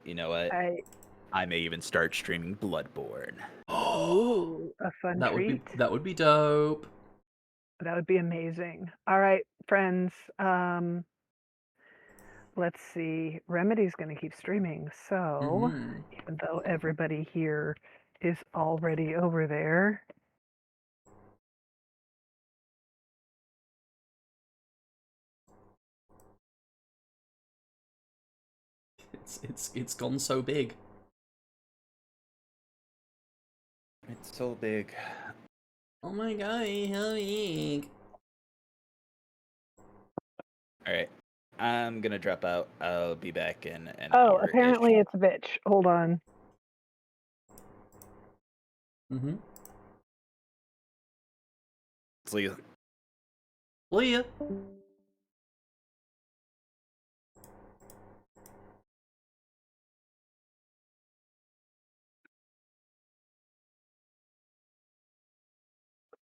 You know what? I I may even start streaming Bloodborne. Ooh, a fun treat. that would be dope. That would be amazing. All right, friends. Let's see. Remedy's going to keep streaming. So, even though everybody here is already over there, It's gone so big. It's so big. Oh my god, how big. Alright. I'm gonna drop out. I'll be back in an oh, hour-ish. apparently it's Vitch. Hold on. See you. See ya.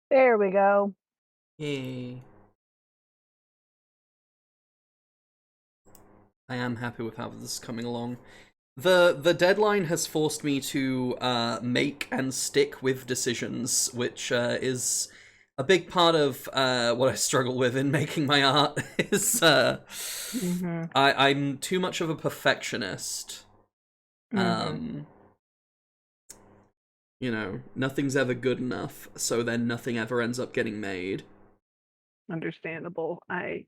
There we go. Yay. I am happy with how this is coming along. The deadline has forced me to make and stick with decisions, which is a big part of what I struggle with in making my art. Is I'm too much of a perfectionist. You know, nothing's ever good enough, so then nothing ever ends up getting made. Understandable. I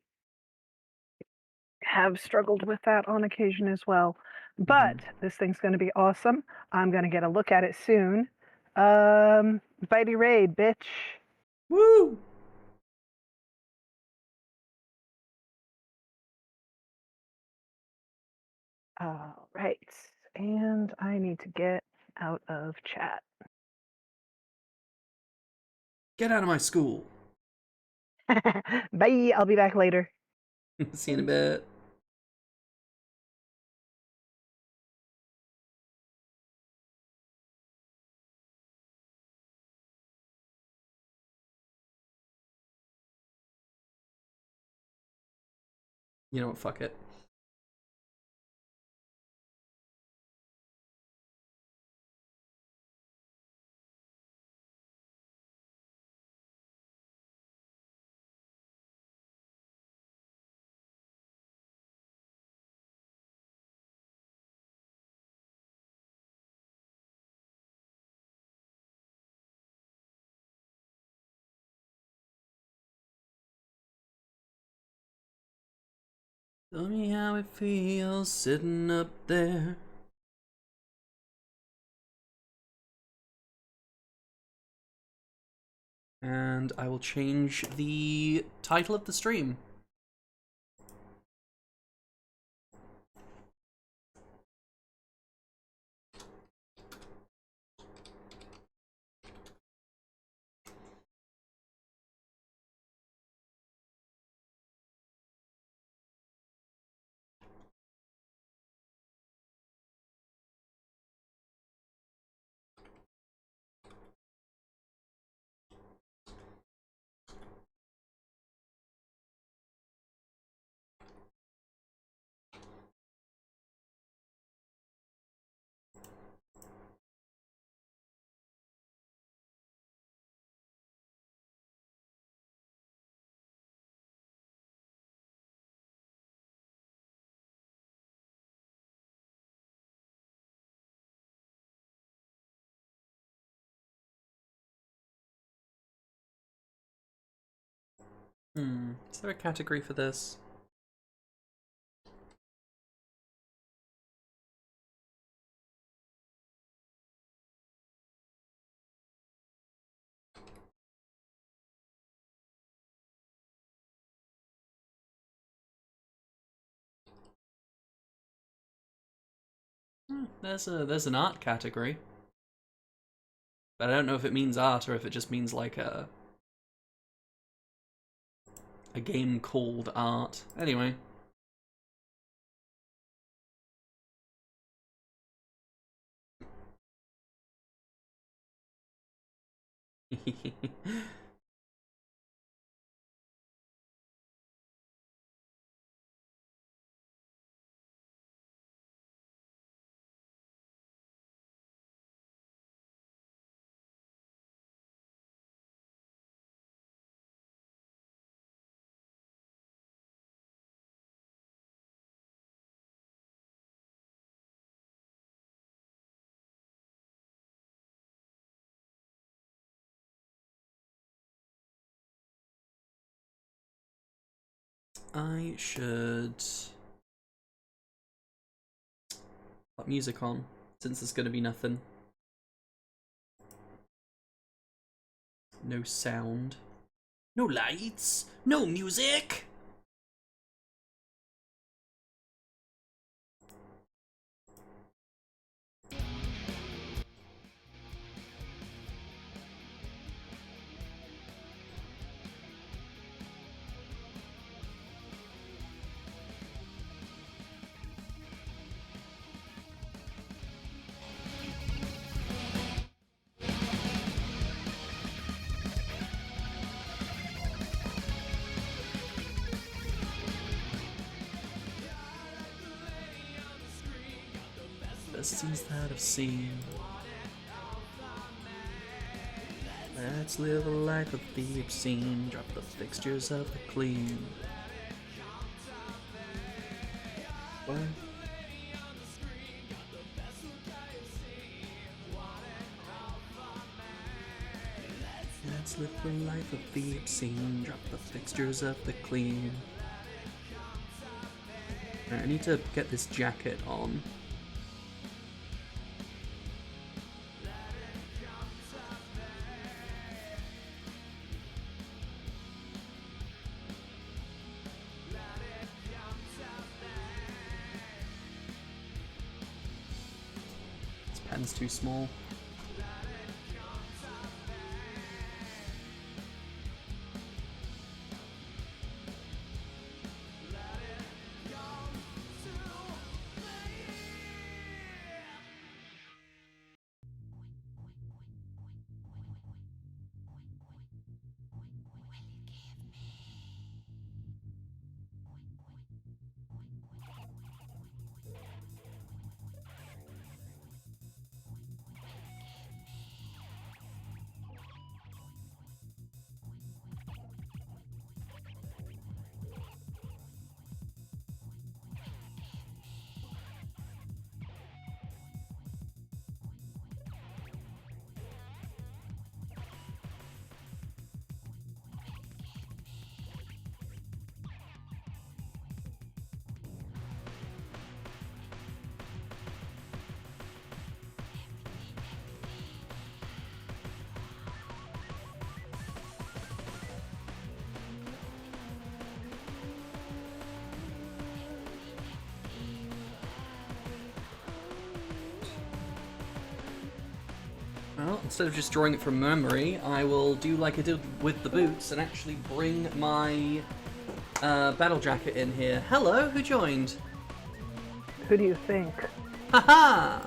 have struggled with that on occasion as well. But this thing's going to be awesome. I'm going to get a look at it soon. Bitey raid, bitch. Woo! All right. And I need to get out of chat. Get out of my school. Bye. I'll be back later. See you in a bit. You know what, fuck it. Tell me how it feels sitting up there. And I will change the title of the stream. Is there a category for this? There's an art category. But I don't know if it means art or if it just means like a game called art. Anyway. I should put music on, since there's gonna be nothing. No sound. No lights. No music. Best scenes that I've seen. Let's live a life of the obscene. Drop the fixtures of the clean. What? Let's live the life of the obscene. Drop the fixtures of the clean. Right, I need to get this jacket on. This pen's too small. Well, instead of just drawing it from memory, I will do like I did with the boots and actually bring my battle jacket in here. Hello, who joined? Who do you think? Haha!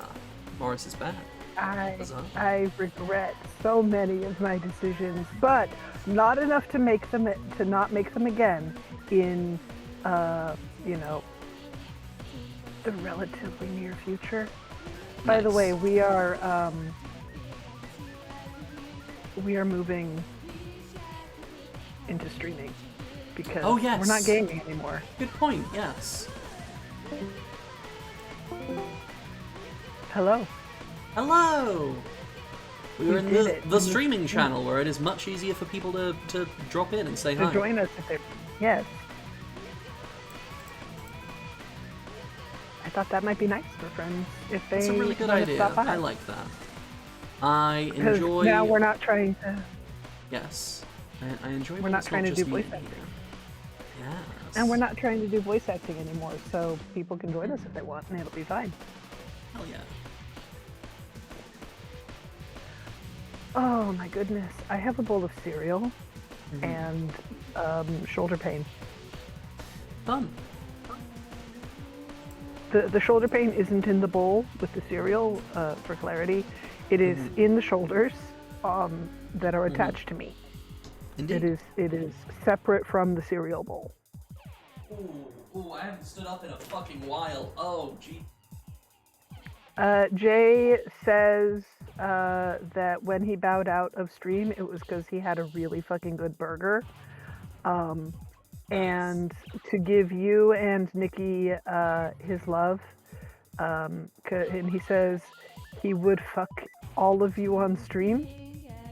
Morris is back. I regret so many of my decisions, but not enough to make them to not make them again in you know, the relatively near future. Nice. By the way, we are moving into streaming because Oh, yes. we're not gaming anymore. Good point, yes. Hello. Hello! We're in did it. the streaming channel where it is much easier for people to drop in and say To hi. join us if they yes. I thought that might be nice for friends if they That's a really good wanna idea. stop by. I like that. I Because enjoy. now we're not trying to. Yes, I enjoy. We're when not it's trying to just do me voice acting. here. Yes. And we're not trying to do voice acting anymore, so people can join us if they want, and it'll be fine. Hell yeah. Oh my goodness! I have a bowl of cereal Mhm. and shoulder pain. Fun. The shoulder pain isn't in the bowl with the cereal. For clarity, it is in the shoulders that are attached to me. Indeed. It is separate from the cereal bowl. Ooh, I haven't stood up in a fucking while. Oh, gee. Jay says that when he bowed out of stream, it was because he had a really fucking good burger. And to give you and Nikki his love, and he says he would fuck all of you on stream.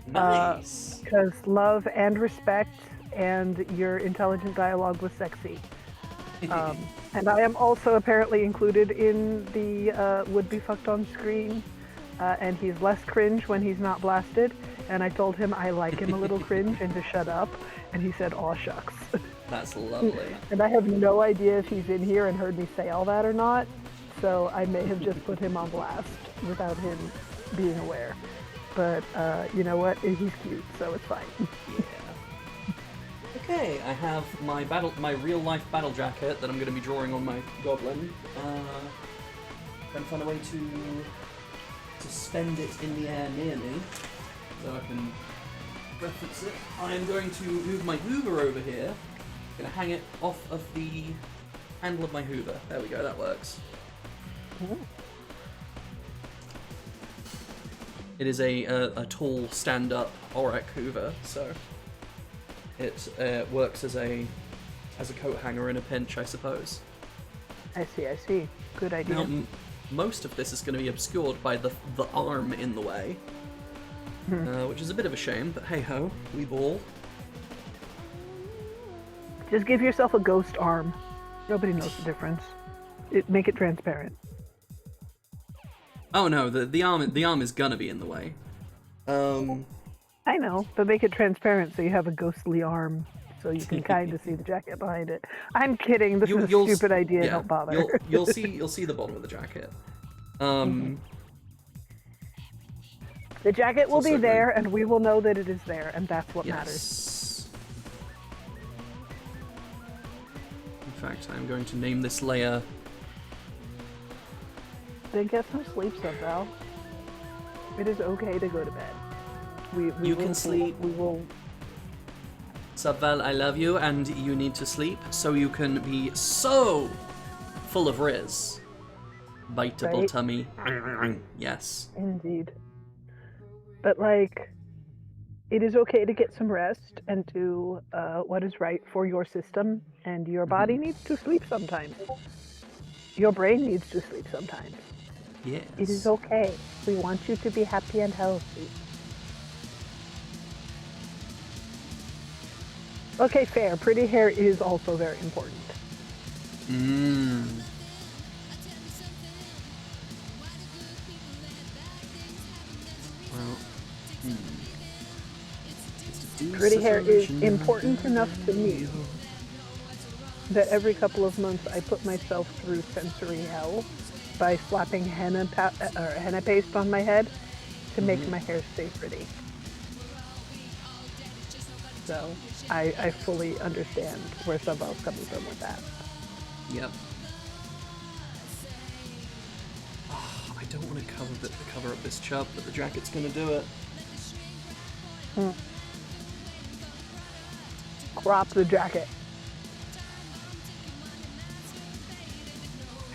Nice. Because love and respect and your intelligent dialogue was sexy. And I am also apparently included in the would be fucked on screen, and he's less cringe when he's not blasted. And I told him I like him a little cringe and to shut up, and he said, "Aw shucks." That's lovely. And I have no idea if he's in here and heard me say all that or not, so I may have just put him on blast without him being aware. But you know what? He's cute, so it's fine. Yeah. Okay, I have my real life battle jacket that I'm going to be drawing on my goblin. Gonna find a way to suspend it in the air near me, so I can reference it. I am going to move my Hoover over here. Gonna hang it off of the handle of my Hoover. There we go, that works. Ooh. It is a tall stand-up Aurek Hoover, so it works as a coat hanger in a pinch, I suppose. I see. Good idea. Now, most of this is going to be obscured by the arm in the way, which is a bit of a shame, but hey-ho, we ball. Just give yourself a ghost arm. Nobody knows the difference. Make it transparent. Oh no, the arm is gonna be in the way. I know, but make it transparent so you have a ghostly arm, so you can kind of see the jacket behind it. I'm kidding. This is a stupid idea. Yeah, don't bother. You'll see the bottom of the jacket. The jacket will be also there, and we will know that it is there, and that's what matters. Yes. In fact, I'm going to name this layer. Then get some sleep, Sabal. It is okay to go to bed. You can sleep. We will. Sabval, I love you, and you need to sleep so you can be so full of riz. Biteable Right? tummy. Yes. Indeed. But, like, it is okay to get some rest and do what is right for your system, and your body needs to sleep sometimes. Your brain needs to sleep sometimes. Yes. It is okay. We want you to be happy and healthy. Okay, fair. Pretty hair is also very important. Well, Pretty hair is important enough to me that every couple of months I put myself through sensory hell by slapping henna paste on my head to make my hair stay pretty. So I fully understand where Sabal's coming from with that. Yep. Oh, I don't want to cover up this chub, but the jacket's gonna do it. Crop the jacket.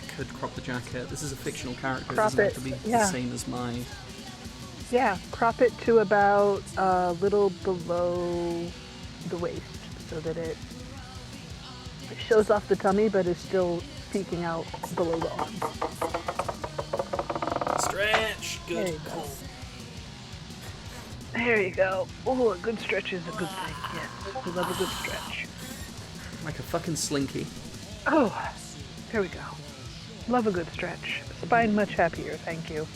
I could crop the jacket. This is a fictional character. Crop It doesn't have it, to be yeah. the same as my... Yeah, crop it to about a little below the waist so that it shows off the tummy but is still peeking out below the arms. Stretch! There Good you go. call. There you go. Oh, a good stretch is a good thing. Yes, we love a good stretch. Like a fucking slinky. Oh, there we go. Love a good stretch. Spine much happier, thank you.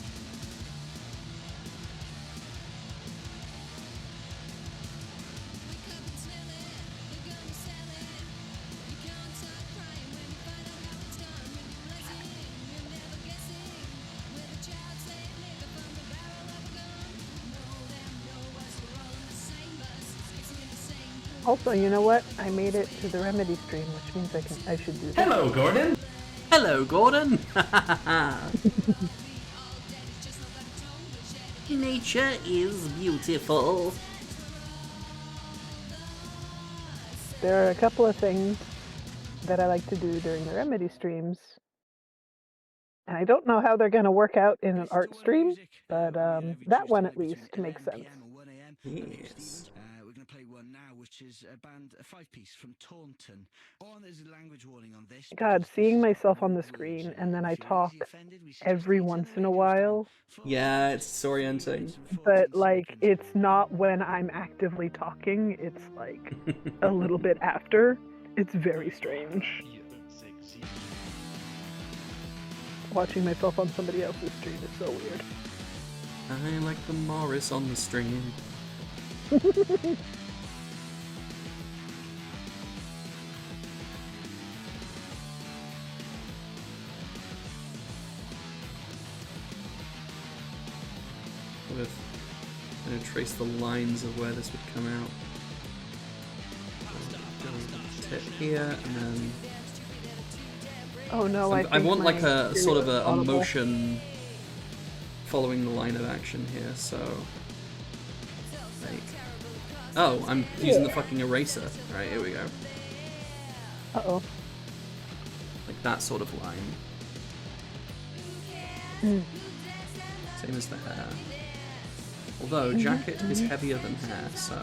Also, you know what? I made it to the Remedy stream, which means I should do that. Hello, Gordon. Hello, Gordon! Nature is beautiful. There are a couple of things that I like to do during the Remedy streams. And I don't know how they're going to work out in an art stream, but that one at least makes sense. Yes. We're gonna play one now which is a band, a 5-piece from Taunton. Oh, and there's a language warning on this. God, seeing myself on the screen and then I talk every once in a while. Yeah, it's disorienting. But like, it's not when I'm actively talking. It's like a little bit after. It's very strange. Watching myself on somebody else's stream is so weird. I like the Morris on the stream. I'm gonna trace the lines of where this would come out. Tip here, and then Oh no, I want like a sort of a audible. motion following the line of action here. So, like, oh, I'm using the fucking eraser. Right, here we go. Uh-oh. Like that sort of line. Same as the hair. Although jacket is heavier than hair, so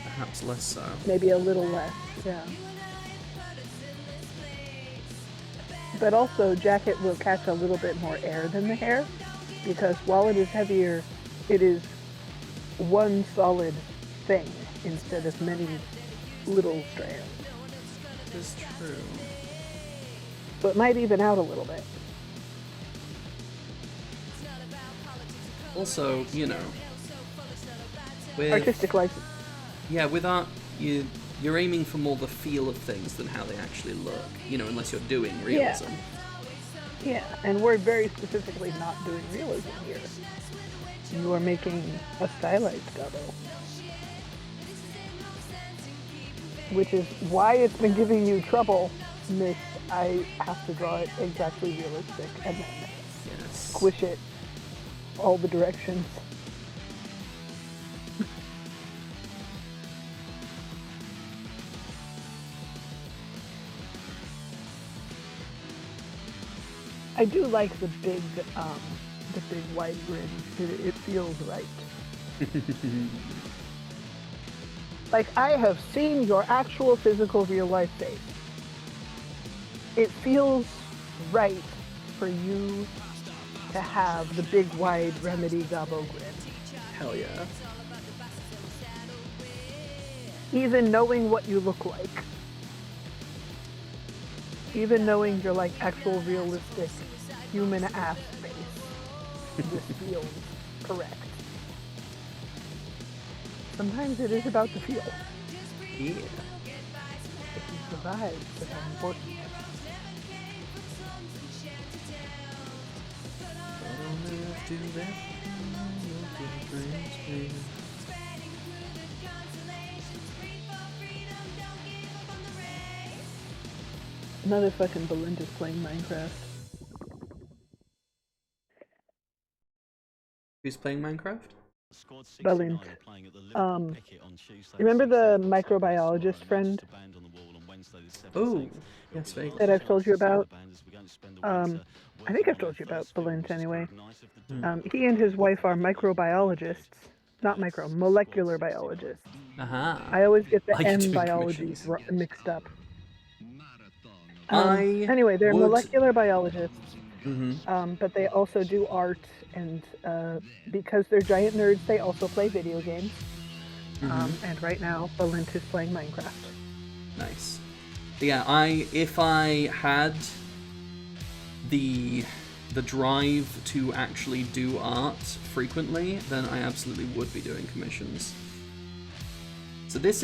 perhaps less so. Maybe a little less, yeah. But also, jacket will catch a little bit more air than the hair, because while it is heavier, it is one solid thing instead of many little strands. It's true. So it might even out a little bit. Also, you know, with Artistic license. yeah, with art, you're aiming for more the feel of things than how they actually look. You know, unless you're doing realism. Yeah, and we're very specifically not doing realism here. You are making a stylized double. Which is why it's been giving you trouble, Miss. I have to draw it exactly realistic and then Yes. squish it all the directions. I do like the big wide grin. It feels right. Like, I have seen your actual physical real life face. It feels right for you to have the big wide Remedy Gabo grin. Hell yeah. Even knowing what you look like. Even knowing your like actual realistic human ass face. This feels correct. Sometimes it is about the feel. Yeah. It's the vibes that are important. Another fucking Belinda's playing Minecraft. Who's playing Minecraft? Belind. Remember the microbiologist friend Oh, yes, vaguely. that I've told you about? I think I've told you about Belind anyway. He and his wife are microbiologists. Not molecular biologists. Aha. I always get the Like M doing biology commissions. mixed up. I Anyway, they're would- molecular biologists, Mm-hmm. but they also do art, and because they're giant nerds, they also play video games. And right now, Belind is playing Minecraft. Nice. Yeah, if I had the drive to actually do art frequently, then I absolutely would be doing commissions. So this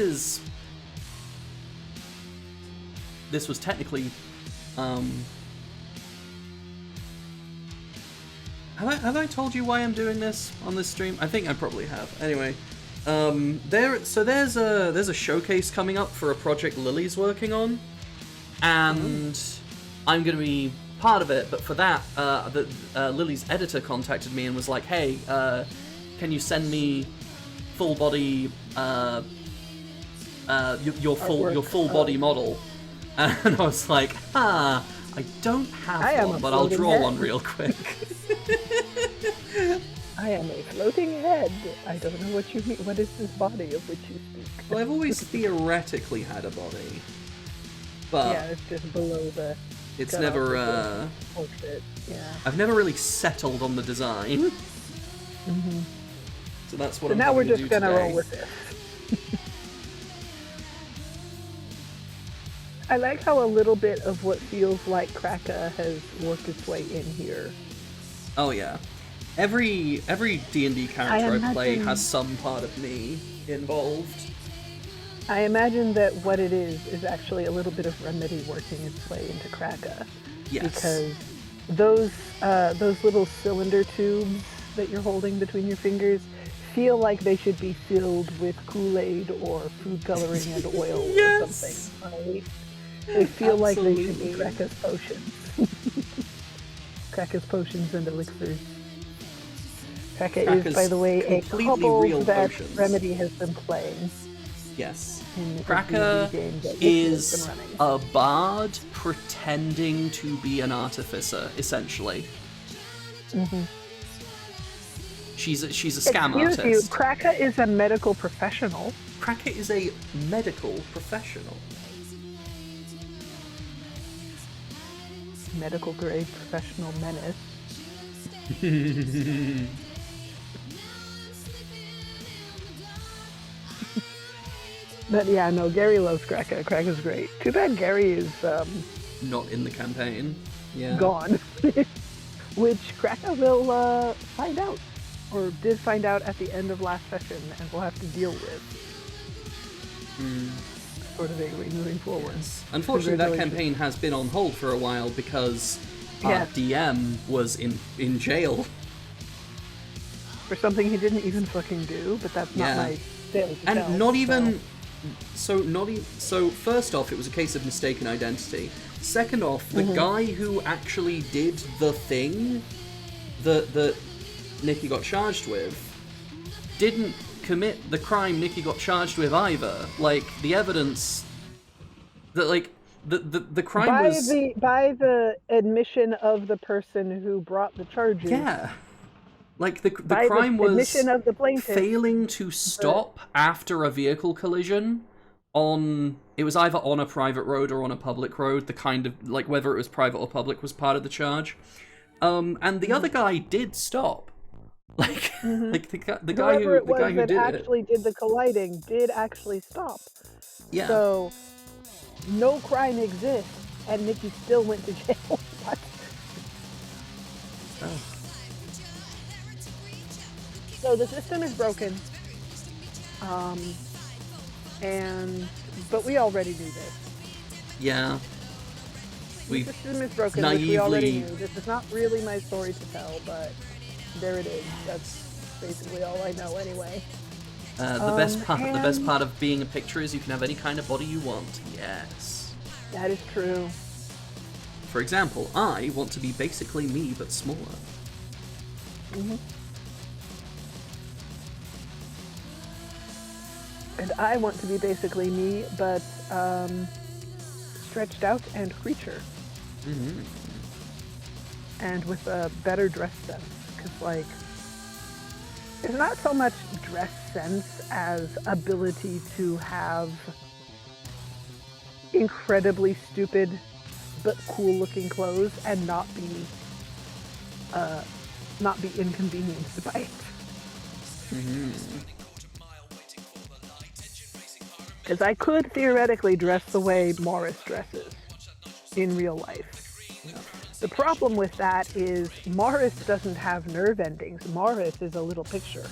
was technically have I told you why I'm doing this on this stream? I think I probably have. Anyway, there's a showcase coming up for a project Lily's working on, and I'm gonna be part of it. But for that, Lily's editor contacted me and was like, "Hey, can you send me full body your full body model?" And I was like, I don't have I am one, a but I'll floating draw head. one real quick. I am a floating head. I don't know what you mean. What is this body of which you speak? Well, I've always theoretically had a body, but Yeah, it's just below the. it's cut off never. of the portrait. Yeah. I've never really settled on the design. Mm-hmm. So that's what So I'm now we're having to just do gonna today. roll with this. I like how a little bit of what feels like Kraka has worked its way in here. Oh yeah, every D&D character I play imagine- has some part of me involved. I imagine that what it is actually a little bit of Remedy working its way into Kraka. Yes. Because those little cylinder tubes that you're holding between your fingers feel like they should be filled with Kool-Aid or food coloring and oil Yes. or something. Right? They feel like they should be Absolutely. Kraka's potions. Kraka's potions and elixirs. Kraka is, Kraka's by the way, a completely couple real that potions. Remedy has been playing. Yes. In the Kraka D&D game that Wiki has is been running. a bard pretending to be an artificer, essentially. Mm-hmm. She's a scam Excuse you, artist. Kraka is a medical professional. Kraka is a medical professional. Medical grade professional menace. But yeah, no, Gary loves Kraka. Kraka's great. Too bad Gary is Not in the campaign. Yeah. gone. Which Kraka will find out. Or did find out at the end of last session and will have to deal with. Sort of vaguely moving forward. Unfortunately, that Congratulations. campaign has been on hold for a while because our Yes. DM was in jail. For something he didn't even fucking do, but that's Yeah. not my tale to And tell, not so- even so first off, it was a case of mistaken identity. Second off, the guy who actually did the thing that Nikki got charged with didn't commit the crime Nikki got charged with either. Like, the evidence that, like, the crime by was the admission of the person who brought the charges. yeah. Like, the By crime the was admission of the plaintiff. failing to stop after a vehicle collision on... It was either on a private road or on a public road. The kind of... Like, whether it was private or public was part of the charge. And the other guy did stop. Like, like the guy Whoever it who was that did actually did the colliding did actually stop. Yeah. So, no crime exists, and Nikki still went to jail. What? Oh. So the system is broken. But we already knew this. Yeah. The We system is broken, which we already naively... knew. This is not really my story to tell, but there it is. That's basically all I know anyway. the best and- part of being a picture is you can have any kind of body you want. Yes. That is true. For example, I want to be basically me, but smaller. And I want to be basically me, but stretched out and creature. And with a better dress sense. Because, like, it's not so much dress sense as ability to have incredibly stupid but cool looking clothes and not be inconvenienced by it. Because I could theoretically dress the way Morris dresses in real life. The problem with that is Morris doesn't have nerve endings. Morris is a little picture.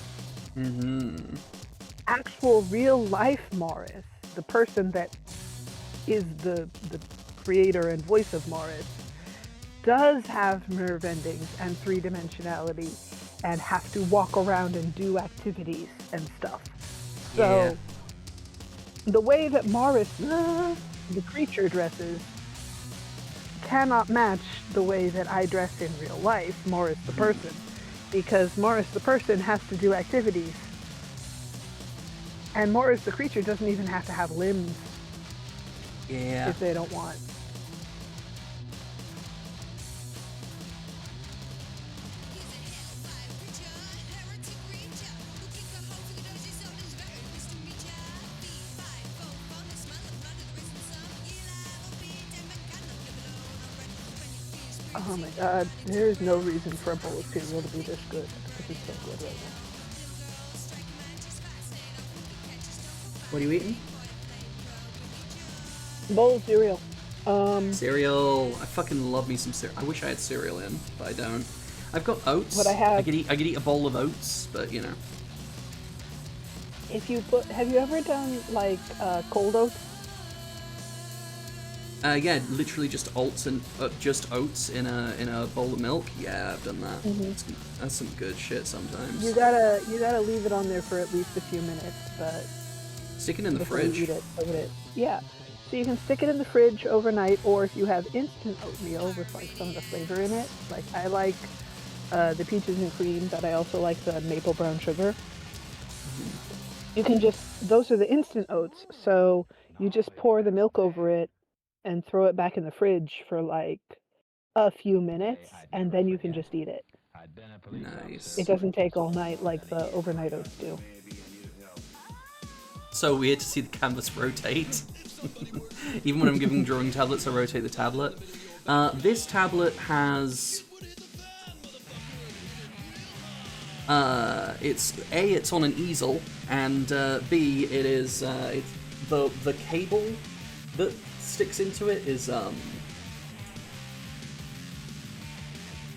Actual real life Morris, the person that is the creator and voice of Morris, does have nerve endings and three-dimensionality and have to walk around and do activities and stuff. So the way that Morris, the creature, dresses cannot match the way that I dress in real life, Morris the person, because Morris the person has to do activities. And Morris the creature doesn't even have to have limbs Yeah. if they don't want. Oh my god, there's no reason for a bowl of cereal to be this good. This is so good right What are you eating? now. Bowl of cereal. Cereal. I fucking love me some cereal. I wish I had cereal in, but I don't. I've got oats. What I have- I could eat a bowl of oats, but you know. If you put, have you ever done like cold oats? Yeah, literally just oats in a bowl of milk. Yeah, I've done that. That's some good shit sometimes. You gotta leave it on there for at least a few minutes, but Stick it in the before you fridge. eat it, put it. Yeah. So you can stick it in the fridge overnight, or if you have instant oatmeal with like some of the flavor in it, like I like the peaches and cream, but I also like the maple brown sugar. You can just, those are the instant oats, so you just pour the milk over it and throw it back in the fridge for like a few minutes, and then you can just eat it. Nice. It doesn't take all night like the overnight oats do. So weird to see the canvas rotate. Even when I'm giving drawing tablets, I rotate the tablet. This tablet has... it's on an easel, and B, it is it's the cable that sticks into it is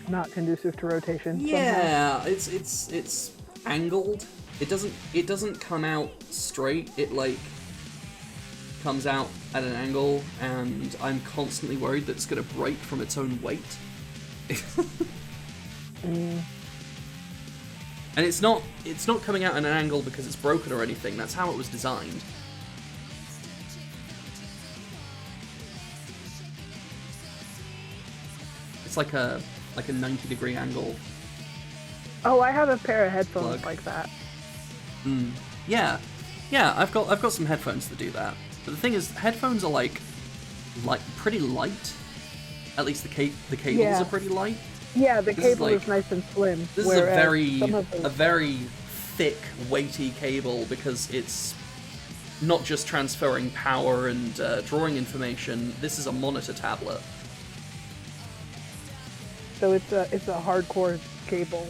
Not conducive to rotation. somehow. yeah, it's angled. It doesn't come out straight. It like comes out at an angle, and I'm constantly worried that it's gonna break from its own weight. And it's not coming out at an angle because it's broken or anything. That's how it was designed. It's like a 90-degree angle. Oh, I have a pair of headphones Plug. like that. Yeah, I've got some headphones that do that. But the thing is, headphones are like pretty light. At least the cables Yeah. are pretty light. Yeah, the This is cable like- is nice and slim. This is a whereas some of a those- very thick, weighty cable because it's not just transferring power and drawing information. This is a monitor tablet. So it's a hardcore cable.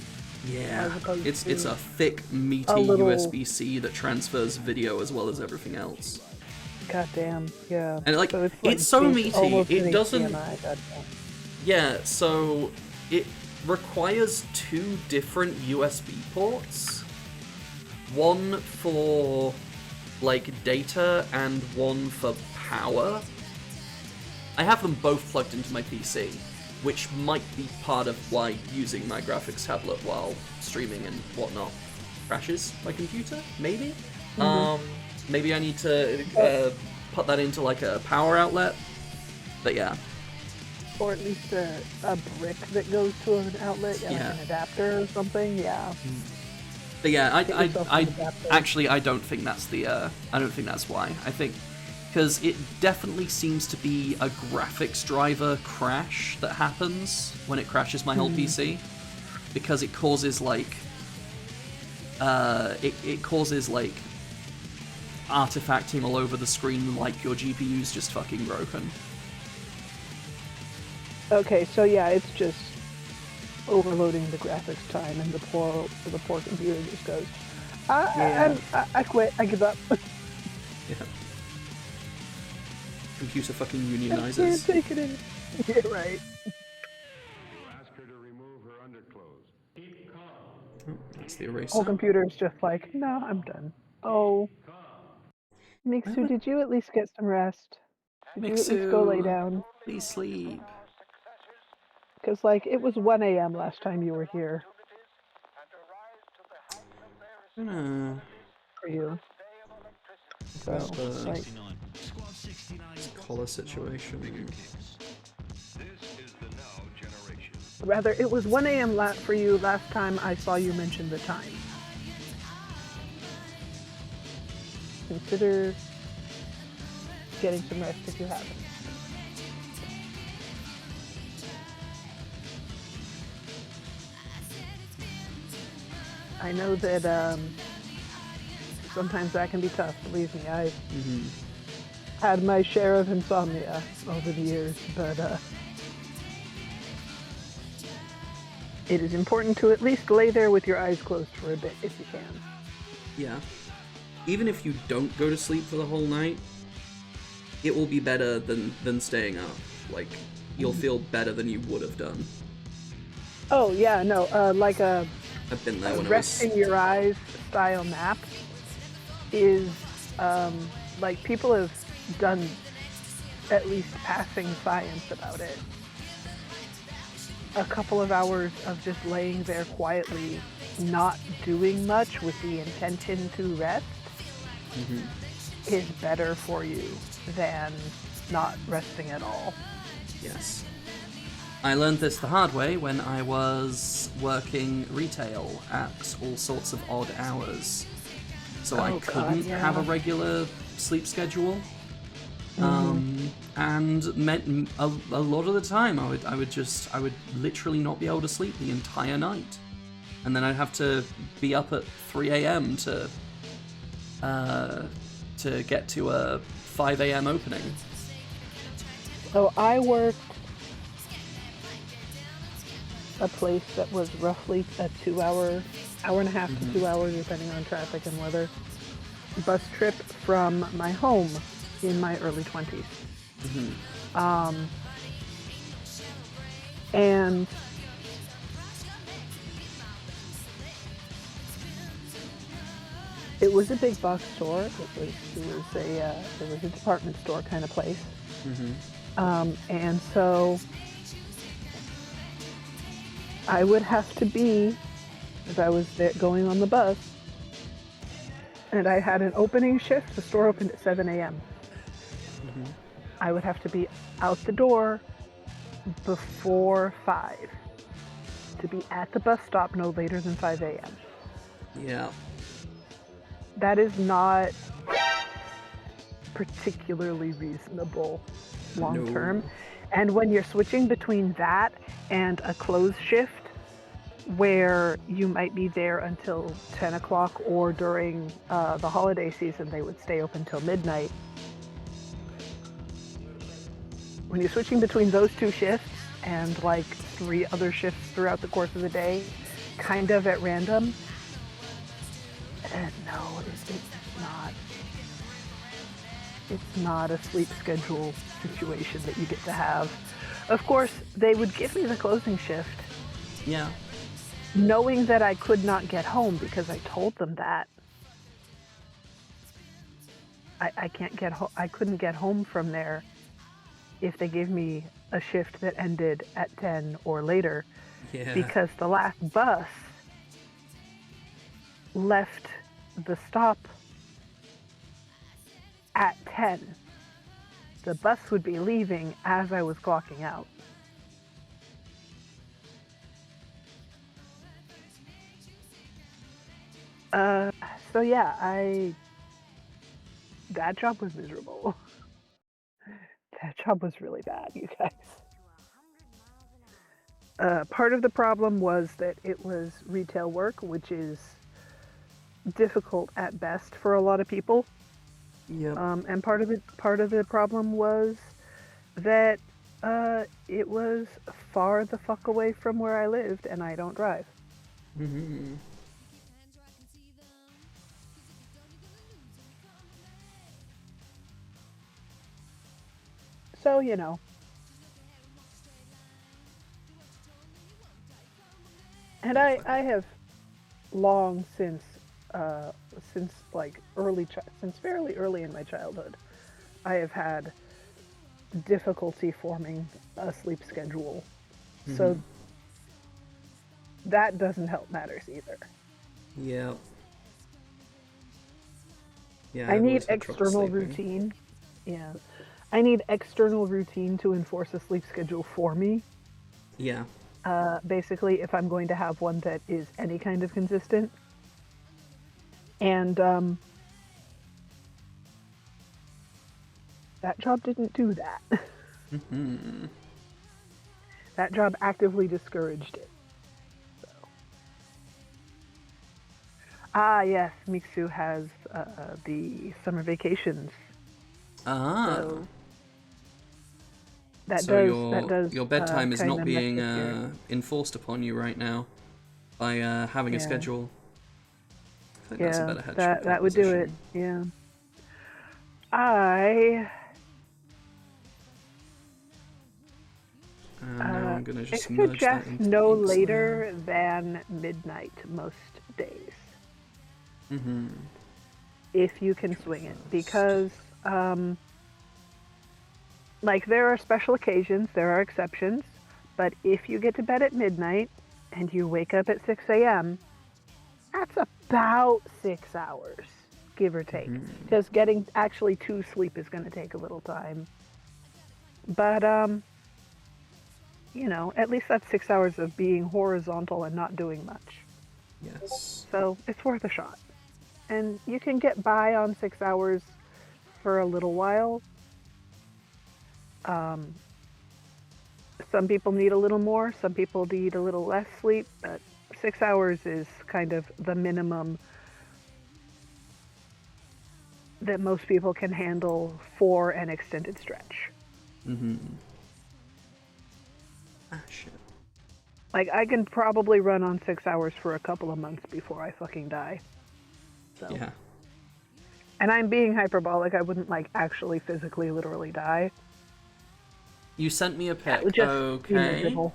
Yeah, As opposed it's to a thick, meaty a little- USB-C that transfers video as well as everything else. Goddamn, yeah. And, like, so it's so big- meaty, almost it an doesn't- HDMI, goddamn. Yeah, so it requires 2 different USB ports. One for like data and one for power. I have them both plugged into my PC, which might be part of why using my graphics tablet while streaming and whatnot crashes my computer, maybe? Maybe I need to put that into like a power outlet, but yeah. Or at least a brick that goes to an outlet, yeah, Yeah. like an adapter or something, yeah. But yeah, Get yourself an adapter. I don't think that's the I don't think that's why. I think because it definitely seems to be a graphics driver crash that happens when it crashes my whole PC, because it causes like it causes like artifacting all over the screen, like your GPU's just fucking broken. Okay, so yeah, it's just overloading the graphics time, and the poor computer just goes, I quit, I give up. Yeah. Computer fucking I can't unionizes. take it in. Yeah, right. Ask her to remove her underclothes. Keep calm. Oh, that's the eraser. Whole computer's just like, no, I'm done. Oh. Mixu, did you at least get some rest? Did you at least go lay Mixu. down? Please sleep. Because, like, it was 1 a.m. last time you were here for you. So, About the like, 69. Squad 69. collar situation. rather, it was 1 a.m. For you last time I saw you mention the time. Consider getting some rest if you haven't. I know that sometimes that can be tough, believe me. I've had my share of insomnia over the years, but it is important to at least lay there with your eyes closed for a bit if you can. Yeah. Even if you don't go to sleep for the whole night, it will be better than staying up. Like, you'll feel better than you would have done. Oh yeah, no, like a I've been there when I was... resting your eyes style nap is like people have done at least passing science about it. A couple of hours of just laying there quietly, not doing much with the intention to rest is better for you than not resting at all. Yes. I learned this the hard way when I was working retail at all sorts of odd hours. So I couldn't have a regular sleep schedule. And meant a lot of the time I would literally not be able to sleep the entire night. And then I'd have to be up at 3 a.m. to get to a 5 a.m. opening. So I worked a place that was roughly a hour and a half to 2 hours, depending on traffic and weather, bus trip from my home in my early 20s. And it was a big box store. It was a department store kind of place. And so I would have to be, as I was going on the bus, and I had an opening shift. The store opened at 7 a.m. I would have to be out the door before 5 to be at the bus stop no later than 5 a.m. Yeah. That is not particularly reasonable long term. No. And when you're switching between that and a close shift where you might be there until 10 o'clock, or during the holiday season they would stay open till midnight. When you're switching between those two shifts and like 3 other shifts throughout the course of the day, kind of at random, no, it's not a sleep schedule situation that you get to have. Of course, they would give me the closing shift. Yeah. Knowing that I could not get home because I told them that. I couldn't get home from there if they gave me a shift that ended at 10 or later. Yeah. Because the last bus left the stop at 10. The bus would be leaving as I was clocking out. So yeah, that job was miserable. That job was really bad, you guys. Part of the problem was that it was retail work, which is difficult at best for a lot of people. Yep. And part of the problem was that it was far the fuck away from where I lived, and I don't drive. So, you know. And I have long since fairly early in my childhood, I have had difficulty forming a sleep schedule. So that doesn't help matters either. Yeah. Yeah. I I've need always had trouble external sleeping. routine. Yeah. I need external routine to enforce a sleep schedule for me. Yeah. Basically, if I'm going to have one that is any kind of consistent. And that job didn't do that. That job actively discouraged it. So. Yes, Mixu has the summer vacations. Ah. So that So does your bedtime is not kinda being mess with your- enforced upon you right now by having a Yeah. schedule. I think that's a Yeah, better head that would do it. position. Yeah. I And now I'm gonna just I merge that suggest into no the Ink later than midnight most days, Mm-hmm. if you can swing it, because like there are special occasions, there are exceptions, but if you get to bed at midnight and you wake up at 6 a.m., that's about 6 hours, give or take. Because getting actually to sleep is going to take a little time. But, you know, at least that's 6 hours of being horizontal and not doing much. Yes. So it's worth a shot. And you can get by on 6 hours for a little while. Some people need a little more, some people need a little less sleep, but 6 hours is kind of the minimum that most people can handle for an extended stretch. Mm-hmm. Ah, shit. Like, I can probably run on 6 hours for a couple of months before I fucking die. So. Yeah. And I'm being hyperbolic, I wouldn't, like, actually physically, literally die. You sent me a That pic. would just be Okay. miserable.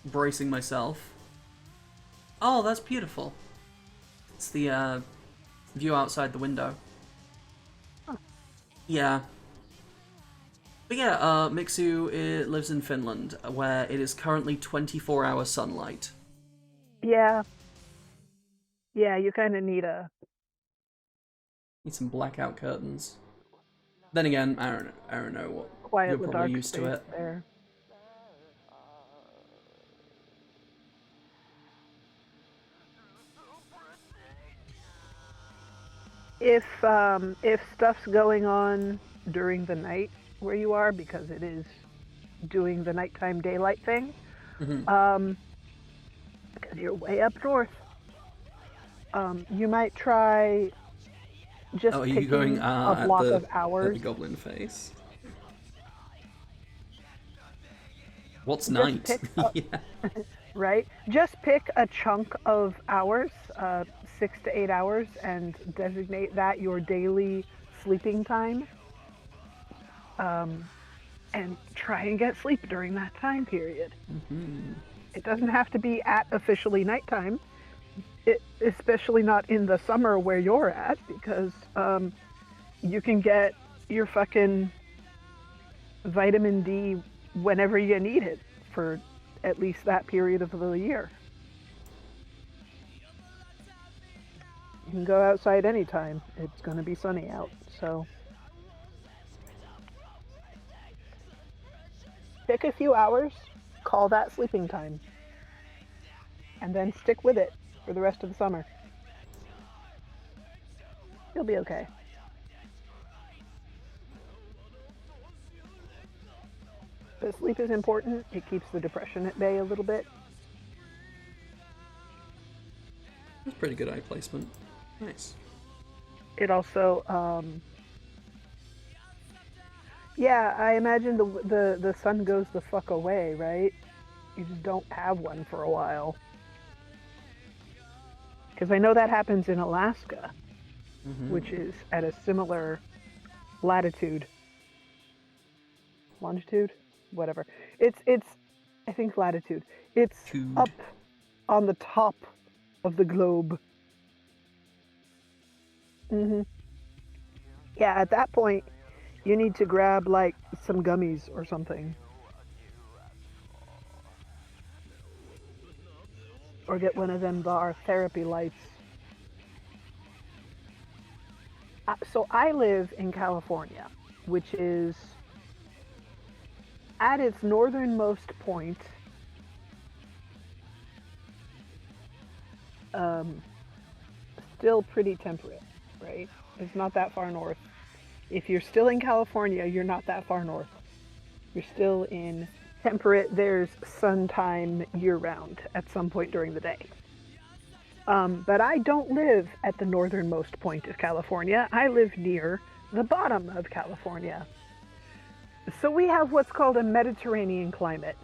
Bracing myself. Oh, that's beautiful. It's the view outside the window. Huh. Yeah. But yeah, Mixu lives in Finland, where it is currently 24-hour sunlight. Yeah. Yeah, you kind of need Need some blackout curtains. Then again, I don't know what. quiet, You're the probably dark used space to it. there. If stuff's going on during the night where you are, because it is doing the nighttime daylight thing, because you're way up north, you might try just Oh, are you picking going a at block the of hours. goblin face? What's Just night? pick up- Yeah. Right? Just pick a chunk of hours, 6 to 8 hours, and designate that your daily sleeping time. And try and get sleep during that time period. It doesn't have to be at officially nighttime, especially not in the summer where you're at, because you can get your fucking vitamin D whenever you need it for at least that period of the year. You can go outside anytime. It's going to be sunny out, so pick a few hours, call that sleeping time, and then stick with it for the rest of the summer. You'll be okay. But sleep is important. It keeps the depression at bay a little bit. That's pretty good eye placement. Nice. It also, yeah, I imagine the sun goes the fuck away, right? You just don't have one for a while. Because I know that happens in Alaska, which is at a similar latitude. Longitude? Whatever. It's I think latitude. It's Tude. up on the top of the globe. Yeah, at that point, you need to grab, like, some gummies or something. Or get one of them bar therapy lights. So I live in California, which is at its northernmost point, still pretty temperate, right? It's not that far north. If you're still in California, you're not that far north. You're still in temperate. There's sun time year-round at some point during the day. But I don't live at the northernmost point of California. I live near the bottom of California. So we have what's called a Mediterranean climate.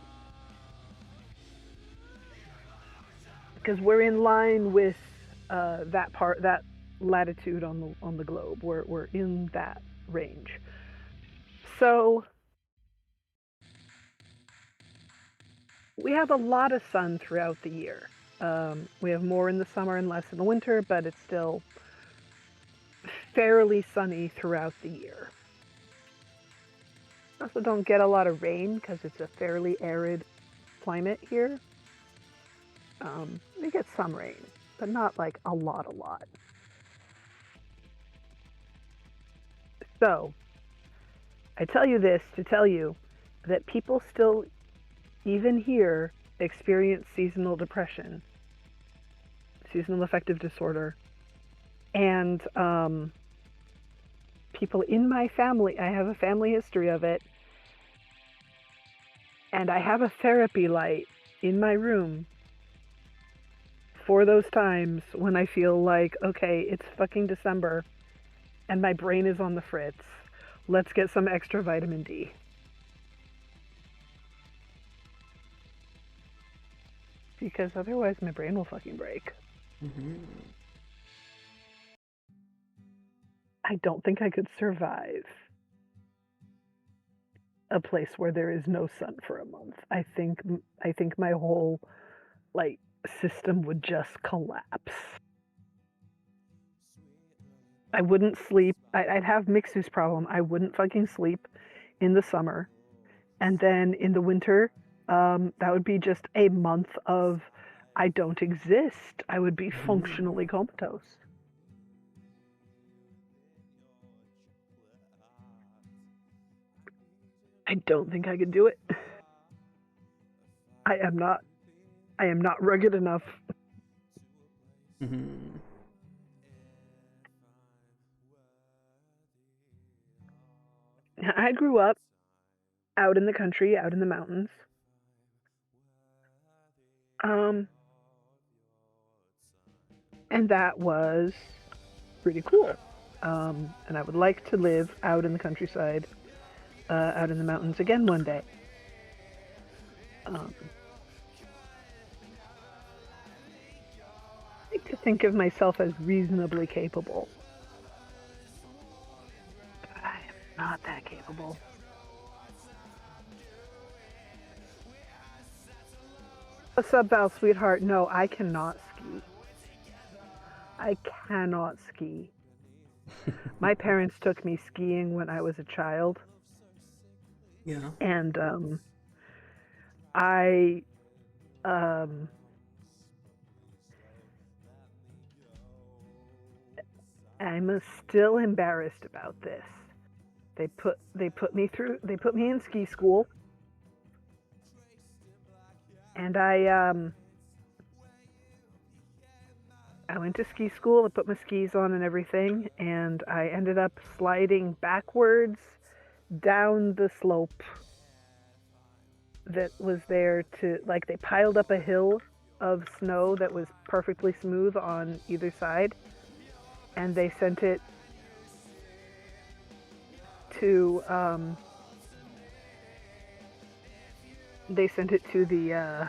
Because we're in line with that latitude on the globe. We're in that range. So we have a lot of sun throughout the year. We have more in the summer and less in the winter, but it's still fairly sunny throughout the year. Also don't get a lot of rain because it's a fairly arid climate here. We get some rain, but not like a lot. So, I tell you this to tell you that people still, even here, experience seasonal depression, seasonal affective disorder, and people in my family, I have a family history of it, and I have a therapy light in my room for those times when I feel like, okay, it's fucking December and my brain is on the fritz. Let's get some extra vitamin D. Because otherwise my brain will fucking break. Mm-hmm. I don't think I could survive a place where there is no sun for a month. I think my whole system would just collapse. I wouldn't sleep. I'd have Mixu's problem. I wouldn't fucking sleep in the summer, and then in the winter, that would be just a month of I don't exist. I would be functionally comatose. I don't think I could do it. I am not rugged enough. Mm-hmm. I grew up out in the country, out in the mountains. And that was pretty cool. And I would like to live out in the countryside, out in the mountains again one day. I like to think of myself as reasonably capable. But I am not that capable. What's up, Val, sweetheart? No, I cannot ski. I cannot ski. My parents took me skiing when I was a child. Yeah. And I'm still embarrassed about this. They put me in ski school. And I went to ski school, I put my skis on and everything, and I ended up sliding backwards down the slope that was there they piled up a hill of snow that was perfectly smooth on either side, and they sent it to the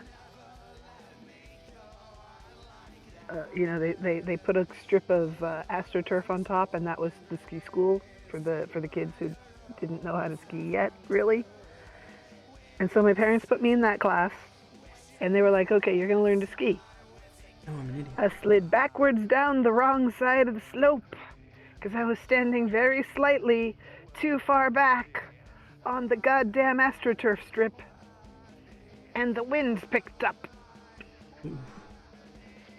they put a strip of AstroTurf on top, and that was the ski school for the kids who didn't know how to ski yet, really. And so my parents put me in that class, and they were like, okay, you're gonna learn to ski. Oh, I'm an idiot. I slid backwards down the wrong side of the slope because I was standing very slightly too far back on the goddamn AstroTurf strip, and the wind picked up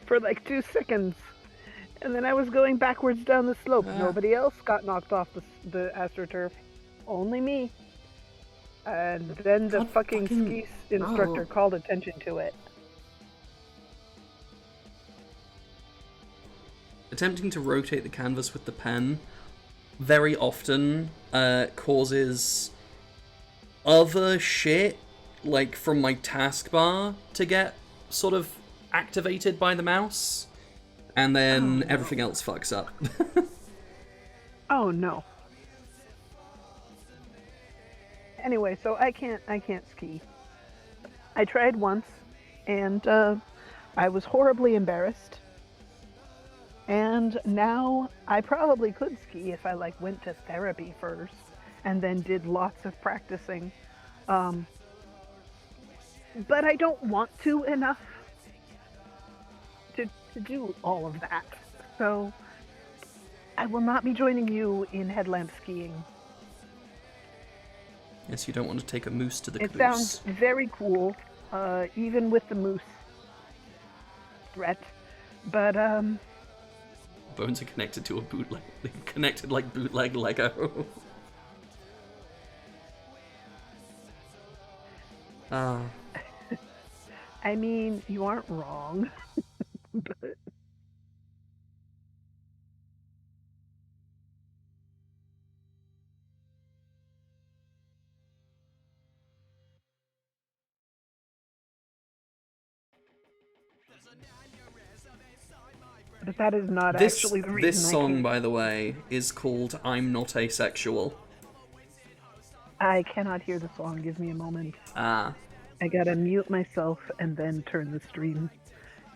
for 2 seconds, and then I was going backwards down the slope. Nobody else got knocked off the AstroTurf, only me. And then the fucking ski instructor called attention to it. Attempting to rotate the canvas with the pen very often causes other shit, from my taskbar, to get sort of activated by the mouse, and then everything else fucks up. Oh no. Anyway, so I can't ski. I tried once, and I was horribly embarrassed. And now I probably could ski if I like went to therapy first and then did lots of practicing. But I don't want to enough to do all of that. So I will not be joining you in headlamp skiing. Yes, you don't want to take a moose to the It caboose. sounds very cool, even with the moose threat. But Bones are connected to a bootleg, connected like bootleg Lego. I mean, you aren't wrong. But that is not actually the reason This I song, came. by the way, is called "I'm Not Asexual." I cannot hear the song. Give me a moment. Ah, I gotta mute myself and then turn the stream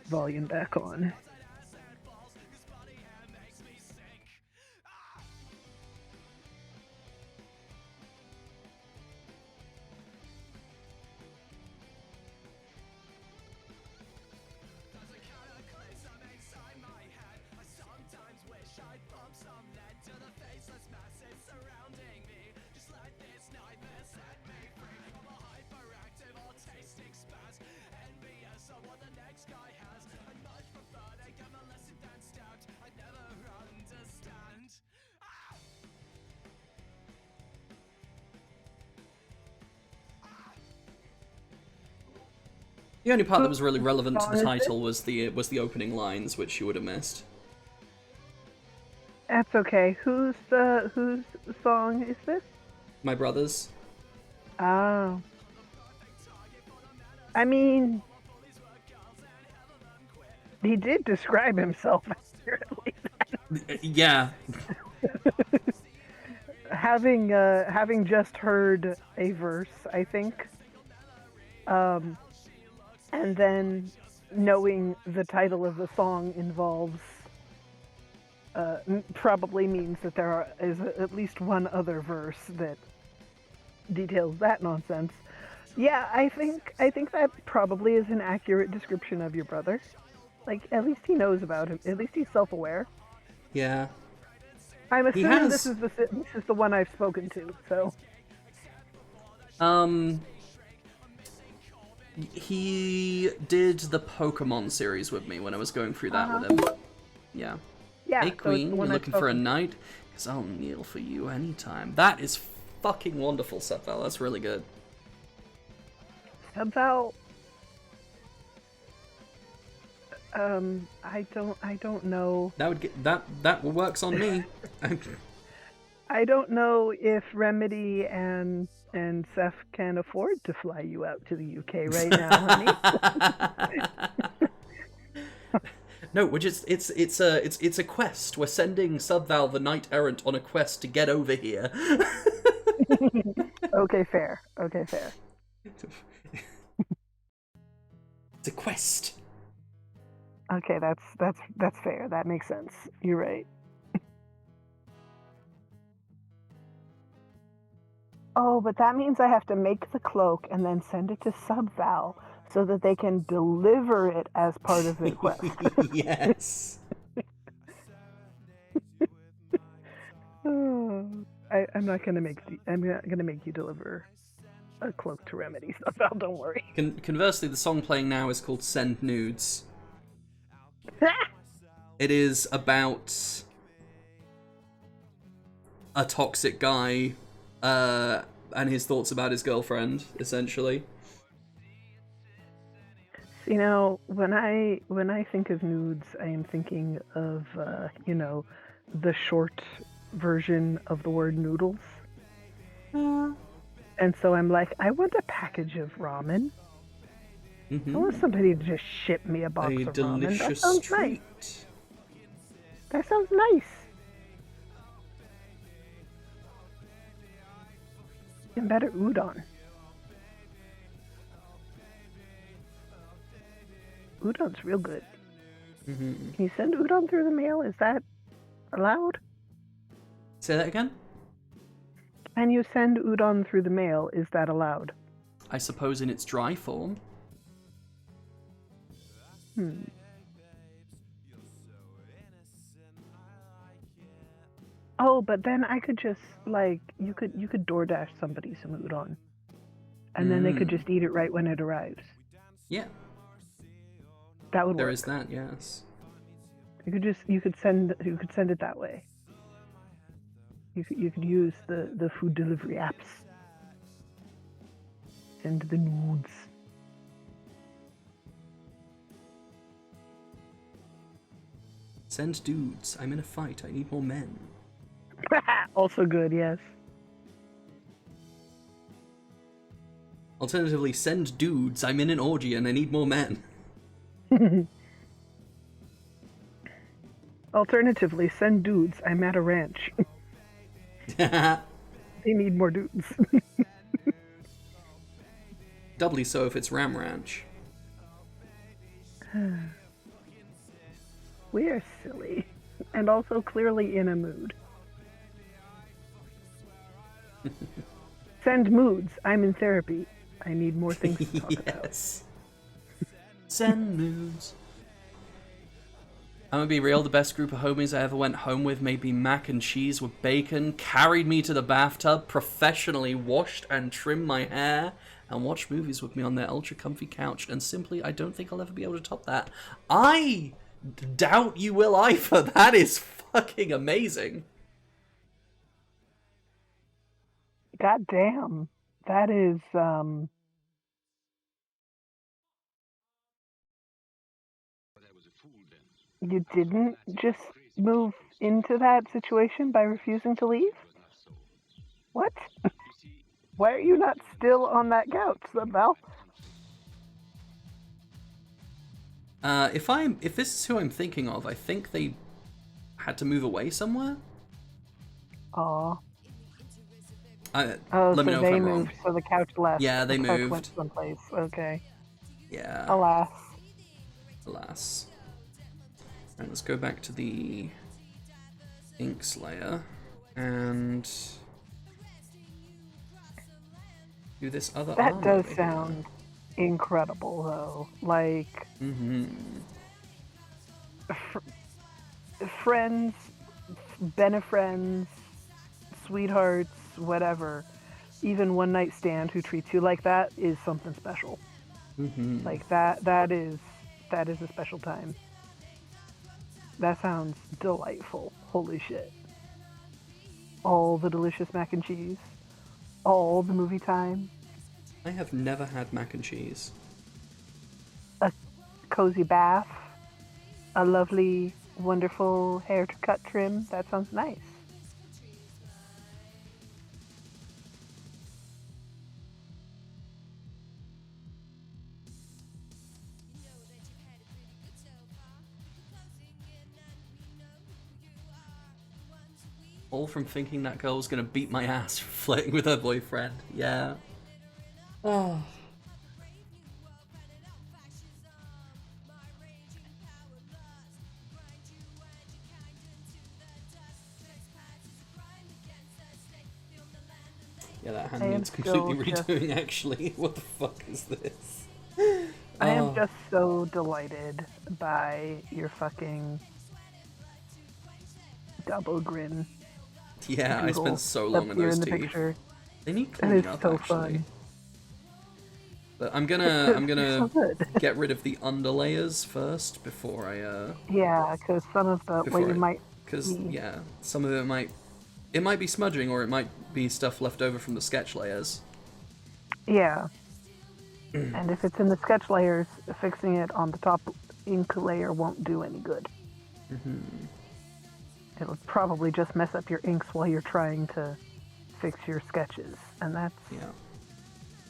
volume back on. the only part that was really relevant to song the is title was the opening lines, which you would have missed. That's okay. Whose song is this? My brothers. Oh. I mean, he did describe himself accurately. Yeah. Having just heard a verse, I think, and then knowing the title of the song involves probably means that there is at least one other verse that details that nonsense. Yeah, I think that probably is an accurate description of your brother. Like, at least he knows about him. At least he's self-aware. Yeah. I'm assuming has- this is the one I've spoken to. So He did the Pokemon series with me when I was going through that with him. Yeah. yeah. Hey so it's Queen, the you're one I've looking for a spoken to. knight? Because I'll kneel for you anytime. That is fucking wonderful, Sephiel. That's really good. About I don't know. That would get that works on me. I don't know if Remedy and Seth can afford to fly you out to the UK right now, honey. No, which is it's a quest. We're sending Subval the Knight Errant on a quest to get over here. Okay, fair. It's a quest. Okay, that's fair. That makes sense. You're right. Oh, but that means I have to make the cloak and then send it to Subval so that they can deliver it as part of the quest. Yes. I'm not gonna make you deliver a cloak to Remedy, Subval. Don't worry. Conversely, the song playing now is called "Send Nudes." It is about a toxic guy and his thoughts about his girlfriend, essentially. You know, when I think of nudes, I am thinking of the short version of the word noodles. And so I'm like, I want a package of ramen. I want somebody to just ship me a box A of ramen. That delicious sounds treat. nice. That sounds nice. Even better, udon. Udon's real good. Mm-hmm. Can you send udon through the mail? Is that allowed? Say that again? Can you send udon through the mail? Is that allowed? I suppose in its dry form. Oh, but then I could just like you could DoorDash somebody some udon, and then they could just eat it right when it arrives. Yeah, That would there work. is that. Yes. You could send it that way. You could use the food delivery apps. Send the nudes. Send dudes. I'm in a fight. I need more men. Also good, yes. Alternatively, send dudes. I'm in an orgy and I need more men. Alternatively, send dudes. I'm at a ranch. They need more dudes. Doubly so if it's Ram Ranch. We are silly. And also clearly in a mood. Send moods. I'm in therapy. I need more things to talk about. Yes. Send nudes. I'm gonna be real, the best group of homies I ever went home with made me mac and cheese with bacon, carried me to the bathtub, professionally washed and trimmed my hair, and watched movies with me on their ultra comfy couch, and simply, I don't think I'll ever be able to top that. I doubt you will either. That is fucking amazing. God damn. That is, you didn't just move into that situation by refusing to leave? What? Why are you not still on that couch, Val? If this is who I'm thinking of, I think they had to move away somewhere. Aw. Let Oh, me so know they if I'm moved, wrong. so the couch left. Yeah, they the couch moved. went someplace. Okay. Yeah. Alas. Alas. Alright, let's go back to the Ink Slayer and do this other That arm does over here. sound incredible, though. Like, friends, benefriends, sweethearts, whatever, even one night stand who treats you like that is something special. Like that is a special time. That sounds delightful. Holy shit. All the delicious mac and cheese. All the movie time. I have never had mac and cheese. A cozy bath. A lovely, wonderful haircut trim. That sounds nice. All from thinking that girl was gonna beat my ass for flirting with her boyfriend. Yeah. Oh. Yeah, that hand I am needs completely still just- redoing, actually. What the fuck is this? I am Oh. just so delighted by your fucking double grin. Yeah, I doodle spent so long up on here those in the teeth. picture. They need That cleaning is up, so actually. fun. But I'm gonna So good. get rid of the underlayers first before I Yeah, because some of the what you might because see. yeah, some of it might be smudging or it might be stuff left over from the sketch layers. Yeah. And if it's in the sketch layers, fixing it on the top ink layer won't do any good. It'll probably just mess up your inks while you're trying to fix your sketches. And that's... Yeah.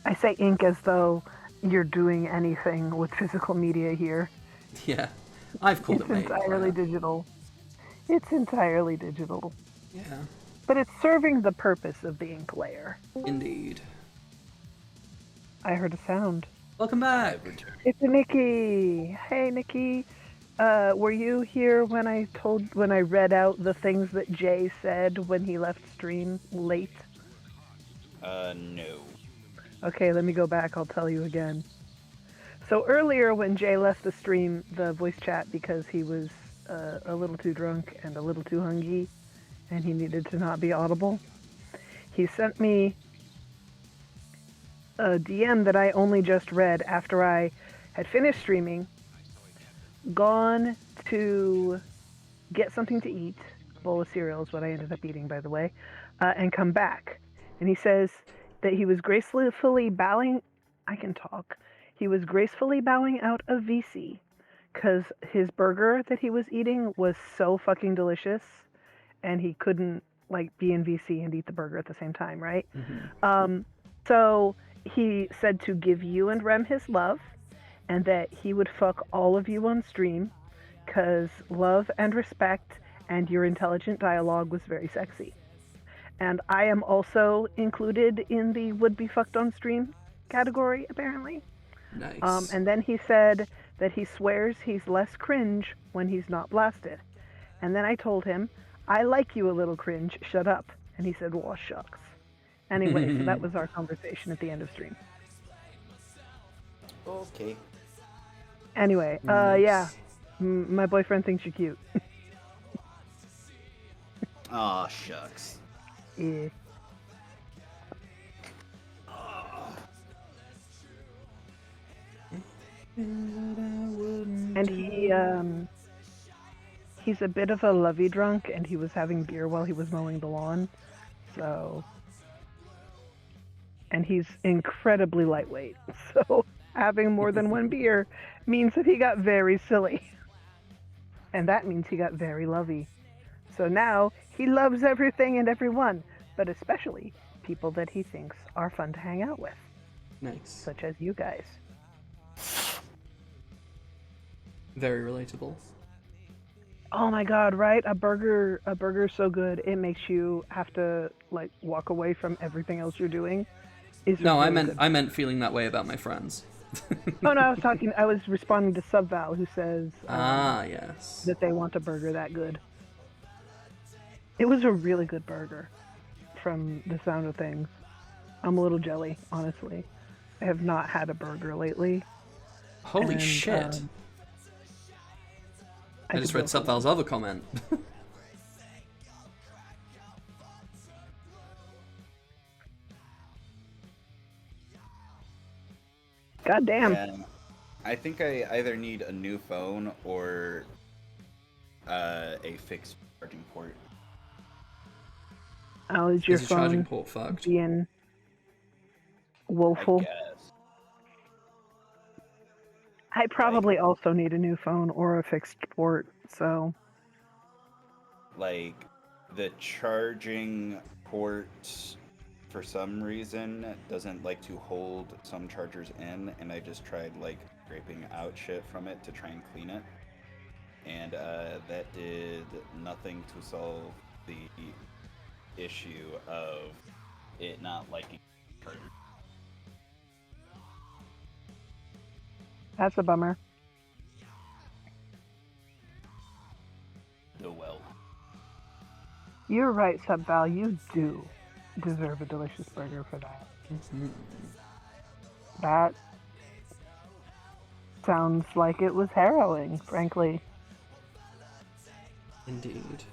I say ink as though you're doing anything with physical media here. Yeah. I've called It's it made. entirely digital. It's entirely digital. Yeah. But it's serving the purpose of the ink layer. Indeed. I heard a sound. Welcome back. I've returned. It's Nikki. Hey, Nikki. Were you here when I read out the things that Jay said when he left stream late? No. Okay, let me go back. I'll tell you again. So earlier when Jay left the stream, the voice chat, because he was a little too drunk and a little too hungry, and he needed to not be audible, he sent me a DM that I only just read after I had finished streaming, gone to get something to eat, a bowl of cereal is what I ended up eating, by the way, and come back. And he says that he was gracefully bowing, I can talk, he was gracefully bowing out of VC because his burger that he was eating was so fucking delicious and he couldn't like be in VC and eat the burger at the same time, right? So he said to give you and Rem his love and that he would fuck all of you on stream because love and respect and your intelligent dialogue was very sexy. And I am also included in the would be fucked on stream category, apparently. Nice. And then he said that he swears he's less cringe when he's not blasted. And then I told him, I like you a little cringe, shut up. And he said, well, shucks. Anyway, so that was our conversation at the end of stream. Okay. Anyway, Nice. yeah, my boyfriend thinks you're cute. Aw, shucks. Yeah. And he's a bit of a lovey drunk, and he was having beer while he was mowing the lawn, so, and he's incredibly lightweight, so having more than one beer means that he got very silly, and that means he got very lovey. So now he loves everything and everyone, but especially people that he thinks are fun to hang out with, Nice. such as you guys. Very relatable. Oh my god, right? A burger's so good it makes you have to like walk away from everything else you're doing. Is No, really good. I meant feeling that way about my friends. Oh no, I was responding to Subval who says Yes. that they want a burger that good. It was a really good burger from the sound of things. I'm a little jelly, honestly. I have not had a burger lately. Holy and, shit. I just read could go for Subval's other comment. God damn. Yeah. I think I either need a new phone or a fixed charging port. Oh, is your Is the charging phone port fucked? being I woeful? guess. I probably also need a new phone or a fixed port, so Like, the charging port, for some reason, doesn't like to hold some chargers in, and I just tried, like, scraping out shit from it to try and clean it. And that did nothing to solve the issue of it not liking chargers. that's a bummer. Oh well. You're right, Subval. You do deserve a delicious burger for that. That sounds like it was harrowing, frankly. Indeed.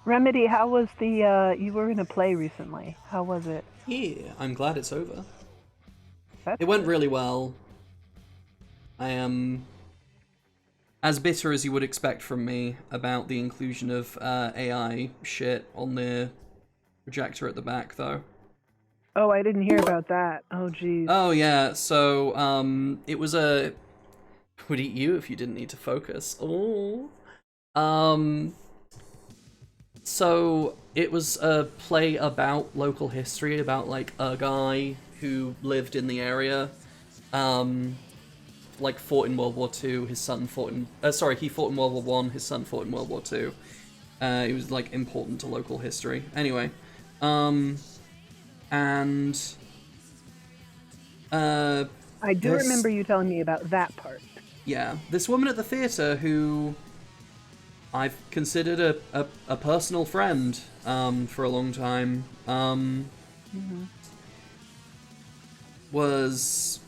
Remedy, how was the, you were in a play recently. How was it? Yeah, I'm glad it's over. That's It went good. really well. I am as bitter as you would expect from me about the inclusion of AI shit on the projector at the back, though. Oh, I didn't hear about that. Oh, geez. Oh yeah, so it was a would eat you if you didn't need to focus. Oh, so it was a play about local history, about like a guy who lived in the area, like fought in World War II. His son fought in he fought in World War One. His son fought in World War II. He was like important to local history. Anyway, and I do remember you telling me about that part. yeah, this woman at the theater who I've considered a personal friend for a long time was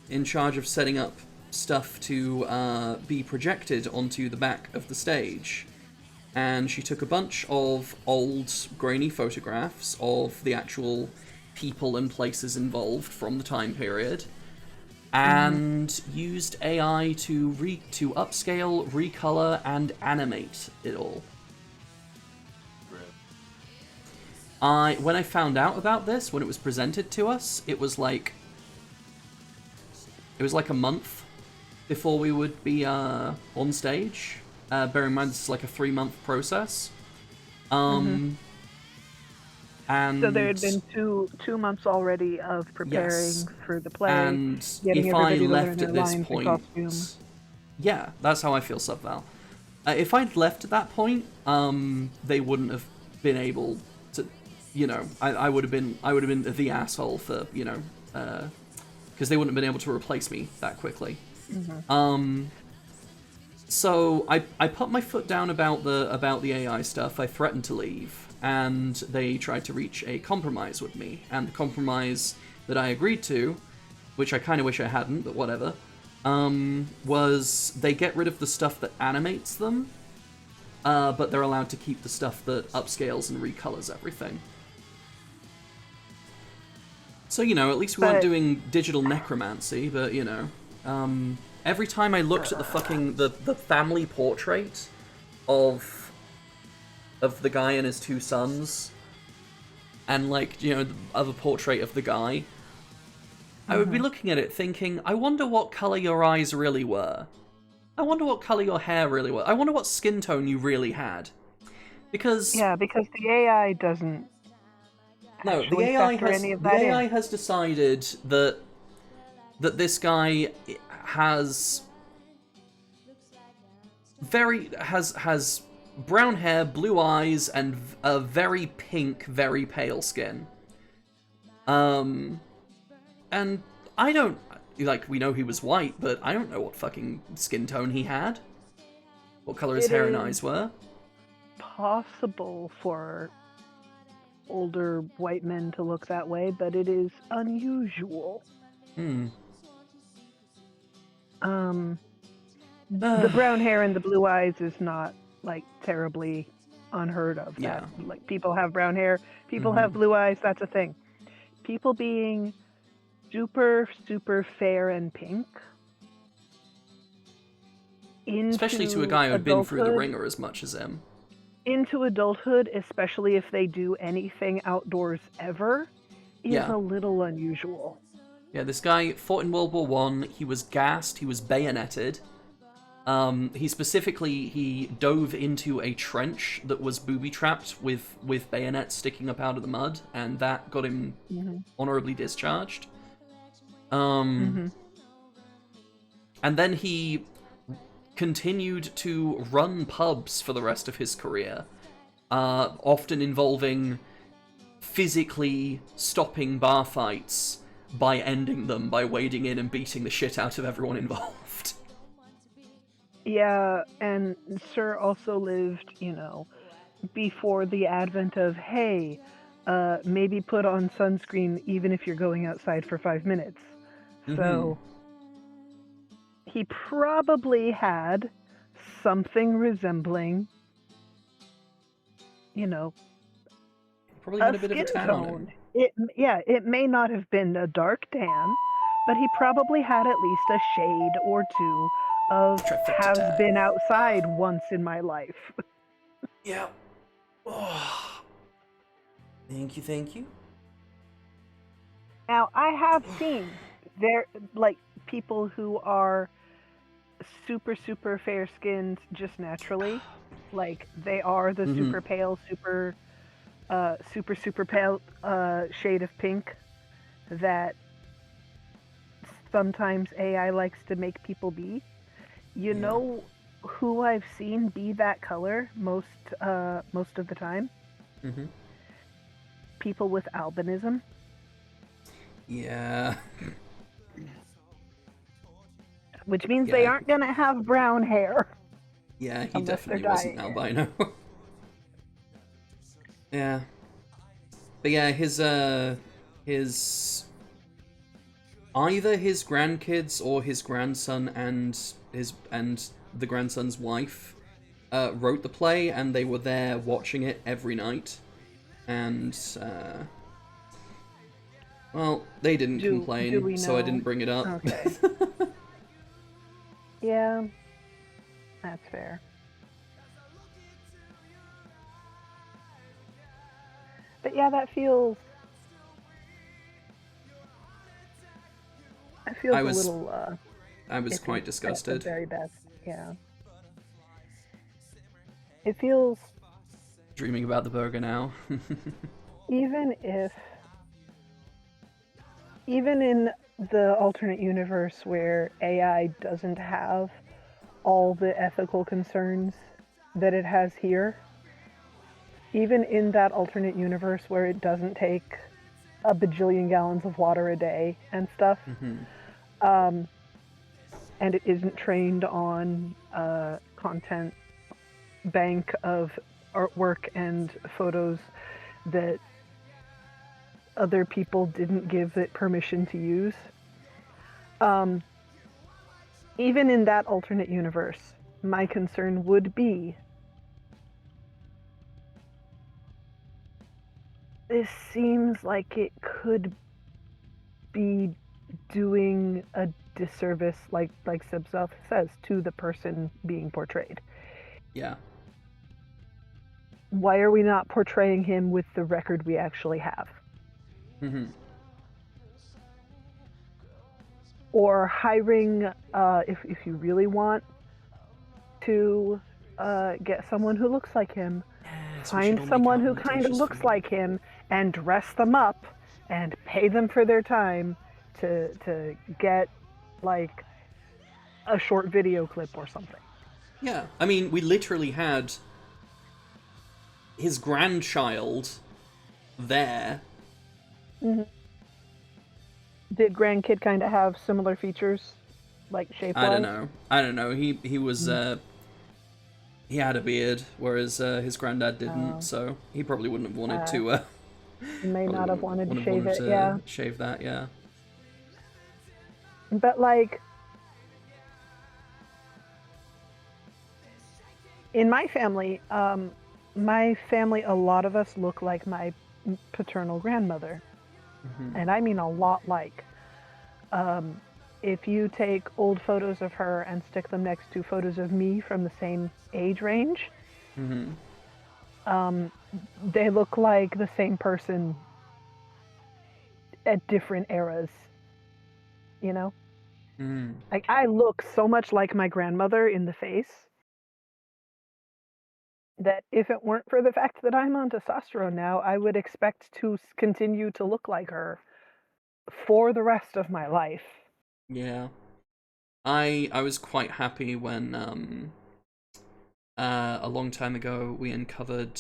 in charge of setting up stuff to be projected onto the back of the stage. And she took a bunch of old, grainy photographs of the actual people and places involved from the time period, and used AI to upscale, recolor, and animate it all. When I found out about this, when it was presented to us, it was like a month before we would be on stage. Bear in mind, this is like a 3-month process. And So there had been two months already of preparing for the play, and getting if I everybody to learn left their at this lines and point, costumes. yeah, that's how I feel, Subval. If I'd left at that point, they wouldn't have been able to, you know, I would have been the asshole for, you know, because they wouldn't have been able to replace me that quickly. So I put my foot down about the AI stuff. I threatened to leave, and they tried to reach a compromise with me. And the compromise that I agreed to, which I kind of wish I hadn't, but whatever, was they get rid of the stuff that animates them, but they're allowed to keep the stuff that upscales and recolors everything. So, you know, at least we weren't doing digital necromancy, but, you know, every time I looked at the fucking the family portrait of the guy and his 2 sons, and, like, you know, the other portrait of the guy, I would be looking at it thinking, I wonder what color your eyes really were. I wonder what color your hair really were. I wonder what skin tone you really had. Because Yeah, because the AI doesn't. no, the actually AI factor has any of the that in. AI has decided that this guy has has brown hair, blue eyes, and a very pink, very pale skin. And I don't, like, we know he was white, but I don't know what fucking skin tone he had. What color his It hair and is eyes were. Possible for older white men to look that way, but it is unusual. The brown hair and the blue eyes is not, like, terribly unheard of. Yeah. That, like, people have brown hair, people have blue eyes, that's a thing. People being super, super fair and pink, Especially to a guy who had been through the ringer as much as him. into adulthood, especially if they do anything outdoors ever, is Yeah. a little unusual. Yeah, this guy fought in World War One. He was gassed. He was bayoneted. He dove into a trench that was booby-trapped with bayonets sticking up out of the mud, and that got him honorably discharged. And then he continued to run pubs for the rest of his career, often involving physically stopping bar fights by ending them by wading in and beating the shit out of everyone involved. Yeah, and Sir also lived, you know, before the advent of, hey, maybe put on sunscreen even if you're going outside for 5 minutes. So he probably had something resembling, you know, Probably a had a bit of a skin tan on him. tone. It may not have been a dark tan, but he probably had at least a shade or two of Trifecta has tan. been outside once in my life. Yeah. Oh. Thank you. Now, I have seen people who are super, super fair skinned just naturally. Like, they are the super pale, super pale shade of pink. that sometimes AI likes to make people be. You Yeah. know who I've seen be that color most of the time? Mm-hmm. People with albinism. Yeah. Which means they Yeah. aren't gonna have brown hair. Yeah, he Unless they're definitely wasn't dyeing it. albino. Yeah. But yeah, his either his grandkids or his grandson and the grandson's wife wrote the play, and they were there watching it every night. And well, they didn't Do complain, we so I know? didn't bring it up. Okay. Yeah, that's fair. But yeah, that feels. It feels I a was little. I was Iffy quite at the disgusted. very best. Yeah. It feels, Dreaming about the burger now. even in the alternate universe where AI doesn't have all the ethical concerns that it has here, even in that alternate universe where it doesn't take a bajillion gallons of water a day and stuff, and it isn't trained on a content bank of artwork and photos that other people didn't give it permission to use. Even in that alternate universe, my concern would be this seems like it could be doing a disservice, like Sebself says, to the person being portrayed. Yeah. Why are we not portraying him with the record we actually have? Or hiring, if you really want to get someone who looks like him, Yes, we should find all make someone out who in the kind of delicious looks food. like him and dress them up and pay them for their time to get like a short video clip or something. Yeah, I mean, we literally had his grandchild there. Did grandkid kind of have similar features, like shape-wise? I don't know. He was he had a beard, whereas his granddad didn't. Oh. So he probably wouldn't have wanted to. You may not have wanted to shave it, to yeah. shave that. Yeah. But like, in my family, a lot of us look like my paternal grandmother. And I mean a lot like. If you take old photos of her and stick them next to photos of me from the same age range, they look like the same person at different eras, you know? Like, I look so much like my grandmother in the face that if it weren't for the fact that I'm on testosterone now, I would expect to continue to look like her for the rest of my life. Yeah. I was quite happy when a long time ago we uncovered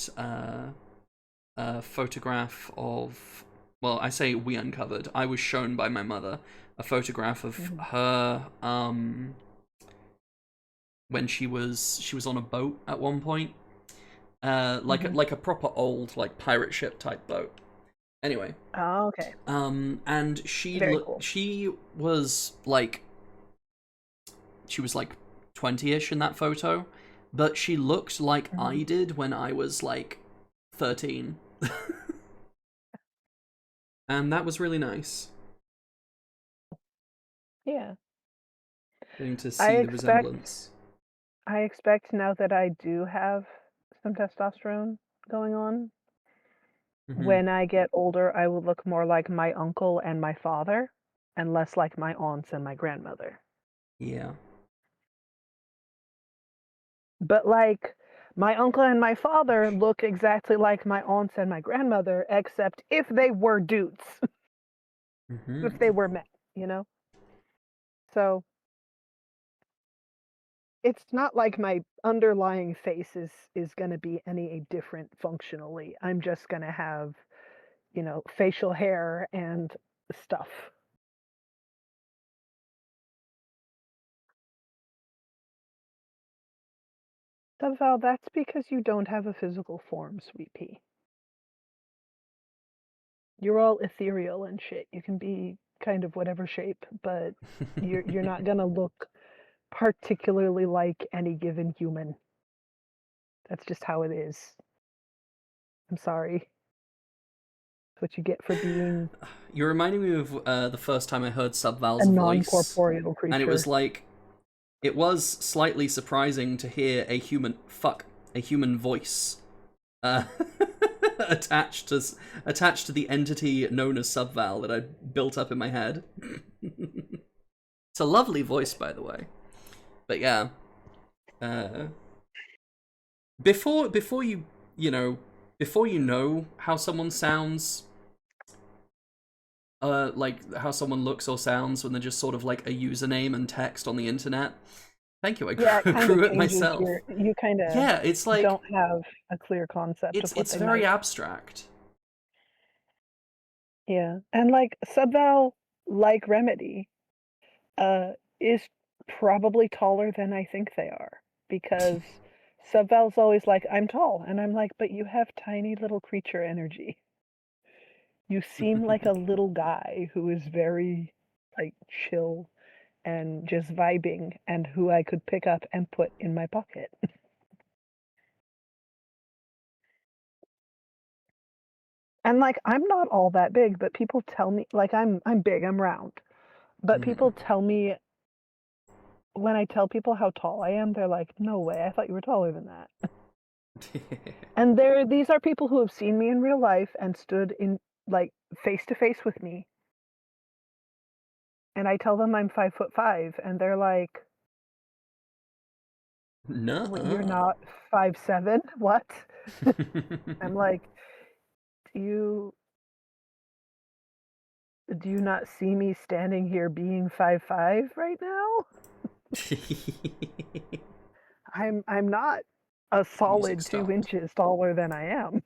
a photograph of, well, I say we uncovered, I was shown by my mother a photograph of her when she was on a boat at one point, like a proper old like pirate ship type boat. Anyway. Oh, okay. And she Cool. she was like 20-ish in that photo, but she looked like I did when I was like 13. And that was really nice. Yeah. Getting to see the resemblance. I expect now that I do have some testosterone going on, when I get older, I will look more like my uncle and my father, and less like my aunts and my grandmother. Yeah. But like, my uncle and my father look exactly like my aunts and my grandmother, except if they were dudes. if they were met, you know? So it's not like my underlying face is going to be any different functionally. I'm just going to have, facial hair and stuff. Val, that's because you don't have a physical form, sweet pea. You're all ethereal and shit. You can be kind of whatever shape, but you're not gonna look particularly like any given human. That's just how it is. I'm sorry. It's what you get for being You're reminding me of the first time I heard Subval's a voice, non-corporeal creature. and it was like, it was slightly surprising to hear a human voice attached to the entity known as Subval that I built up in my head. It's a lovely voice, by the way. But yeah, before you know how someone sounds, like how someone looks or sounds when they're just sort of like a username and text on the internet. Thank you, I grew it myself. You kind of it's like don't have a clear concept of what it's they very might. abstract. Yeah, and like Subval, like Remedy, is probably taller than I think they are, because Subval's always like, I'm tall, and I'm like, but you have tiny little creature energy. You seem like a little guy who is very, like, chill and just vibing, and who I could pick up and put in my pocket. And like, I'm not all that big, but people tell me, like, I'm big, I'm round. But people tell me, when I tell people how tall I am, they're like, no way, I thought you were taller than that. And these are people who have seen me in real life and stood in, like, face to face with me. And I tell them I'm 5'5", and they're like, No, "What, you're not 5'7"? What?" I'm like, do you not see me standing here being 5'5" right now? I'm not a solid 2 inches taller than I am.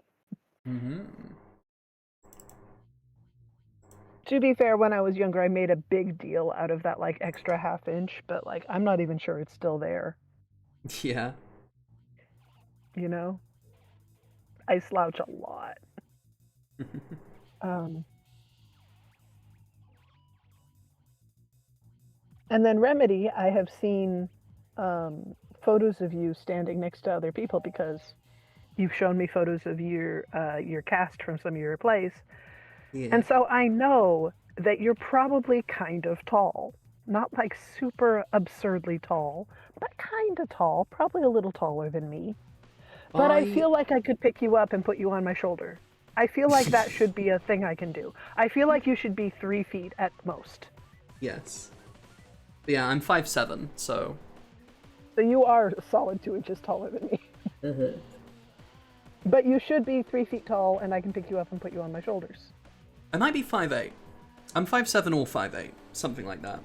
To be fair, when I was younger, I made a big deal out of that, like, extra half inch, but, like, I'm not even sure it's still there. Yeah. You know? I slouch a lot. And then Remedy, I have seen photos of you standing next to other people, because you've shown me photos of your cast from some of your plays. Yeah. And so I know that you're probably kind of tall. Not like super absurdly tall, but kind of tall, probably a little taller than me. But I feel like I could pick you up and put you on my shoulder. I feel like that should be a thing I can do. I feel like you should be 3 feet at most. Yes. Yeah, I'm 5'7", so... So you are a solid 2 inches taller than me. But you should be 3 feet tall, and I can pick you up and put you on my shoulders. I might be 5'8". I'm 5'7" or 5'8", something like that.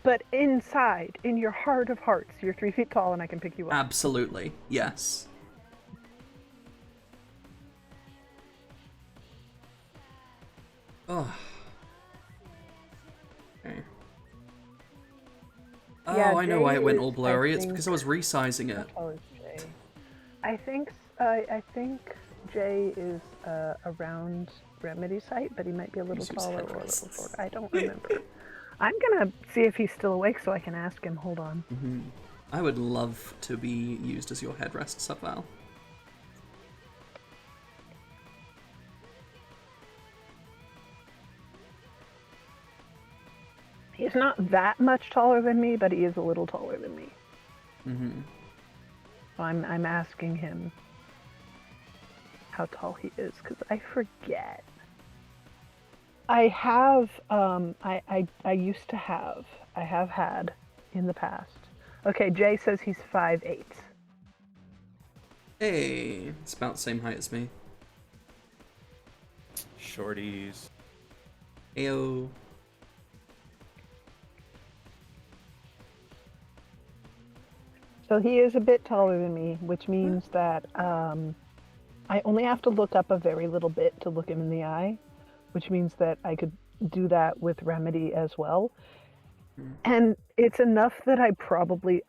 But inside, in your heart of hearts, you're 3 feet tall, and I can pick you up. Absolutely, yes. Oh. Okay. Oh, Yeah, I know why it went Jay all is, blurry. I It's because I was resizing it. How tall is Jay? I think Jay is around Remedy's height, but he might be a little taller or a little shorter. I don't remember. I'm gonna see if he's still awake so I can ask him. Hold on. I would love to be used as your headrest, Subval. He's not that much taller than me, but he is a little taller than me. So I'm asking him how tall he is, because I forget. I have I used to have. I have had in the past. Okay, Jay says he's 5'8". Hey, it's about the same height as me. Shorties. Ayo. So he is a bit taller than me, which means that I only have to look up a very little bit to look him in the eye, which means that I could do that with Remedy as well. And it's enough that I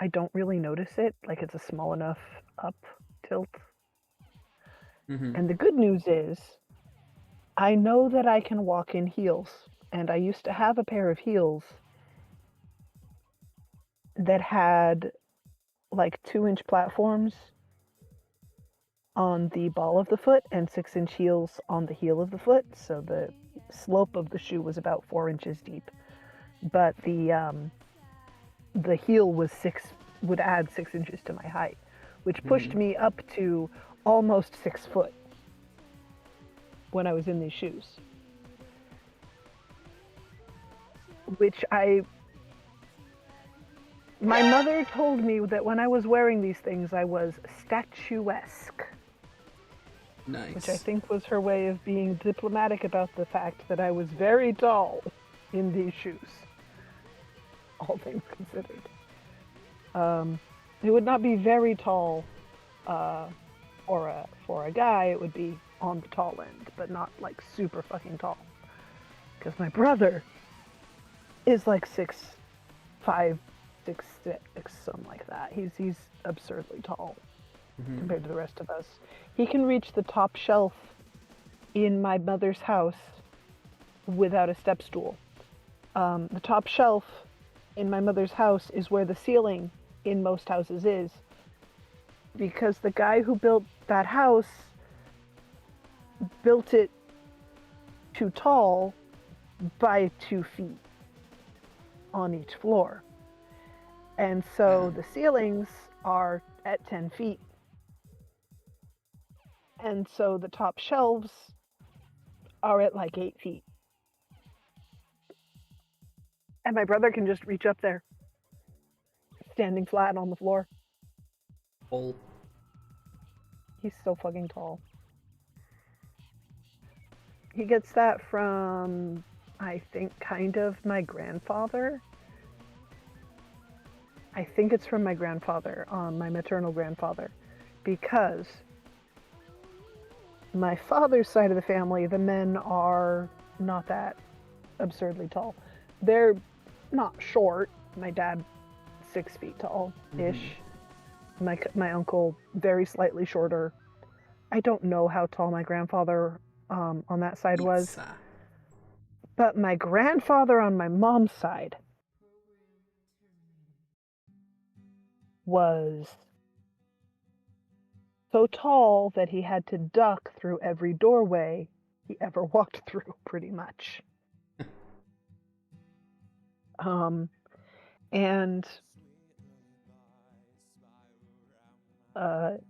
don't really notice it. Like, it's a small enough up tilt. Mm-hmm. And the good news is, I know that I can walk in heels. And I used to have a pair of heels that had like 2-inch platforms on the ball of the foot and 6-inch heels on the heel of the foot. So the slope of the shoe was about 4 inches deep. But the heel would add 6 inches to my height, which pushed me up to almost 6 foot when I was in these shoes. My mother told me that when I was wearing these things, I was statuesque. Nice. Which I think was her way of being diplomatic about the fact that I was very tall in these shoes. All things considered. It would not be very tall for a guy. It would be on the tall end, but not like super fucking tall. Because my brother is like 6'5", 6'6", something like that. He's absurdly tall compared to the rest of us. He can reach the top shelf in my mother's house without a step stool. The top shelf in my mother's house is where the ceiling in most houses is, because the guy who built that house built it too tall by 2 feet on each floor. And so the ceilings are at 10 feet. And so the top shelves are at like 8 feet. And my brother can just reach up there, standing flat on the floor. Oh. He's so fucking tall. He gets that from, I think, kind of my grandfather. I think it's from my grandfather, my maternal grandfather, because my father's side of the family, the men are not that absurdly tall. They're not short. My dad, 6 feet tall-ish. My uncle, very slightly shorter. I don't know how tall my grandfather on that side was. But my grandfather on my mom's side was so tall that he had to duck through every doorway he ever walked through, pretty much. And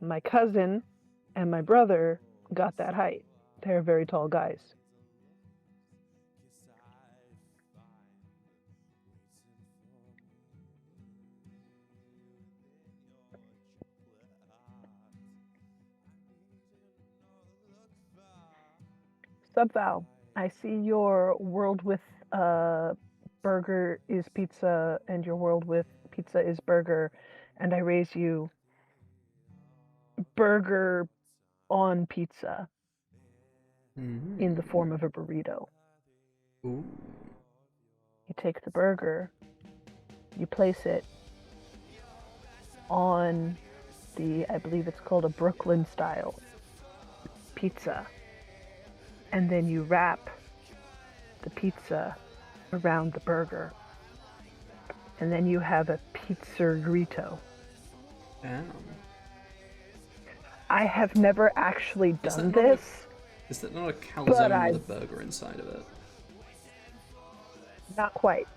my cousin and my brother got that height. They're very tall guys. Subval, I see your world with burger is pizza and your world with pizza is burger, and I raise you burger on pizza in the form of a burrito. Ooh. You take the burger, you place it on I believe it's called a Brooklyn style pizza, and then you wrap the pizza around the burger, and then you have a pizzerito. Damn. I have never actually done this. Is that not a calzone with a burger inside of it? Not quite,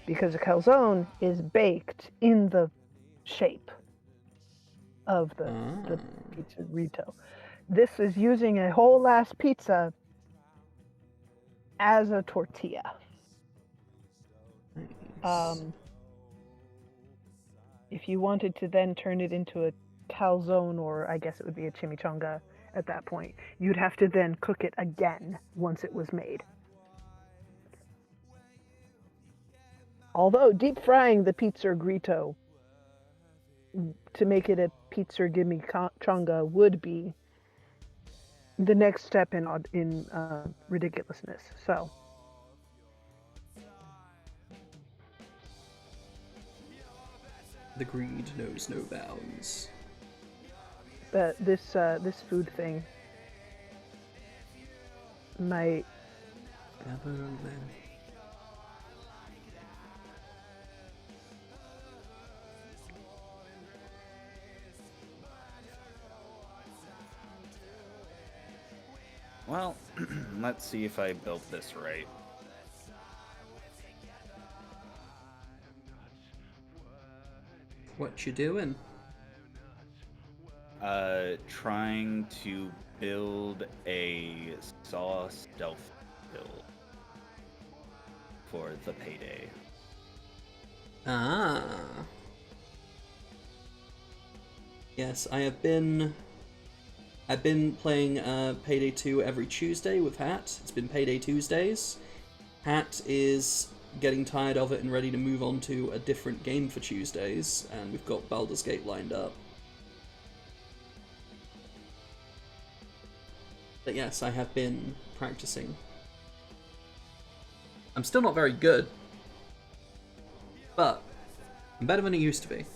because a calzone is baked in the shape of the pizzerito. This is using a whole ass pizza as a tortilla. Nice. If you wanted to then turn it into a calzone, or I guess it would be a chimichanga at that point, you'd have to then cook it again once it was made. Although deep frying the pizza grito to make it a pizza gimme chonga would be the next step in ridiculousness. So The greed knows no bounds. but this food thing might Well, let's see if I built this right. What you doing? Trying to build a Saw stealth build for the Payday. Ah. Yes, I've been playing Payday 2 every Tuesday with Hat. It's been Payday Tuesdays. Hat is getting tired of it and ready to move on to a different game for Tuesdays, and we've got Baldur's Gate lined up. But yes, I have been practicing. I'm still not very good, but I'm better than I used to be.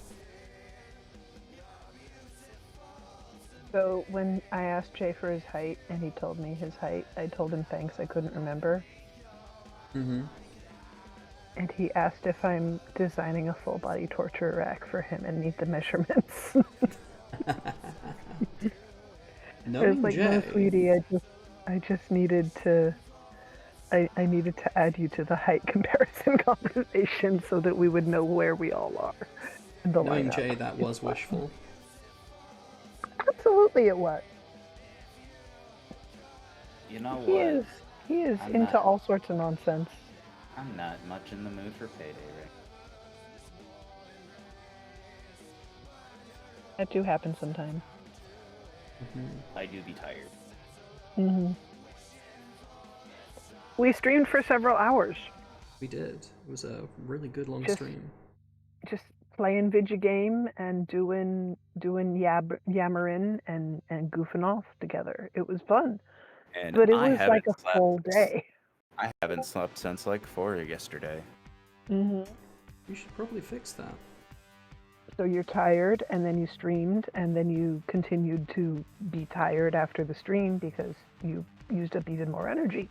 So when I asked Jay for his height and he told me his height, I told him thanks, I couldn't remember. Mm-hmm. And he asked if I'm designing a full body torture rack for him and need the measurements. I was Knowing like, Jay, no, sweetie, I just needed to I needed to add you to the height comparison conversation so that we would know where we all are in the knowing lineup. Jay, that was wishful. Absolutely it was. You know He what? is I'm into not- all sorts of nonsense. I'm not much in the mood for Payday right That do happen sometimes. I do be tired. Mm-hmm. We streamed for several hours, We did. It was a really good long Just- stream. just playing video game and doing yammering and goofing off together. It was fun, And but it I was haven't like a slept full s- day. I haven't slept since like 4 yesterday. Mm-hmm. You should probably fix that. So you're tired, and then you streamed, and then you continued to be tired after the stream because you used up even more energy.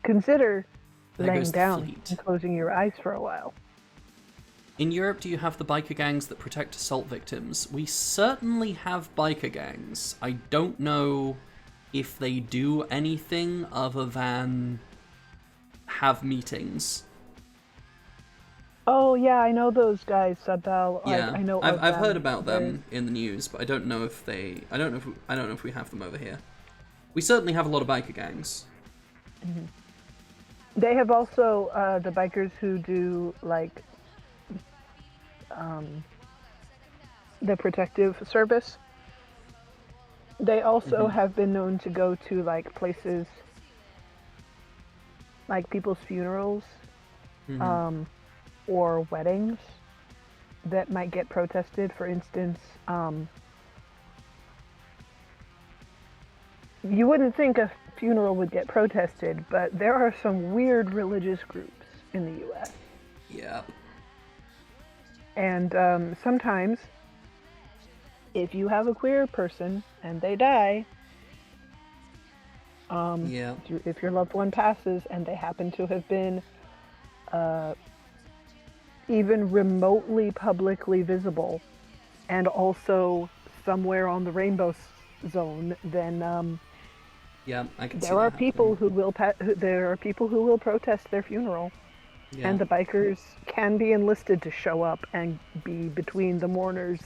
Consider There laying goes the down fleet. and closing your eyes for a while. In Europe, do you have the biker gangs that protect assault victims? We certainly have biker gangs. I don't know if they do anything other than have meetings. Oh yeah, I know those guys, Subbell. Yeah, I know. I've of heard about They're- them in the news, but I don't know if they. I don't know if we have them over here. We certainly have a lot of biker gangs. They have also the bikers who do like the protective service. They also have been known to go to like places like people's funerals or weddings that might get protested. For instance, you wouldn't think a funeral would get protested, but there are some weird religious groups in the U.S. Yep. And sometimes, if you have a queer person and they die, Yeah. if your loved one passes and they happen to have been even remotely publicly visible and also somewhere on the rainbow zone, then Yeah, I can see there are that people happening. who will there are people who will protest their funeral. Yeah. And the bikers can be enlisted to show up and be between the mourners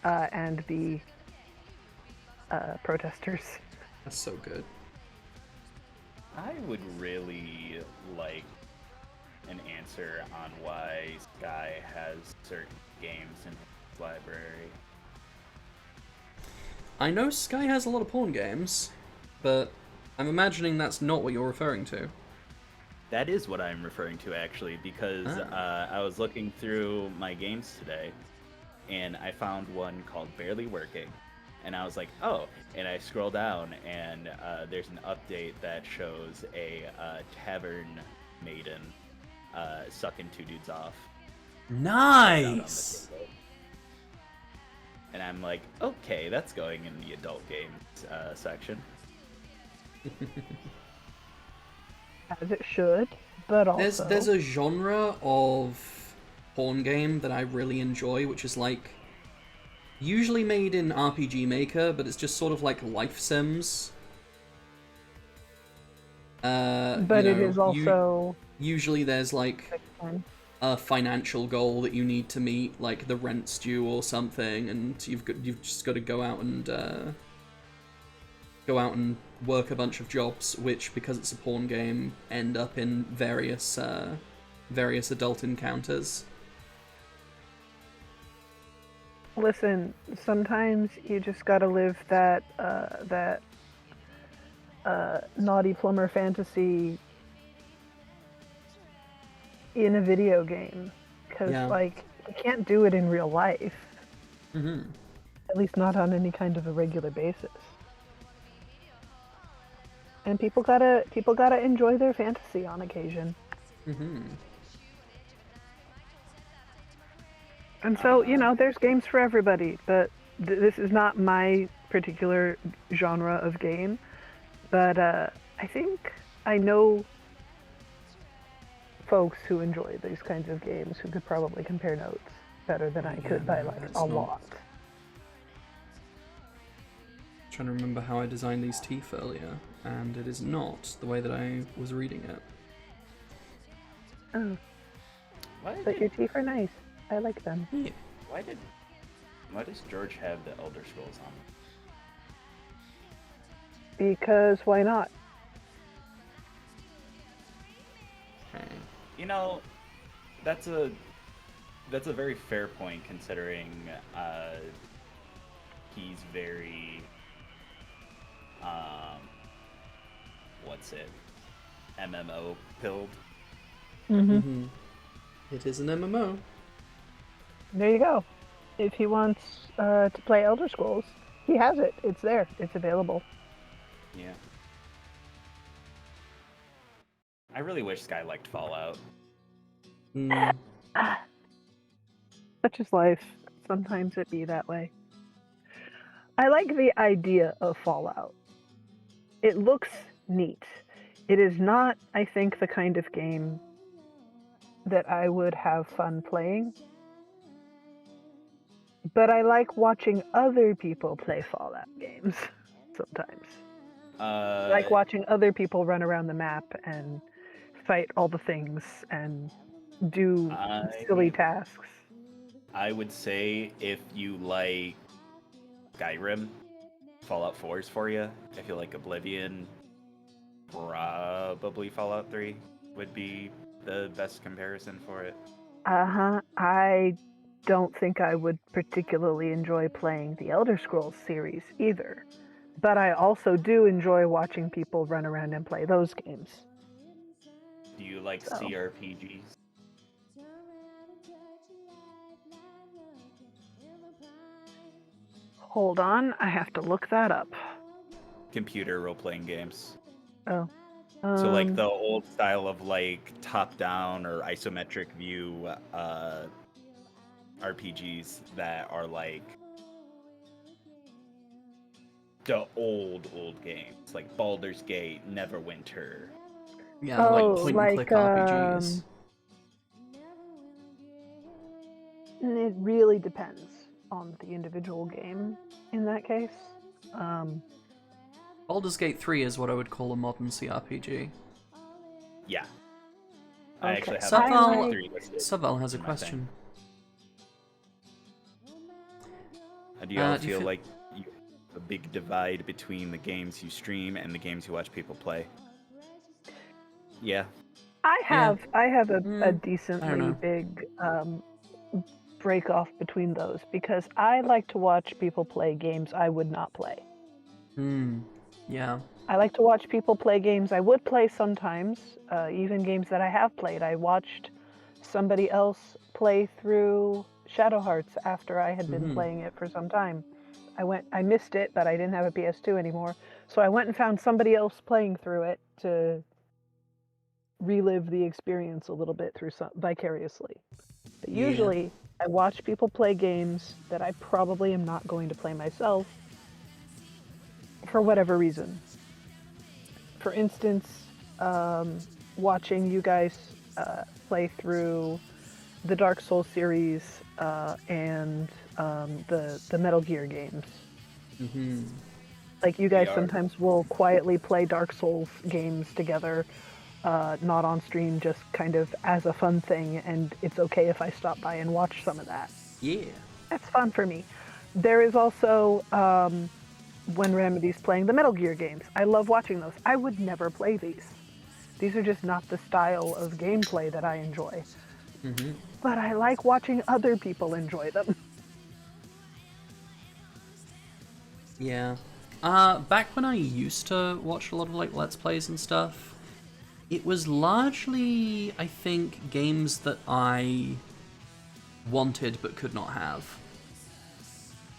and the protesters. That's so good. I would really like an answer on why Sky has certain games in his library. I know Sky has a lot of porn games, but I'm imagining that's not what you're referring to. That is what I'm referring to, actually, because I was looking through my games today, and I found one called Barely Working, and I was like, oh, and I scroll down, and there's an update that shows a tavern maiden sucking two dudes off. Out on the Nice. table. And I'm like, okay, that's going in the adult games section. As it should, but also There's a genre of porn game that I really enjoy, which is like usually made in RPG Maker, but it's just sort of like life sims. but you it know, is also usually there's like a financial goal that you need to meet, like the rent's due or something, and you've just got to go out and work a bunch of jobs, which, because it's a porn game, end up in various adult encounters. Listen, sometimes you just gotta live that naughty plumber fantasy in a video game, because Yeah. like you can't do it in real life, Mm-hmm. at least not on any kind of a regular basis. And people gotta enjoy their fantasy on occasion. Mm-hmm. And so, you know, there's games for everybody, but this is not my particular genre of game. But I think I know folks who enjoy these kinds of games who could probably compare notes better than I could by like it's a not. lot. Trying to remember how I designed these teeth earlier, and it is not the way that I was reading it. Oh, Why but your teeth are nice. I like them. Yeah. Why does George have the Elder Scrolls on? Because why not? Okay. You know, that's a very fair point, considering he's very what's it, MMO pilled. Mm-hmm. It is an MMO. There you go. If he wants to play Elder Scrolls, he has it. It's there. It's available. Yeah. I really wish Sky liked Fallout. Mm. Such is life. Sometimes it be that way. I like the idea of Fallout. It looks neat. It is not, I think, the kind of game that I would have fun playing. But I like watching other people play Fallout games sometimes. I like watching other people run around the map and fight all the things and do silly tasks. I would say if you like Skyrim, Fallout 4 is for you. If you like Oblivion, probably Fallout 3 would be the best comparison for it. I don't think I would particularly enjoy playing the Elder Scrolls series either. But I also do enjoy watching people run around and play those games. Do you like So. CRPGs? Hold on, I have to look that up. Computer role-playing games. Oh. So like the old style of like top-down or isometric view RPGs that are like the old games, like Baldur's Gate, Neverwinter. Yeah, Oh, like point and like, click RPGs. It really depends on the individual game in that case. Baldur's Gate 3 is what I would call a modern CRPG. Yeah. I Okay. actually have Saval- Fallout 3 listed. Savel has a in my question. Do you all do you feel feel- like you have a big divide between the games you stream and the games you watch people play? Yeah. I have a know. decently big break off between those because I like to watch people play games I would not play. Yeah. I like to watch people play games. I would play sometimes, even games that I have played. I watched somebody else play through Shadow Hearts after I had been playing it for some time. I missed it, but I didn't have a PS2 anymore. So I went and found somebody else playing through it to relive the experience a little bit through vicariously. But Yeah. usually, I watch people play games that I probably am not going to play myself for whatever reason. For instance, watching you guys play through the Dark Souls series and the Metal Gear games. Like you guys sometimes will quietly play Dark Souls games together, not on stream, just kind of as a fun thing, and it's okay if I stop by and watch some of that. Yeah. That's fun for me. There is also when Remedy's playing the Metal Gear games. I love watching those. I would never play these. These are just not the style of gameplay that I enjoy. But I like watching other people enjoy them. Yeah. Back when I used to watch a lot of like Let's Plays and stuff, it was largely, I think, games that I wanted but could not have.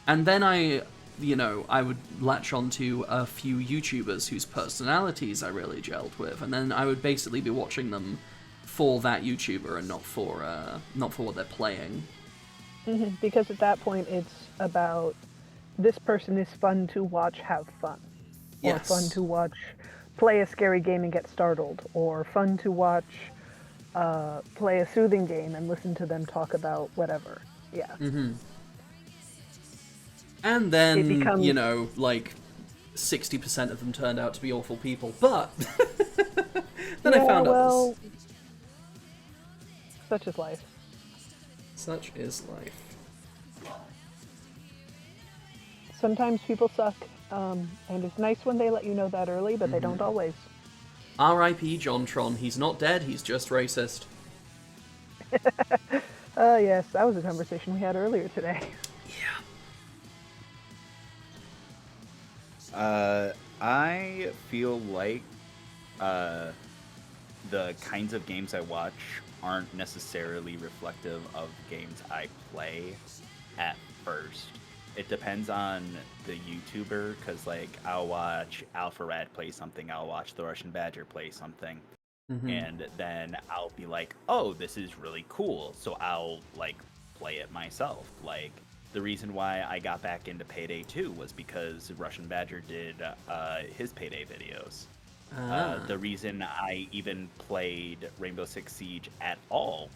And then I would latch onto a few YouTubers whose personalities I really gelled with, and then I would basically be watching them for that YouTuber and not for what they're playing. Because at that point, it's about this person is fun to watch have fun. Or Yes. fun to watch play a scary game and get startled. Or fun to watch play a soothing game and listen to them talk about whatever. Yeah. And then, It becomes- like 60% of them turned out to be awful people. But then I found others. Such is life. Such is life. Sometimes people suck, and it's nice when they let you know that early, but they don't always. R.I.P. JonTron. He's not dead, he's just racist. Yes, that was a conversation we had earlier today. Yeah. I feel like the kinds of games I watch aren't necessarily reflective of games I play at first. It depends on the YouTuber, because like I'll watch AlphaRad play something, I'll watch the Russian Badger play something, and then I'll be like, oh, this is really cool, so I'll like play it myself. Like the reason why I got back into Payday 2 was because Russian Badger did his Payday videos. The reason I even played Rainbow Six Siege at all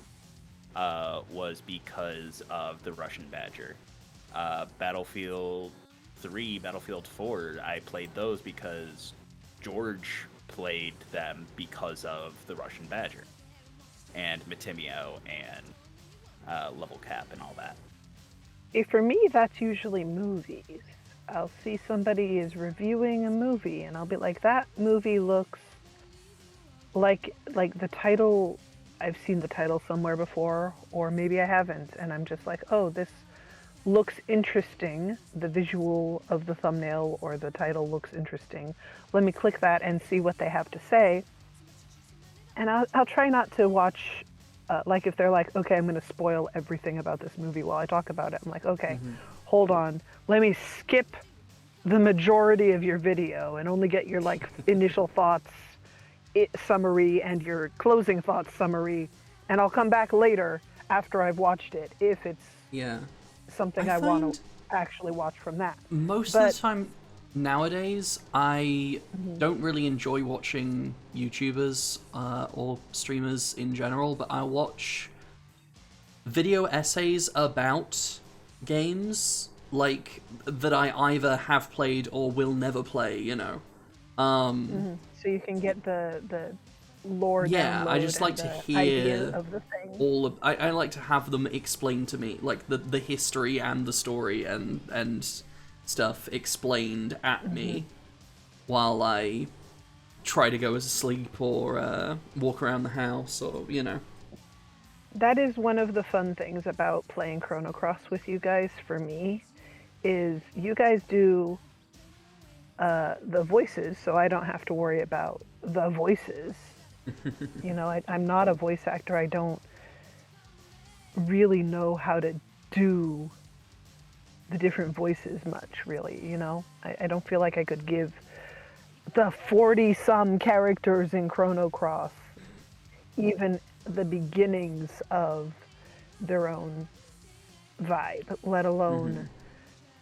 was because of the Russian Badger. Battlefield 3, Battlefield 4, I played those because George played them because of the Russian Badger. And Matimio and Level Cap and all that. For me, that's usually movies. I'll see somebody is reviewing a movie, and I'll be like, that movie looks like the title, I've seen the title somewhere before, or maybe I haven't, and I'm just like, oh, this looks interesting. The visual of the thumbnail or the title looks interesting. Let me click that and see what they have to say. And I'll try not to watch, like if they're like, okay, I'm going to spoil everything about this movie while I talk about it. I'm like, okay, hold on. Let me skip the majority of your video and only get your like initial thoughts summary and your closing thoughts summary. And I'll come back later after I've watched it if it's something I want to actually watch from that. Most of the time nowadays, I don't really enjoy watching YouTubers or streamers in general, but I watch video essays about games like that I either have played or will never play, you know. So you can get the lore download I just like and to the idea hear of the thing. all of I like to have them explained to me, like the history and the story and stuff explained at me while I try to go to sleep or walk around the house, or you know. That is one of the fun things about playing Chrono Cross with you guys for me, is you guys do the voices, so I don't have to worry about the voices. You know, I'm not a voice actor. I don't really know how to do the different voices much, really, you know? I don't feel like I could give the 40-some characters in Chrono Cross even the beginnings of their own vibe, let alone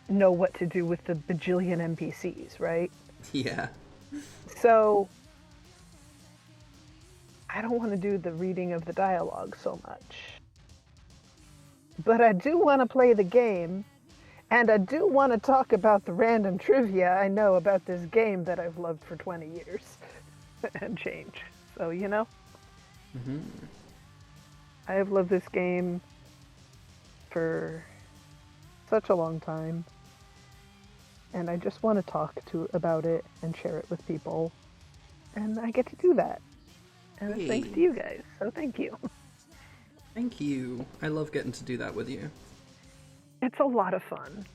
know what to do with the bajillion NPCs, right? Yeah. So I don't want to do the reading of the dialogue so much. But I do want to play the game, and I do want to talk about the random trivia I know about this game that I've loved for 20 years and change. So, you know? I have loved this game for such a long time, and I just want to talk about it and share it with people, and I get to do that. And it's thanks to you guys, so thank you. Thank you. I love getting to do that with you. It's a lot of fun.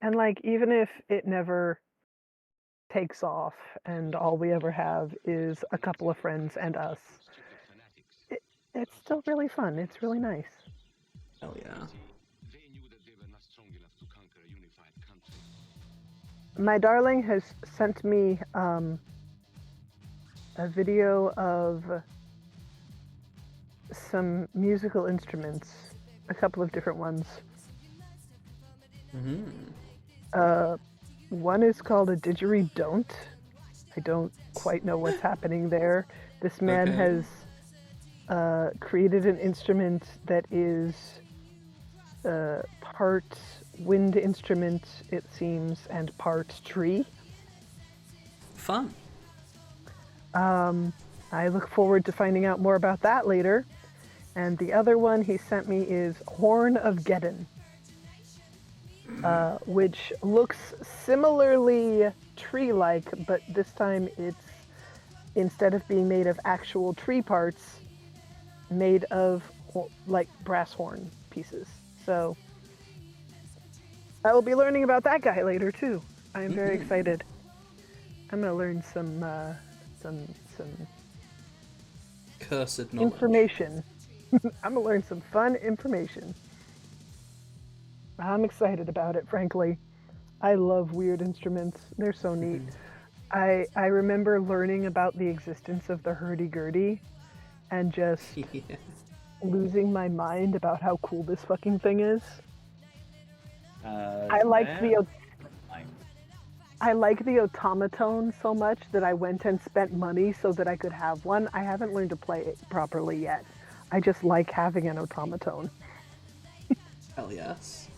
And like, even if it never takes off and all we ever have is a couple of friends and us, it's still really fun. It's really nice. Hell yeah. My darling has sent me a video of some musical instruments, a couple of different ones. One is called a didgeridoo. I don't quite know what's happening there. This man has created an instrument that is part wind instrument, it seems, and part tree. Fun. I look forward to finding out more about that later. And the other one he sent me is Horn of Geddon, which looks similarly tree-like, but this time it's, instead of being made of actual tree parts, made of like brass horn pieces. So I will be learning about that guy later too. I am very excited. I'm gonna learn some Cursed knowledge. information. I'm gonna learn some fun information. I'm excited about it, frankly. I love weird instruments. They're so neat. I remember learning about the existence of the hurdy-gurdy and just losing my mind about how cool this fucking thing is. I liked the automaton so much that I went and spent money so that I could have one. I haven't learned to play it properly yet. I just like having an automaton. Hell yes.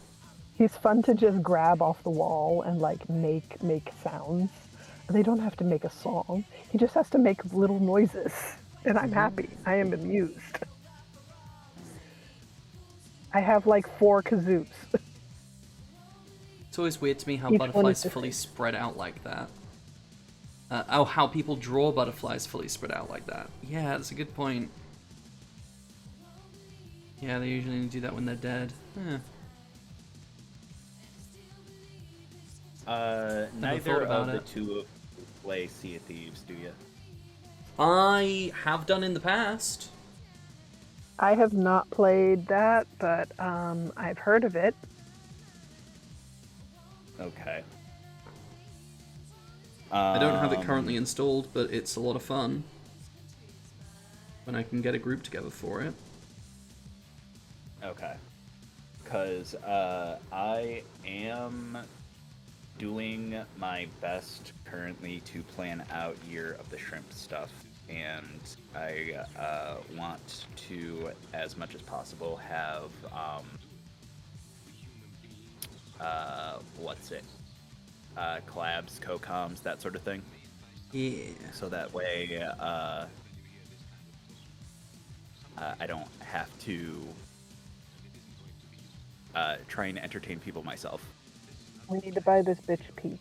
He's fun to just grab off the wall and like make sounds. They don't have to make a song. He just has to make little noises. And I'm happy. I am amused. I have like 4 kazoos. It's always weird to me how Each one butterflies is fully different. spread out like that. How people draw butterflies fully spread out like that. Yeah, that's a good point. Yeah, they usually do that when they're dead. Yeah. Neither about of the it. two of you play Sea of Thieves, do you? I have done in the past. I have not played that, but I've heard of it. Okay. I don't have it currently installed, but it's a lot of fun. When I can get a group together for it. Okay. Because I am doing my best currently to plan out Year of the Shrimp stuff, and I want to, as much as possible, have collabs, co-coms, that sort of thing. Yeah. So that way I don't have to try and entertain people myself. We need to buy this bitch Peak.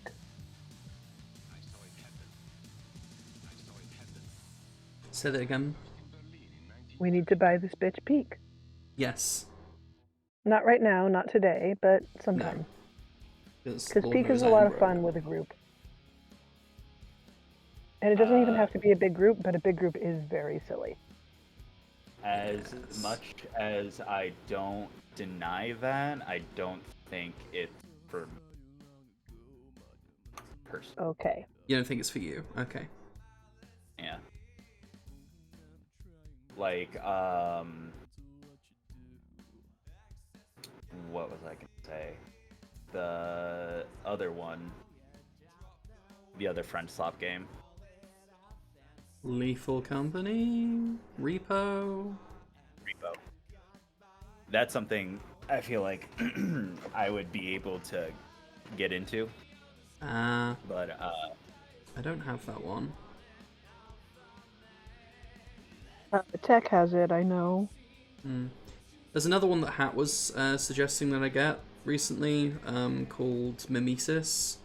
Say that again. We need to buy this bitch Peak. Yes. Not right now, not today, but sometime. Because Lord Peak is a knows lot I'm of fun broke. with a group. And it doesn't even have to be a big group, but a big group is very silly. As Yes. much as I don't deny that, I don't think it's for me personally. Okay. You don't think it's for you? Okay. Yeah. Like, what was I gonna say? The other one, the other French slop game. Lethal Company? Repo? Repo. That's something I feel like I would be able to get into, but I don't have that one. Tech has it, I know. There's another one that Hat was suggesting that I get recently, called Mimesis,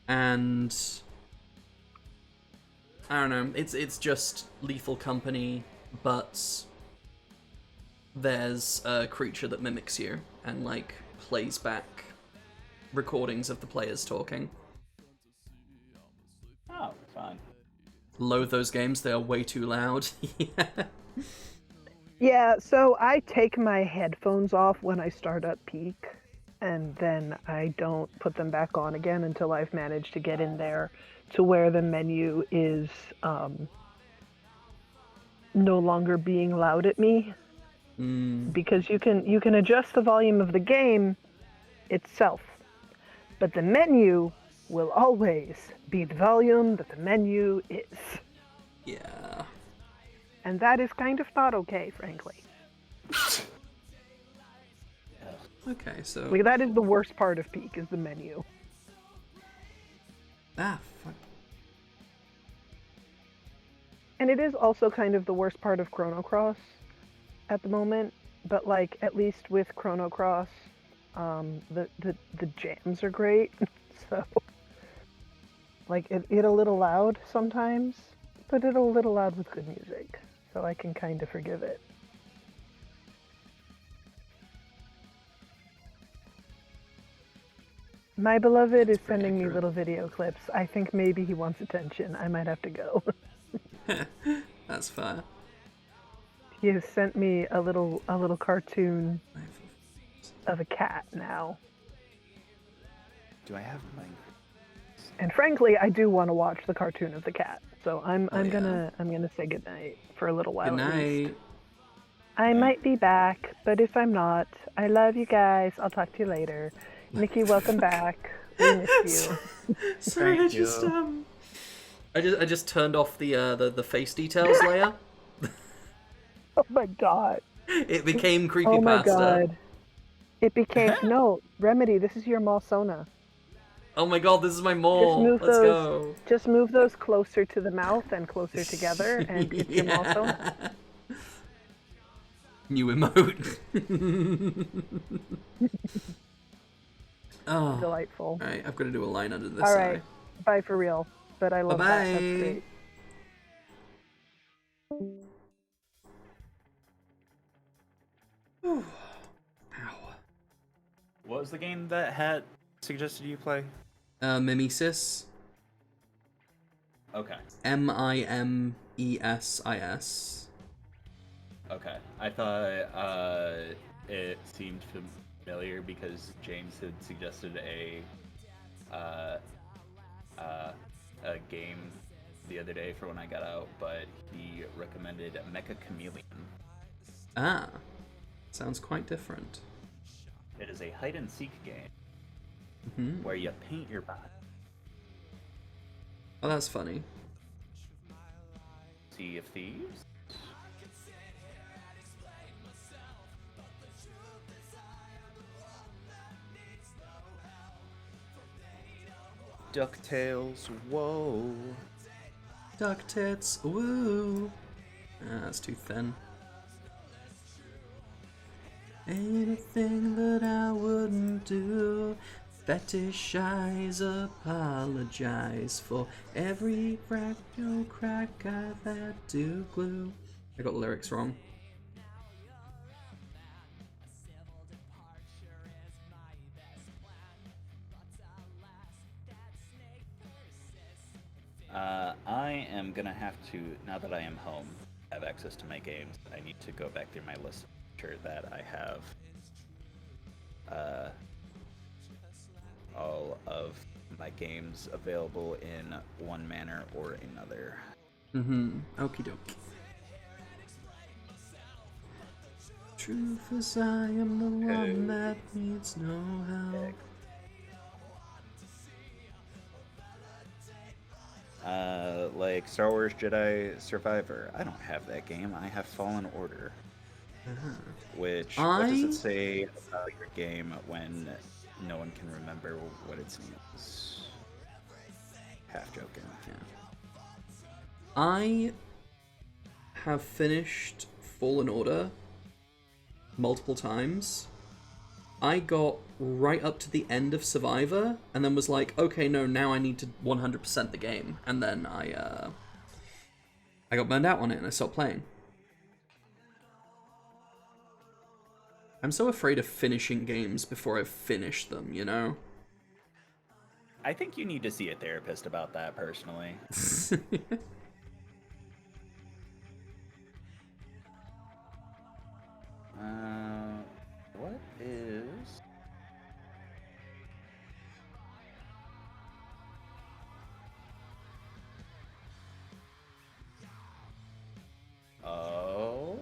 and I don't know. It's just Lethal Company, but there's a creature that mimics you and like plays back recordings of the players talking. oh, fun. Loathe those games; they are way too loud. Yeah. Yeah, so I take my headphones off when I start up Peak, and then I don't put them back on again until I've managed to get in there to where the menu is no longer being loud at me. Because you can adjust the volume of the game itself, but the menu will always be the volume that the menu is. Yeah. And that is kind of not okay, frankly. Okay, so Like, that is the worst part of Peak, is the menu. fuck. And it is also kind of the worst part of Chrono Cross at the moment. But, like, at least with Chrono Cross, the jams are great. So, like, it a little loud sometimes, but it a little loud with good music. So I can kind of forgive it. My beloved is pretty sending me accurate. little video clips. I think maybe he wants attention. I might have to go. That's fair. He has sent me a little cartoon of a cat now. Do I have my? And frankly, I do want to watch the cartoon of the cat. So I'm yeah. gonna say goodnight for a little while. Good At least. night. I might be back, but if I'm not, I love you guys. I'll talk to you later. Nikki, welcome back. We missed you. Sorry, Thank I just you. I just turned off the face details layer. Oh my god. It became creepypasta. Oh my god. It became no, Remedy, this is your Malsona. Oh my god, this is my mole. move Let's those- go. Just move those closer to the mouth and closer together, and it's your Malsona. New emote. Oh. Delightful. Alright, I've got to do a line under this. Alright. Bye for real. But I love that. That's Bye-bye. great. Ow. What was the game that Hat suggested you play? Mimesis. Okay. Mimesis. Okay. I thought it seemed familiar because James had suggested a game the other day for when I got out, but he recommended Mecha Chameleon. Ah. Sounds quite different. It is a hide and seek game Hmm. where you paint your body. Oh, that's funny. Sea of Thieves. DuckTales, whoa. Duck tits, woo. Ah, that's too thin. Anything that I wouldn't do. Fetishize, apologize for every fractal crack I've had to glue. I got the lyrics wrong. I am gonna have to, now that I am home, have access to my games. I need to go back through my list to make sure that I have all of my games available in one manner or another. Okie doke. Truth is, I am the one that needs no help. Like Star Wars Jedi Survivor. I don't have that game. I have Fallen Order. Which, what does it say about your game when no one can remember what its name is? Half joking. Yeah. I have finished Fallen Order multiple times. I got right up to the end of Survivor, and then was like, okay, no, now I need to 100% the game. And then I got burned out on it, and I stopped playing. I'm so afraid of finishing games before I've finished them, you know? I think you need to see a therapist about that, personally. What is... Oh...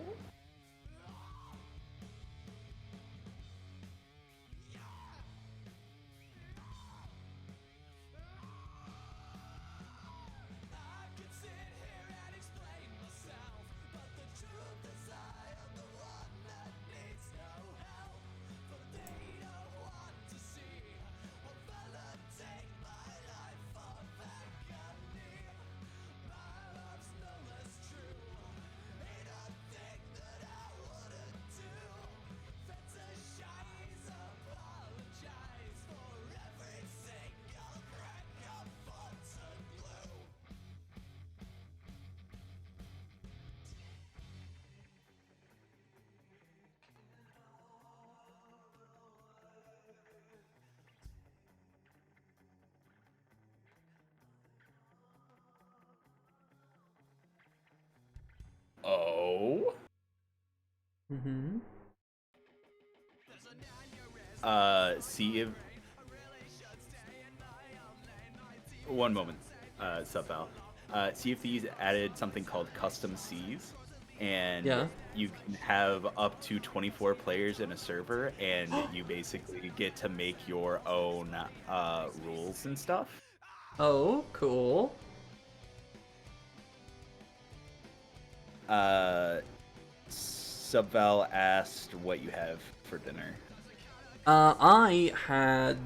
Oh? See if... One moment, Subval. See if these added something called Custom Seas, and you can have up to 24 players in a server, and you basically get to make your own rules and stuff. Oh, cool. Subval asked what you have for dinner. I had...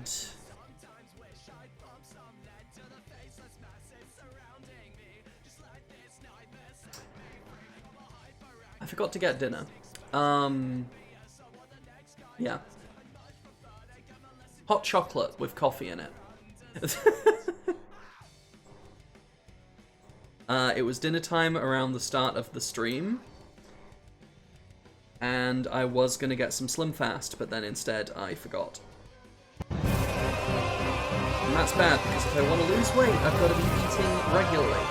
I forgot to get dinner. Yeah. Hot chocolate with coffee in it. It was dinner time around the start of the stream. And I was gonna get some Slim Fast, but then instead I forgot. And that's bad, because if I want to lose weight, I've got to be eating regularly.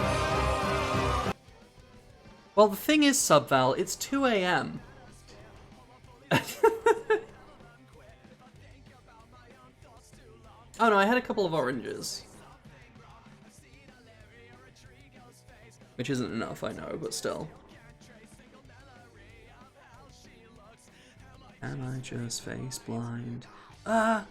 Well, the thing is, Subval, it's 2 a.m. Oh no, I had a couple of oranges. Which isn't enough, I know, but still. Am I just face blind? Ah!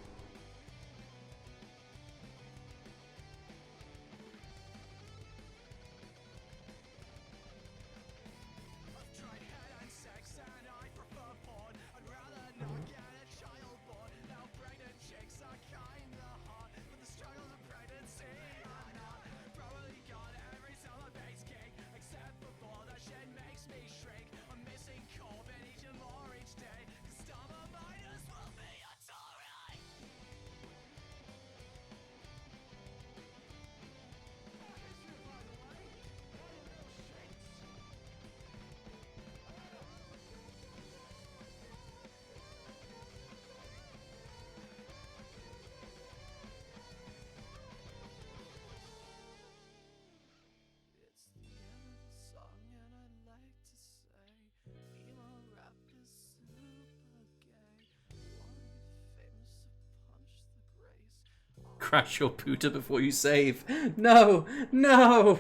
Crash your puta before you save. No, no.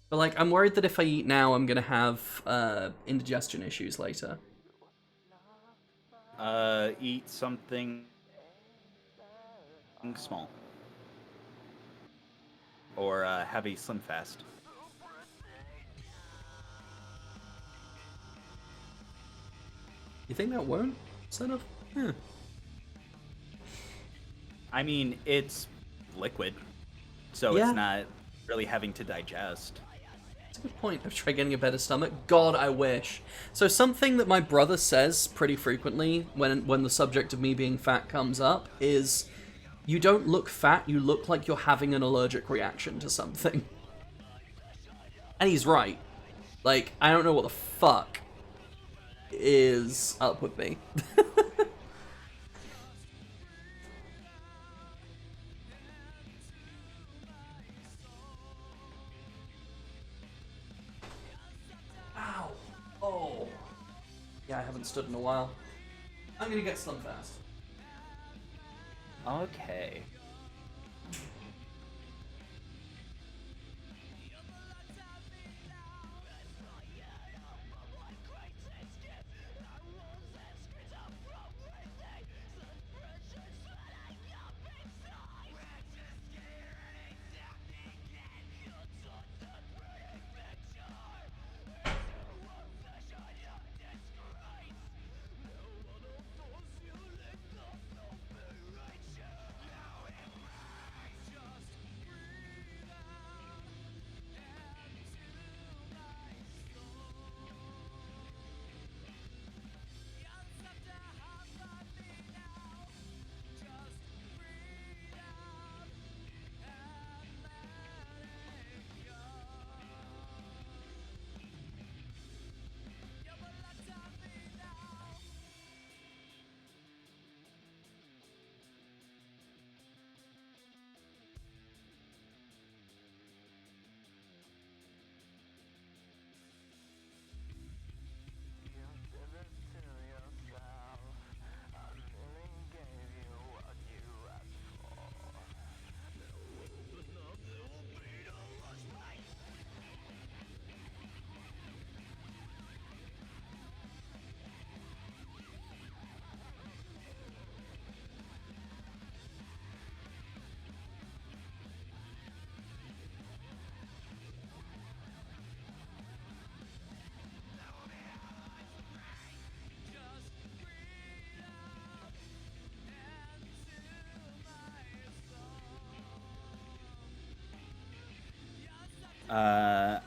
But like, I'm worried that if I eat now, I'm gonna have indigestion issues later. Eat something small. Or have a slim fast. You think that won't set up? Yeah. I mean, it's liquid, so Yeah. it's not really having to digest. That's a good point. I've tried getting a better stomach. God, I wish. So something that my brother says pretty frequently when the subject of me being fat comes up is, you don't look fat, you look like you're having an allergic reaction to something. And he's right. Like, I don't know what the fuck is up with me. Ow. Oh. Yeah, I haven't stood in a while. I'm gonna get Slim Fast. Okay.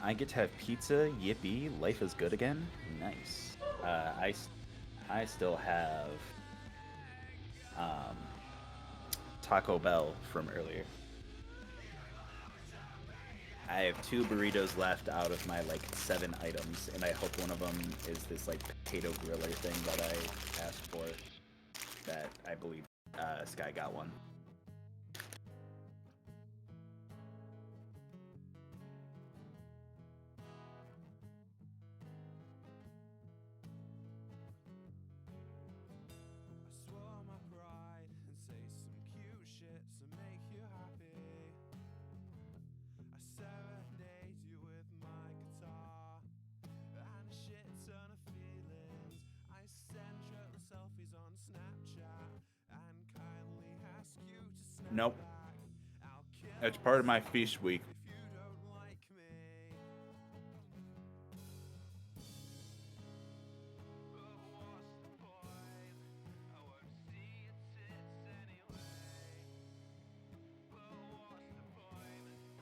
I get to have pizza. Yippee! Life is good again. Nice. I still have Taco Bell from earlier. I have 2 burritos left out of my like 7 items, and I hope one of them is this like potato griller thing that I asked for. That I believe Sky got one. Nope. That's part of my feast week.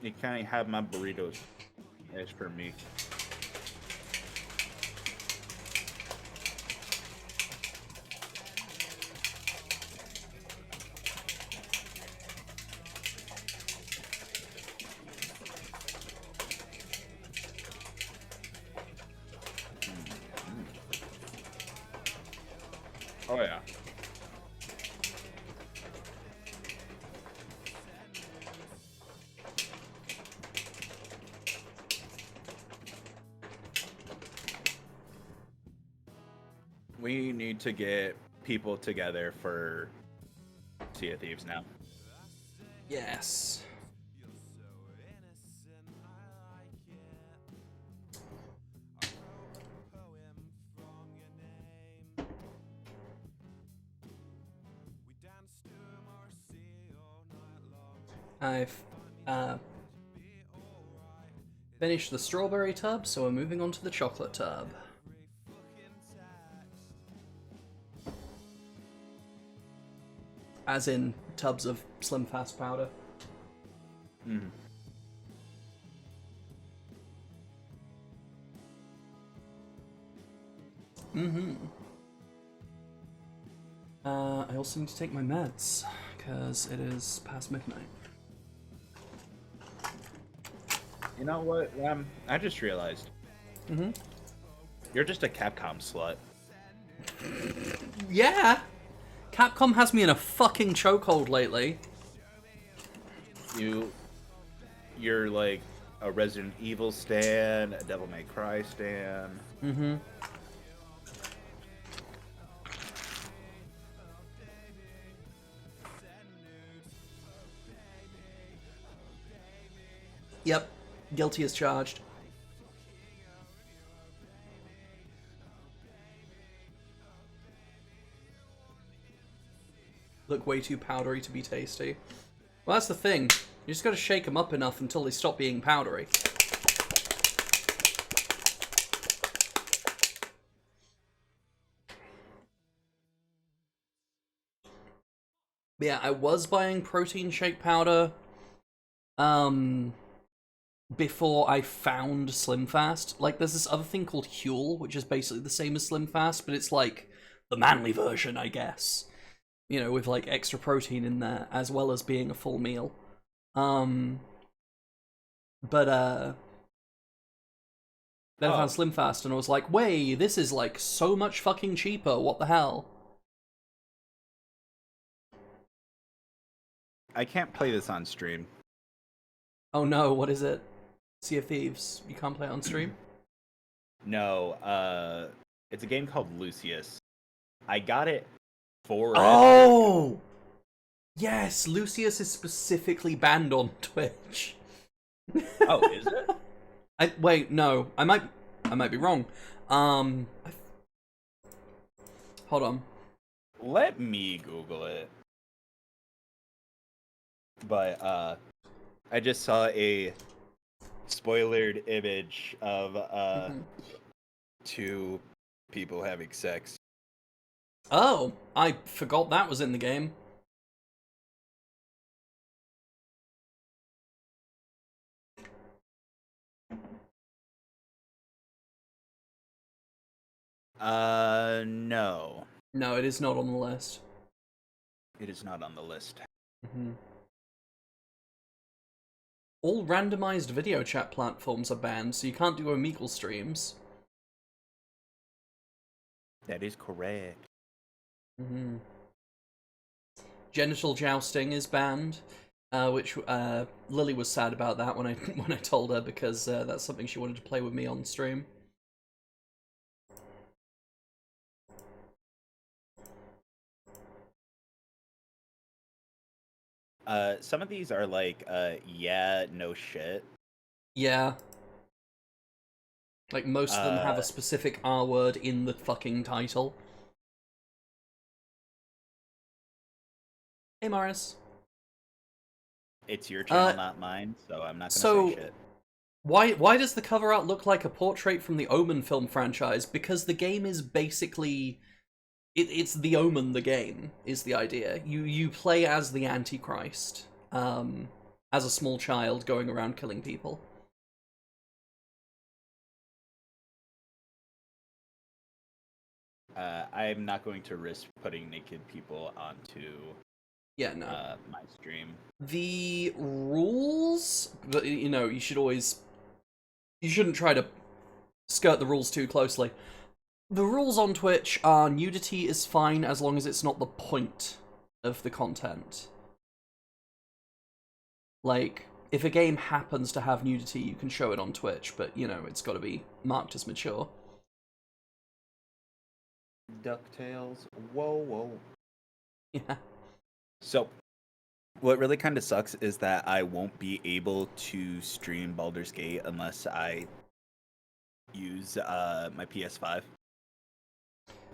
You can't have my burritos. As for me. Oh yeah. We need to get people together for Sea of Thieves now. Yes. I've finished the strawberry tub, so we're moving on to the chocolate tub. As in tubs of Slim Fast powder. Mm. I also need to take my meds, because it is past midnight. You know what? I just realized. You're just a Capcom slut. Yeah! Capcom has me in a fucking chokehold lately. You're like a Resident Evil stan, a Devil May Cry stan. Mm-hmm. Yep. Guilty as charged. Look way too powdery to be tasty. Well, that's the thing. You just gotta shake them up enough until they stop being powdery. But yeah, I was buying protein shake powder before I found Slim Fast. Like, there's this other thing called Huel, which is basically the same as Slim Fast, but it's like the manly version, I guess. You know, with like extra protein in there, as well as being a full meal. Then I found Slim Fast and I was like, wait, this is like so much fucking cheaper, what the hell? I can't play this on stream. Oh no, what is it? Sea of Thieves. You can't play it on stream? No, it's a game called Lucius. I got it for Oh! Yes, Lucius is specifically banned on Twitch. Oh, is it? Wait, no. I might be wrong. Hold on. Let me Google it. But I just saw a spoilered image of two people having sex. Oh, I forgot that was in the game. No. No, it is not on the list. It is not on the list. All randomized video chat platforms are banned, so you can't do Omegle streams. That is correct. Genital jousting is banned, which Lily was sad about that when I told her, because that's something she wanted to play with me on stream. Some of these are like, yeah, no shit. Yeah. Like, most of them have a specific R word in the fucking title. Hey, Morris. It's your channel, not mine, so I'm not gonna say shit. Why does the cover art look like a portrait from the Omen film franchise? Because the game is basically... It's the Omen, the game, is the idea. You play as the Antichrist, as a small child going around killing people. I'm not going to risk putting naked people onto my stream. The rules, you know, you shouldn't try to skirt the rules too closely. The rules on Twitch are nudity is fine as long as it's not the point of the content. Like, if a game happens to have nudity, you can show it on Twitch, but, you know, it's got to be marked as mature. DuckTales. Whoa, whoa. Yeah. So, what really kind of sucks is that I won't be able to stream Baldur's Gate unless I use my PS5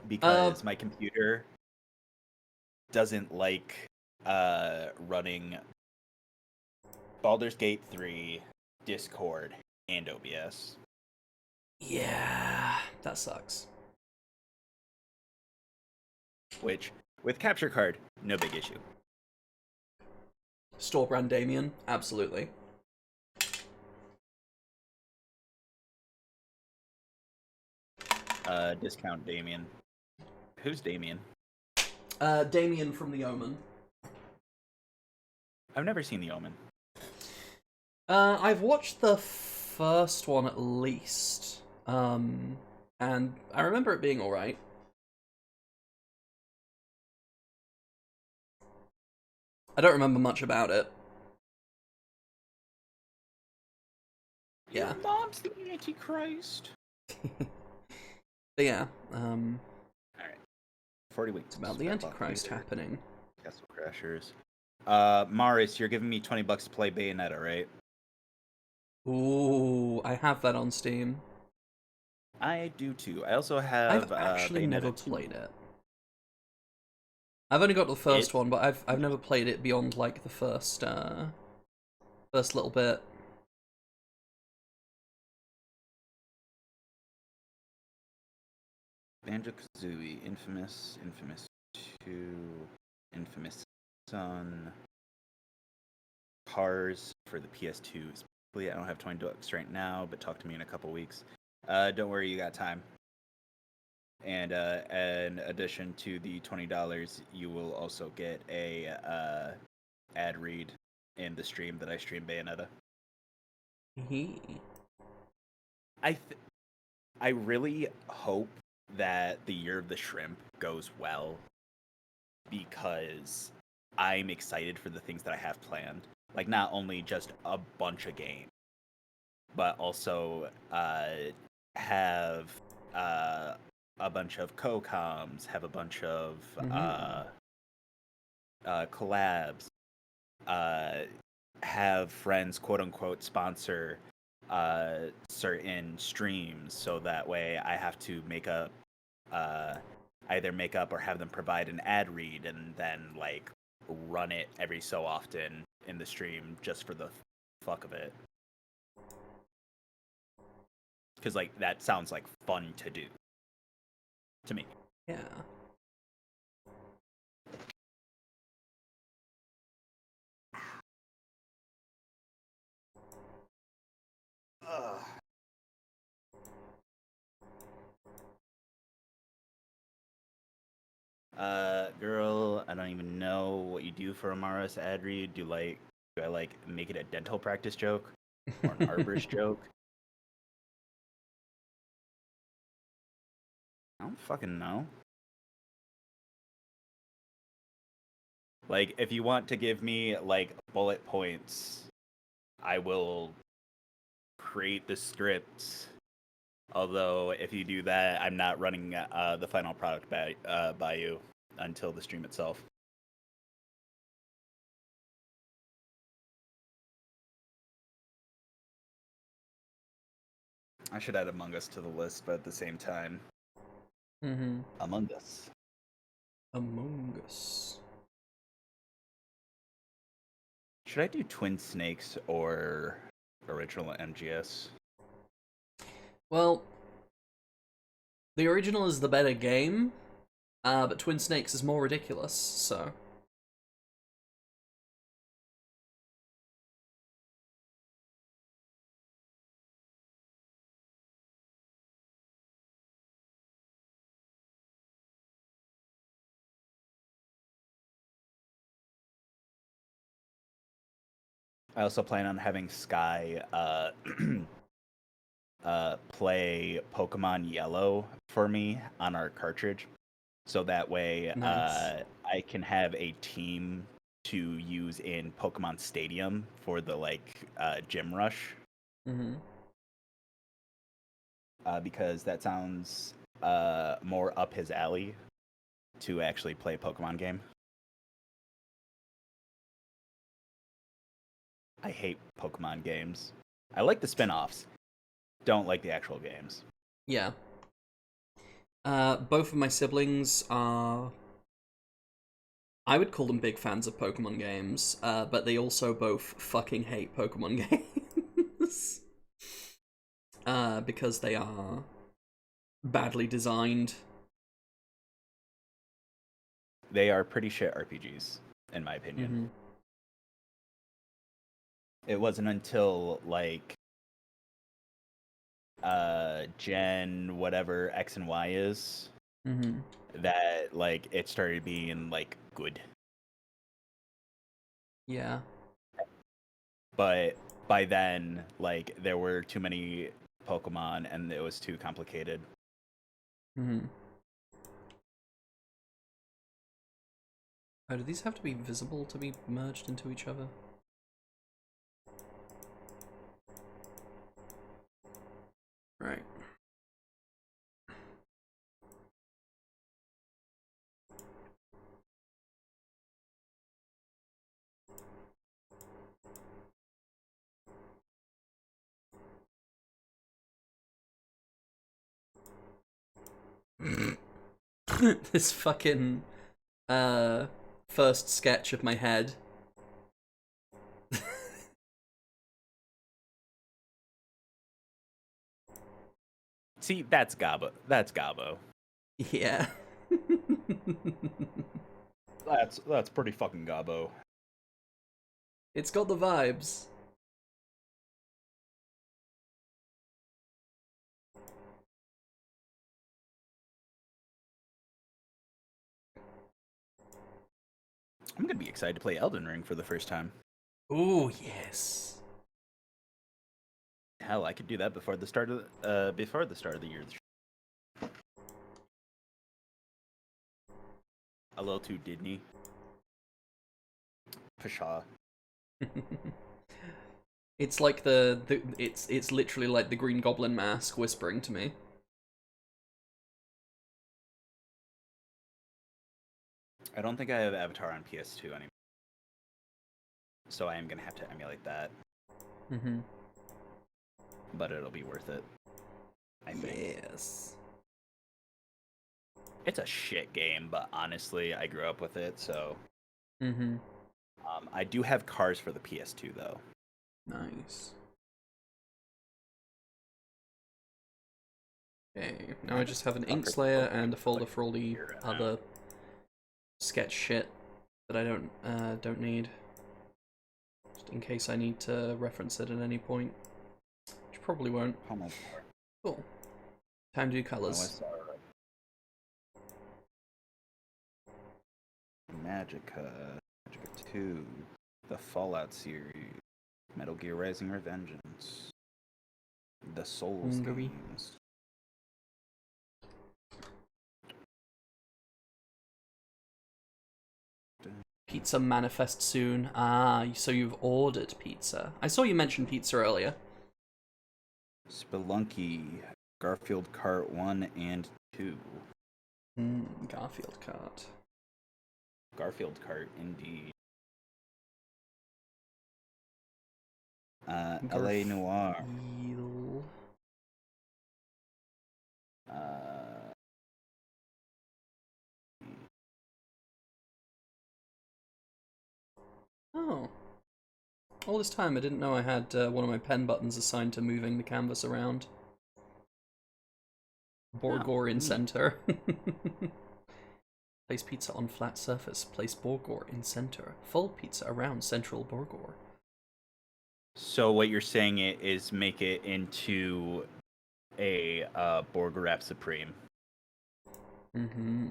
because my computer doesn't like running Baldur's Gate 3, Discord, and OBS. Yeah, that sucks. Which, with Capture Card, no big issue. Store brand Damien, absolutely. Discount Damien. Who's Damien? Damien from The Omen. I've never seen The Omen. I've watched the first one at least. And I remember it being alright. I don't remember much about it. Yeah. Your mom's the Antichrist. But yeah, Alright. 40 weeks. it's about the Antichrist happening. Castle Crashers. Maris, you're giving me 20 bucks to play Bayonetta, right? Ooh, I have that on Steam. I do too. I also have I've actually Bayonetta never 2. played it. I've only got the first It's- one, but I've never played it beyond like the first little bit. Banjo-Kazooie, Infamous 2, Infamous Son, Cars for the PS2. I don't have 20 bucks right now, but talk to me in a couple weeks. Don't worry, you got time. And in addition to the $20, you will also get a ad read in the stream that I stream Bayonetta. I really hope that the Year of the Shrimp goes well because I'm excited for the things that I have planned. Like, not only just a bunch of games, but also have a bunch of co-coms, have a bunch of collabs, have friends, quote-unquote, sponsor certain streams, so that way I have to either make up or have them provide an ad read and then like run it every so often in the stream just for the fuck of it. Because like that sounds like fun to do to me. Yeah. Girl, I don't even know what you do for a Maros ad read. Do I like make it a dental practice joke or an arborist joke? I don't fucking know. Like, if you want to give me like bullet points, I will create the scripts. Although, if you do that, I'm not running the final product by you until the stream itself. I should add Among Us to the list, but at the same time, Among Us. Among Us. Should I do Twin Snakes or original MGS? Well, the original is the better game, but Twin Snakes is more ridiculous, so... I also plan on having Sky play Pokemon Yellow for me on our cartridge, so that way Nice. I can have a team to use in Pokemon Stadium for the gym rush. Because that sounds more up his alley to actually play a Pokemon game. I hate Pokemon games. I like the spin-offs. Don't like the actual games. Yeah. Both of my siblings are... I would call them big fans of Pokemon games, but they also both fucking hate Pokemon games. Because they are badly designed. They are pretty shit RPGs, in my opinion. Mm-hmm. It wasn't until, like, Gen whatever X and Y is, Mm-hmm. that, like, it started being, like, good. Yeah. But by then, like, there were too many Pokemon and it was too complicated. Mm-hmm. Oh, do these have to be visible to be merged into each other? Right. This fucking first sketch of my head. See, that's Gabo. That's Gabo. Yeah. That's pretty fucking Gabo. It's got the vibes. I'm gonna be excited to play Elden Ring for the first time. Ooh, yes. Hell, I could do that before the start of the year. A little too Disney. Pshaw. It's like it's literally like the Green Goblin mask whispering to me. I don't think I have Avatar on PS2 anymore, so I am gonna have to emulate that. Mm-hmm. But it'll be worth it, I think. Yes. It's a shit game, but honestly, I grew up with it, so. Mm-hmm. I do have cars for the PS2 though. Nice. Okay, now I just have an Inkslayer and a folder for all the other sketch shit that I don't need. Just in case I need to reference it at any point. Which probably won't. Oh my Cool. Time to do colors. Magica 2, the Fallout series, Metal Gear Rising: Revengeance, the Souls Hungary. games. Pizza manifest soon. Ah, so you've ordered pizza. I saw you mention pizza earlier. Spelunky, Garfield Kart 1 and 2. Garfield cart. Garfield Kart, indeed. LA Noir. Oh. All this time I didn't know I had one of my pen buttons assigned to moving the canvas around. Borgor in center. Place pizza on flat surface. Place Borgor in center. Fold pizza around central Borgor. So what you're saying is make it into a Borg Wrap Supreme. Mm-hmm.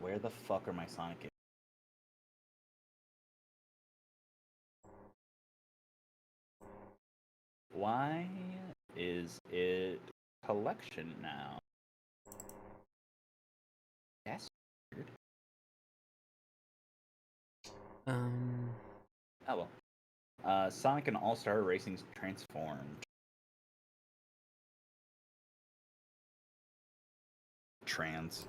Where the fuck are my Sonic games? Why is it collection now? That's weird. Oh well. Sonic and All-Star Racing's transformed. Trans.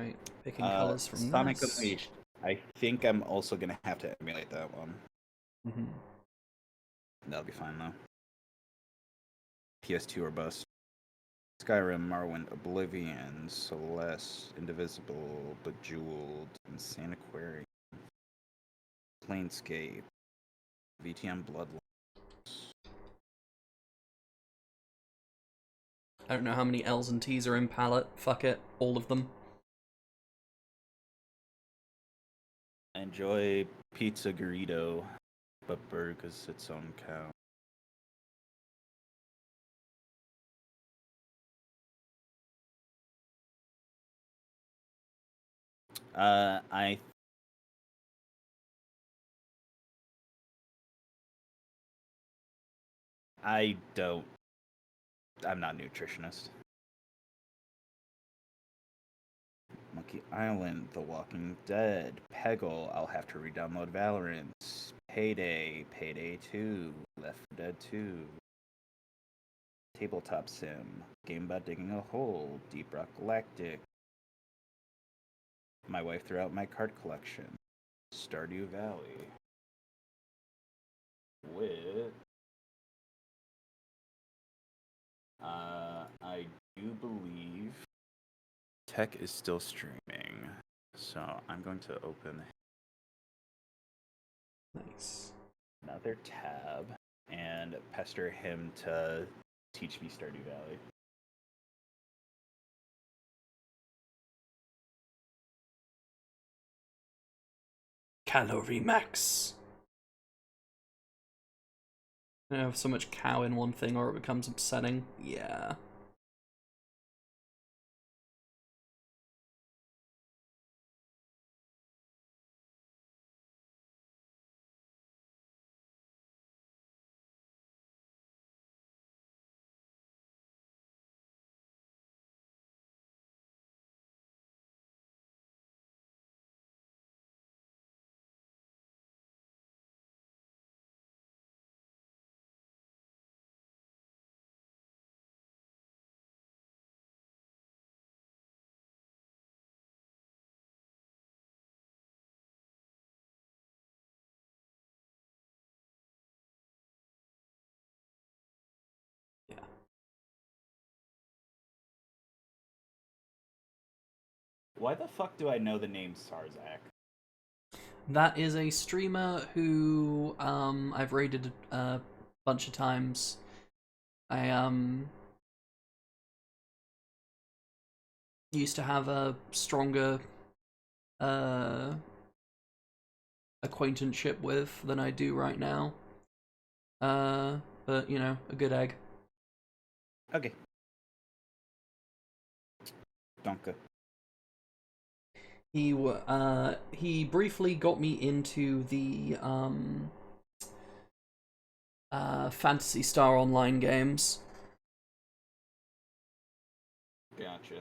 Right, picking colors from Sonic this. Unleashed. I think I'm also gonna have to emulate that one. Mm-hmm. That'll be fine though. PS2 or bust. Skyrim, Morrowind, Oblivion, Celeste, Indivisible, Bejeweled, Insane Aquarium, Planescape, VTM Bloodlines. I don't know how many L's and T's are in palette. Fuck it, all of them. Enjoy Pizza Garrido, but Berg is its own cow. I don't. I'm not a nutritionist. Monkey Island, The Walking Dead, Peggle. I'll have to re-download Valorant. Payday, Payday 2, Left 4 Dead 2, Tabletop Sim, Game About Digging a Hole, Deep Rock Galactic. My wife threw out my card collection. Stardew Valley. With I do believe Tech is still streaming, so I'm going to open Nice. another tab and pester him to teach me Stardew Valley. Calorie max. I have so much cow in one thing or it becomes upsetting. Yeah. Why the fuck do I know the name Sarzak? That is a streamer who I've raided a bunch of times. I used to have a stronger acquaintanceship with than I do right now. But you know, a good egg. Okay. Donka. He briefly got me into the Phantasy Star Online games. Gotcha.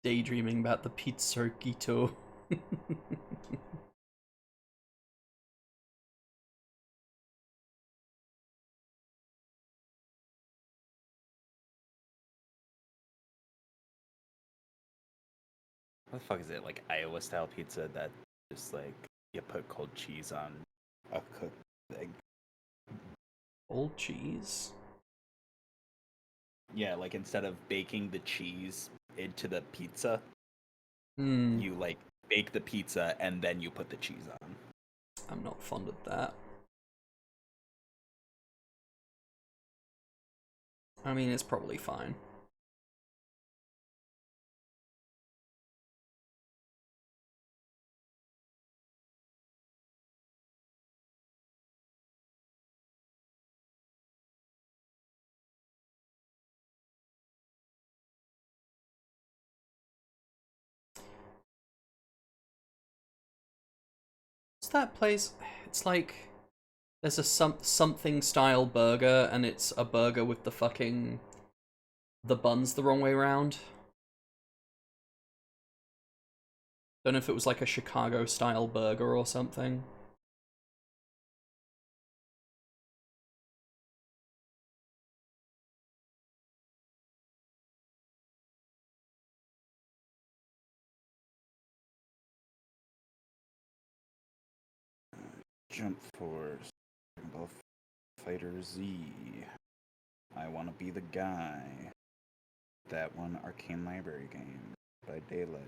Daydreaming about the Pizzergito. What the fuck is it? Like Iowa style pizza that just like you put cold cheese on a cooked thing. Old cheese. Yeah, like instead of baking the cheese into the pizza, Hmm. you like bake the pizza and then you put the cheese on. I'm not fond of that. I mean, it's probably fine. that place? It's like there's a something style burger, and it's a burger with the bun's the wrong way around. Don't know if it was like a Chicago style burger or something. Jump Force, Dragon Ball Fighter Z. I want to be the guy. That one Arcane Library game by Daylight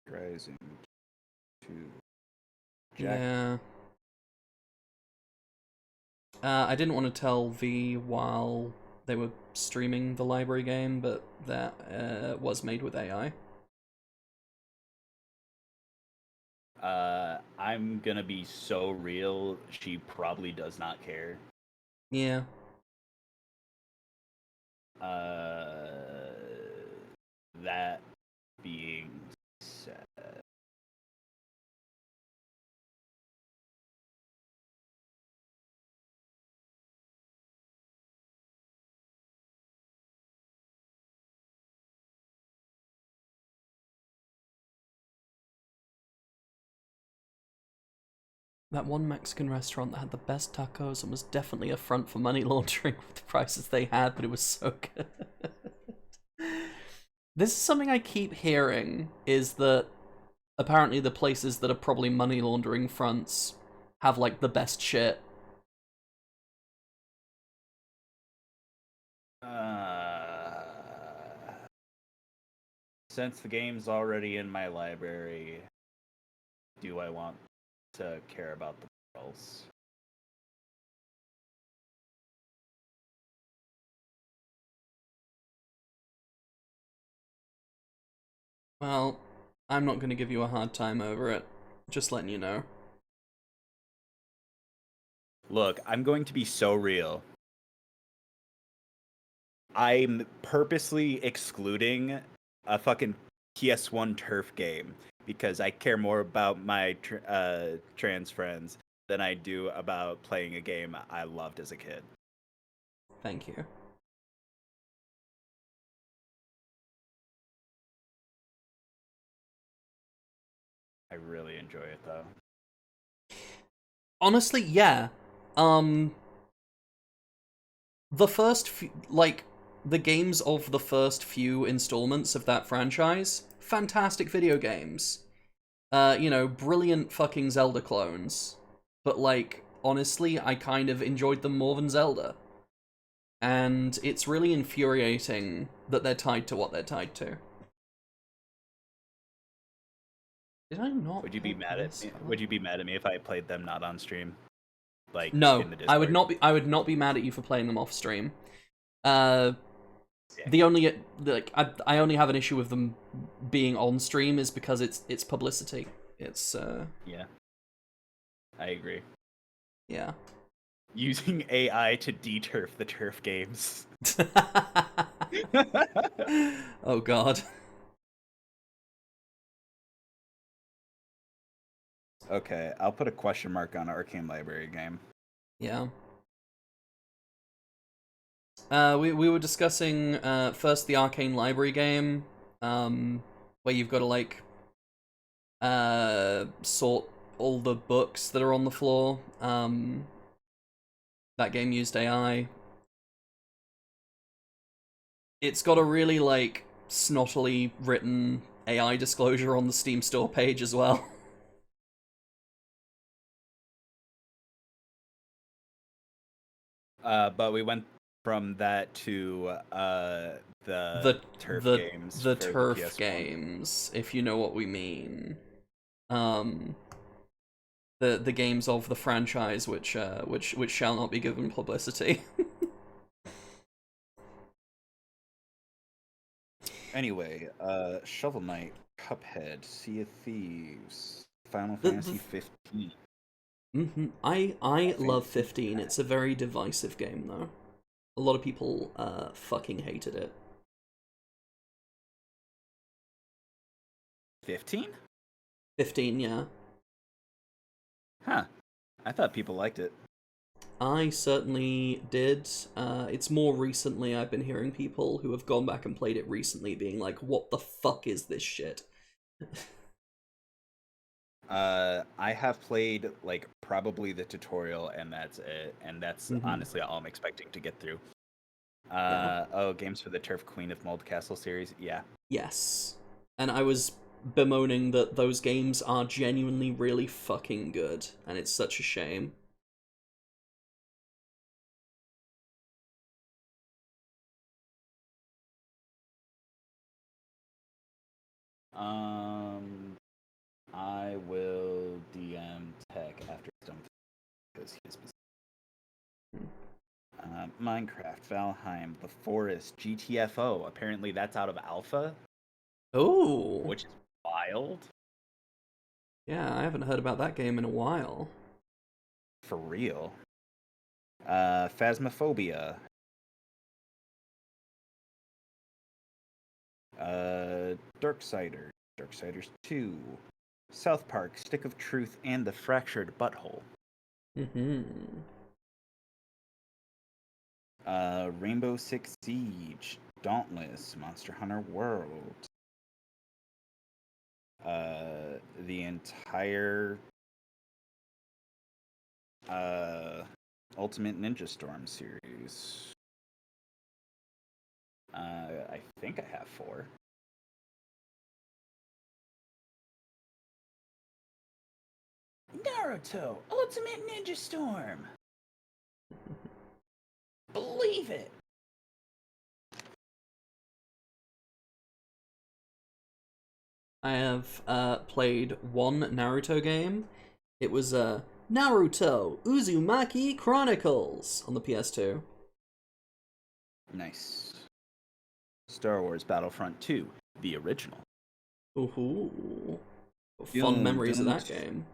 Rising 2. Jack. Yeah. I didn't want to tell V while they were streaming the library game, but that was made with AI. I'm gonna be so real, she probably does not care. Yeah. That being said, That one Mexican restaurant that had the best tacos and was definitely a front for money laundering with the prices they had, but it was so good. This is something I keep hearing, is that apparently the places that are probably money laundering fronts have, like, the best shit. since the game's already in my library, do I want to care about the girls? Well, I'm not going to give you a hard time over it. Just letting you know. Look, I'm going to be so real. I'm purposely excluding a fucking PS1 turf game because I care more about my trans friends than I do about playing a game I loved as a kid. Thank you. I really enjoy it though. Honestly, yeah. The first the games of the first few installments of that franchise, fantastic video games. Brilliant fucking Zelda clones. But, like, honestly, I kind of enjoyed them more than Zelda. And it's really infuriating that they're tied to what they're tied to. Did I not? Would you be mad at me? Would you be mad at me if I played them not on stream? Like, No, in the I would Discord? not be. I would not be mad at you for playing them off stream. The only I only have an issue with them being on stream is because it's publicity. It's Yeah, I agree. Yeah. Using AI to deturf the turf games. Oh god. Okay, I'll put a question mark on Arcane Library game. Yeah. We were discussing first the Arcane Library game, where you've got to like sort all the books that are on the floor. That game used AI. It's got a really like snottily written AI disclosure on the Steam store page as well. But we went from that to the turf games. The for turf PS1. games, if you know what we mean. The games of the franchise which shall not be given publicity. Anyway, Shovel Knight, Cuphead, Sea of Thieves, Final Fantasy 15. I love 15. It's a very divisive game though. A lot of people fucking hated it. 15? 15, yeah. Huh. I thought people liked it. I certainly did. It's more recently I've been hearing people who have gone back and played it recently being like, what the fuck is this shit? I have played like probably the tutorial and that's it, and that's honestly all I'm expecting to get through. Yeah. Oh, Games for the Turf Queen of Mold Castle series, yeah. Yes. And I was bemoaning that those games are genuinely really fucking good, and it's such a shame. I will DM Tech after it's done because he's busy. Minecraft, Valheim, The Forest, GTFO. Apparently that's out of alpha, Oh. which is wild. Yeah, I haven't heard about that game in a while. For real. Phasmophobia. Darksiders. Darksiders 2. South Park, Stick of Truth, and The Fractured Butthole. Rainbow Six Siege, Dauntless, Monster Hunter World. The entire Ultimate Ninja Storm series. I think I have 4. Naruto, Ultimate Ninja Storm. Believe it. I have played one Naruto game. It was Naruto Uzumaki Chronicles on the PS2. Nice. Star Wars Battlefront 2, the original. Ooh. Fond memories of that game.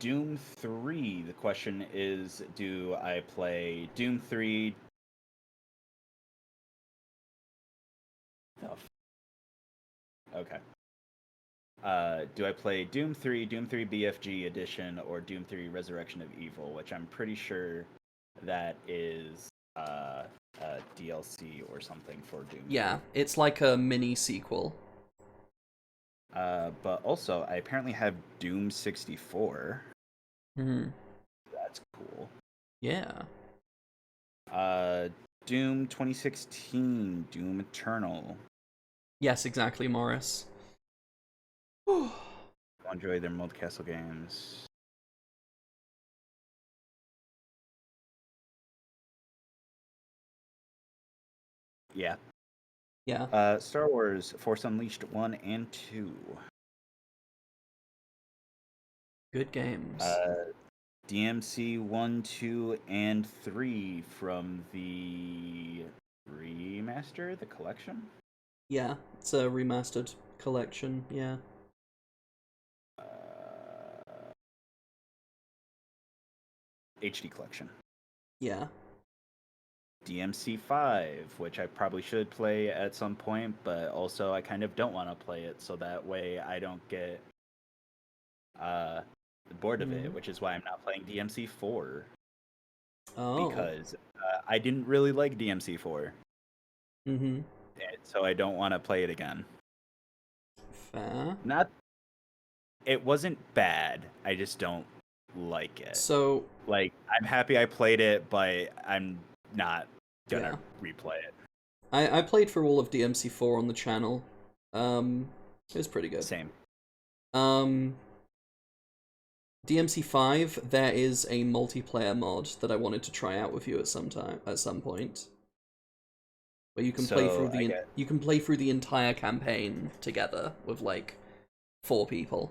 Doom 3. The question is, do I play Doom 3? Okay. Do I play Doom 3, Doom 3 BFG Edition, or Doom 3 Resurrection of Evil, which I'm pretty sure that is DLC or something for Doom. Yeah, it's like a mini sequel. But also, I apparently have Doom 64. That's cool. Yeah. Doom 2016, Doom Eternal. Yes, exactly, Morris. Enjoy their Mold Castle games. Yeah. Yeah. Star Wars Force Unleashed 1 and 2. Good games. DMC 1, 2, and 3 from the remaster, the collection? Yeah, it's a remastered collection, yeah. HD collection. Yeah. DMC 5, which I probably should play at some point, but also I kind of don't want to play it, so that way I don't get bored of it, which is why I'm not playing DMC 4. Oh. Because I didn't really like DMC 4. So I don't want to play it again. Fair. It wasn't bad. I just don't like it. So, like, I'm happy I played it, but I'm not gonna replay it. I played for all of DMC4 on the channel. It was pretty good. Same. DMC5, there is a multiplayer mod that I wanted to try out with you at some point. Where you can play through the entire campaign together with like 4 people.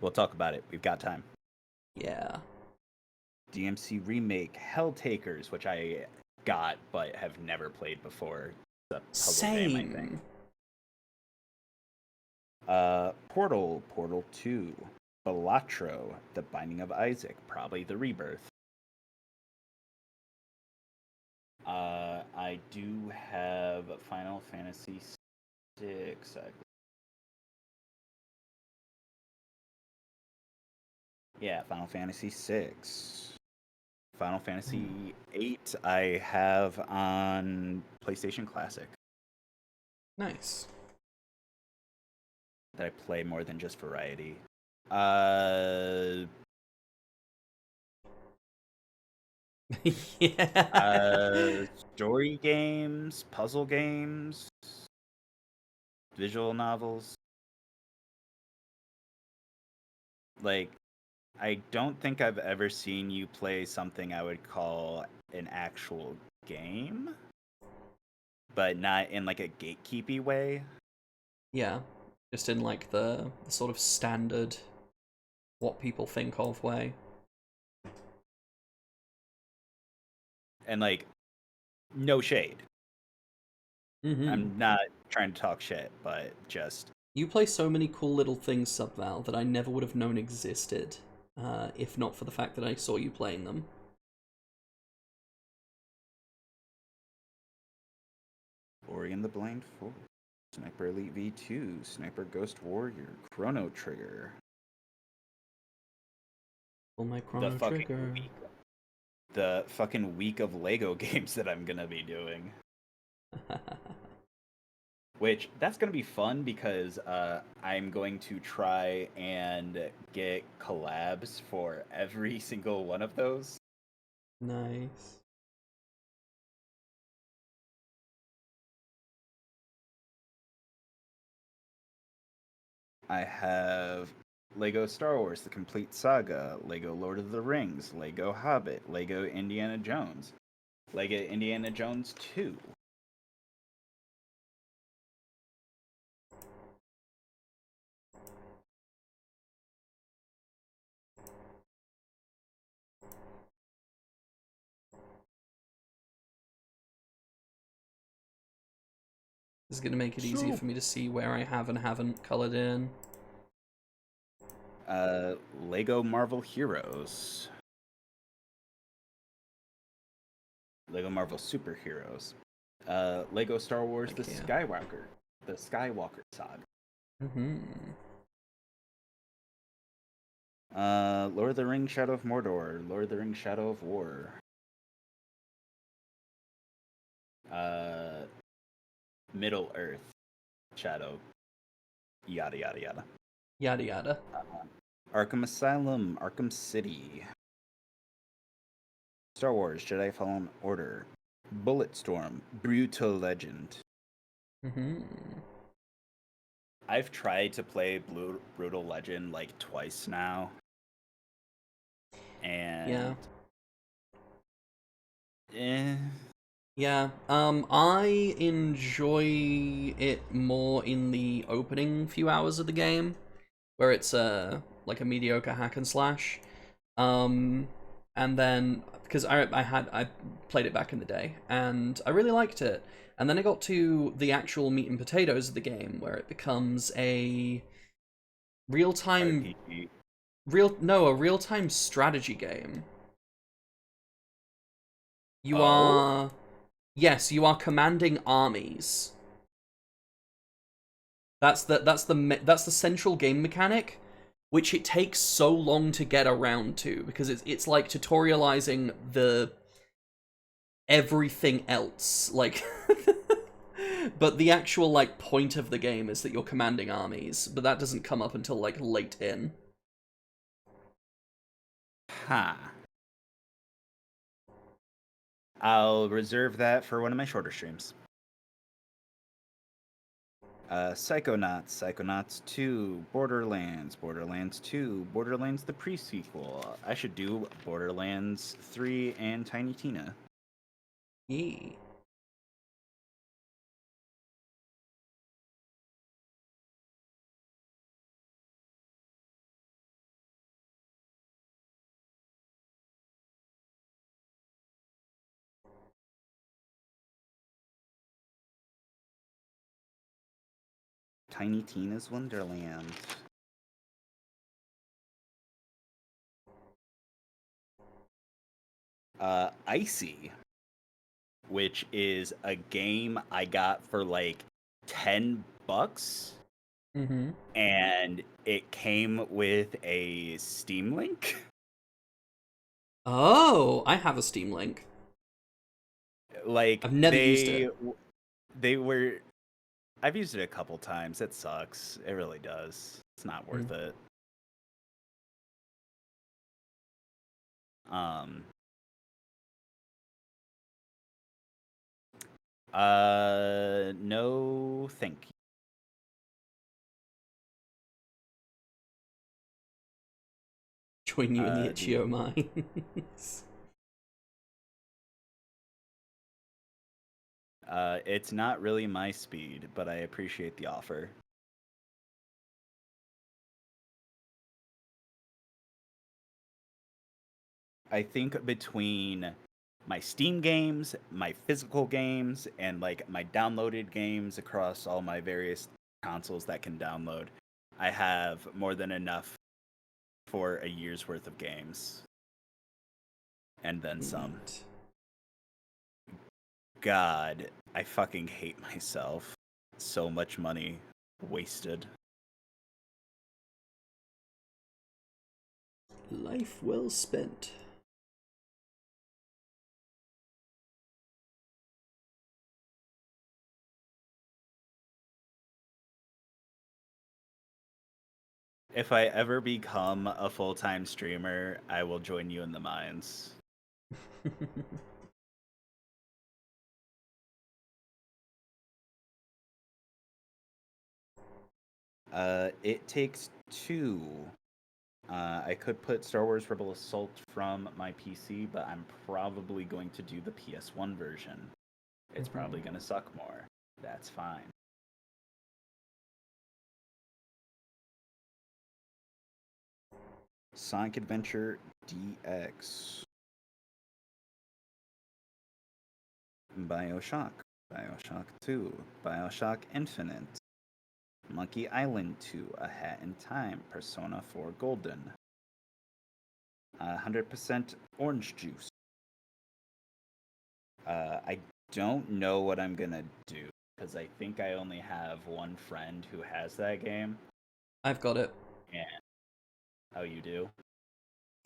We'll talk about it. We've got time. Yeah. DMC Remake Helltakers, which I got but have never played before. It's a puzzle game, I think. Portal 2, Balatro, The Binding of Isaac, probably the Rebirth. I do have Final Fantasy 6. Yeah, Final Fantasy 6. Final Fantasy 8 I have on PlayStation Classic Nice. that I play more than just variety. Yeah. Story games, puzzle games, visual novels. Like, I don't think I've ever seen you play something I would call an actual game, but not in like a gatekeepy way. Yeah. Just in like the sort of standard what people think of way. And like, no shade. Mm-hmm. I'm not trying to talk shit, but just You play so many cool little things, Subval, that I never would have known existed, if not for the fact that I saw you playing them. Ori and the Blind Forest, Sniper Elite V2, Sniper Ghost Warrior, Chrono Trigger. Pull my The Chrono fucking Trigger. week of Lego games that I'm gonna be doing. Which, that's going to be fun because I'm going to try and get collabs for every single one of those. Nice. I have Lego Star Wars, The Complete Saga, Lego Lord of the Rings, Lego Hobbit, Lego Indiana Jones, Lego Indiana Jones 2. This is going to make it easier for me to see where I have and haven't colored in. Lego Marvel Heroes. Lego Marvel Superheroes. Lego Star Wars Heck yeah. The Skywalker Saga. Mm-hmm. Lord of the Rings Shadow of Mordor, Lord of the Rings Shadow of War. Middle Earth Shadow. Yada yada yada. Yada yada. Arkham Asylum, Arkham City. Star Wars Jedi Fallen Order. Bulletstorm, Brutal Legend. Mm-hmm. I've tried to play Brutal Legend like twice now. And Yeah, I enjoy it more in the opening few hours of the game, where it's like a mediocre hack and slash. And then because I played it back in the day and I really liked it. And then I got to the actual meat and potatoes of the game where it becomes a real-time RPG. a real-time strategy game. You Oh? are Yes, you are commanding armies. That's the central game mechanic, which it takes so long to get around to because it's like tutorializing the everything else, like. But the actual like point of the game is that you're commanding armies, but that doesn't come up until like late in. Ha. I'll reserve that for one of my shorter streams. Psychonauts, Psychonauts 2, Borderlands, Borderlands 2, Borderlands the pre-sequel. I should do Borderlands 3 and Tiny Tina. Yee. Tiny Tina's Wonderland. Icy, which is a game I got for like $10 $5, Mm-hmm. and it came with a Steam link. Oh, I have a Steam Link. Like I've never used it. they were. I've used it a couple times. It sucks. It really does. It's not worth it. Um. No, thank you. Join you in the the- itch.io mines. It's not really my speed, but I appreciate the offer. I think between my Steam games, my physical games, and like my downloaded games across all my various consoles that can download, I have more than enough for a year's worth of games. And then some. Neat. God, I fucking hate myself. So much money wasted. Life well spent. If I ever become a full-time streamer, I will join you in the mines. It takes two. I could put Star Wars Rebel Assault from my PC, but I'm probably going to do the PS1 version. It's probably going to suck more. That's fine. Sonic Adventure DX. BioShock. BioShock 2. BioShock Infinite. Monkey Island 2, A Hat in Time, Persona 4 Golden. 100% orange juice. I don't know what I'm gonna do, because I think I only have one friend who has that game. I've got it. And oh, you do?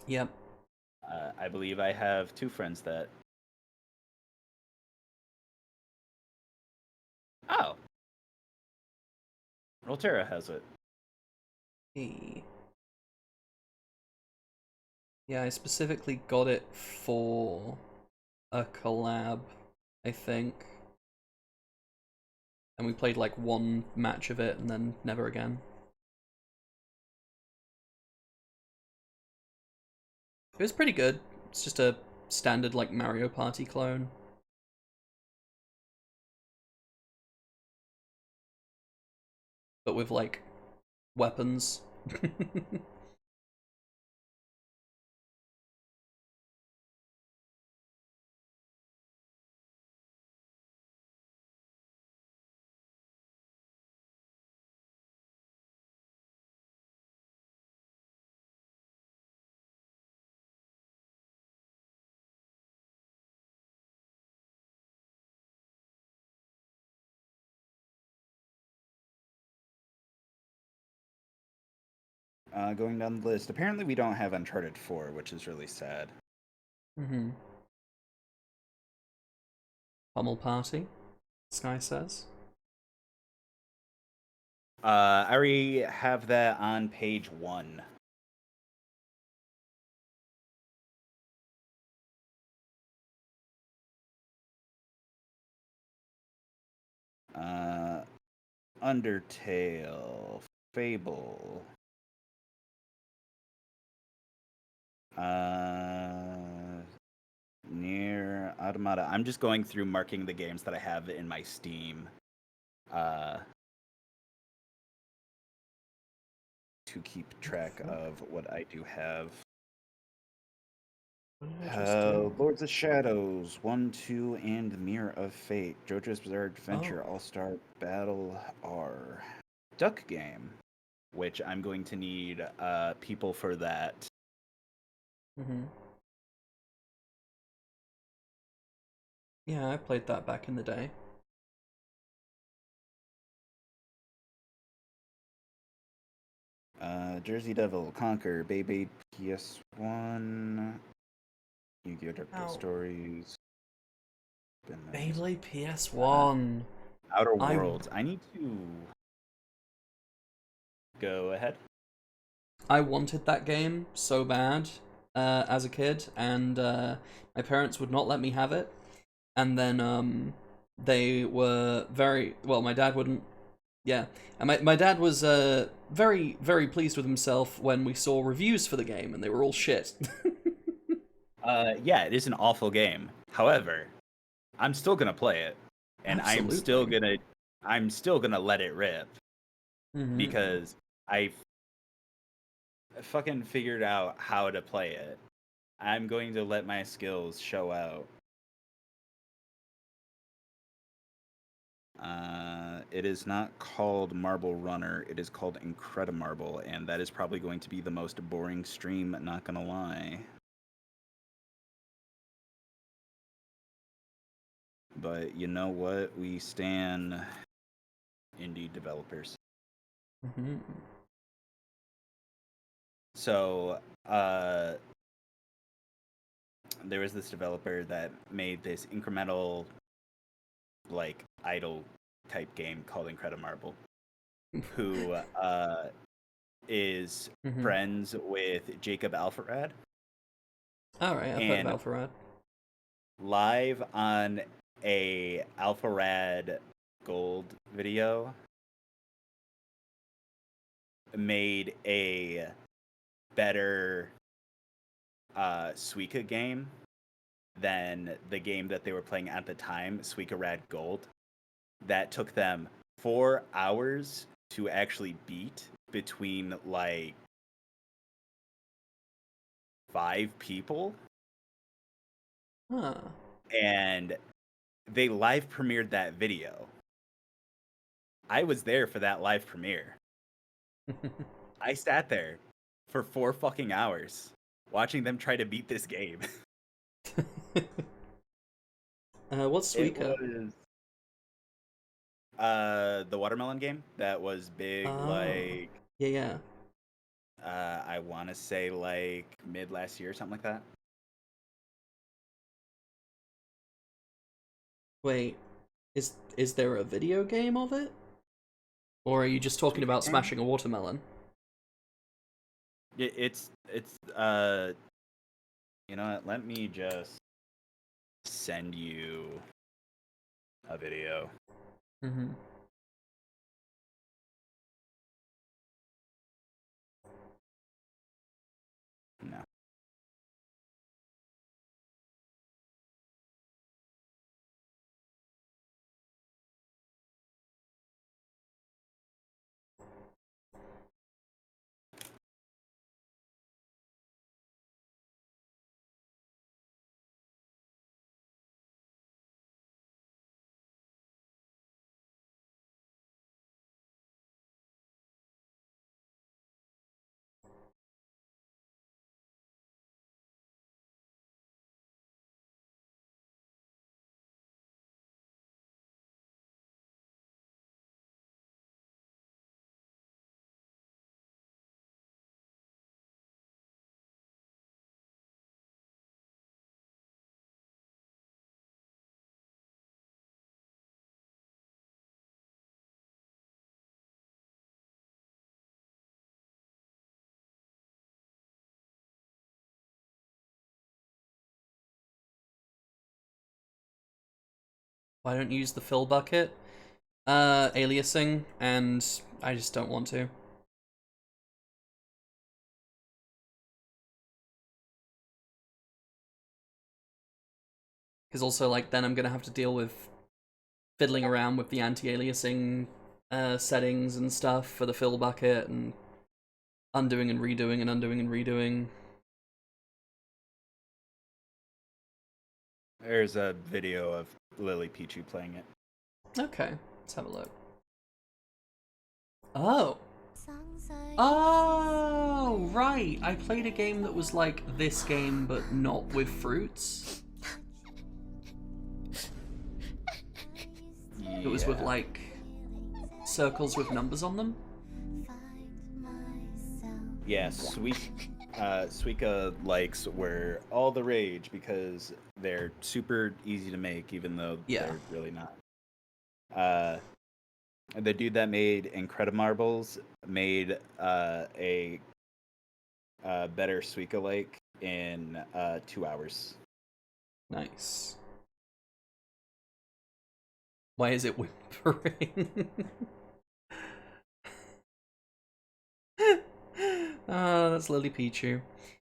Yep. I believe I have two friends that. Oh, Rolterra has it. Hey. Yeah, I specifically got it for a collab, I think. And we played like one match of it and then never again. It was pretty good. It's just a standard like Mario Party clone. But with like weapons. Going down the list. Apparently, we don't have Uncharted 4, which is really sad. Mm-hmm. Pummel Party, Sky says. I already have that on page 1. Undertale, Fable. Near Automata. I'm just going through marking the games that I have in my Steam. To keep track of what I do have. Lords of Shadows 1, 2, and Mirror of Fate. JoJo's Bizarre Adventure All-Star Battle R. Duck Game, which I'm going to need people for that. Mm-hmm. Yeah, I played that back in the day. Jersey Devil, Conquer, Beyblade PS1, Yu-Gi-Oh! Dark Tale Ow. Stories, Beyblade PS1. Outer I- Worlds. I need to go ahead. I wanted that game so bad as a kid, and my parents would not let me have it. And then they were very well. My dad wouldn't. Yeah, and my dad was very very pleased with himself when we saw reviews for the game, and they were all shit. Yeah, it is an awful game. However, I'm still gonna play it, and Absolutely. I'm still gonna let it rip Mhm. because I fucking figured out how to play it. I'm going to let my skills show out. It is not called Marble Runner. It is called Incredimarble, and that is probably going to be the most boring stream, not gonna lie. But you know what? We stan indie developers. Mhm. So, there was this developer that made this incremental, like, idle type game called Incredimarble, who is Mhm. friends with Jacob Alfarad. All right, I've heard And of Alpharad. live on a Alpharad Gold video made a better Suika game than the game that they were playing at the time, Suika Rad Gold. That took them 4 hours to actually beat between like 5 people. Huh. And they live premiered that video. I was there for that live premiere. I sat there for 4 fucking hours watching them try to beat this game. What's It Suika? was the watermelon game that was big, Oh. like Yeah. I want to say like mid last year or something like that. Wait, is there a video game of it? Or are you just talking Suika about game? smashing a watermelon? It's you know what? Let me just send you a video. Mm-hmm. No. Why don't you use the fill bucket? Aliasing, and I just don't want to. Because also, like, then I'm gonna have to deal with fiddling around with the anti-aliasing settings and stuff for the fill bucket, and undoing and redoing and undoing and redoing. There's a video of Lily Pichu playing it. Okay, let's have a look. Oh. Oh, right. I played a game that was like this game, but not with fruits. It was with like circles with numbers on them. Yeah, Suika likes were all the rage because they're super easy to make, even though Yeah. they're really not. The dude that made Incredimarbles made a better Suika Lake in 2 hours. Nice. Why is it whimpering? That's Lily Pichu.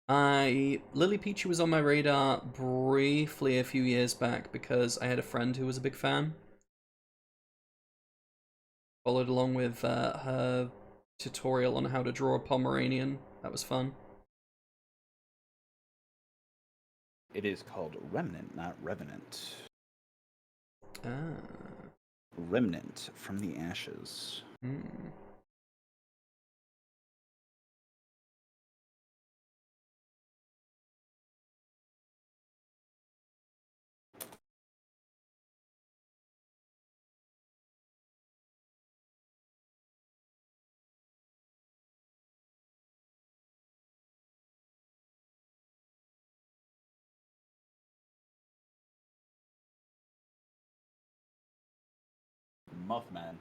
Lily Pichu was on my radar briefly a few years back because I had a friend who was a big fan. Followed along with her tutorial on how to draw a Pomeranian. That was fun. It is called Remnant, not Revenant. Ah. Remnant from the Ashes. Hmm. Mothman.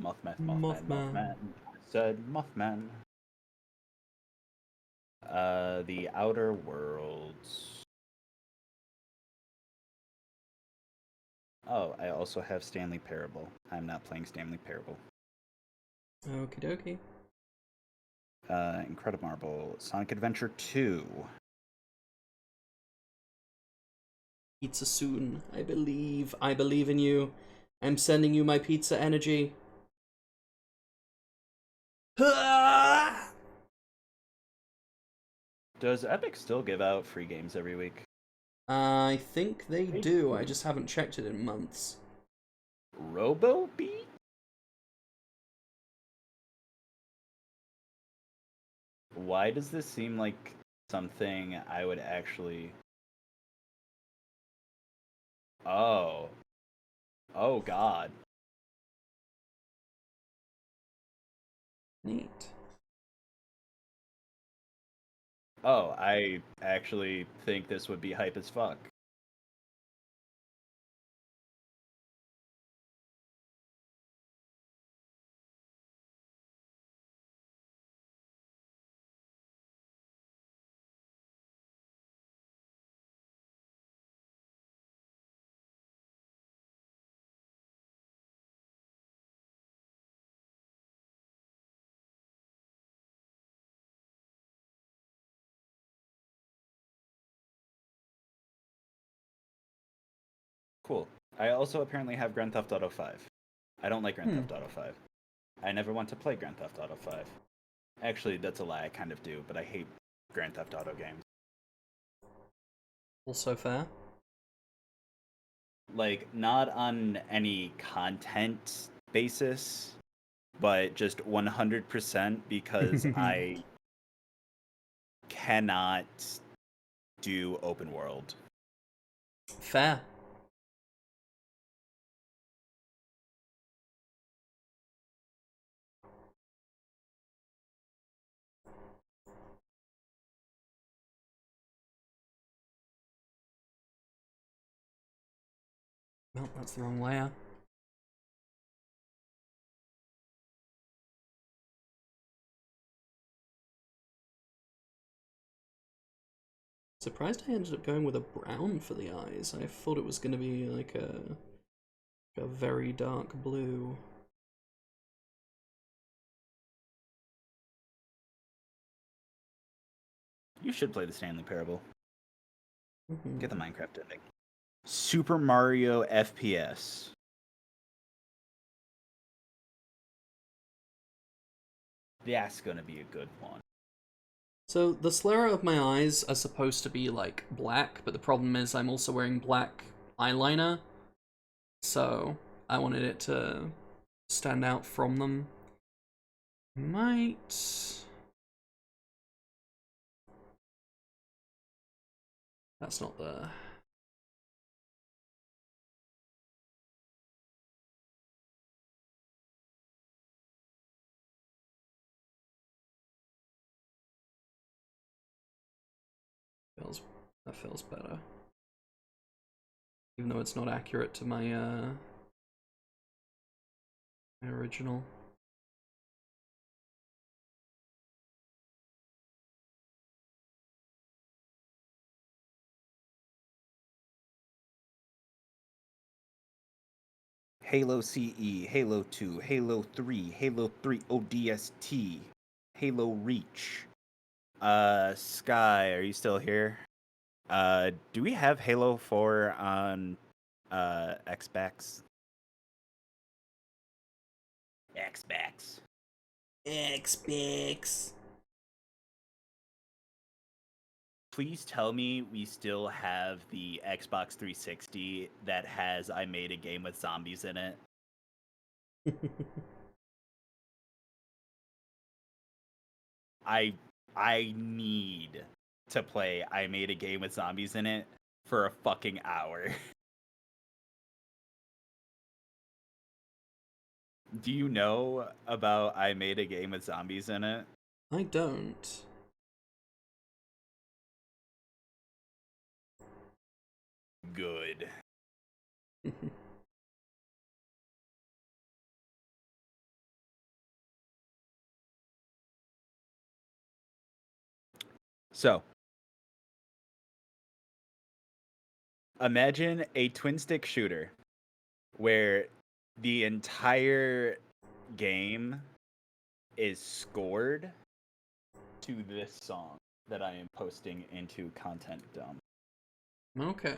Mothman. Said Mothman. The Outer Worlds. Oh, I also have Stanley Parable. I'm not playing Stanley Parable. Okie dokie. Incredimarble. Sonic Adventure 2. Pizza soon. I believe. I believe in you. I'm sending you my pizza energy. Ah! Does Epic still give out free games every week? I think they do. I just haven't checked it in months. RoboBeat? Why does this seem like something I would actually... Oh. Oh, God. Neat. Oh, I actually think this would be hype as fuck. Cool. I also apparently have Grand Theft Auto 5. I don't like Grand Theft Auto 5. I never want to play Grand Theft Auto 5. Actually, that's a lie. I kind of do, but I hate Grand Theft Auto games. Also fair. Like, not on any content basis, but just 100% because I cannot do open world. Fair. Well, that's the wrong layer. Surprised I ended up going with a brown for the eyes. I thought it was going to be like a very dark blue. You should play the Stanley Parable. Mm-hmm. Get the Minecraft ending. Super Mario FPS. That's gonna be a good one. So the sclera of my eyes are supposed to be like black, but the problem is I'm also wearing black eyeliner. So I wanted it to stand out from them. Might... That's not the... That feels better. Even though it's not accurate to my my original. Halo CE, Halo 2, Halo 3, Halo 3 ODST, Halo Reach. Sky, are you still here? Do we have Halo 4 on Xbox? Xbox. Xbox. Please tell me we still have the Xbox 360 that has I made a game with zombies in it. I need to play I made a game with zombies in it for a fucking hour. Do you know about I made a game with zombies in it? I don't. Good. So, imagine a twin stick shooter where the entire game is scored to this song that I am posting into Content Dump. Okay.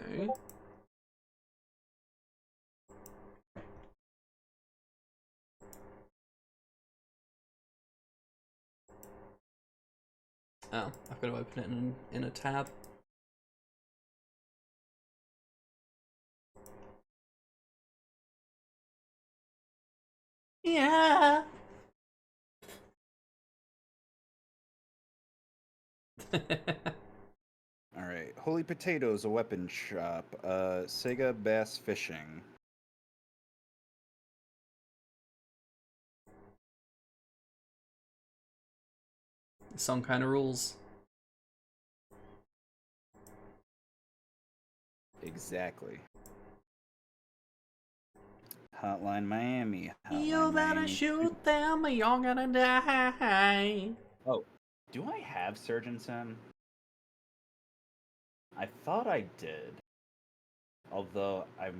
Oh, I've got to open it in a tab. Yeah. All right, Holy Potatoes, a weapon shop. Sega Bass Fishing. This song kind of rules. Exactly. Hotline Miami. Hotline You better Miami. shoot them or you're gonna die. Oh, do I have Surgeon Sim? I thought I did. Although I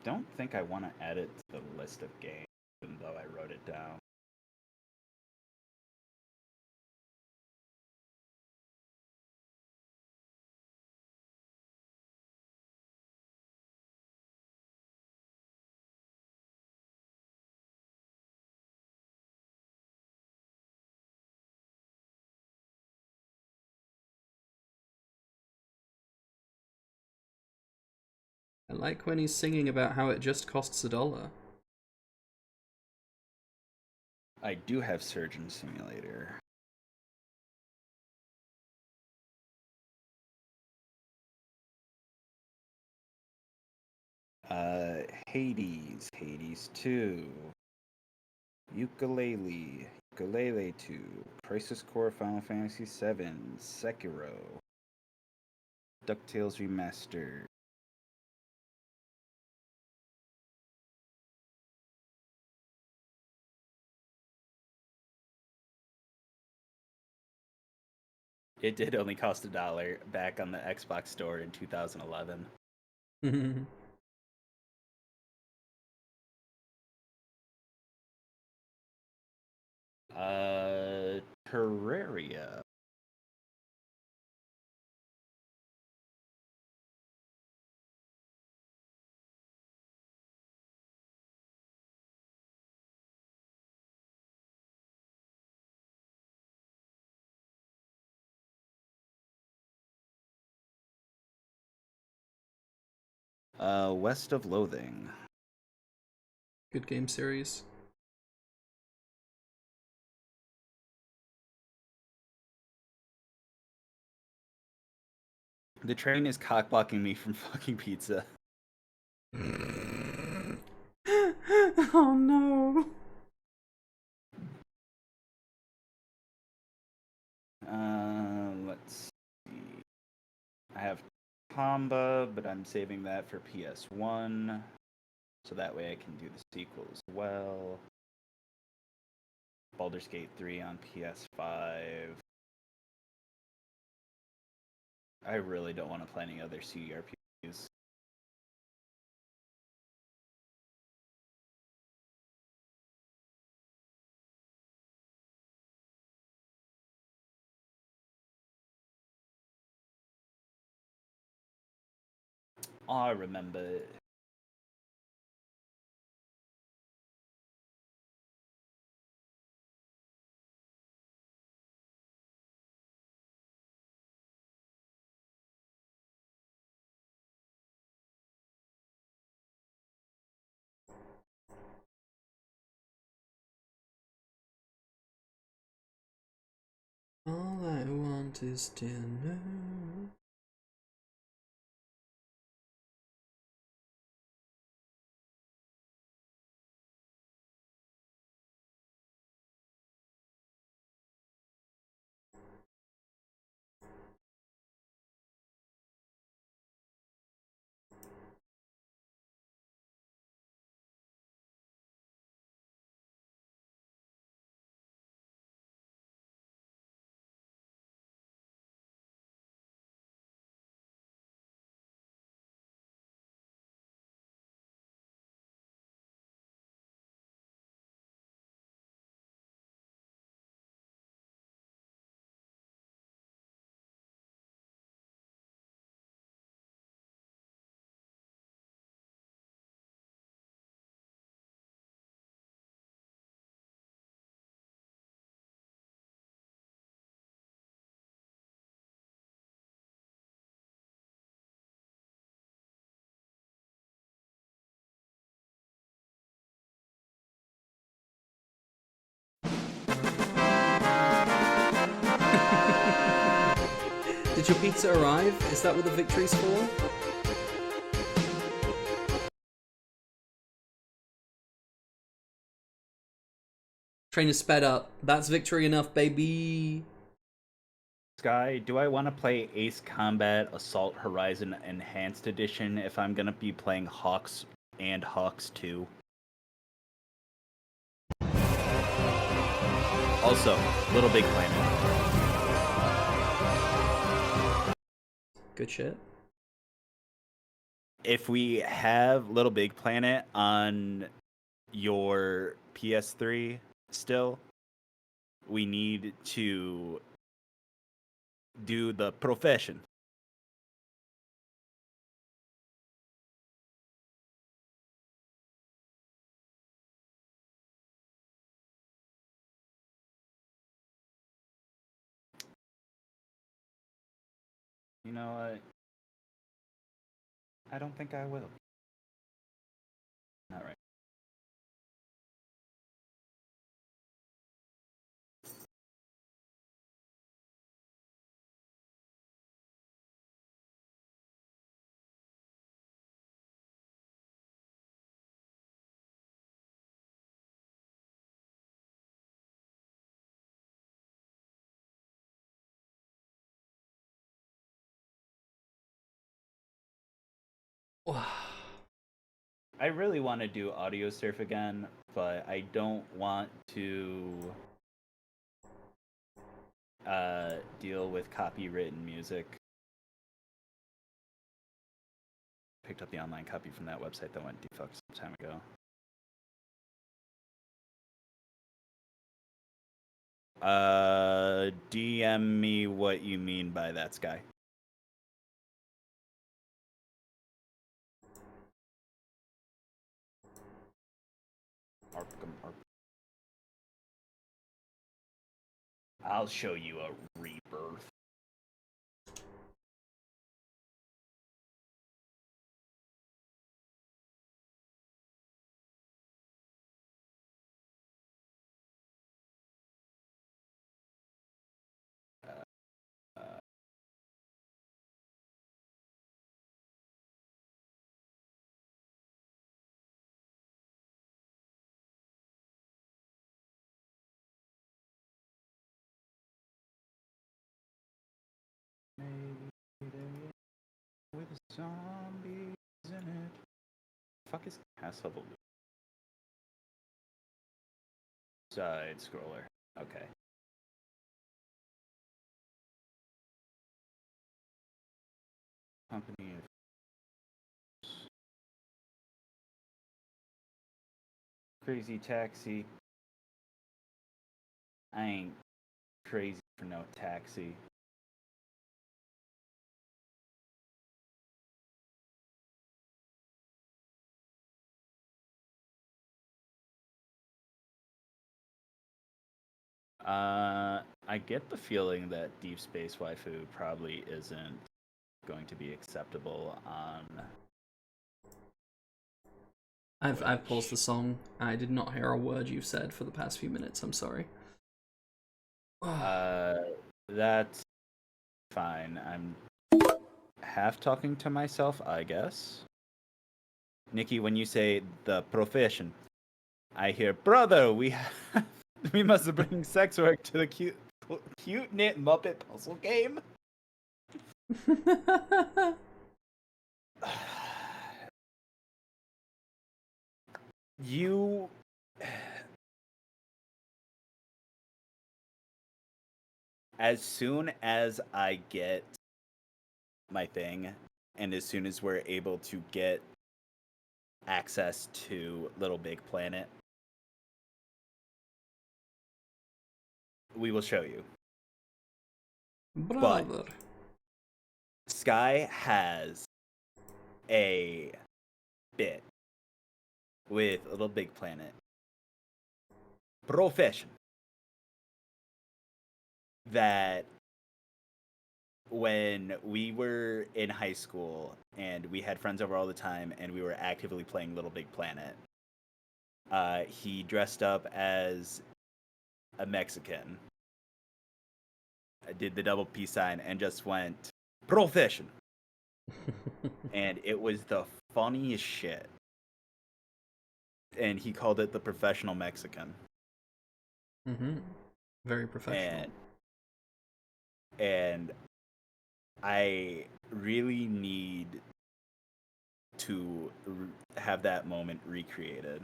don't think I want to add it to the list of games, even though I wrote it down. I like when he's singing about how it just costs $1. I do have Surgeon Simulator. Hades 2, Ukulele 2, Crisis Core Final Fantasy 7, Sekiro, DuckTales Remastered. It did only cost $1 back on the Xbox Store in 2011. Terraria. West of Loathing. Good game series. The train is cockblocking me from fucking pizza. Oh no. Let's see. Pamba, but I'm saving that for PS1. So that way I can do the sequel as well. Baldur's Gate 3 on PS5. I really don't want to play any other CRPGs. Oh, I remember it. All I want is dinner. Did your pizza arrive? Is that what the victory's for? Train is sped up. That's victory enough, baby. Sky, do I want to play Ace Combat Assault Horizon Enhanced Edition if I'm going to be playing Hawks and Hawks 2? Also, Little Big Planet. Good shit. If we have Little Big Planet on your PS3 still, we need to do the profession. You know what? I don't think I will. All right. I really want to do Audio Surf again, but I don't want to deal with copywritten music. Picked up the online copy from that website that went defunct some time ago. DM me what you mean by that, Sky. I'll show you a rebirth. fuck is Castle of Illusion? Side scroller. Okay. Company of Crazy Taxi. I ain't crazy for no taxi. I get the feeling that Deep Space Waifu probably isn't going to be acceptable on. I've paused the song. I did not hear a word you've said for the past few minutes. I'm sorry. That's fine. I'm half talking to myself, I guess. Nikki, when you say the profession, I hear, brother, we must bring sex work to the cute knit Muppet puzzle game. You as soon as I get my thing, and as soon as we're able to get access to Little Big Planet, we will show you. Brother. But Sky has a bit with Little Big Planet. Profession. That when we were in high school and we had friends over all the time and we were actively playing Little Big Planet, he dressed up as a Mexican, did the double peace sign, and just went, profession. And it was the funniest shit. And he called it the professional Mexican. Mm-hmm. Very professional. And I really need to have that moment recreated.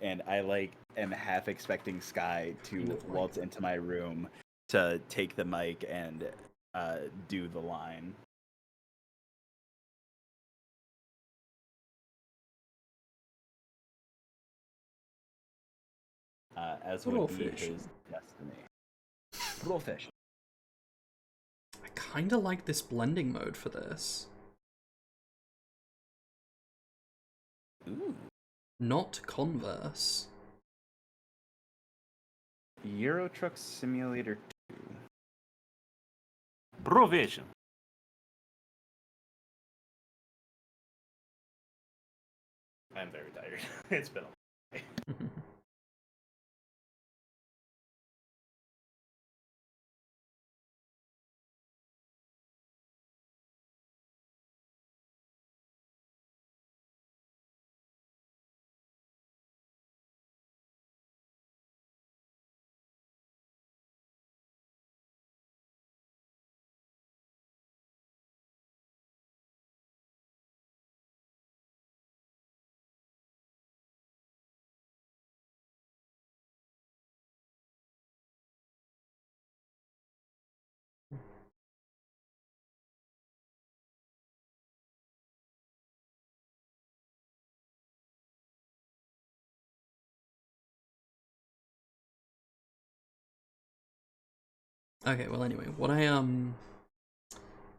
And I am half expecting Sky to waltz into my room to take the mic and do the line. As would be his destiny. Profession. I kinda like this blending mode for this. Ooh. Not Converse. Euro Truck Simulator 2. Profession. I'm very tired. It's been a long day. Okay, well anyway, what I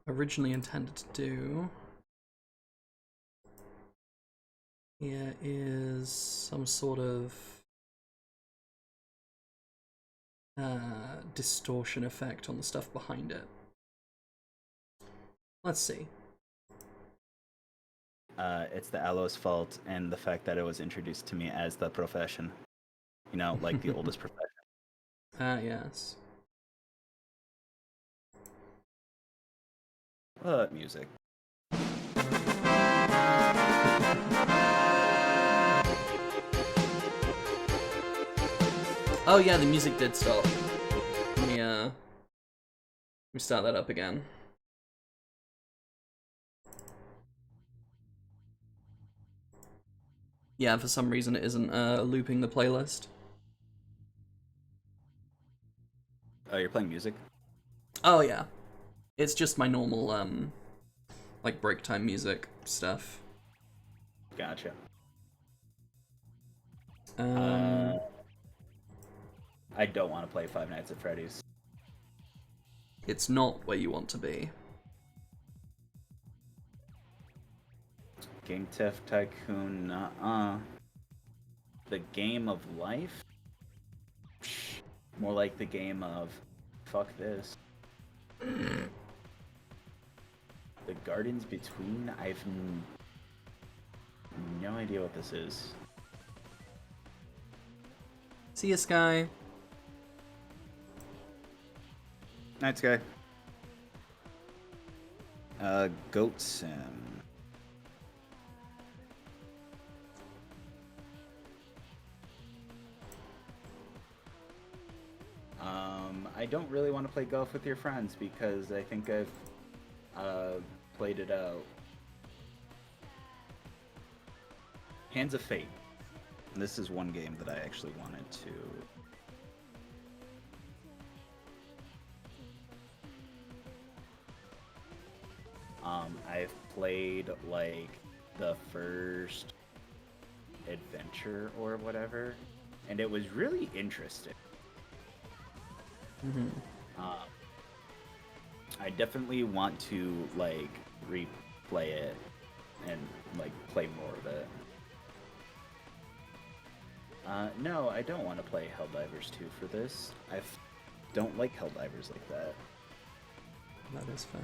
originally intended to do here is some sort of distortion effect on the stuff behind it. Let's see. It's the Aloe's fault and the fact that it was introduced to me as the profession. You know, like the oldest profession. Yes. Music. Oh yeah, the music did stop. Let me start that up again. yeah, for some reason it isn't looping the playlist. Oh, you're playing music? Oh yeah, it's just my normal like break time music stuff. Gotcha. Um, I don't want to play Five Nights at Freddy's. it's not where you want to be. Game Theft Tycoon, nuh-uh. The game of life? Psh, more like the game of fuck this. The Gardens Between? I've no idea what this is. See ya, Sky. Night Sky. Goat Sim. I don't really want to play golf with your friends because I think I've played it out. Hands of Fate. This is one game that I actually wanted to. I've played like the first adventure or whatever, and it was really interesting. Mm-hmm. I definitely want to like replay it and like play more of it. No, I don't want to play Helldivers 2 for this. I don't like Helldivers like that. That is fair.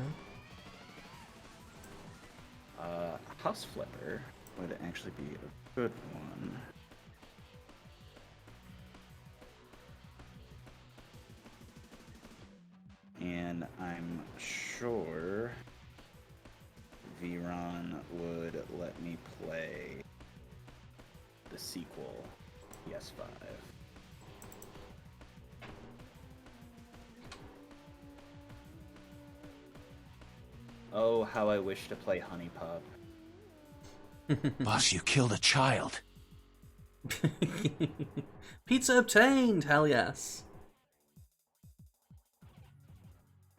House Flipper would actually be a good one. And I'm sure Vron would let me play the sequel, PS5. Oh, how I wish to play Honey Pop. Boss, you killed a child. Pizza obtained! Hell yes.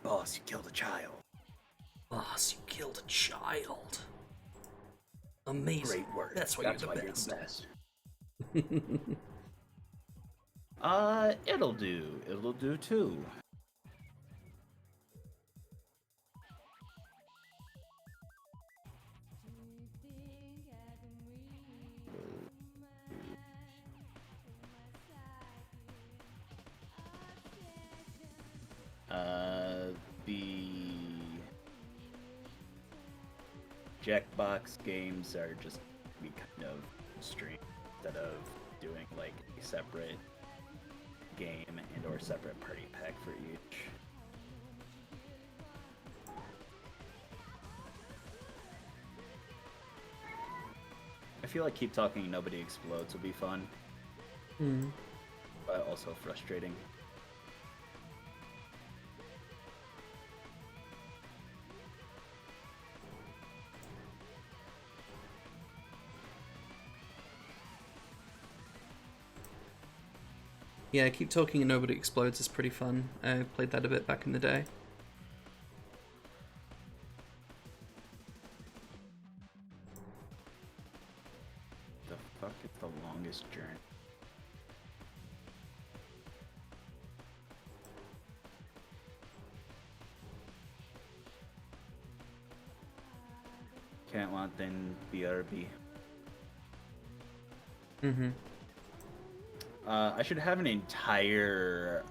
Boss, you killed a child. Boss, you killed a child. Amazing. Great work. That's why you're the best. It'll do. It'll do too. The Jackbox games are just be kind of streamed instead of doing like a separate game and or separate party pack for each. I feel like Keep Talking Nobody Explodes will be fun, but also frustrating. Yeah, Keep Talking and Nobody Explodes is pretty fun. I played that a bit back in the day. The fuck is the longest journey? Can't want then BRB. Mm-hmm. I should have an entire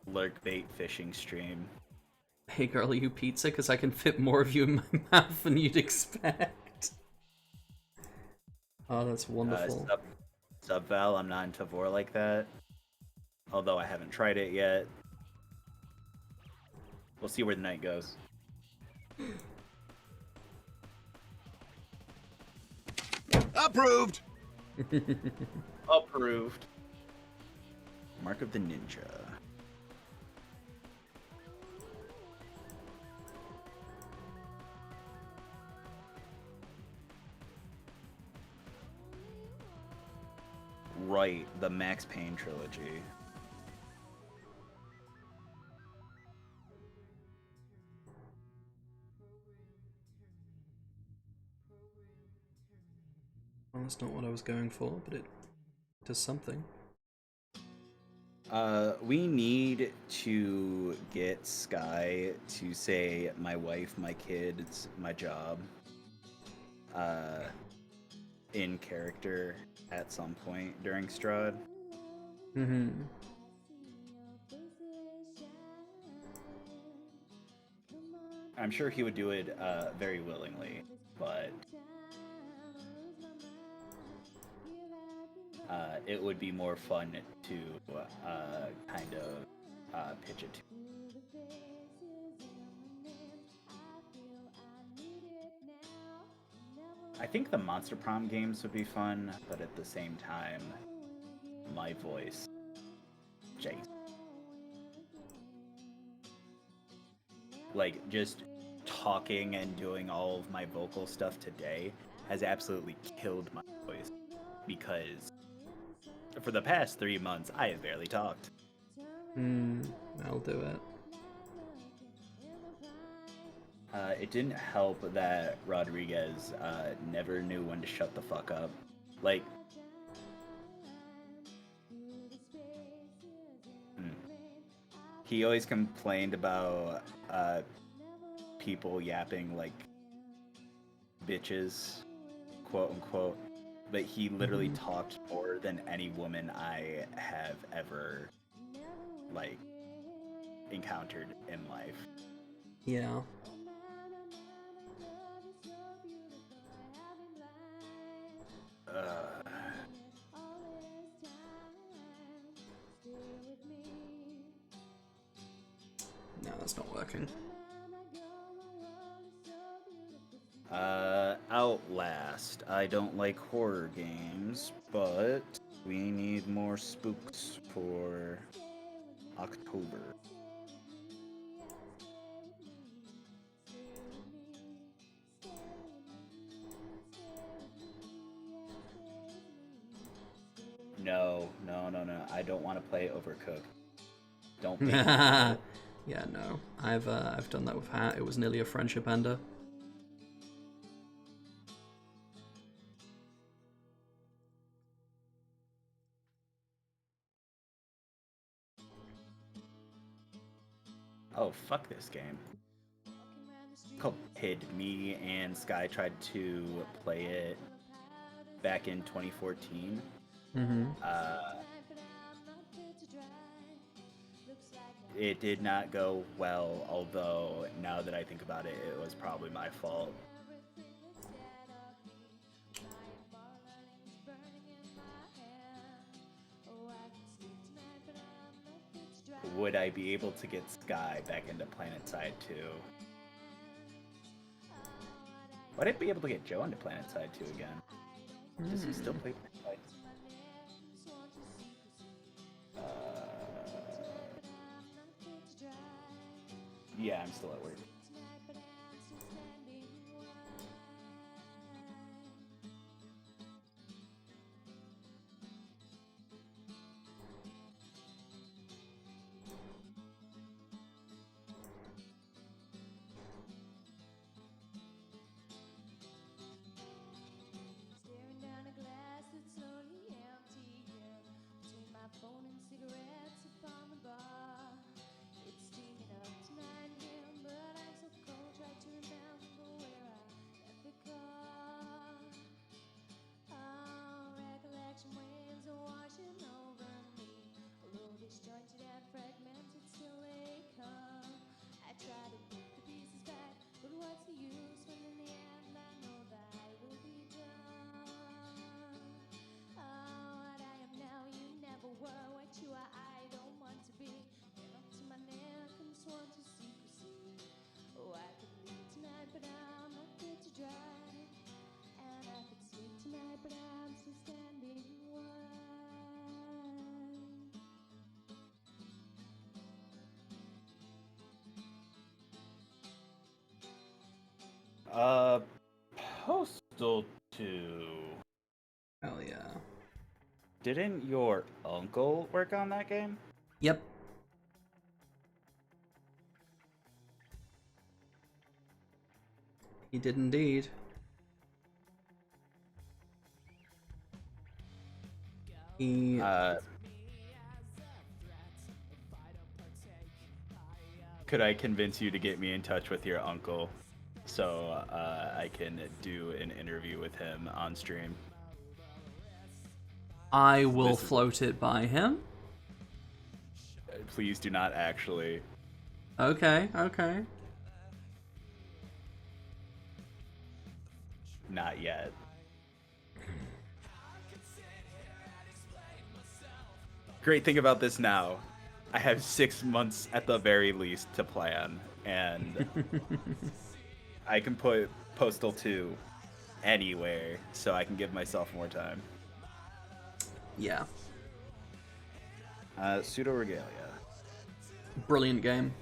lurk bait fishing stream. Hey girl, are you pizza? Because I can fit more of you in my mouth than you'd expect. Oh, that's wonderful. Sub Val, I'm not into vor like that. Although I haven't tried it yet. We'll see where the night goes. Approved! Approved. Mark of the Ninja. the Max Payne trilogy. Well, that's not what I was going for, but it does something. We need to get Sky to say my wife, my kids, my job, in character at some point during Strahd. Mm-hmm. I'm sure he would do it very willingly, but it would be more fun to kind of pitch it to. I think the Monster Prom games would be fun, but at the same time, my voice, Jace. Like, just talking and doing all of my vocal stuff today has absolutely killed my voice, because for the past 3 months, I have barely talked. I'll do it. It didn't help that Rodriguez never knew when to shut the fuck up. Like, he always complained about people yapping like bitches, quote unquote, but he literally talked more than any woman I have ever like encountered in life. Yeah. No, that's not working. Outlast. I don't like horror games, but we need more spooks for October. No. I don't want to play Overcooked. Don't make me do it. Yeah, no. I've done that with Hat. It was nearly a friendship ender. Oh, fuck this game. Called Pid. Me and Sky tried to play it back in 2014. It did not go well, although now that I think about it, it was probably my fault. Would I be able to get Sky back into PlanetSide 2? Would I be able to get Joe into PlanetSide 2 again? Does he still play PlanetSide? Yeah, I'm still at work. Staring down a glass that's slowly empty, between my phone and cigarettes upon the bar. It's steaming up to 9 a.m., but I'm so cold, try to remember where I left the car. Oh, recollection waves are washing over me, although disjointed and fragmented, still they come. I try to put the pieces back, but what's the use when in the end I know that I will be done. Oh, what I am now, you never were. What you are, I don't want to be. Been up to my neck and sworn to secrecy. Oh, I could leave tonight, but I'm not fit to drive. And I could sleep tonight, but I'm still standing wide. Postal 2. Hell yeah. Didn't your uncle work on that game? Yep. He did indeed. He Could I convince you to get me in touch with your uncle so I can do an interview with him on stream? I will This is- float it by him. Please do not actually. Okay, okay. Not yet. Great thing about this now, I have 6 months at the very least to plan, and I can put Postal 2 anywhere so I can give myself more time. Yeah. Pseudo Regalia. Brilliant game.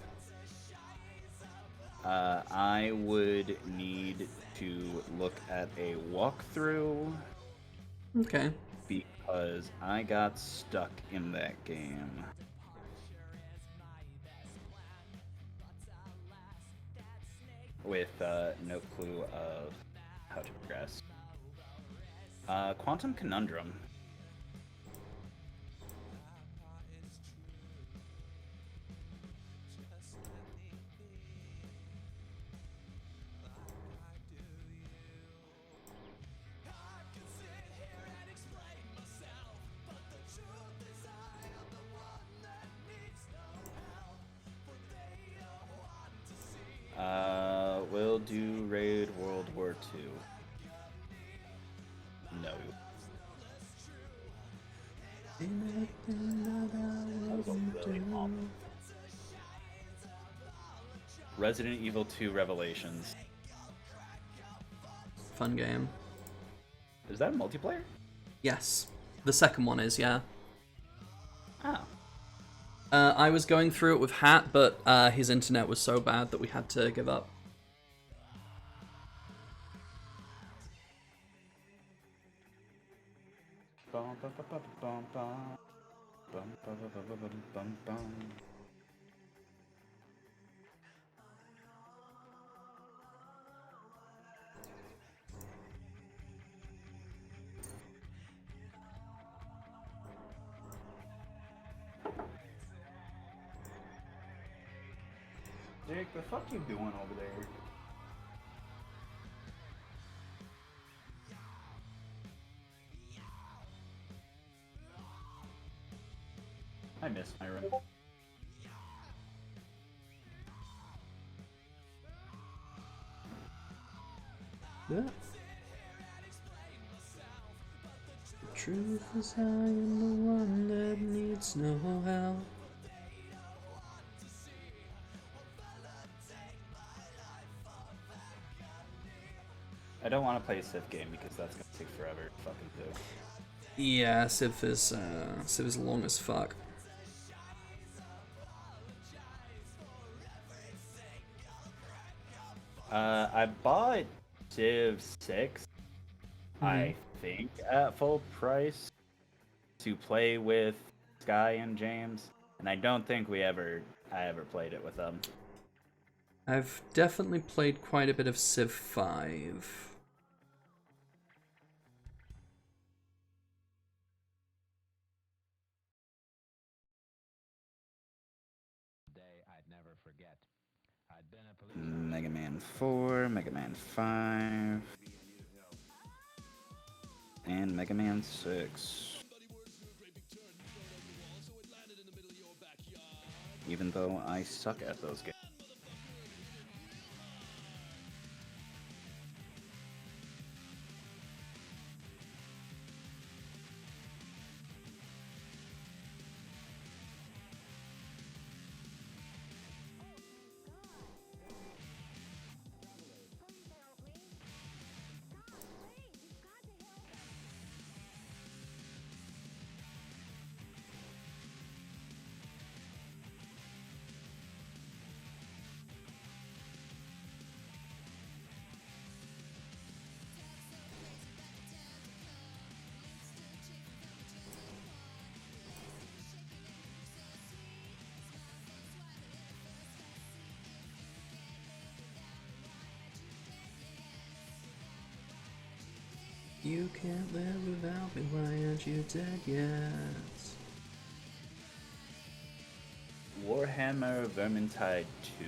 I would need to look at a walkthrough Okay. because I got stuck in that game. With no clue of how to progress. Quantum Conundrum. We'll do Raid World War II. No. Resident Evil 2 Revelations. Fun game. Is that a multiplayer? Yes. The second one is, yeah. Oh. I was going through it with Hat, but his internet was so bad that we had to give up. Jake, the fuck you doing over there? I miss my room. Yeah. The truth is I am the one that needs no help. I don't want to play a Civ game because that's gonna take forever to fucking do. Yeah, Civ is long as fuck. I bought Civ 6, I think, at full price to play with Sky and James, and I don't think I ever played it with them. I've definitely played quite a bit of Civ 5. Mega Man 4, Mega Man 5, and Mega Man 6. Even though I suck at those games. You can't live without me, why aren't you dead yet? Warhammer Vermintide 2.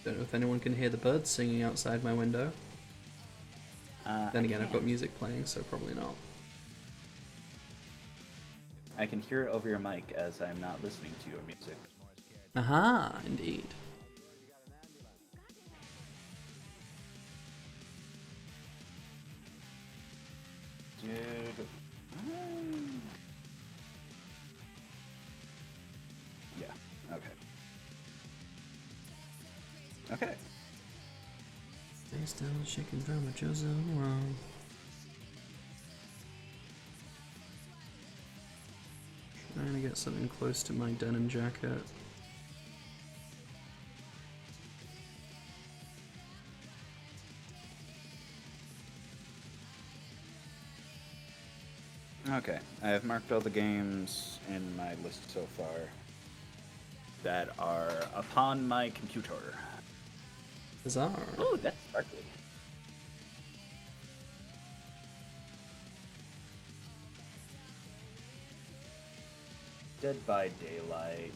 Don't know if anyone can hear the birds singing outside my window. Then again, I've got music playing, so probably not. I can hear it over your mic as I'm not listening to your music. Aha, indeed. Dude. Yeah, okay. Okay. Face down, chicken drama, chosen wrong. Trying to get something close to my denim jacket. Okay, I have marked all the games in my list so far that are upon my computer. Bizarre. Oh, that's sparkly. Dead by Daylight.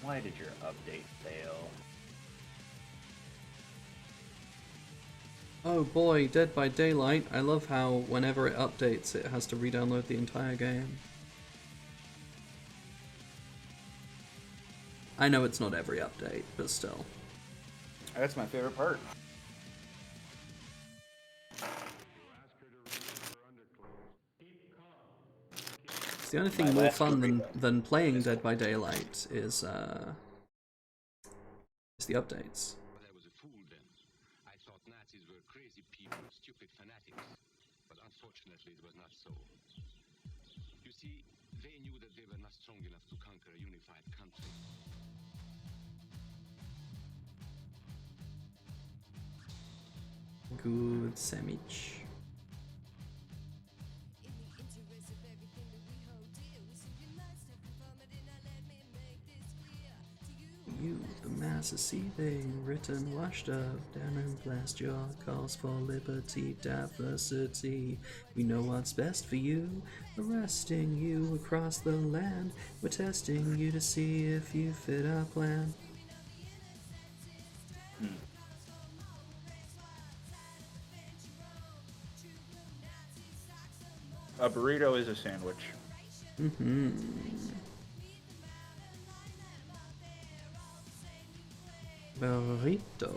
Why did your update fail? Oh boy, Dead by Daylight. I love how whenever it updates, it has to re-download the entire game. I know it's not every update, but still. That's my favorite part. It's the only My thing more last fun burrito. than playing Dead by Daylight is the updates. But I was a fool then. I thought Nazis were crazy people, stupid fanatics. But unfortunately, it was not so. You see, they knew that they were not strong enough to conquer a unified country. Good sandwich. You, the mass is seething, written, washed up, down and blast your calls for liberty, diversity. We know what's best for you, arresting you across the land. We're testing you to see if you fit our plan. A burrito is a sandwich. Burrito.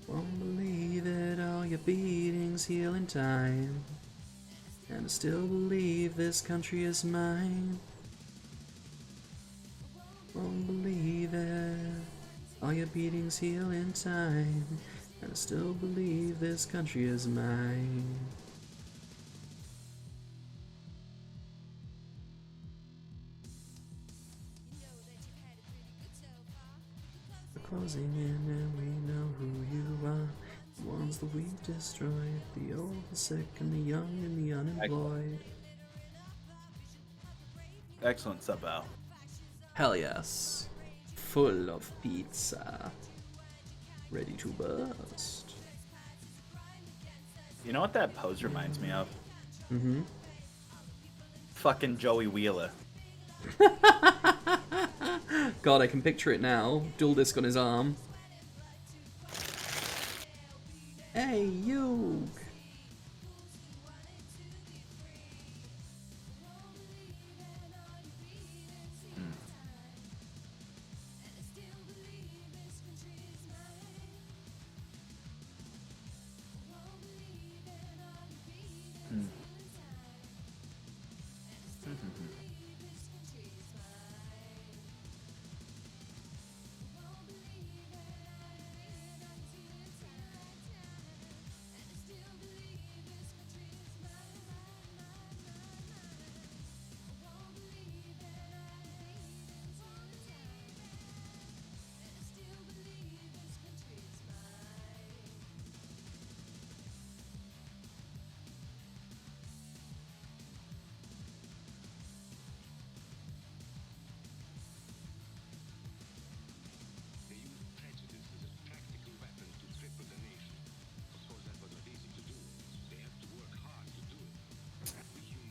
Won't believe it, all your beatings heal in time. And I still believe this country is mine. Won't believe it, all your beatings heal in time. And I still believe this country is mine. We're closing in and we know who you are. The ones that we've destroyed, the old, the sick, and the young, and the unemployed. Excellent sub Al. Hell yes. Full of pizza. Ready to burst. You know what that pose reminds me of? Mm-hmm. Fucking Joey Wheeler. God, I can picture it now. Dual disc on his arm. Hey, you!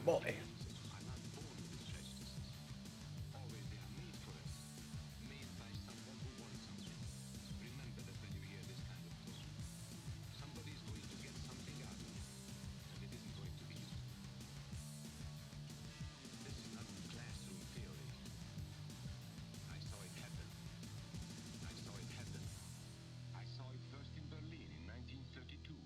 Boy. are not born with this prejudices. Always they are made for us. Made by someone who wants something. Remember that when you hear this kind of tone, somebody is going to get something out of it, and it isn't going to be you. This is not classroom theory. I saw it happen. I saw it happen. I saw it first in Berlin in 1932.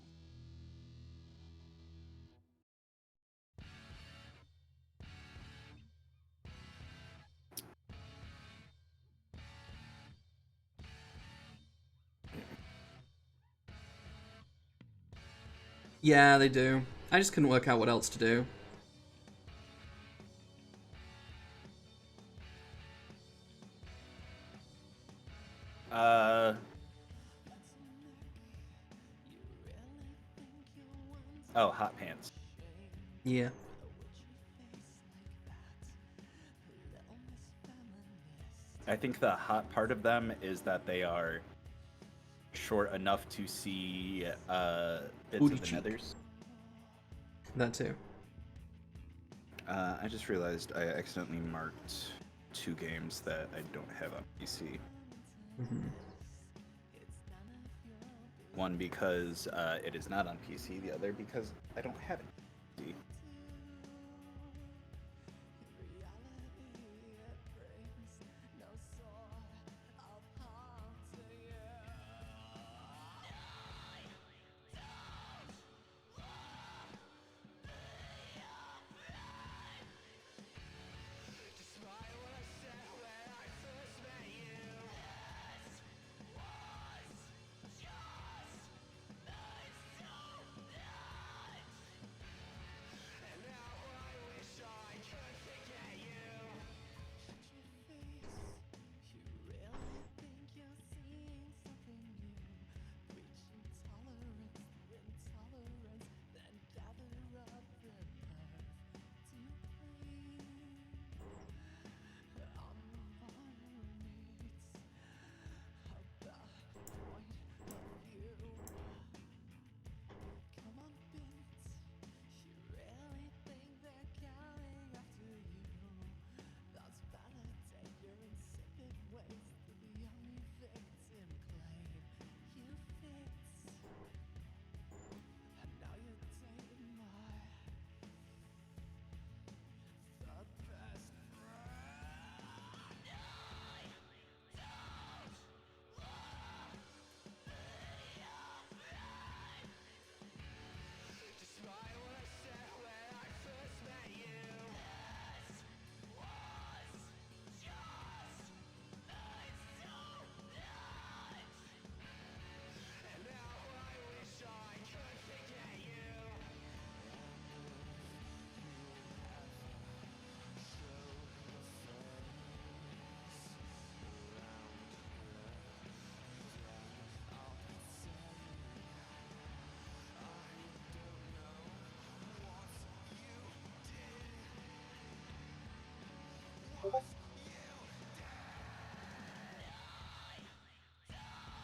Yeah, they do. I just couldn't work out what else to do. Oh, hot pants. Yeah. I think the hot part of them is that they are short enough to see bits Booty of the cheek. nethers. That too. I just realized I accidentally marked 2 games that I don't have on PC. Mm-hmm. One because it is not on PC, the other because I don't have it on PC.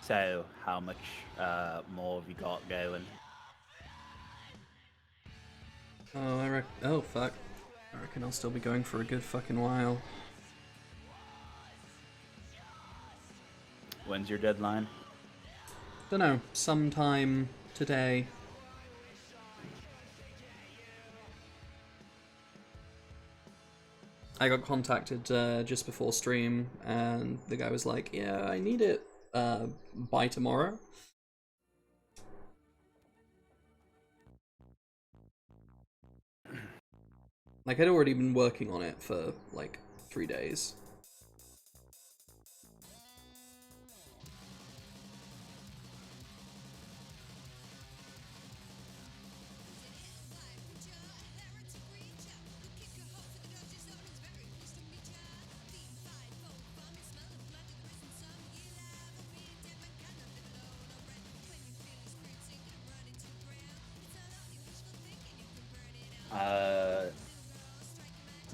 So, how much more have you got going? Oh, oh, fuck. I reckon I'll still be going for a good fucking while. When's your deadline? Dunno, sometime today. I got contacted just before stream, and the guy was like, yeah, I need it by tomorrow. Like, I'd already been working on it for, like, 3 days.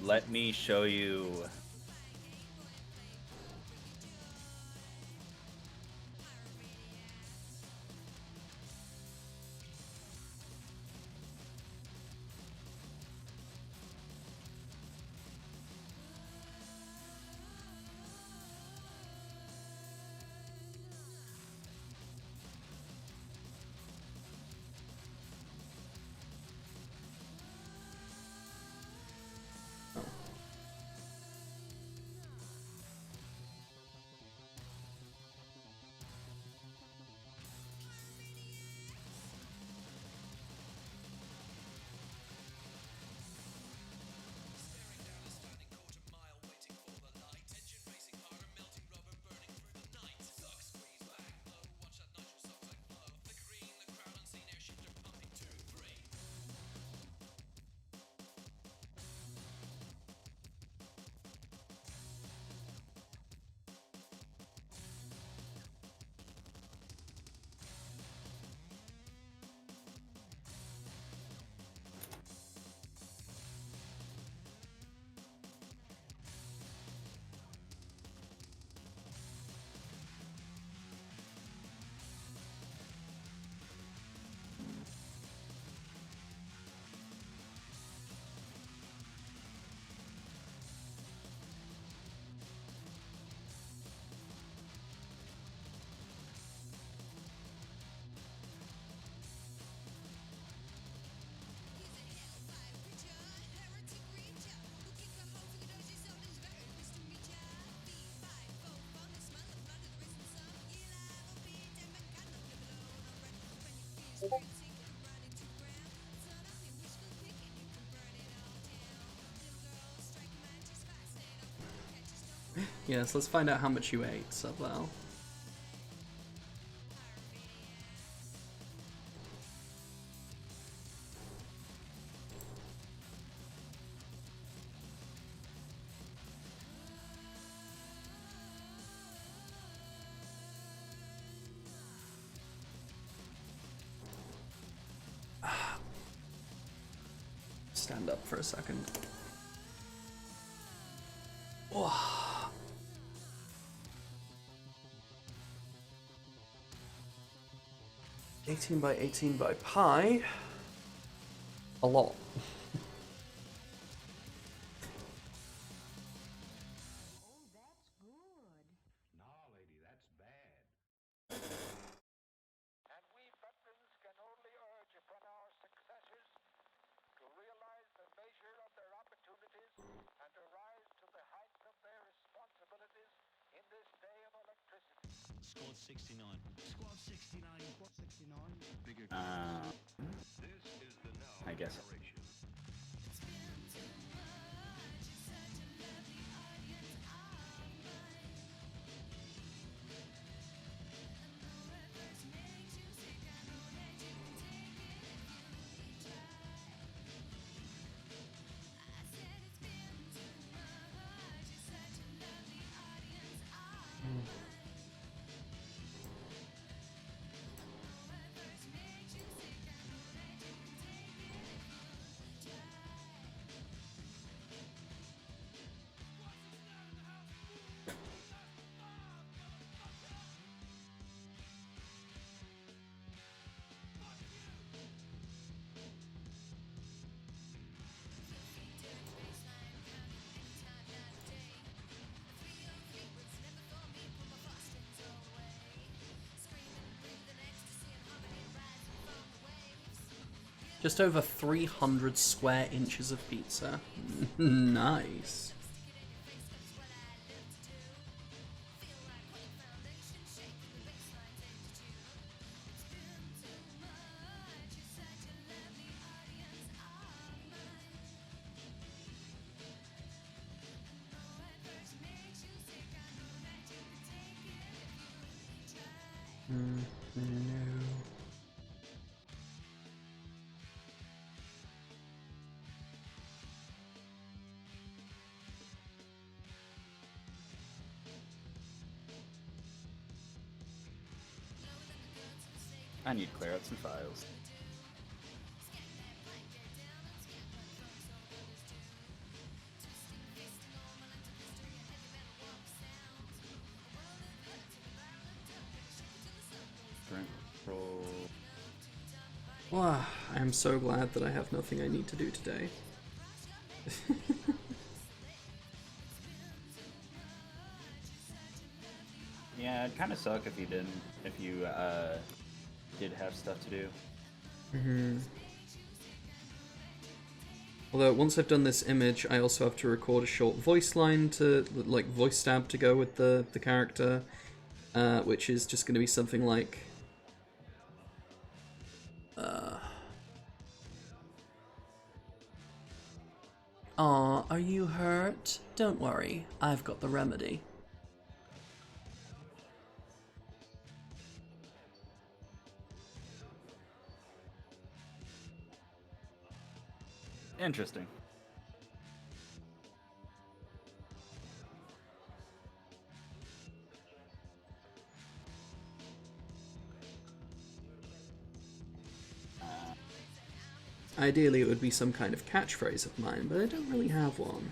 Let me show you. Yes, let's find out how much you ate, Subbel. Stand up for a second. Oh. 18 by 18 by pi. A lot. And we veterans can only urge upon our successors to realize the measure of their opportunities and to rise to the height of their responsibilities in this day of electricity. Squad 69. Squad 69. Squad 69. Bigger. I guess. Just over 300 square inches of pizza. Nice. No. I need to clear out some files. Roll. Wow, I am so glad that I have nothing I need to do today. Yeah, it'd kind of suck if you did have stuff to do. Although once I've done this image, I also have to record a short voice line to, like, voice stab to go with the character, which is just going to be something like, "Aw, are you hurt? Don't worry, I've got the remedy." Interesting. Ideally, it would be some kind of catchphrase of mine, but I don't really have one.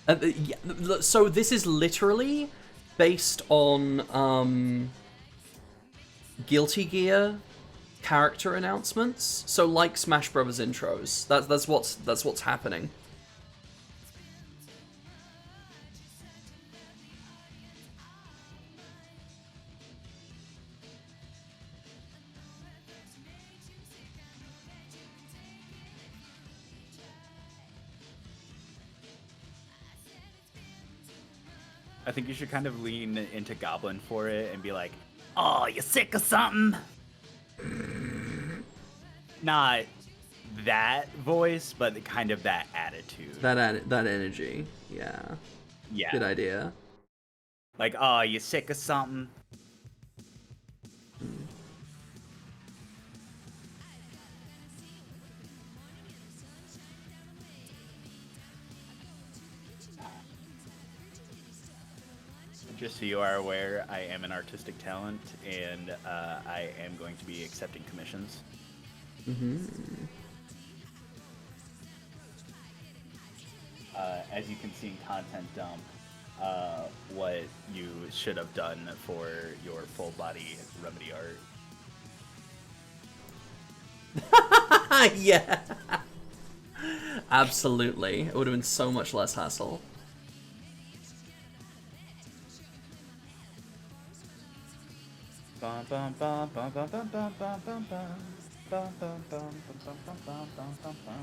Yeah, so this is literally based on Guilty Gear character announcements. So like Smash Brothers intros. That's what's happening. I think you should kind of lean into Goblin for it and be like, "Oh, you sick of something?" Not that voice, but kind of that attitude. That energy. Yeah. Yeah. Good idea. Like, "Oh, you sick of something?" Just so you are aware, I am an artistic talent, and I am going to be accepting commissions. As you can see in Content Dump, what you should have done for your full body Remedy art. Yeah. Absolutely. It would have been so much less hassle. Bum, bum, bum, bum, bum, bum, bum, bum, bum, bum. Bum, bum, bum, bum, bum, bum, bum, bum, bum.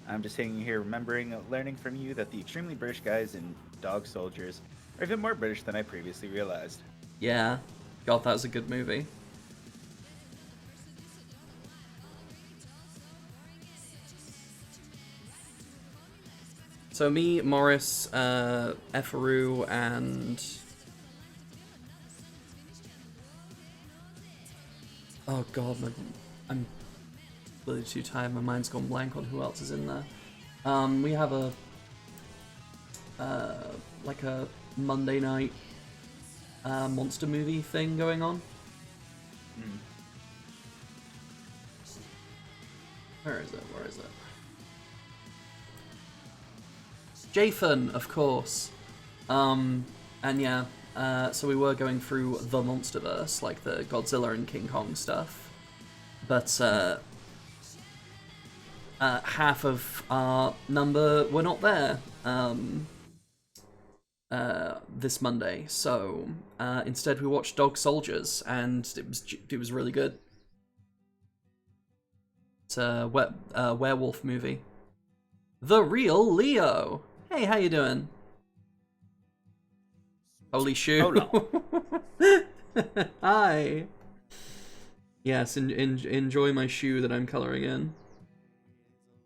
I'm just sitting here remembering, learning from you that the extremely British guys in Dog Soldiers are even more British than I previously realized. Yeah. God, that was a good movie. So me, Morris, Efaru, and... Oh god, I'm really too tired. My mind's gone blank on who else is in there. We have a like a Monday night monster movie thing going on. Where is it? Where is it? Jathan, of course. And yeah, so we were going through the Monsterverse, like the Godzilla and King Kong stuff. But half of our number were not there this Monday, so instead we watched Dog Soldiers, and it was really good. It's a werewolf movie. The Real Leo. Hey, how you doing? Holy shoe. Hold Hi. Yes, enjoy my shoe that I'm coloring in.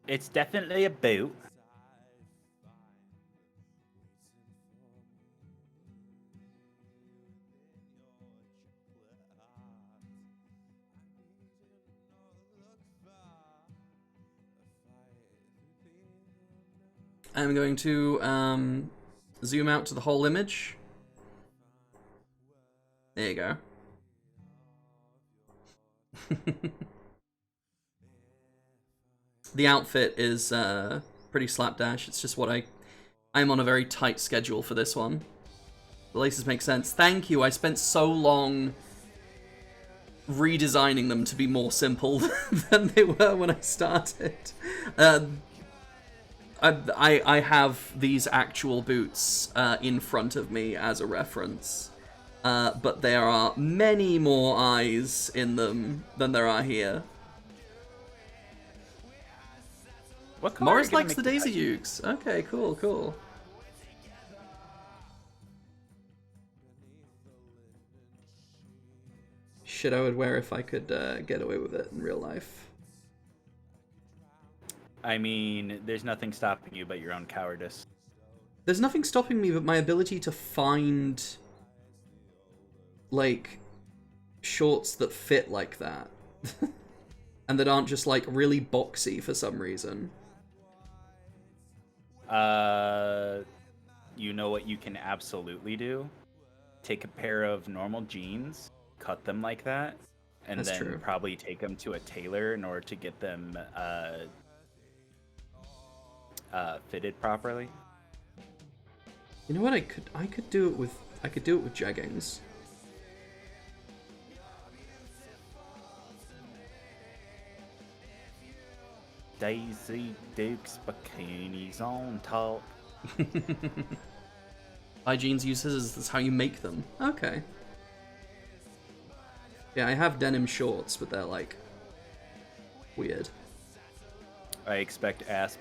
It's definitely a boot. I'm going to zoom out to the whole image. There you go. The outfit is pretty slapdash. It's just what I'm on a very tight schedule for this one. The laces make sense. Thank you. I spent so long redesigning them to be more simple than they were when I started. I have these actual boots in front of me as a reference, but there are many more eyes in them than there are here. What color Morris are you gonna likes the make Daisy eyes? Dukes. Okay, cool, cool. Shit I would wear if I could get away with it in real life. I mean, there's nothing stopping you but your own cowardice. There's nothing stopping me but my ability to find, like, shorts that fit like that. And that aren't just, like, really boxy for some reason. You know what you can absolutely do? Take a pair of normal jeans, cut them like that, and That's then true. probably take them to a tailor in order to get them fitted properly. You know what? I could do it with jeggings. Daisy Dukes bikinis on top. Hygiene's use scissors, that's how you make them. Okay. Yeah, I have denim shorts, but they're like weird. I expect ass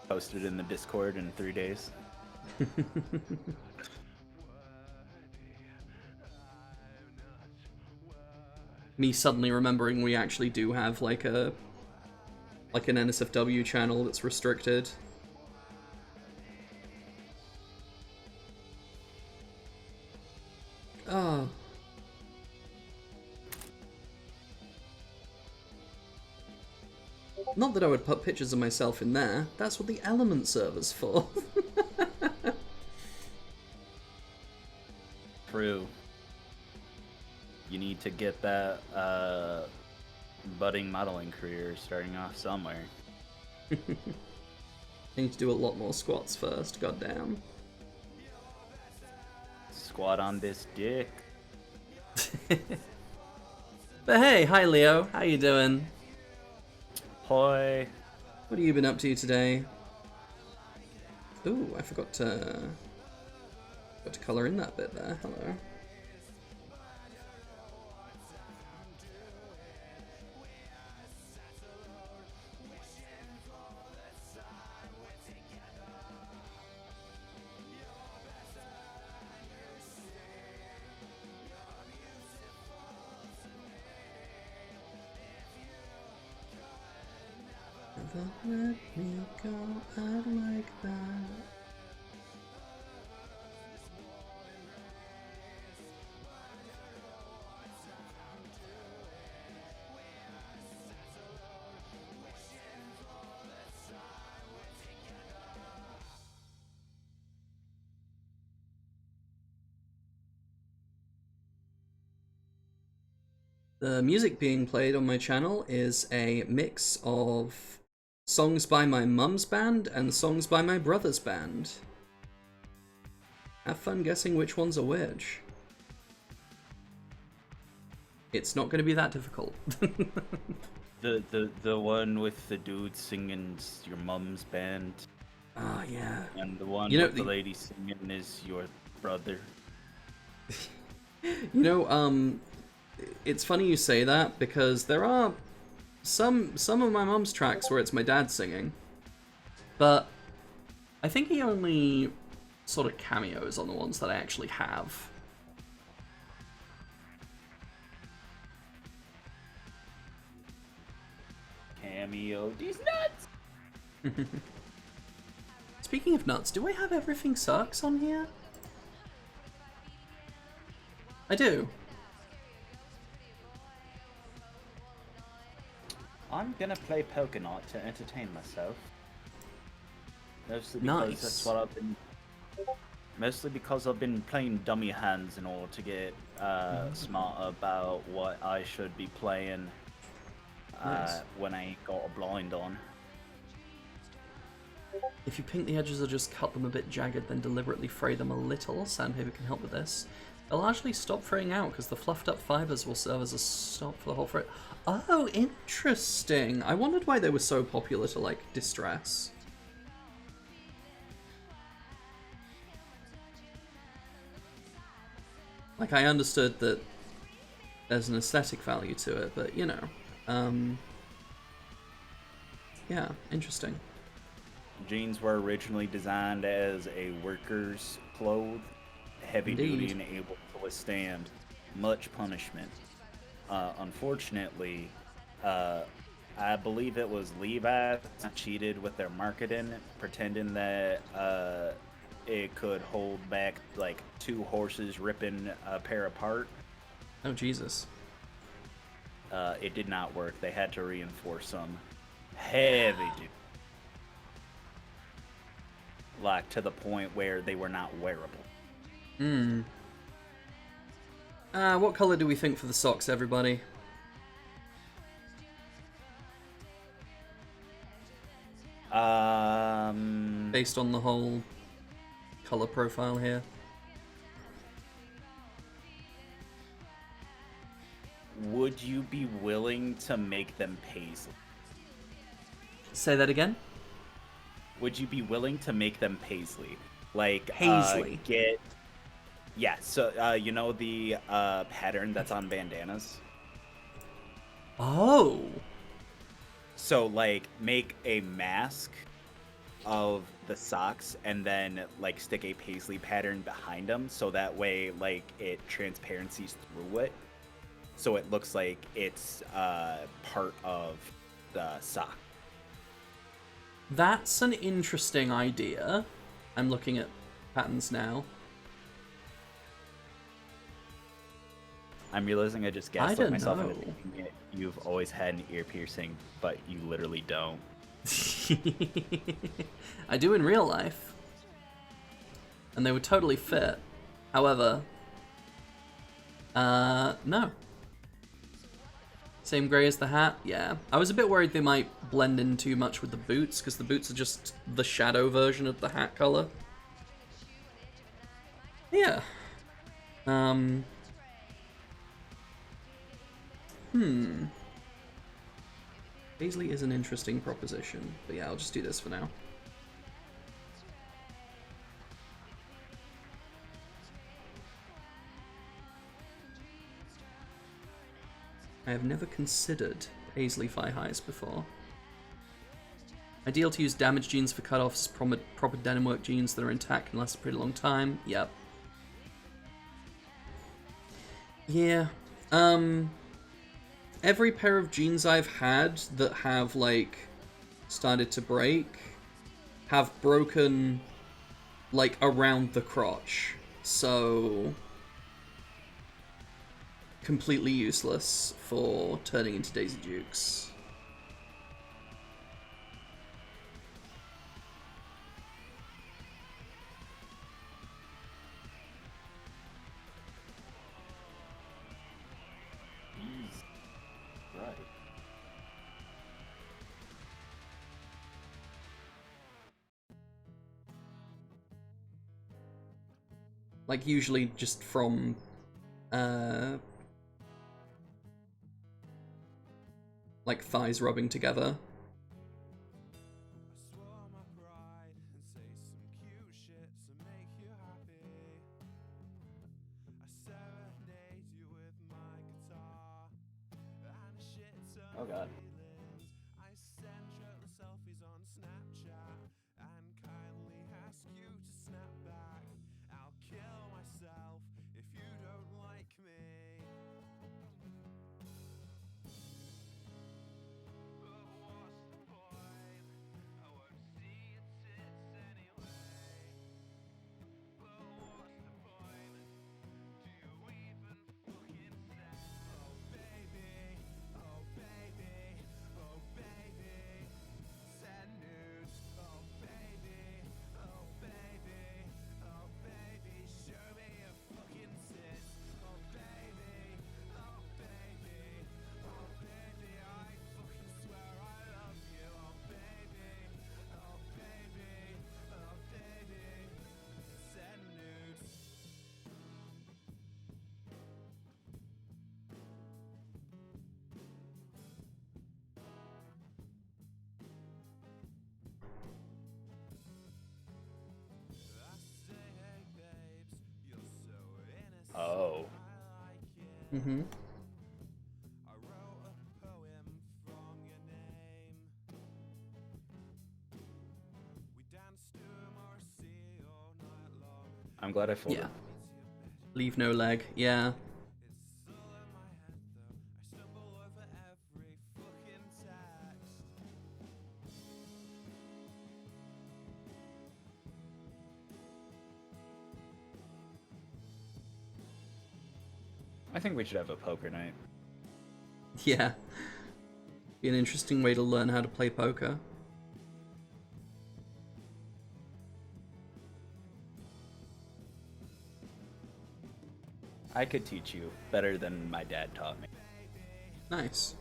posted in the Discord in 3 days. Me suddenly remembering we actually do have like an NSFW channel that's restricted. Oh. Not that I would put pictures of myself in there. That's what the Element server's for. True. You need to get that budding modeling career starting off somewhere. I need to do a lot more squats first, goddamn. Squat on this dick. But hey, hi Leo, how you doing? Hoi. What have you been up to today? Ooh, I forgot to colour in that bit there. Hello. Never let me go out like that. The music being played on my channel is a mix of songs by my mum's band and songs by my brother's band. Have fun guessing which ones are which. It's not going to be that difficult. The one with the dude singing your mum's band. Oh yeah. And the one You know, with the lady singing is your brother. You know, it's funny you say that because there are some of my mum's tracks where it's my dad singing, but I think he only sort of cameos on the ones that I actually have. Cameo these nuts. Speaking of nuts, do I have Everything Sucks on here? I do. I'm gonna play Pokémon to entertain myself. Mostly because Nice. that's what I've been. Mostly because I've been playing dummy hands in order to get smart about what I should be playing Nice. when I ain't got a blind on. If you paint the edges or just cut them a bit jagged, then deliberately fray them a little, sandpaper can help with this. They'll largely stop fraying out because the fluffed up fibers will serve as a stop for the whole fray. Oh, interesting. I wondered why they were so popular to, like, distress. Like, I understood that there's an aesthetic value to it, but, you know. Yeah, interesting. Jeans were originally designed as a worker's clothes, heavy duty Indeed. and able to withstand much punishment. Unfortunately, I believe it was Levi's cheated with their marketing, pretending that it could hold back like 2 horses ripping a pair apart. Oh, Jesus. It did not work. They had to reinforce them heavy duty. Like to the point where they were not wearable. Hmm. What color do we think for the socks, everybody? Based on the whole color profile here. Would you be willing to make them paisley? Say that again. Would you be willing to make them paisley? Like Paisley. So you know the pattern that's on bandanas? Oh. So like make a mask of the socks and then like stick a paisley pattern behind them so that way like it transparencies through it. So it looks like it's part of the sock. That's an interesting idea. I'm looking at patterns now. I'm realizing I just I gaslit don't myself into know. thinking it. You've always had an ear piercing, but you literally don't. I do in real life. And they would totally fit. However, no. Same grey as the hat? Yeah. I was a bit worried they might blend in too much with the boots, because the boots are just the shadow version of the hat color. Yeah. Paisley is an interesting proposition, but yeah, I'll just do this for now. I have never considered Paisley Phi Highs before. Ideal to use damaged jeans for cutoffs, proper denim work jeans that are intact and last a pretty long time. Yep. Yeah. Every pair of jeans I've had that have, like, started to break have broken, like, around the crotch. So, completely useless for turning into Daisy Dukes. Right. Like, usually just from, like, thighs rubbing together. Oh god. Oh. Mm-hmm. I'm glad I folded. Yeah. Leave no leg, yeah. I think we should have a poker night. Yeah. Be an interesting way to learn how to play poker. I could teach you better than my dad taught me. Nice.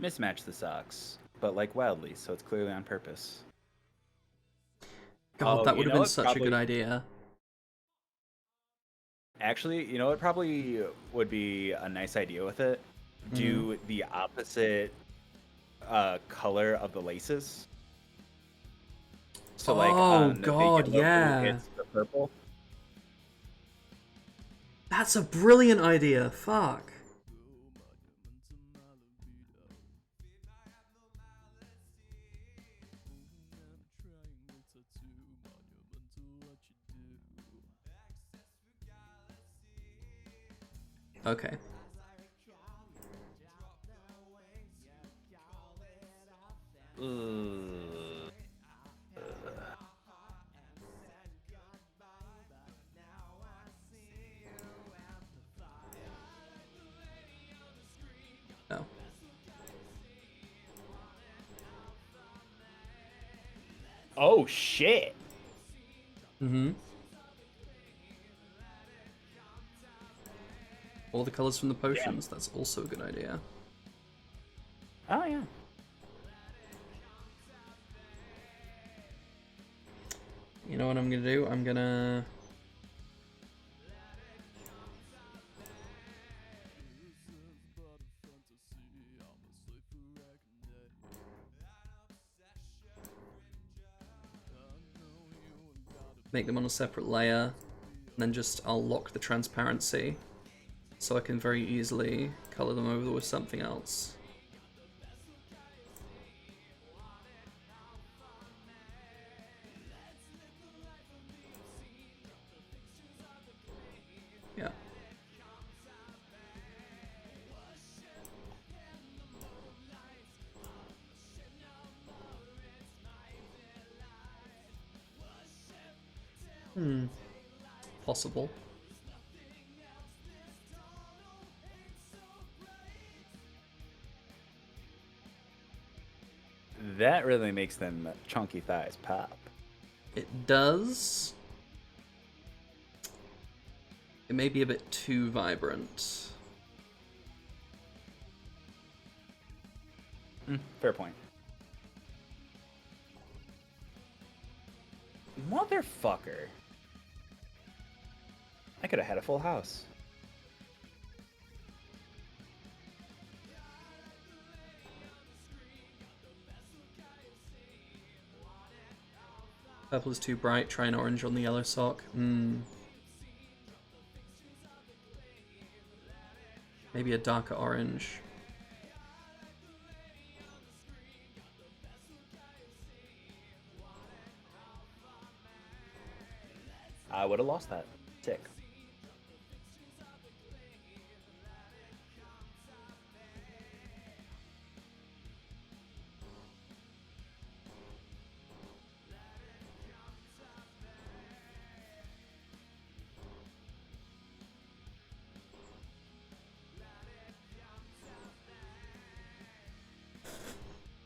mismatch the socks, but like wildly, so it's clearly on purpose. God, Oh, that would you have know been what? such a good Probably- idea. Actually, you know what probably would be a nice idea with it? Do the opposite color of the laces. So like Oh, on God, the yellow, yeah. it's the purple. That's a brilliant idea. Fuck. Okay. Oh. Oh shit! Mm-hmm. All the colors from the potions. That's also a good idea. Oh yeah. You know what I'm gonna do? I'm gonna... make them on a separate layer, and then just I'll lock the transparency, so I can very easily color them over with something else. Yeah. Possible. That really makes them chunky thighs pop. It does. It may be a bit too vibrant. Fair point. Motherfucker. I could have had a full house. Purple is too bright. Try an orange on the yellow sock. Maybe a darker orange. I would have lost that tick.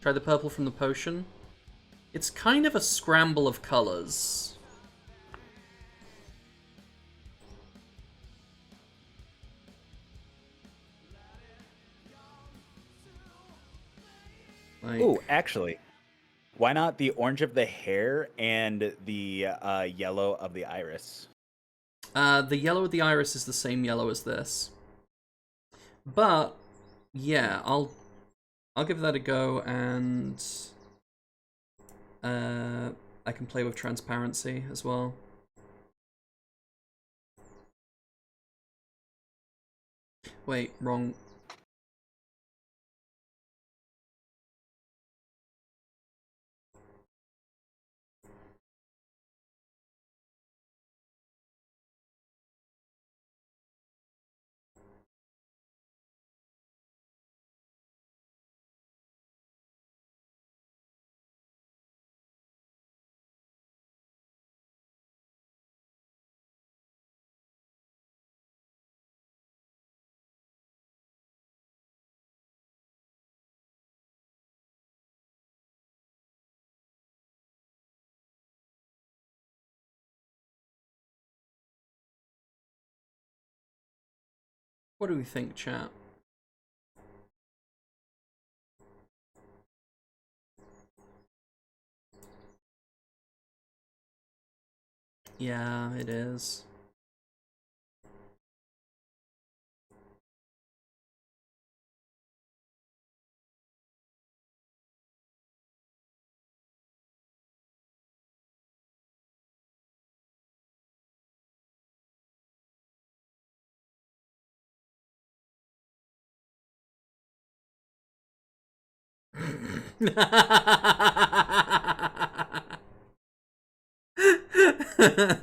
Try the purple from the potion. It's kind of a scramble of colors. Like, Ooh, actually, why not the orange of the hair and the yellow of the iris? the yellow of the iris is the same yellow as this. But yeah, I'll give that a go, and I can play with transparency as well. Wait, wrong. What do we think, chat? Yeah, it is.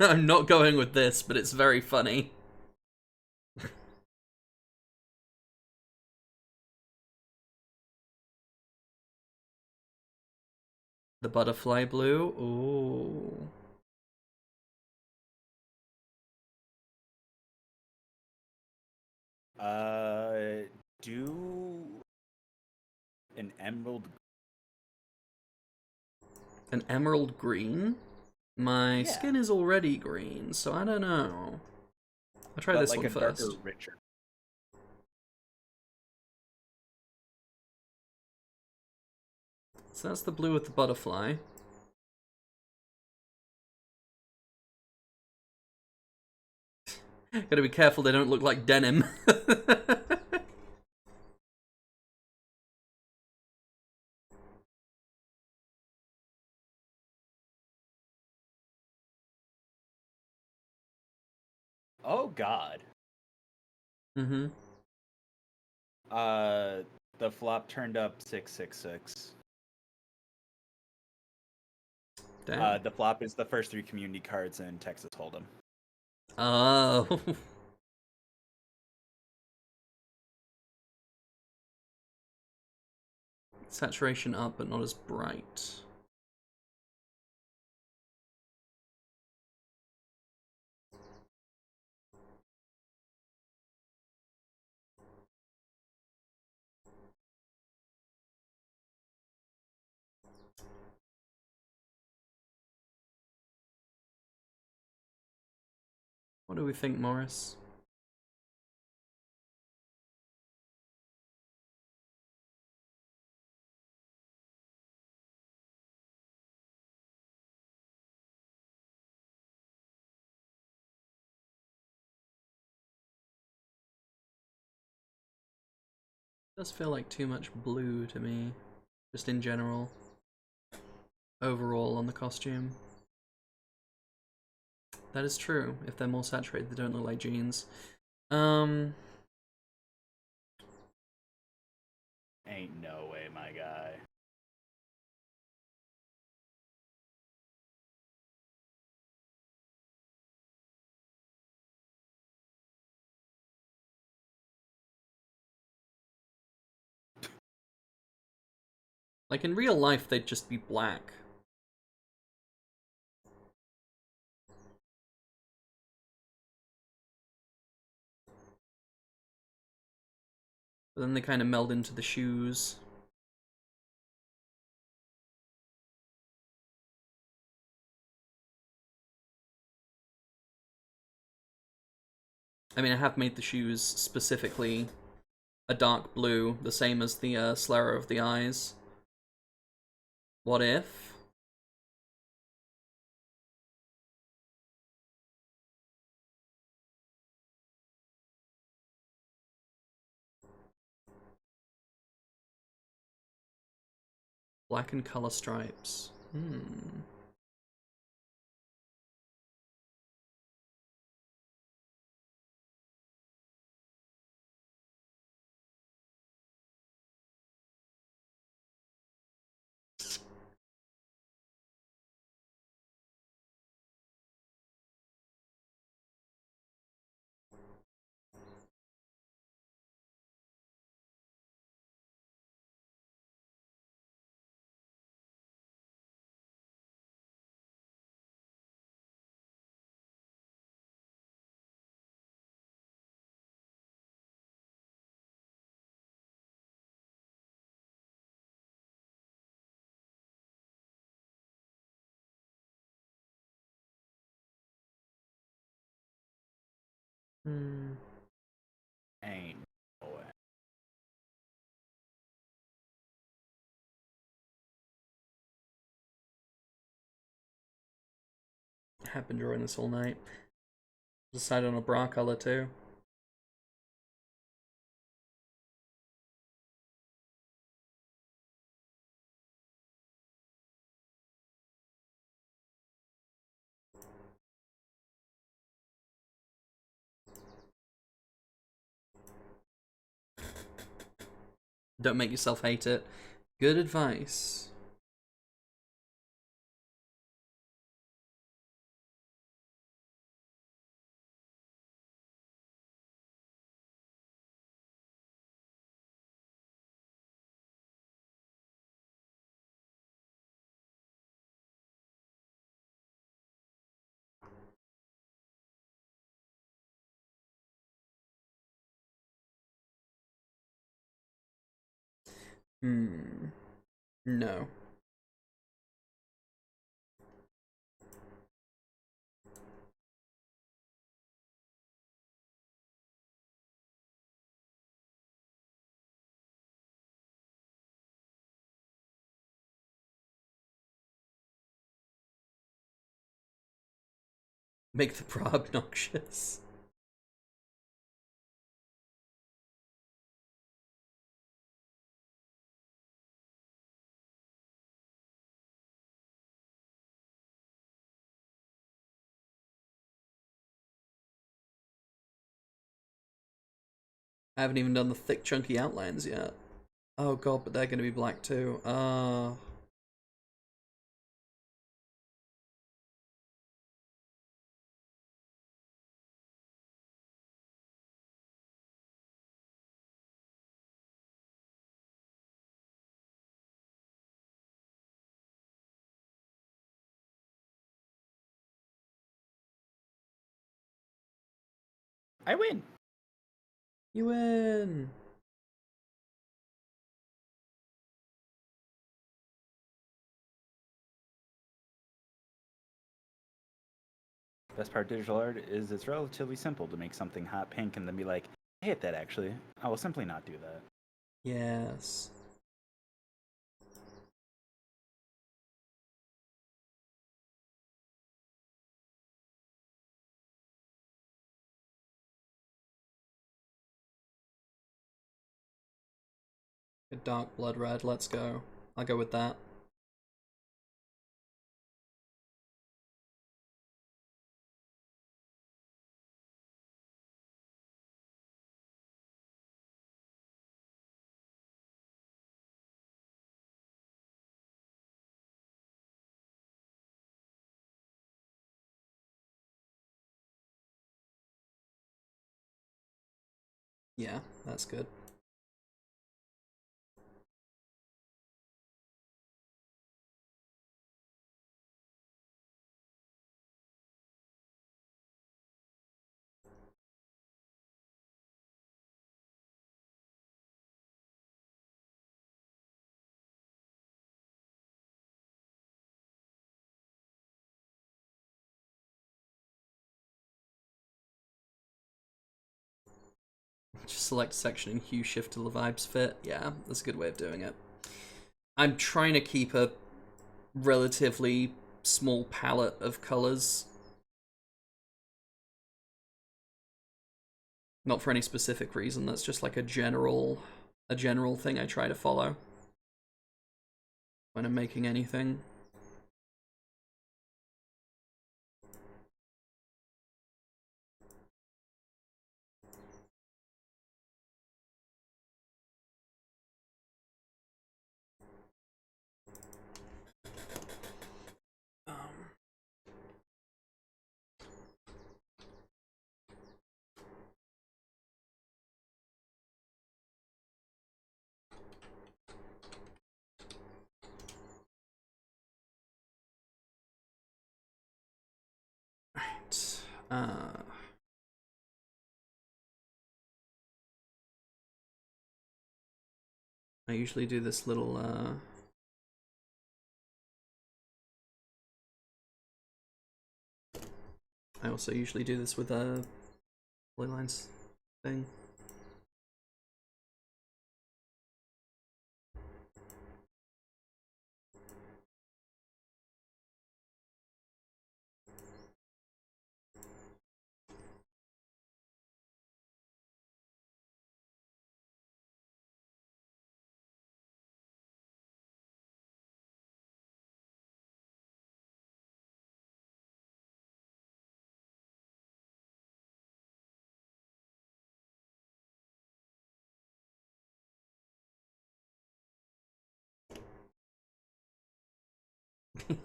I'm not going with this, but it's very funny. The butterfly blue? Ooh. Do an emerald. An emerald green? My Yeah. skin is already green, so I don't know. I'll try But this like one a darker, first. richer. So that's the blue with the butterfly. Gotta be careful they don't look like denim. Oh God. Mm-hmm. The flop turned up 666. Damn. The flop is the first 3 community cards in Texas Hold'em. Oh. Saturation up, but not as bright. What do we think, Morris? It does feel like too much blue to me, just in general. Overall on the costume. That is true. If they're more saturated, they don't look like jeans. Ain't no way, my guy. Like in real life, they'd just be black. But then they kind of meld into the shoes. I mean, I have made the shoes specifically a dark blue, the same as the Slayer of the Eyes. What if? Black and color stripes. Ain't no way. have been drawing this all night. Decided on a bra color too. Don't make yourself hate it. Good advice. No. Make the bra obnoxious. I haven't even done the thick, chunky outlines yet. Oh god, but they're gonna be black too. I win. You win. Best part of digital art is it's relatively simple to make something hot pink and then be like, I hate that actually. I will simply not do that. Yes. A dark blood red, let's go. I'll go with that. Yeah, that's good. Just select section and hue shift till the vibes fit. Yeah, that's a good way of doing it. I'm trying to keep a relatively small palette of colors. Not for any specific reason, that's just like a general thing I try to follow when I'm making anything. Right. I usually do this little I also usually do this with a polylines thing.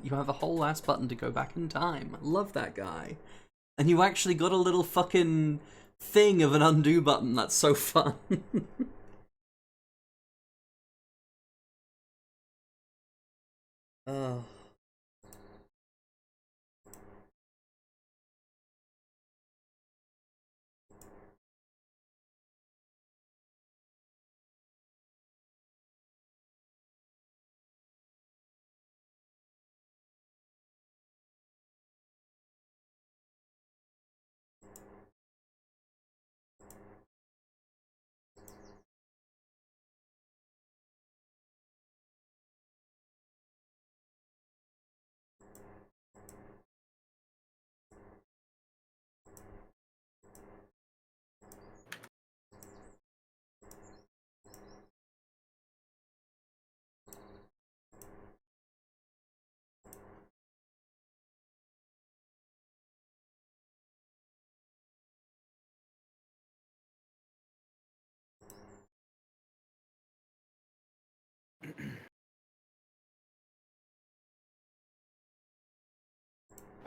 You have a whole ass button to go back in time. Love that guy. And you actually got a little fucking thing of an undo button. That's so fun. Oh.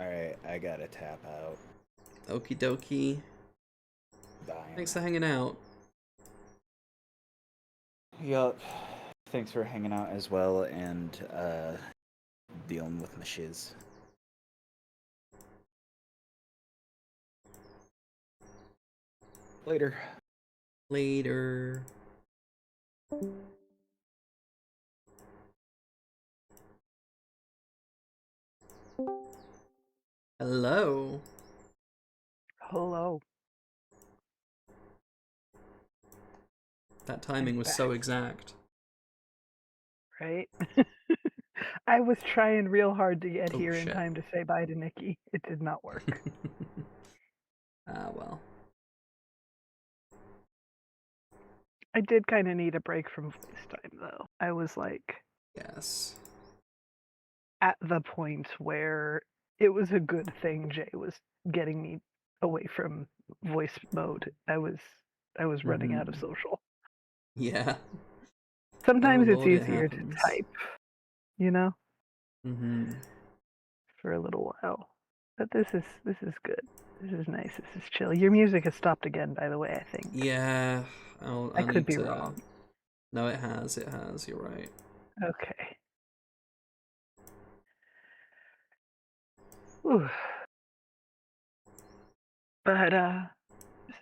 Alright, I gotta tap out. Okie dokie. Dying. Thanks for hanging out. Yup. Thanks for hanging out as well and dealing with my shiz. Later. Later. Hello. Hello. That timing was so exact. Right? I was trying real hard to get Oh, here in shit. time to say bye to Nikki. It did not work. Ah, well. I did kind of need a break from voice time, though. I was like Yes. at the point where it was a good thing Jay was getting me away from voice mode. I was running out of social. Yeah. Sometimes Oh, it's Lord, it easier to happens. type, you know, Mm-hmm. for a little while. But this is good. This is nice. This is chill. Your music has stopped again, by the way, I think. Yeah. I I'll could need be to... wrong. No, it has. It has. You're right. Okay. Whew. But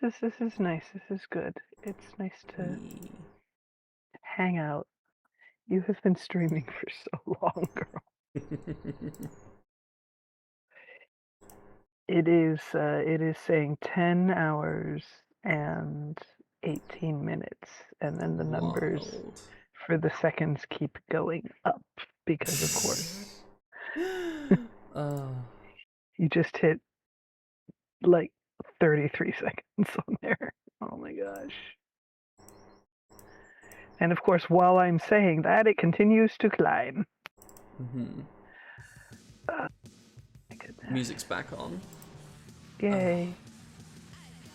this is nice. This is good. It's nice to hang out. You have been streaming for so long, girl. It is saying 10 hours and 18 minutes, and then the numbers Wild. for the seconds keep going up because, of course, you just hit like 33 seconds on there. Oh my gosh. And of course, while I'm saying that, it continues to climb. Mm-hmm. My goodness. Music's back on. Yay.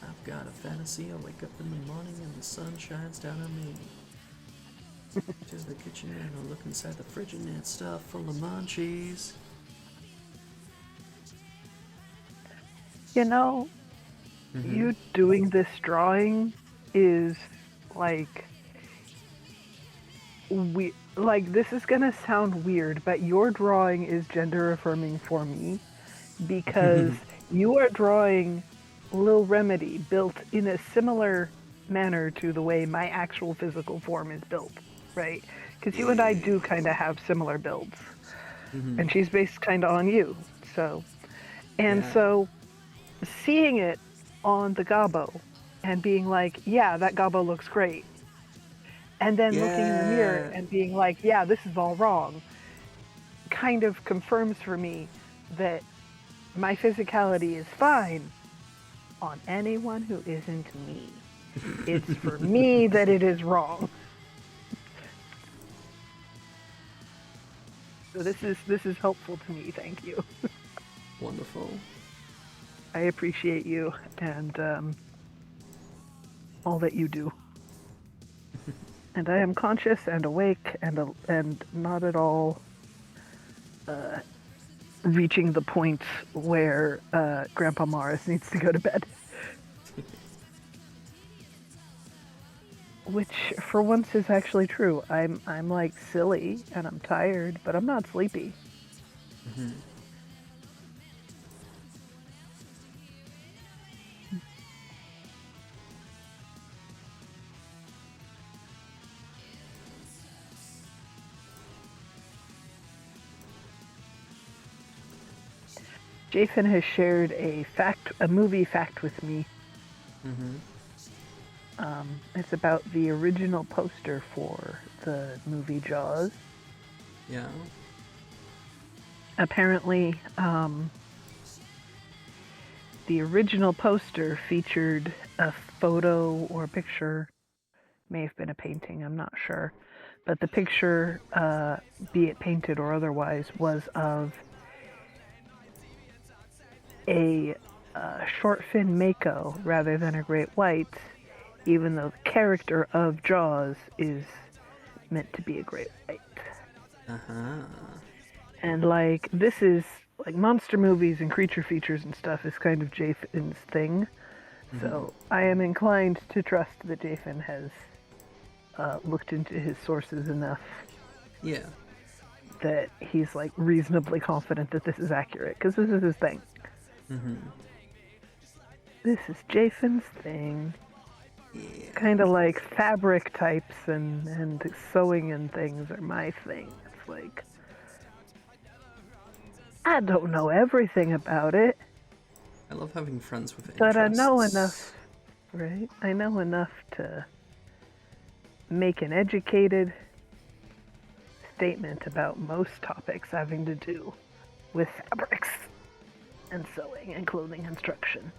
I've got a fantasy. I wake up in the morning and the sun shines down on me. To the kitchen and I look inside the fridge and it's stuffed full of munchies. You know, you doing this drawing is like this is gonna sound weird, but your drawing is gender affirming for me because you are drawing Lil Remedy built in a similar manner to the way my actual physical form is built, right? Because you and I do kind of have similar builds, and she's based kind of on you. So seeing it on the Gabo and being like, yeah, that Gabo looks great. And then looking in the mirror and being like, yeah, this is all wrong, kind of confirms for me that my physicality is fine on anyone who isn't me. It's for me that it is wrong. So this is helpful to me, thank you. Wonderful. I appreciate you and all that you do. And I am conscious and awake and not at all reaching the point where Grandpa Morris needs to go to bed. Which, for once, is actually true. I'm like silly and I'm tired, but I'm not sleepy. Jathan has shared a movie fact with me. It's about the original poster for the movie Jaws. Yeah. Apparently, the original poster featured a photo or picture, may have been a painting, I'm not sure, but the picture, be it painted or otherwise, was of a short fin mako rather than a great white, even though the character of Jaws is meant to be a great white. And like, this is like monster movies and creature features and stuff is kind of Jathan's thing. So I am inclined to trust that Jathan has looked into his sources enough. Yeah. That he's like reasonably confident that this is accurate, because this is his thing. This is Jathan's thing. Yeah. Kind of like fabric types and sewing and things are my thing. It's like, I don't know everything about it, I love having friends with interests. but I know enough, right? I know enough to make an educated statement about most topics having to do with fabrics and sewing and clothing construction.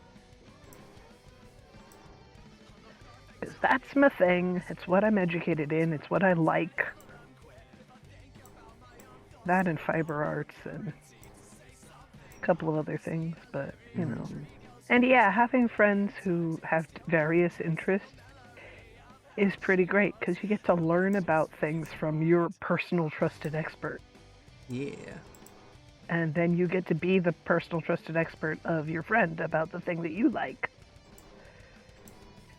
Because that's my thing. It's what I'm educated in. It's what I like. That and fiber arts and a couple of other things, but, you know. And yeah, having friends who have various interests is pretty great, because you get to learn about things from your personal trusted expert. Yeah. And then you get to be the personal trusted expert of your friend about the thing that you like.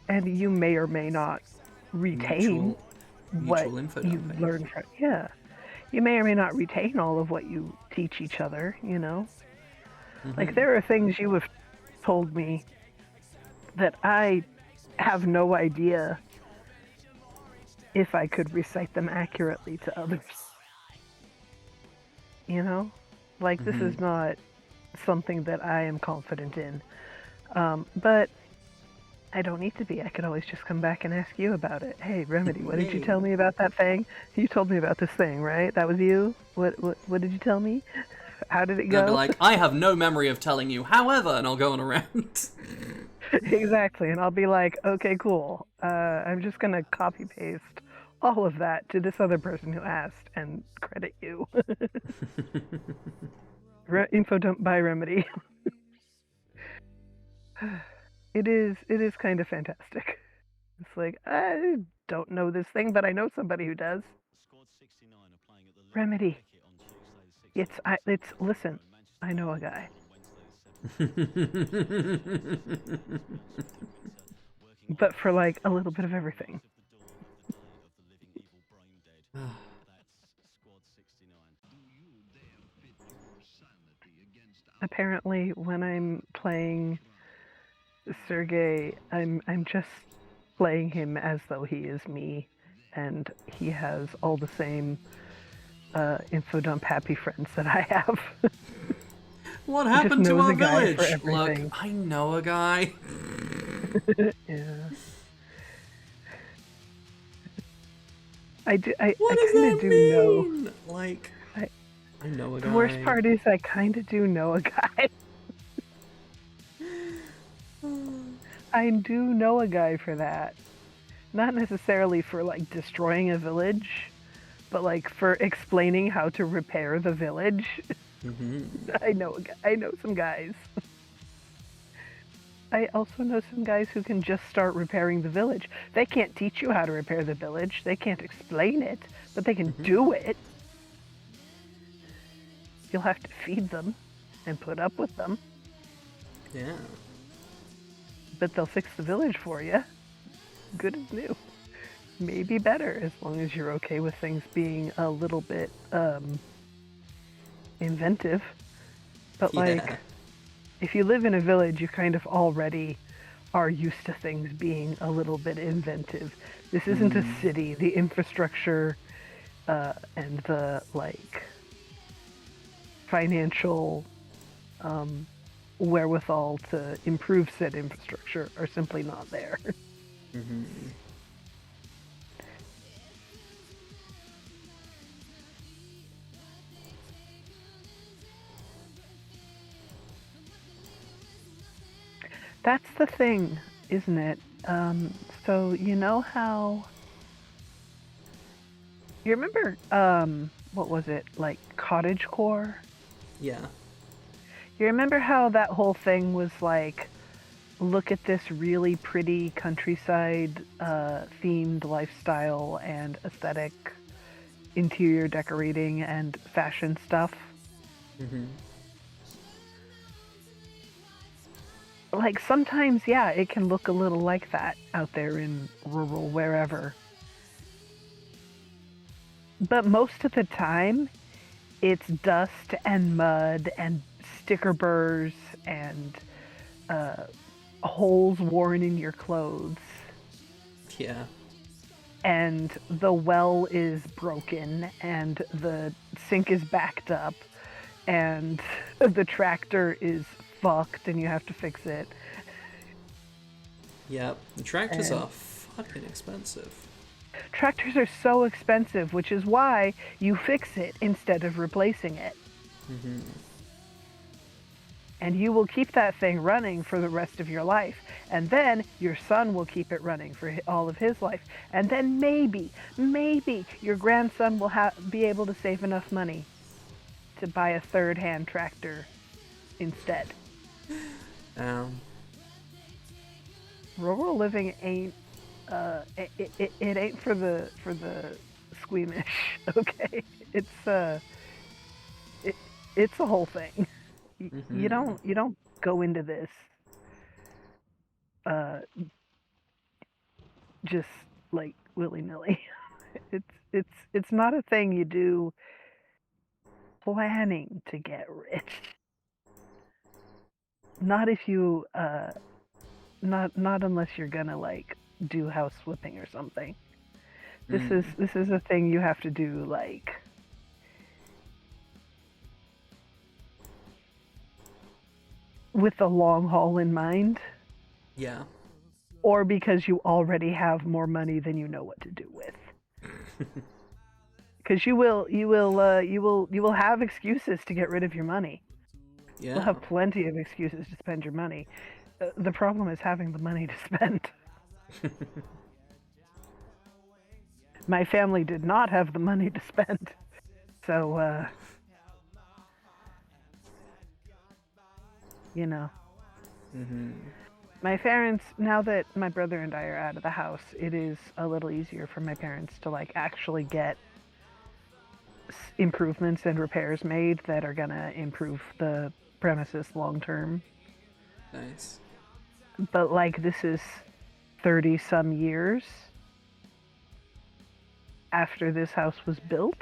And you may or may not retain what mutual info you dumping. learn from. Yeah. You may or may not retain all of what you teach each other, you know? Like, there are things you have told me that I have no idea if I could recite them accurately to others. You know? Like, this is not something that I am confident in. But I don't need to be. I could always just come back and ask you about it. Hey, Remedy, what did you tell me about that thing? You told me about this thing, right? That was you? What did you tell me? How did it go? They'll be like, I have no memory of telling you, however, and I'll go on a rant. Exactly, and I'll be like, okay, cool. I'm just gonna copy paste all of that to this other person who asked and credit you. Info dump by Remedy. It is kind of fantastic. It's like, I don't know this thing, but I know somebody who does. Remedy. Listen, I know a guy. But for like a little bit of everything. Apparently, when I'm playing Sergey, I'm just playing him as though he is me, and he has all the same info dump happy friends that I have. What happened to our knows a guy for village? Look, everything. I know a guy. Yeah. I What does kind that of do mean? know. Like, I- I know a guy. The worst part is I kind of do know a guy. I do know a guy for that. Not necessarily for like destroying a village, but like for explaining how to repair the village. I know some guys. I also know some guys who can just start repairing the village. They can't teach you how to repair the village. They can't explain it, but they can do it. you'll have to feed them and put up with them, Yeah. but they'll fix the village for you. Good as new. Maybe better, as long as you're okay with things being a little bit inventive. But like, Yeah. if you live in a village, you kind of already are used to things being a little bit inventive. This isn't a city. The infrastructure and the like financial wherewithal to improve said infrastructure are simply not there. Mm-hmm. That's the thing, isn't it? So you know how you remember what was it, like cottagecore? Yeah. You remember how that whole thing was like, look at this really pretty countryside themed lifestyle and aesthetic interior decorating and fashion stuff? Mm-hmm. Like sometimes, yeah, it can look a little like that out there in rural wherever. But most of the time, it's dust and mud and sticker burrs and holes worn in your clothes. Yeah. And the well is broken and the sink is backed up and the tractor is fucked and you have to fix it. Yep. The tractors And- are fucking expensive. Tractors are so expensive, which is why you fix it instead of replacing it. Mm-hmm. And you will keep that thing running for the rest of your life. And then your son will keep it running for all of his life. And then maybe your grandson will be able to save enough money to buy a third-hand tractor instead. Rural living ain't it ain't for the squeamish. Okay, it's a whole thing. You don't go into this just like willy-nilly. It's not a thing you do planning to get rich. Not if you not unless you're gonna like do house flipping or something. This is a thing you have to do like with the long haul in mind, Yeah. or because you already have more money than you know what to do with. Because you will have excuses to get rid of your money. Yeah. You'll have plenty of excuses to spend your money. The problem is having the money to spend. My family did not have the money to spend, so you know. Mm-hmm. My parents, now that my brother and I are out of the house, it is a little easier for my parents to like actually get improvements and repairs made that are gonna improve the premises long term. Nice. But like this is 30 some years after this house was built,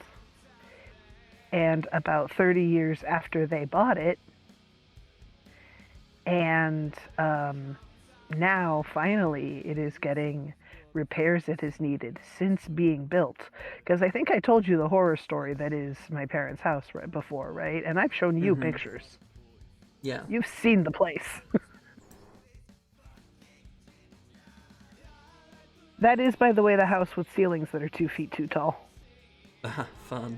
and about 30 years after they bought it, and now finally it is getting repairs it has needed since being built. Because I think I told you the horror story that is my parents' house right before, right? And I've shown you pictures. Yeah. You've seen the place. That is, by the way, the house with ceilings that are 2 feet too tall. Fun.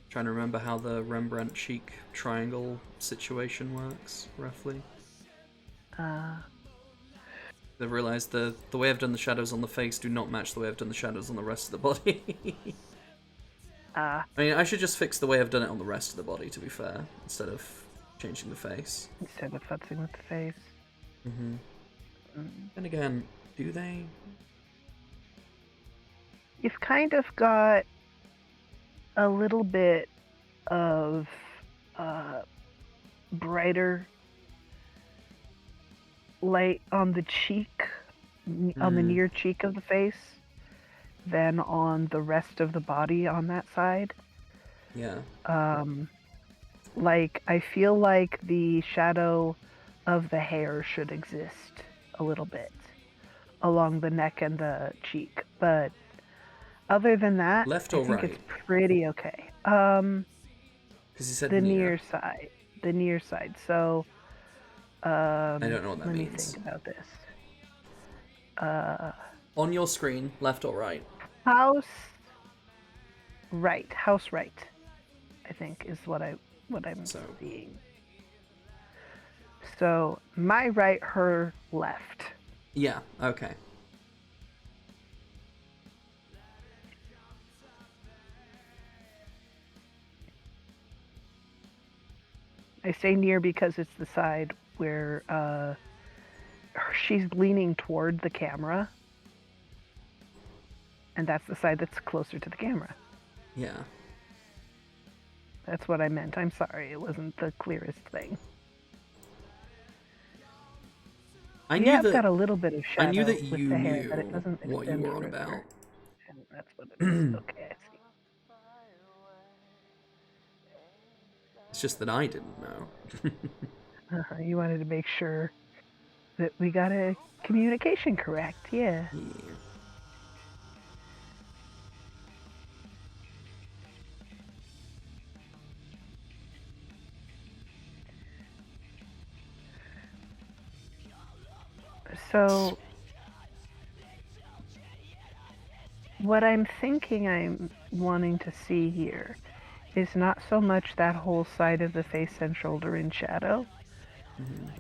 Trying to remember how the Rembrandt cheek triangle situation works, roughly. I've realised the way I've done the shadows on the face do not match the way I've done the shadows on the rest of the body. I mean, I should just fix the way I've done it on the rest of the body, to be fair, instead of changing the face. Instead of futzing with the face. Mm-hmm. And again, do they? you've kind of got a little bit of brighter light on the cheek, on the near cheek of the face, than on the rest of the body on that side. Yeah. Like, I feel like the shadow of the hair should exist a little bit along the neck and the cheek, but other than that, Left I or think right? it's pretty okay. Because you said The near. near side. The near side. So, I don't know what that let me means. think about this. On your screen, left or right? House right. House right, I think, is what I'm So. seeing. So my right, her left. Yeah, okay. I say near because it's the side where she's leaning toward the camera, and that's the side that's closer to the camera. Yeah. That's what I meant. I'm sorry, it wasn't the clearest thing. I You knew have that. got a little bit of shadow I knew that with you the hair, but it knew doesn't what you extend were on further. about. And that's what it is. Okay, I see. It's just that I didn't know. You wanted to make sure that we got a communication correct, yeah. Yeah. So, what I'm thinking I'm wanting to see here is not so much that whole side of the face and shoulder in shadow,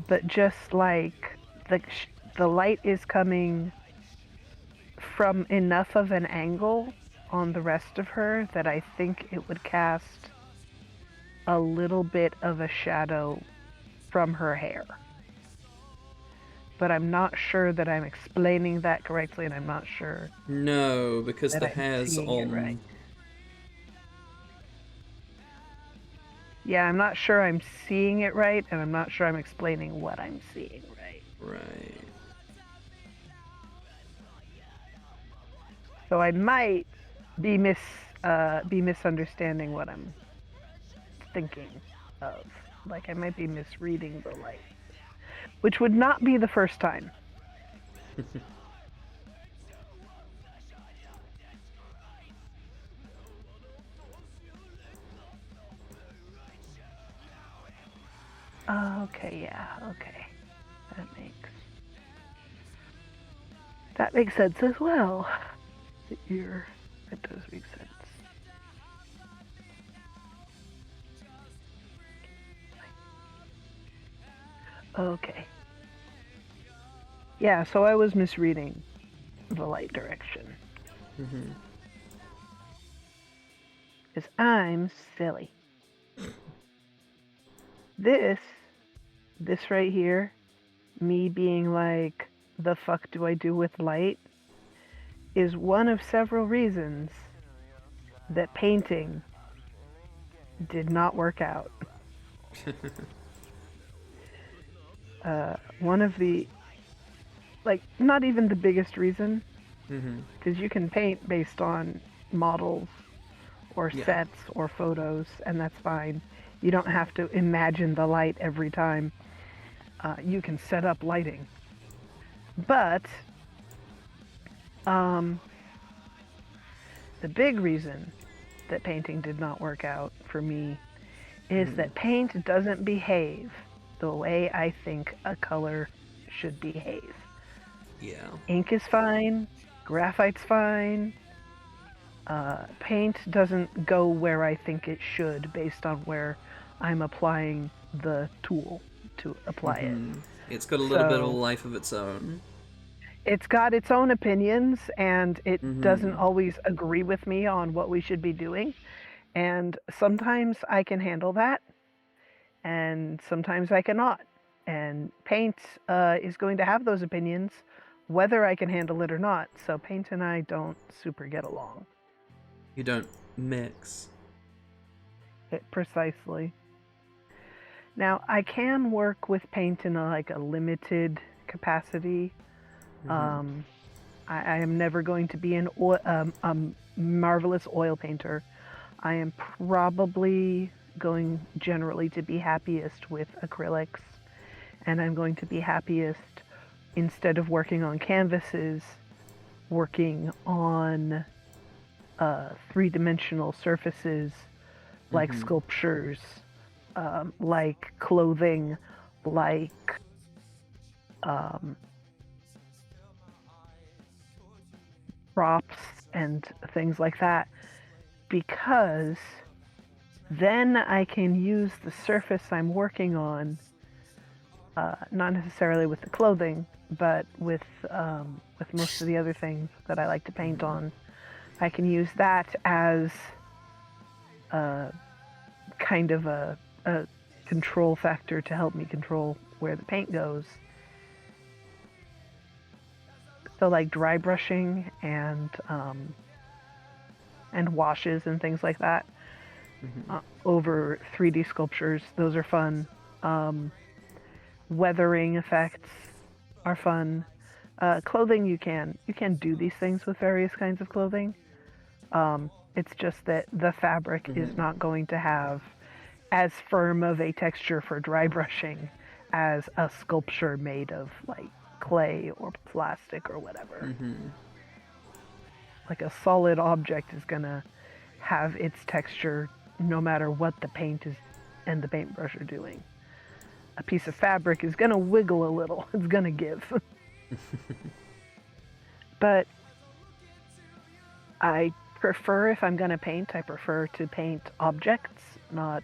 but just like the light is coming from enough of an angle on the rest of her that I think it would cast a little bit of a shadow from her hair. But I'm not sure that I'm explaining that correctly, and I'm not sure. No, because That the I'm hair's seeing it on. right. Yeah, I'm not sure I'm seeing it right, and I'm not sure I'm explaining what I'm seeing right. Right. So I might be misunderstanding what I'm thinking of. Like, I might be misreading the light, which would not be the first time. Okay, yeah, okay. That makes sense as well. The ear, that does make sense. Okay. Yeah, so I was misreading the light direction. Because I'm silly. This right here, me being like, the fuck do I do with light, is one of several reasons that painting did not work out. One of the, like, not even the biggest reason, because you can paint based on models or Yeah. sets or photos, and that's fine. You don't have to imagine the light every time. You can set up lighting. But the big reason that painting did not work out for me is that paint doesn't behave the way I think a color should behave. Yeah. Ink is fine, graphite's fine. Paint doesn't go where I think it should based on where I'm applying the tool to apply it. It's got a little bit of a So- life of its own. It's got its own opinions, and it doesn't always agree with me on what we should be doing. And sometimes I can handle that, and sometimes I cannot. And paint is going to have those opinions whether I can handle it or not. So paint and I don't super get along. You don't mix. Precisely. Now, I can work with paint in a limited capacity. I am never going to be a marvelous oil painter. I am probably going generally to be happiest with acrylics, and I'm going to be happiest, instead of working on canvases, working on three-dimensional surfaces like sculptures, like clothing, like props and things like that, because then I can use the surface I'm working on, not necessarily with the clothing, but with most of the other things that I like to paint on. I can use that as kind of a control factor to help me control where the paint goes. So like dry brushing and washes and things like that over 3D sculptures, those are fun. Weathering effects are fun. Clothing, you can do these things with various kinds of clothing. It's just that the fabric is not going to have as firm of a texture for dry brushing as a sculpture made of like clay or plastic or whatever. Like a solid object is gonna have its texture no matter what the paint is and the paintbrush are doing. A piece of fabric is gonna wiggle a little. It's gonna give. But I prefer, if I'm gonna paint, I prefer to paint objects, not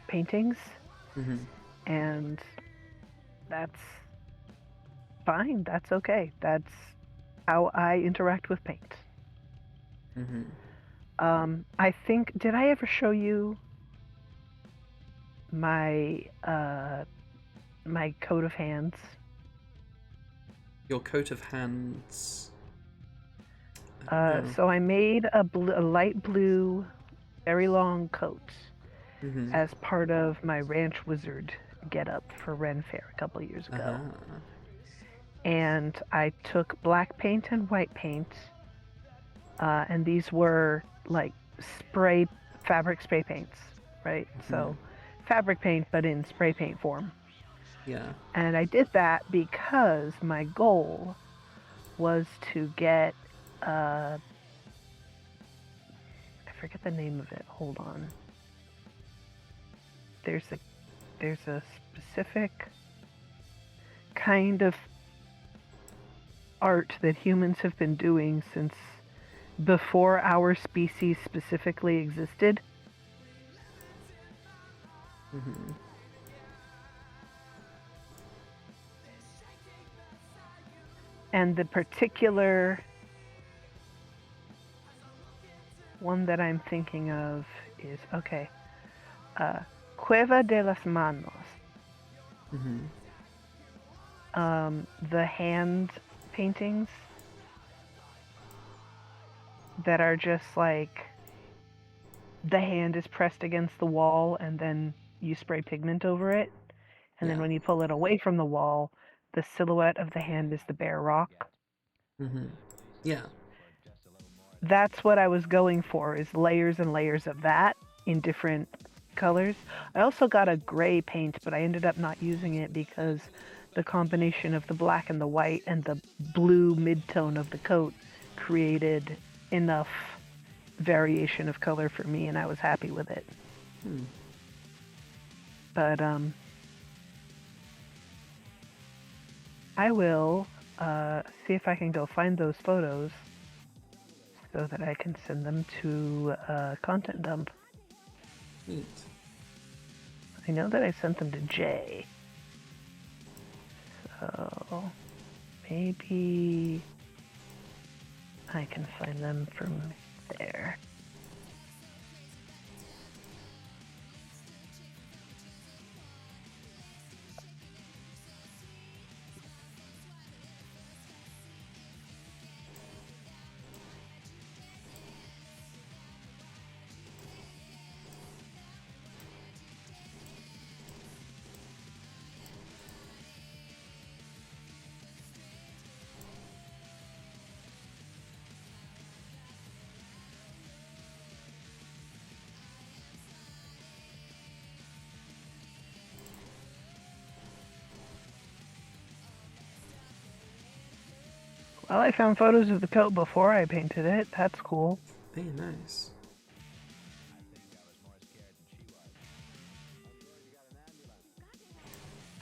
paintings. And that's fine. That's okay. That's how I interact with paint. I think, did I ever show you my my coat of hands? Your coat of hands. So I made a light blue, very long coat as part of my Ranch Wizard getup for Ren Fair a couple years ago. And I took black paint and white paint, and these were like fabric spray paints, right? So fabric paint, but in spray paint form. Yeah. And I did that because my goal was to get, I forget the name of it. Hold on. There's a specific kind of art that humans have been doing since before our species specifically existed. And the particular one that I'm thinking of is, Cueva de las Manos. The hand paintings that are just like the hand is pressed against the wall and then you spray pigment over it. And then when you pull it away from the wall, the silhouette of the hand is the bare rock. Yeah. That's what I was going for, is layers and layers of that in different colors. I also got a gray paint, but I ended up not using it because the combination of the black and the white and the blue mid-tone of the coat created enough variation of color for me, and I was happy with it. But I will see if I can go find those photos so that I can send them to Content Dump. Neat. I know that I sent them to Jay. So maybe I can find them from there. Well, I found photos of the coat before I painted it. That's cool. Hey, nice.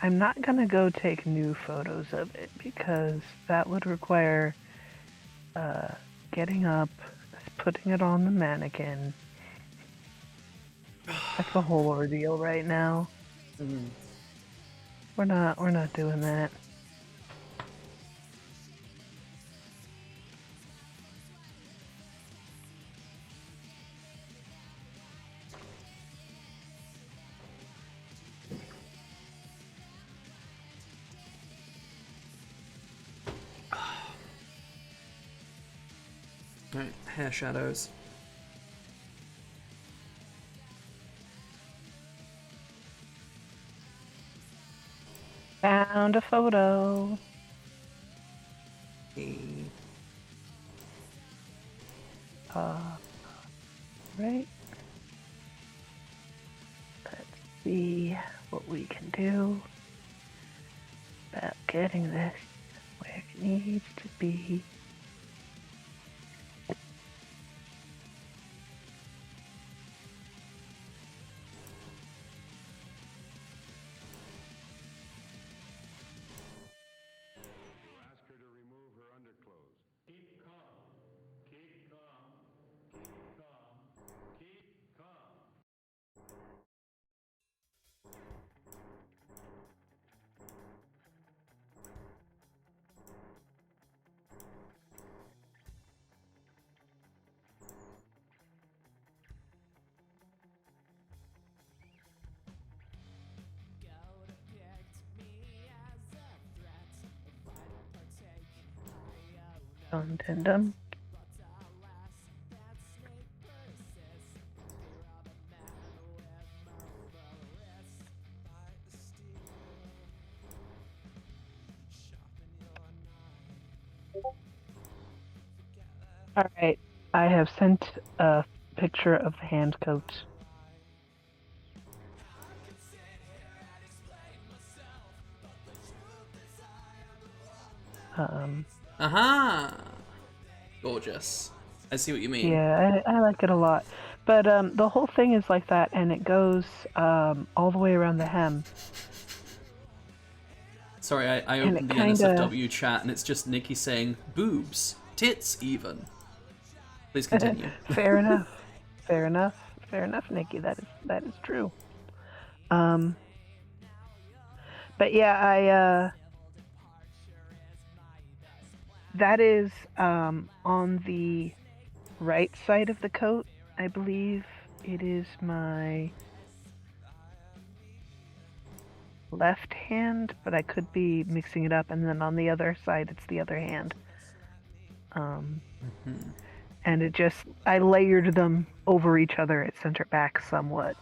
I'm not gonna go take new photos of it because that would require getting up, putting it on the mannequin. That's a whole ordeal right now. Mm. We're not doing that. Alright, hair shadows. Found a photo. Hey. Right. Let's see what we can do about getting this where it needs to be. Ask her to remove her underclothes. Keep calm. Keep calm. Keep calm. Keep calm. Dum dum dum. All right, I have sent a picture of the hand coat. Aha! Gorgeous. I see what you mean. Yeah, I like it a lot. But the whole thing is like that, and it goes all the way around the hem. Sorry, I And opened it the kinda- NSFW chat and it's just Nikki saying boobs, tits even. Please continue. Fair enough. Fair enough. Fair enough, Nikki. That is true. But yeah, that is on the right side of the coat. I believe it is my left hand, but I could be mixing it up. And then on the other side, it's the other hand. And it just, I layered them over each other at center back somewhat.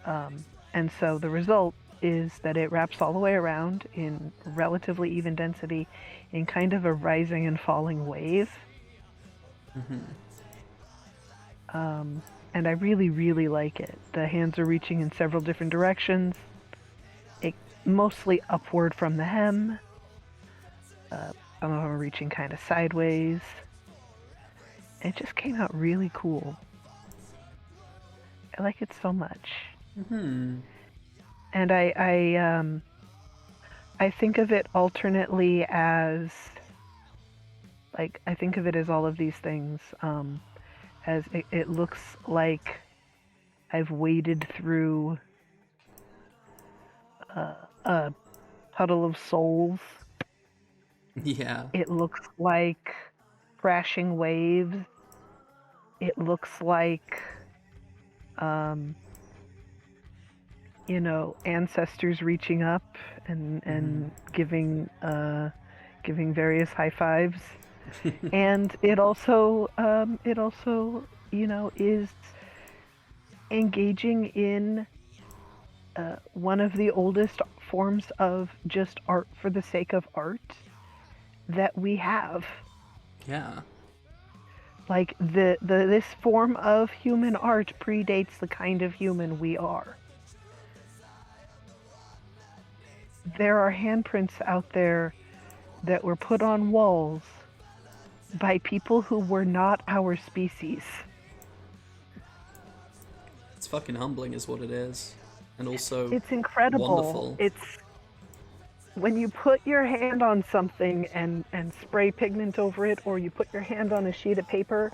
And so the result is that it wraps all the way around in relatively even density in kind of a rising and falling wave. And I really, really like it. The hands are reaching in several different directions. It mostly upward from the hem. Some of them are reaching kind of sideways. It just came out really cool. I like it so much. And I think of it alternately as, like, I think of it as all of these things. As it looks like I've waded through a puddle of souls. Yeah. It looks like crashing waves. It looks like, you know, ancestors reaching up and giving various high fives. And it also, you know, is engaging in one of the oldest forms of just art for the sake of art that we have. Yeah. Like this form of human art predates the kind of human we are. There are handprints out there that were put on walls by people who were not our species. It's fucking humbling, is what it is, and also It's incredible. wonderful. It's when you put your hand on something and spray pigment over it, or you put your hand on a sheet of paper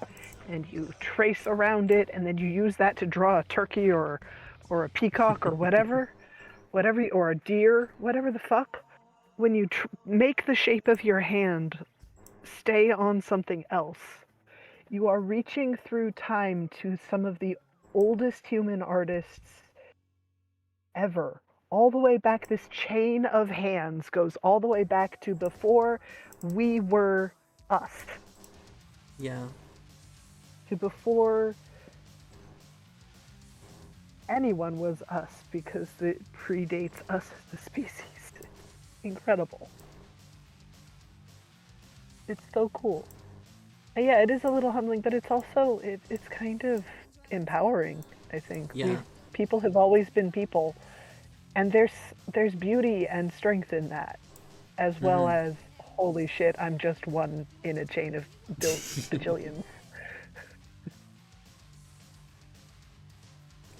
and you trace around it, and then you use that to draw a turkey or a peacock or whatever, or a deer, whatever the fuck. When you make the shape of your hand stay on something else, you are reaching through time to some of the oldest human artists ever. All the way back, this chain of hands goes all the way back to before we were us. Yeah. To before anyone was us, because it predates us as a species. It's incredible. It's so cool. And yeah, it is a little humbling, but it's also, it's kind of empowering, I think. Yeah. People have always been people, and there's beauty and strength in that, as well as, holy shit, I'm just one in a chain of bajillions.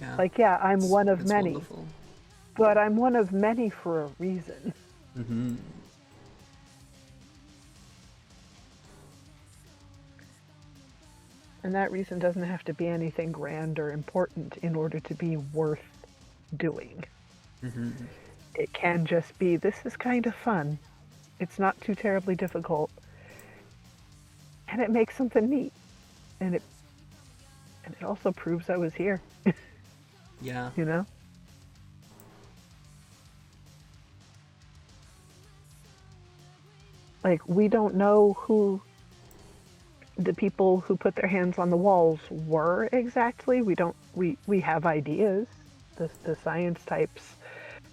Yeah. Like, yeah, I'm one of It's many, wonderful. but I'm one of many for a reason. Mm-hmm. And that reason doesn't have to be anything grand or important in order to be worth doing. Mm-hmm. It can just be, this is kind of fun. It's not too terribly difficult. And it makes something neat. And it also proves I was here, Yeah. you know? Like, we don't know who the people who put their hands on the walls were exactly. We have ideas. The science types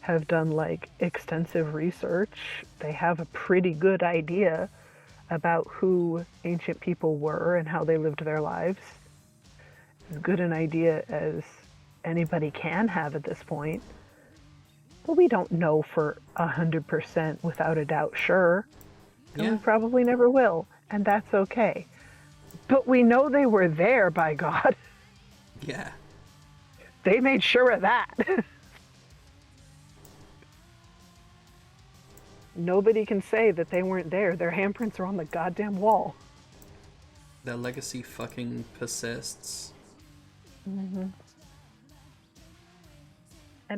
have done like extensive research. They have a pretty good idea about who ancient people were and how they lived their lives. As good an idea as anybody can have at this point. But we don't know for 100% without a doubt sure. And Yeah. we probably never will. And that's okay. But we know they were there, by God. Yeah. They made sure of that. Nobody can say that they weren't there. Their handprints are on the goddamn wall. Their legacy fucking persists. And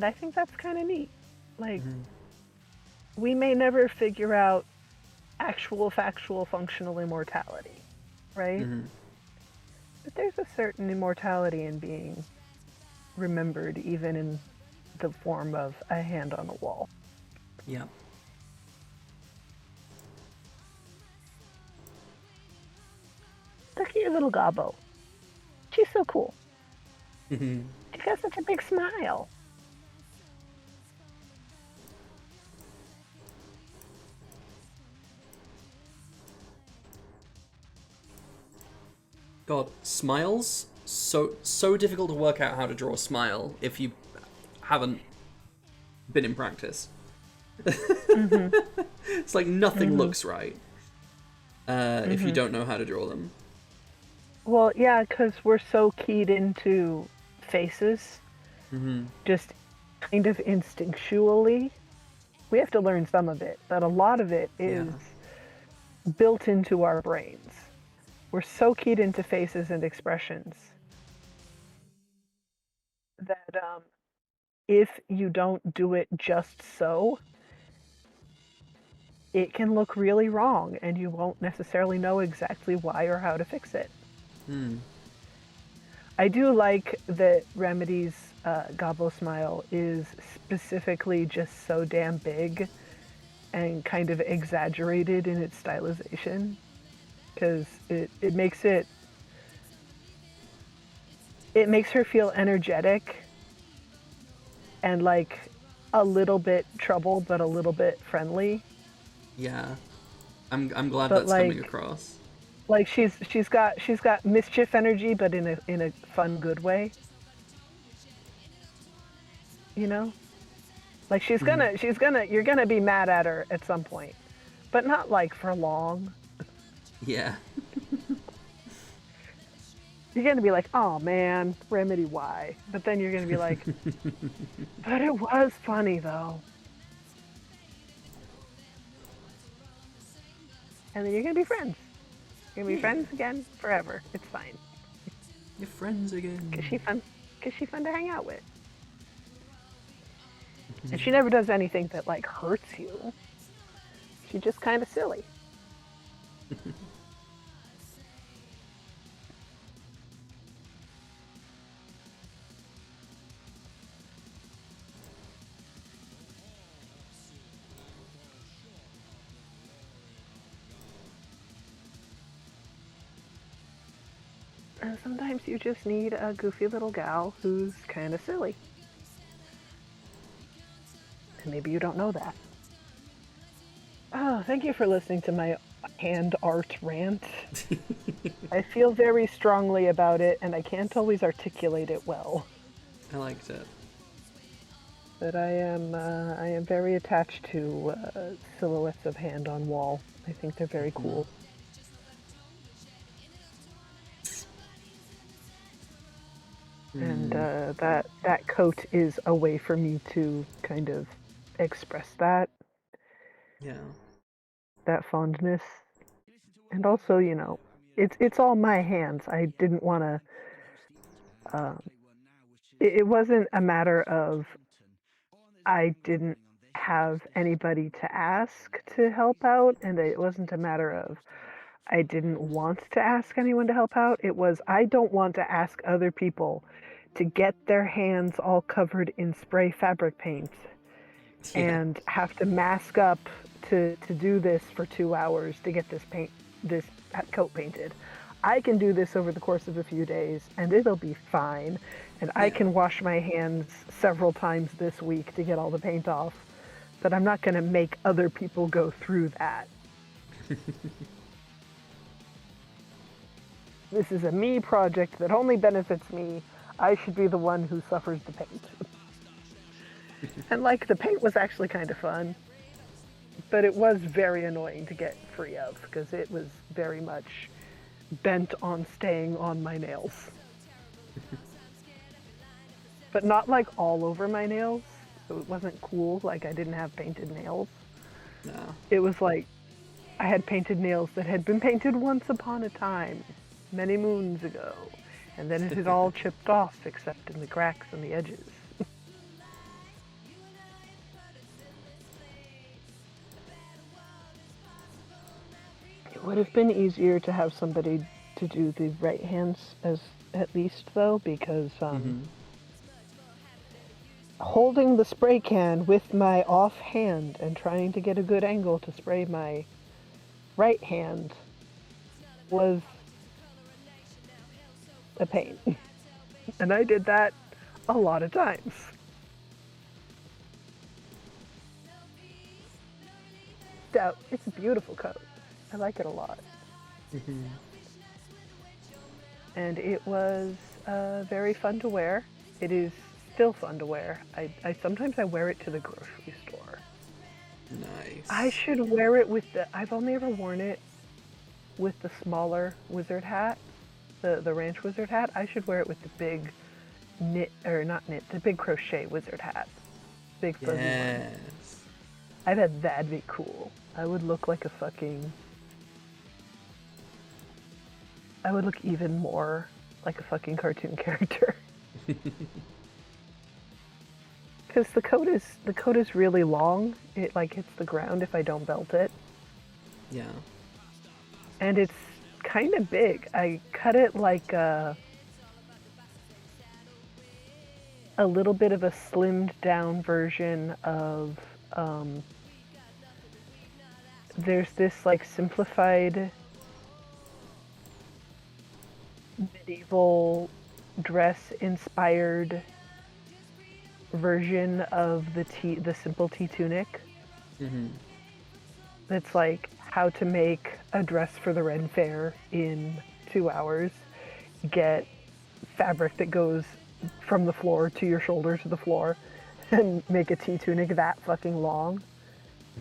I think that's kind of neat. Like, we may never figure out actual, factual, functional immortality, right? But there's a certain immortality in being remembered, even in the form of a hand on a wall. Yeah. Look at your little Gobbo. She's so cool. Mm-hmm. She got such a big smile. God, smiles? So difficult to work out how to draw a smile if you haven't been in practice. It's like nothing looks right if you don't know how to draw them. Well, yeah, because we're so keyed into faces, just kind of instinctually. We have to learn some of it, but a lot of it is built into our brains. We're so keyed into faces and expressions that if you don't do it just so, it can look really wrong and you won't necessarily know exactly why or how to fix it. I do like that Remedy's Gobbo smile is specifically just so damn big and kind of exaggerated in its stylization, because it makes her feel energetic and like a little bit troubled but a little bit friendly. Yeah. I'm glad But, that's coming like, across. Like she's got mischief energy, but in a fun, good way. You know, like you're gonna be mad at her at some point, but not like for long. Yeah. You're gonna be like, oh man, Remedy, why? But then you're gonna be like, but it was funny though. And then you're gonna be friends. You're gonna be friends again forever. It's fine. You're friends again. Cause she's fun to hang out with. And she never does anything that like hurts you. She's just kind of silly. And sometimes you just need a goofy little gal who's kind of silly. And maybe you don't know that. Oh, thank you for listening to my hand art rant. I feel very strongly about it, and I can't always articulate it well. I liked it. But I am very attached to silhouettes of hand on wall. I think they're very cool. And that coat is a way for me to kind of express that Yeah. fondness. And also, you know, it's all my hands. I didn't want to. It wasn't a matter of I didn't have anybody to ask to help out, and it wasn't a matter of I didn't want to ask anyone to help out. It was I don't want to ask other people to get their hands all covered in spray fabric paint and have to mask up to do this for 2 hours to get this coat painted. I can do this over the course of a few days and it'll be fine. And I can wash my hands several times this week to get all the paint off. But I'm not going to make other people go through that. This is a me project that only benefits me. I should be the one who suffers the paint. And like, the paint was actually kind of fun. But it was very annoying to get free of, because it was very much bent on staying on my nails. But not like all over my nails, so it wasn't cool, like I didn't have painted nails. No. It was like, I had painted nails that had been painted once upon a time, many moons ago, and then it had all chipped off except in the cracks and the edges. It would have been easier to have somebody to do the right hands at least though, because holding the spray can with my off hand and trying to get a good angle to spray my right hand was a pain. And I did that a lot of times. So, it's a beautiful coat. I like it a lot. And it was very fun to wear. It is still fun to wear. I sometimes I wear it to the grocery store. Nice. I should wear it with I've only ever worn it with the smaller wizard hat, the ranch wizard hat. I should wear it with the big the big crochet wizard hat. Big fuzzy one. Yes. I bet that'd be cool. I would look like a fucking... I would look even more like a fucking cartoon character. Because the coat is really long. It like hits the ground if I don't belt it. Yeah. And it's kind of big. I cut it like a little bit of a slimmed down version of there's this like simplified medieval dress inspired version of the simple tea tunic. That's like how to make a dress for the Ren Fair in 2 hours. Get fabric that goes from the floor to your shoulder to the floor and make a tea tunic that fucking long.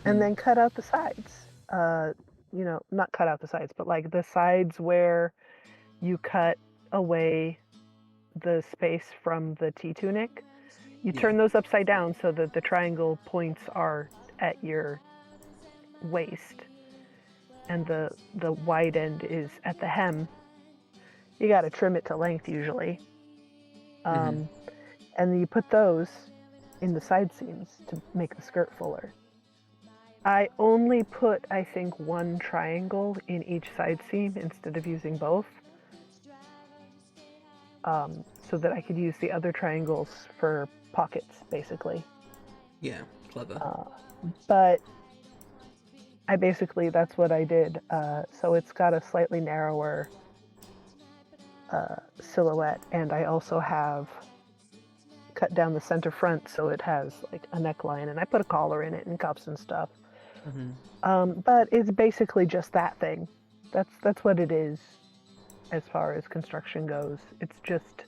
And then cut out the sides. not cut out the sides, but like the sides where you cut away the space from the T-tunic, you Yeah. turn those upside down so that the triangle points are at your waist and the wide end is at the hem. You got to trim it to length usually. And then you put those in the side seams to make the skirt fuller. I only put, I think, one triangle in each side seam instead of using both, so that I could use the other triangles for pockets, basically. Yeah, clever. But that's what I did. So it's got a slightly narrower silhouette, and I also have cut down the center front so it has like a neckline, and I put a collar in it and cuffs and stuff. But it's basically just that thing. That's what it is as far as construction goes. It's just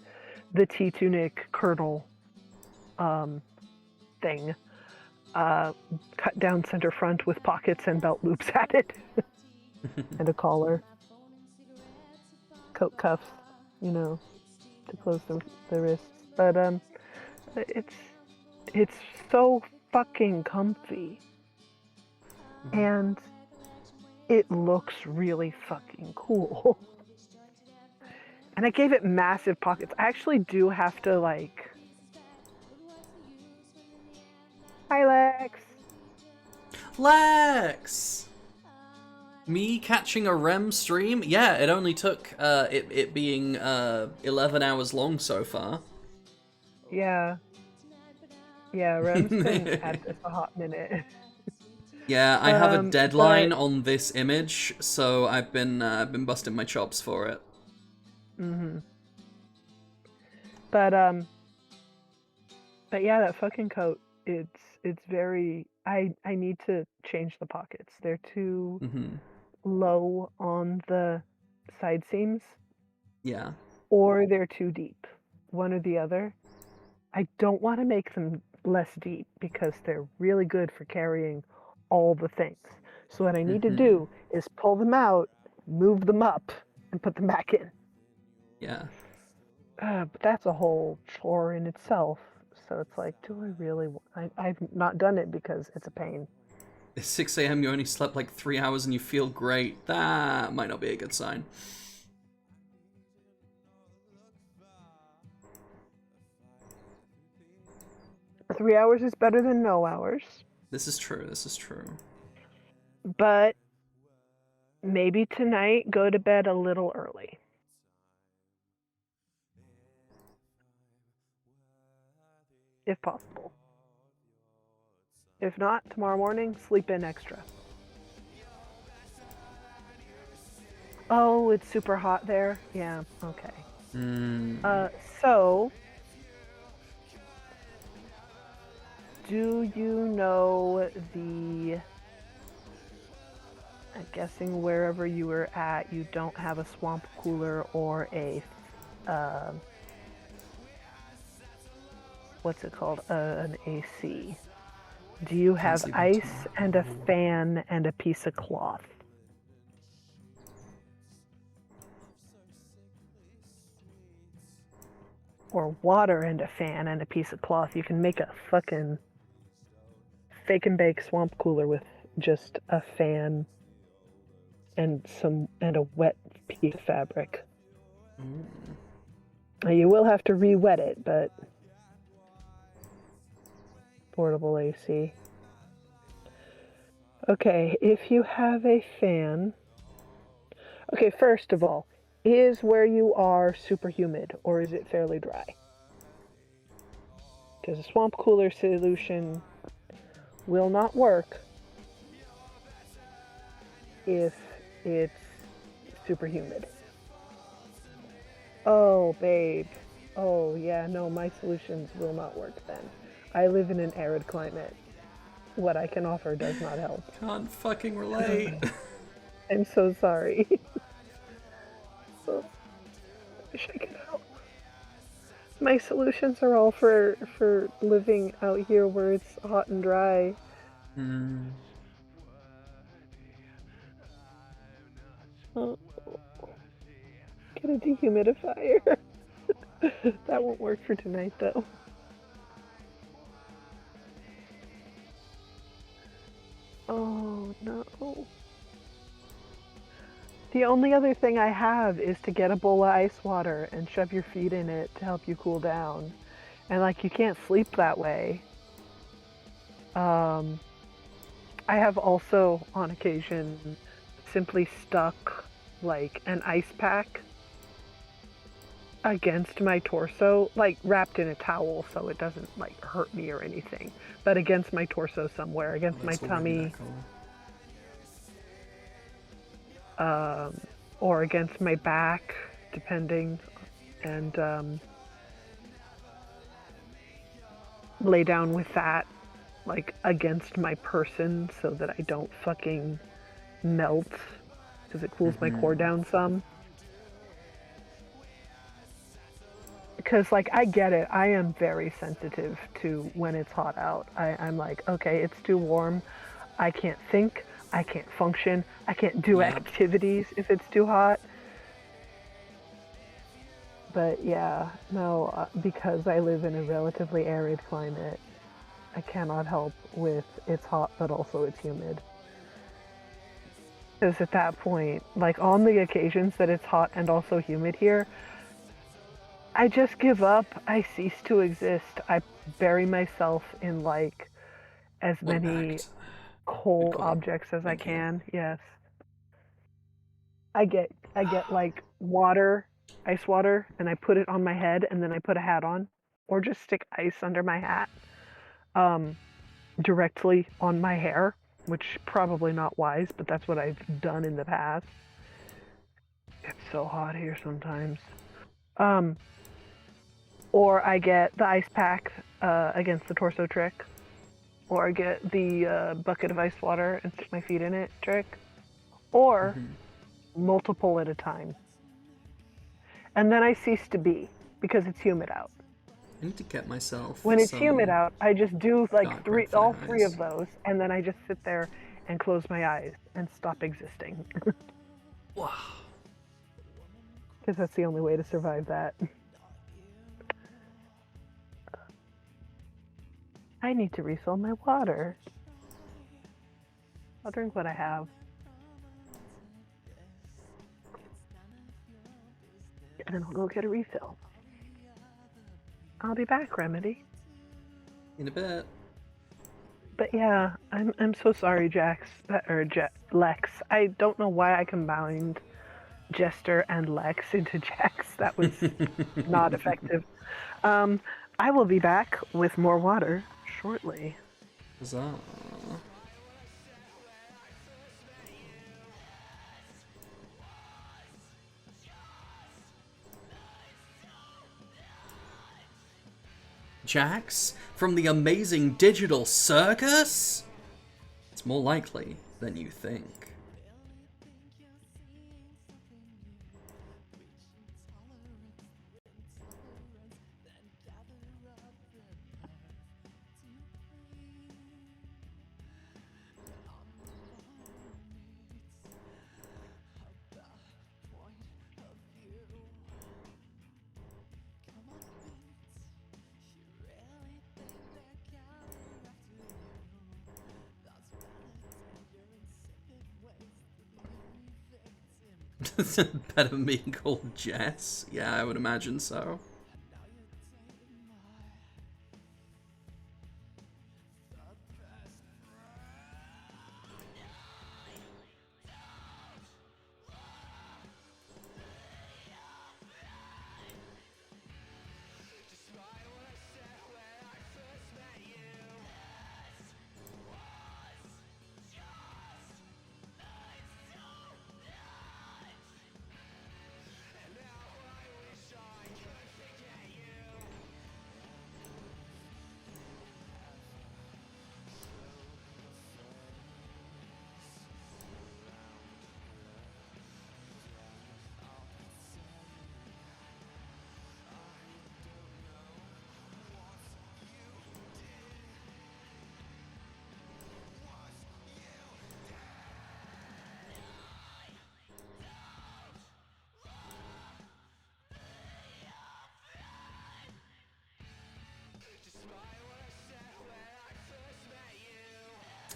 the T-tunic kernel thing. Cut down center front with pockets and belt loops added. And a collar. Coat cuffs, to close the wrists. But it's so fucking comfy. And it looks really fucking cool. And I gave it massive pockets. I actually do have to Hi, Lex. Lex! Me catching a REM stream? Yeah, it only took it being 11 hours long so far. Yeah. Yeah, Rem's been at this a hot minute. Yeah, I have a deadline on this image, so I've been busting my chops for it. But yeah, that fucking coat, it's very, I need to change the pockets. They're too low on the side seams, Yeah. or they're too deep. One or the other. I don't want to make them less deep because they're really good for carrying all the things. So what I need to do is pull them out, move them up, and put them back in. Yeah. But that's a whole chore in itself. So it's like, do I really? I've not done it because it's a pain. It's 6 a.m. You only slept like 3 hours and you feel great. That might not be a good sign. Three hours is better than no hours. This is true. This is true. But maybe tonight go to bed a little early. If possible. If not, tomorrow morning, sleep in extra. Oh, it's super hot there? Yeah, okay. So, do you know I'm guessing wherever you were at, you don't have a swamp cooler or a, what's it called? An AC. Do you have ice and a fan and a piece of cloth? Or water and a fan and a piece of cloth. You can make a fucking fake and bake swamp cooler with just a fan and a wet piece of fabric. Now you will have to re-wet it, but portable AC. Okay, if you have a fan. Okay, first of all, is where you are super humid or is it fairly dry? Because a swamp cooler solution will not work if it's super humid. Oh, babe. Oh, yeah, no, my solutions will not work then. I live in an arid climate. What I can offer does not help. Can't fucking relate. I'm so sorry. I wish I could help. My solutions are all for living out here where it's hot and dry. Oh, get a dehumidifier. That won't work for tonight, though. Oh, no. The only other thing I have is to get a bowl of ice water and shove your feet in it to help you cool down. And, like, you can't sleep that way. I have also, on occasion, simply stuck, like, an ice pack against my torso, like, wrapped in a towel so it doesn't, like, hurt me or anything, but against my torso somewhere, against my That's already tummy, that color. or against my back, depending, and lay down with that, like, against my person so that I don't fucking melt, because it cools my core down some. Because, like, I get it. I am very sensitive to when it's hot out. I'm like, okay, it's too warm. I can't think. I can't function. I can't do Yep. activities if it's too hot. But yeah, no, because I live in a relatively arid climate, I cannot help with it's hot, but also it's humid. Because at that point, like on the occasions that it's hot and also humid here, I just give up. I cease to exist. I bury myself in like as One many act. cold call. objects as I Thank you. can. Yes. I get like water, ice water, and I put it on my head and then I put a hat on. Or just stick ice under my hat. Directly on my hair, which probably not wise, but that's what I've done in the past. It's so hot here sometimes. Or I get the ice pack against the torso trick, or I get the bucket of ice water and stick my feet in it trick, or multiple at a time. And then I cease to be because it's humid out. I need to get myself When it's some humid out, I just do like dark red all fire three eyes. of those, and then I just sit there and close my eyes and stop existing. Wow. Because that's the only way to survive that. I need to refill my water. I'll drink what I have. And then I'll go get a refill. I'll be back, Remedy. In a bit. But yeah, I'm so sorry, Jax, Lex. I don't know why I combined Jester and Lex into Jax. That was not effective. I will be back with more water shortly. Huzzah. Jax? From the amazing digital circus? It's more likely than you think. Better me called Jess? Yeah, I would imagine so.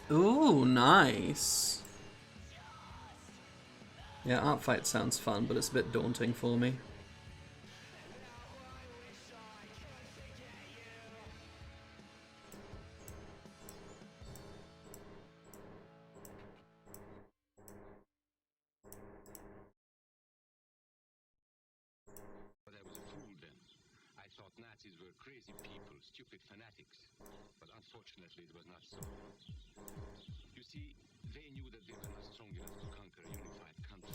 Ooh, nice. Yeah, art fight sounds fun, but it's a bit daunting for me. But I was a fool then. I thought Nazis were crazy people, stupid fanatics. But unfortunately, it was not so. You see, they knew that they were not strong enough to conquer a unified country.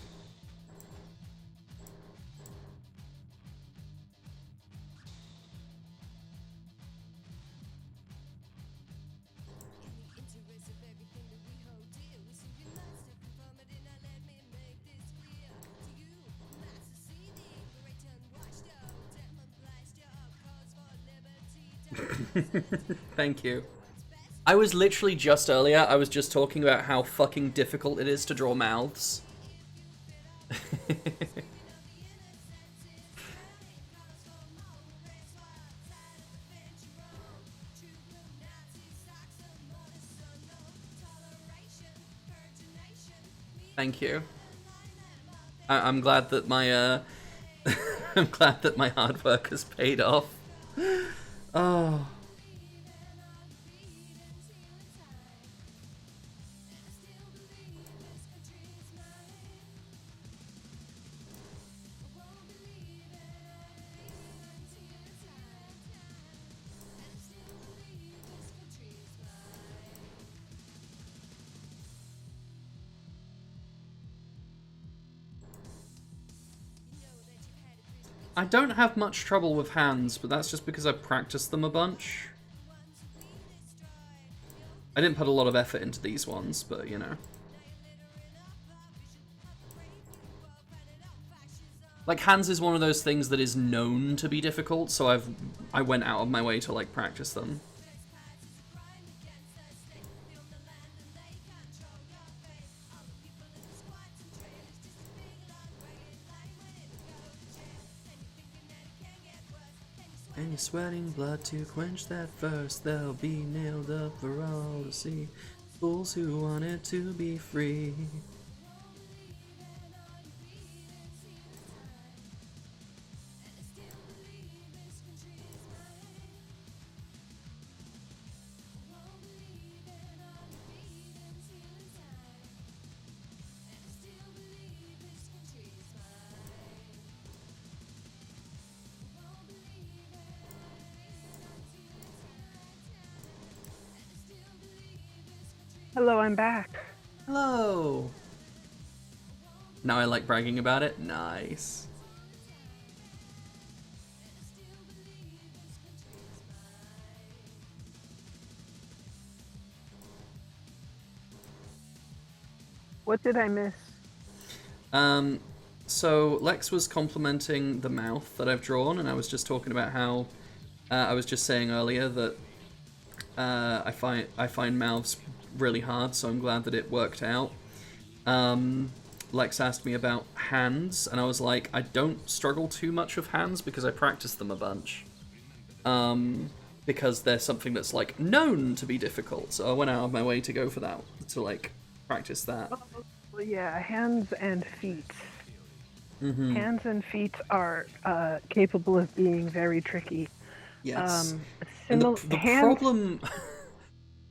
Thank you. I was literally just earlier, I was just talking about how fucking difficult it is to draw mouths. Thank you. I'm glad that my I'm glad that my hard work has paid off. Oh. I don't have much trouble with hands, but that's just because I practiced them a bunch. I didn't put a lot of effort into these ones, but you know. Like, hands is one of those things that is known to be difficult, so I went out of my way to like practice them. And you're sweating blood to quench that thirst. They'll be nailed up for all to see. Fools who wanted to be free. Hello, I'm back. Hello. Now I like bragging about it. Nice. What did I miss? So Lex was complimenting the mouth that I've drawn, and I was just talking about how I was just saying earlier that I find mouths really hard, so I'm glad that it worked out. Lex asked me about hands, and I was like, I don't struggle too much with hands because I practice them a bunch. Because they're something that's like known to be difficult, so I went out of my way to go for that, to like practice that. Well, yeah, hands and feet. Mm-hmm. Hands and feet are capable of being very tricky. Yes. And the problem,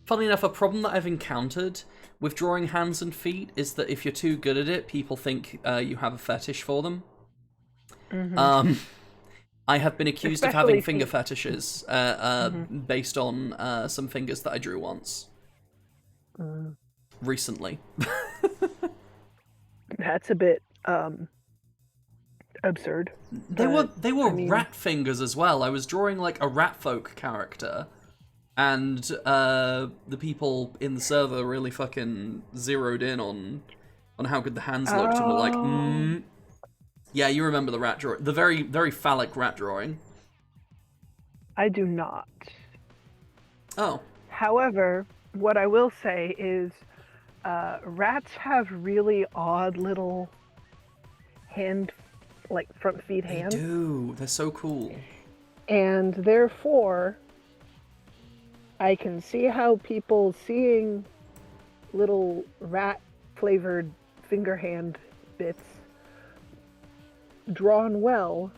funnily enough, a problem that I've encountered with drawing hands and feet is that if you're too good at it, people think you have a fetish for them. Mm-hmm. I have been accused of Especially having finger feet. fetishes based on some fingers that I drew once. Recently. That's a bit absurd. They were I mean, rat fingers as well. I was drawing like a rat folk character, and the people in the server really fucking zeroed in on how good the hands looked and were like, yeah, you remember the rat drawing, the very, very phallic rat drawing. I do not. Oh. However, what I will say is rats have really odd little front feet hands. They do. They're so cool. And therefore, I can see how people seeing little rat-flavored finger hand bits drawn well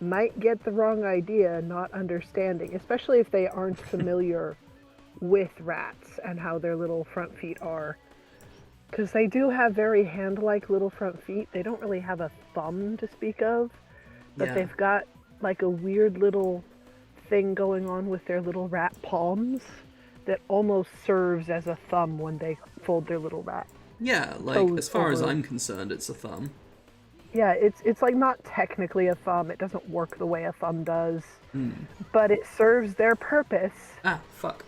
might get the wrong idea, not understanding, especially if they aren't familiar with rats and how their little front feet are. Because they do have very hand-like little front feet. They don't really have a thumb to speak of, but Yeah. they've got like a weird little thing going on with their little rat palms that almost serves as a thumb when they fold their little rat. Yeah, like, Toes as far as over. I'm concerned, it's a thumb. Yeah, it's like not technically a thumb. It doesn't work the way a thumb does, Hmm. but it serves their purpose Ah, fuck.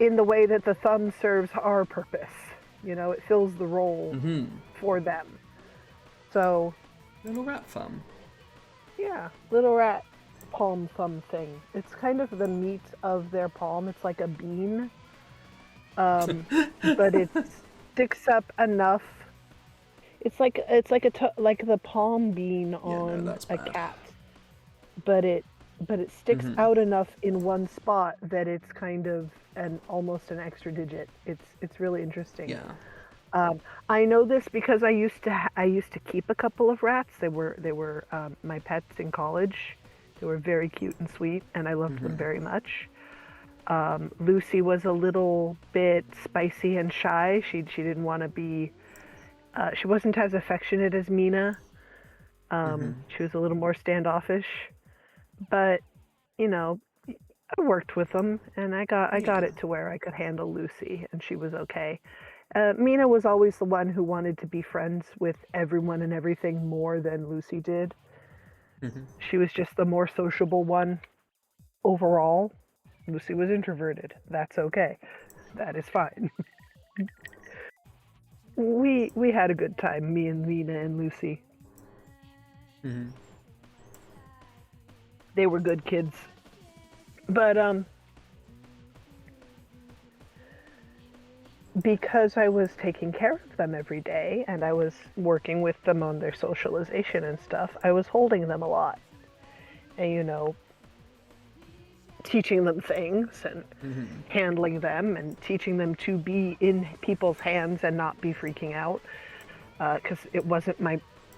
in the way that the thumb serves our purpose. You know, it fills the role Mm-hmm. for them. So, Little rat thumb. yeah, little rat palm thumb thing. It's kind of the meat of their palm. It's like a bean, but it sticks up enough. It's like like the palm bean on that's a bad. cat, but it sticks Mhm. out enough in one spot that it's kind of almost an extra digit. It's really interesting. Yeah. I know this because I used to keep a couple of rats. They were my pets in college. They were very cute and sweet, and I loved them very much. Lucy was a little bit spicy and shy. She didn't want to be. She wasn't as affectionate as Mina. She was a little more standoffish, but you know, I worked with them, and I got it to where I could handle Lucy, and she was okay. Mina was always the one who wanted to be friends with everyone and everything more than Lucy did. Mhm. She was just the more sociable one overall. Lucy was introverted. That's okay. That is fine. We had a good time, me and Mina and Lucy. Mm-hmm. They were good kids. But because I was taking care of them every day and I was working with them on their socialization and stuff, I was holding them a lot. And you know, teaching them things and handling them and teaching them to be in people's hands and not be freaking out. Because it wasn't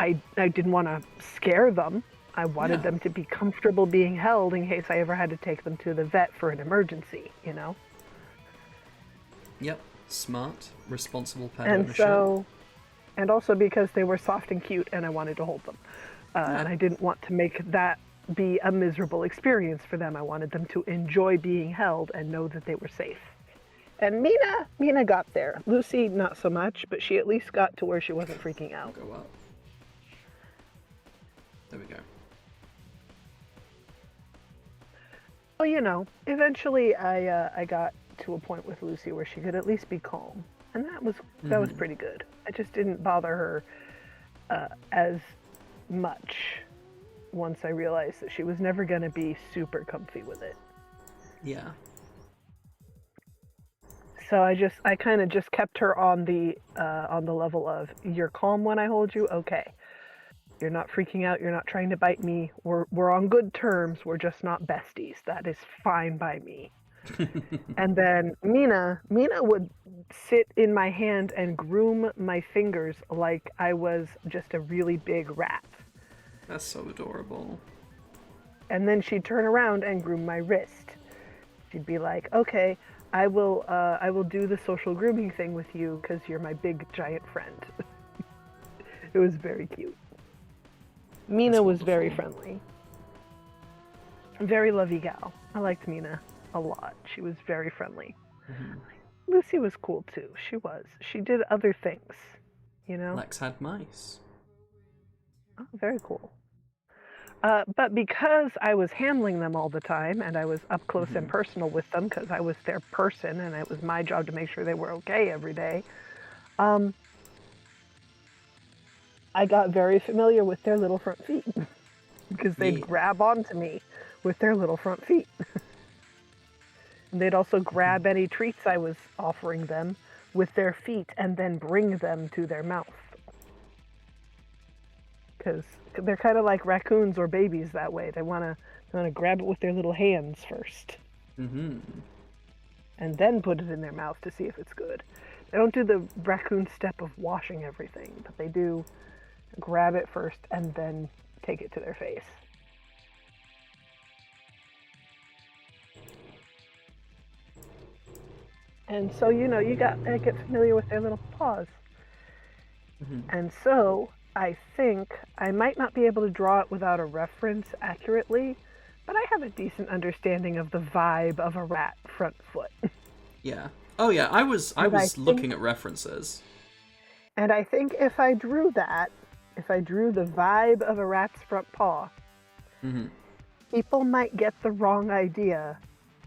I didn't want to scare them. I wanted them to be comfortable being held in case I ever had to take them to the vet for an emergency, you know? Yep. Smart, responsible pet And ownership. so, and also because they were soft and cute and I wanted to hold them. And I didn't want to make that be a miserable experience for them. I wanted them to enjoy being held and know that they were safe. And Mina got there. Lucy, not so much, but she at least got to where she wasn't freaking out. Go up. There we go. Well, you know, eventually I got to a point with Lucy where she could at least be calm, and that was pretty good. I just didn't bother her as much once I realized that she was never going to be super comfy with it. Yeah. So I kind of just kept her on the level of, you're calm when I hold you, okay. You're not freaking out, you're not trying to bite me. We're on good terms, we're just not besties. That is fine by me. And then Mina would sit in my hand and groom my fingers like I was just a really big rat. That's so adorable. And then she'd turn around and groom my wrist. She'd be like, "Okay, I will do the social grooming thing with you because you're my big giant friend." It was very cute. Mina That's was very wonderful. friendly. Very lovey gal. I liked Mina a lot. She was very friendly. Lucy was cool too. She was. She did other things, you know? Lex had mice. Oh, very cool. But because I was handling them all the time and I was up close and personal with them because I was their person and it was my job to make sure they were okay every day, I got very familiar with their little front feet because they'd Yeah. grab onto me with their little front feet. And they'd also grab any treats I was offering them with their feet and then bring them to their mouth. Because they're kind of like raccoons or babies that way. They want to grab it with their little hands first. and then put it in their mouth to see if it's good. They don't do the raccoon step of washing everything, but they do grab it first and then take it to their face. And so, you gotta get familiar with their little paws. And so, I think I might not be able to draw it without a reference accurately, but I have a decent understanding of the vibe of a rat front foot. Yeah. Oh yeah, I was looking at references. And I think if I drew the vibe of a rat's front paw, people might get the wrong idea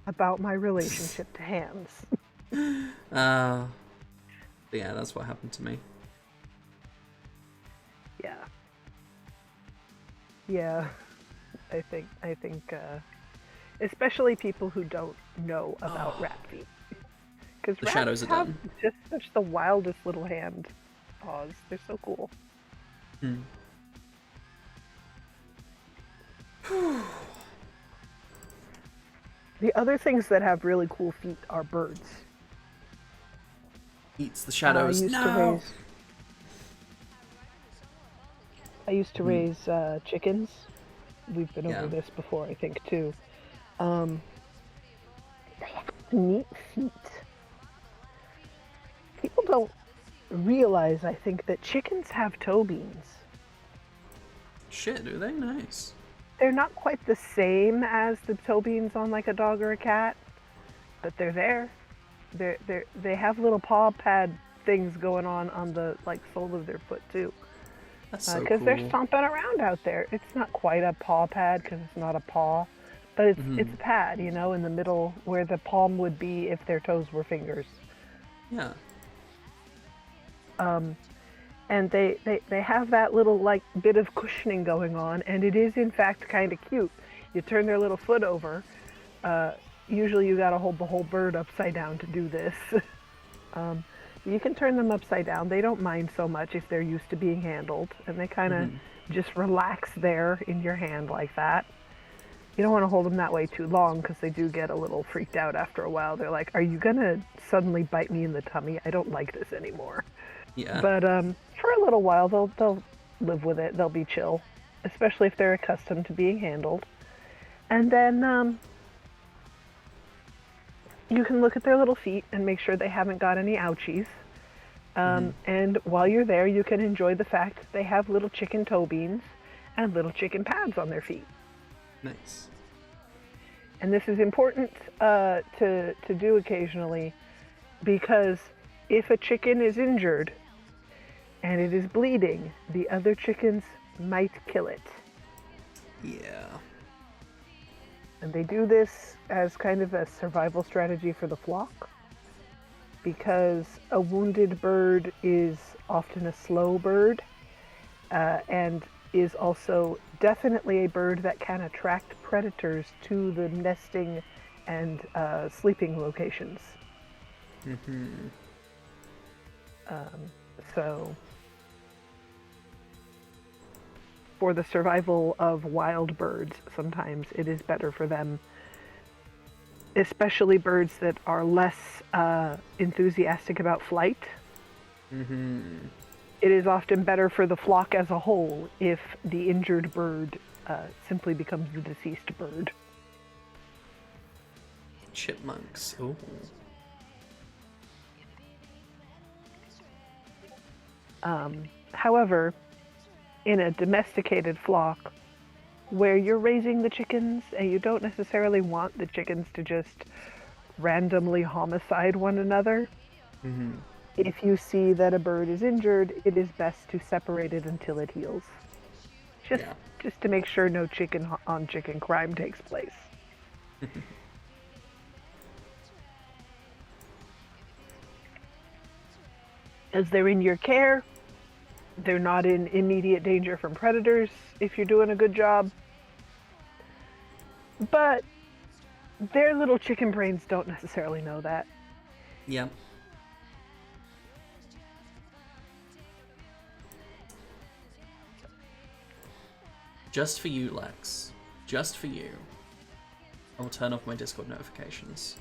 about my relationship to hands. Yeah, that's what happened to me. Yeah. I think, especially people who don't know about rat feet. Because The shadows are have done. just such the wildest little hand paws. They're so cool. The other things that have really cool feet are birds. Eats the shadows. I used to raise chickens. We've been over this before, I think, too. They have neat feet. People don't realize, I think, that chickens have toe beans. Shit, do they? Nice. They're not quite the same as the toe beans on like a dog or a cat, but they're there. They have little paw pad things going on the like sole of their foot too. That's so Because cool. they're stomping around out there. It's not quite a paw pad because it's not a paw, but it's a pad, in the middle where the palm would be if their toes were fingers. Yeah. And they have that little like bit of cushioning going on, and it is in fact kind of cute. You turn their little foot over. Usually you got to hold the whole bird upside down to do this. You can turn them upside down. They don't mind so much if they're used to being handled, and they kind of just relax there in your hand like that. You don't want to hold them that way too long because they do get a little freaked out after a while. They're like, "Are you gonna suddenly bite me in the tummy? I don't like this anymore." Yeah. But for a little while, they'll live with it. They'll be chill, especially if they're accustomed to being handled. And then you can look at their little feet and make sure they haven't got any ouchies. And while you're there, you can enjoy the fact that they have little chicken toe beans and little chicken pads on their feet. Nice. And this is important to do occasionally, because if a chicken is injured and it is bleeding, the other chickens might kill it. Yeah. And they do this as kind of a survival strategy for the flock, because a wounded bird is often a slow bird, and is also definitely a bird that can attract predators to the nesting and sleeping locations. So, for the survival of wild birds, sometimes it is better for them, especially birds that are less enthusiastic about flight. It is often better for the flock as a whole if the injured bird simply becomes the deceased bird. Chipmunks. Ooh. However, in a domesticated flock, where you're raising the chickens and you don't necessarily want the chickens to just randomly homicide one another, if you see that a bird is injured, it is best to separate it until it heals. Just to make sure no chicken on chicken crime takes place. As they're in your care, they're not in immediate danger from predators if you're doing a good job. But their little chicken brains don't necessarily know that. Yeah. Just for you, Lex. Just for you. I'll turn off my Discord notifications.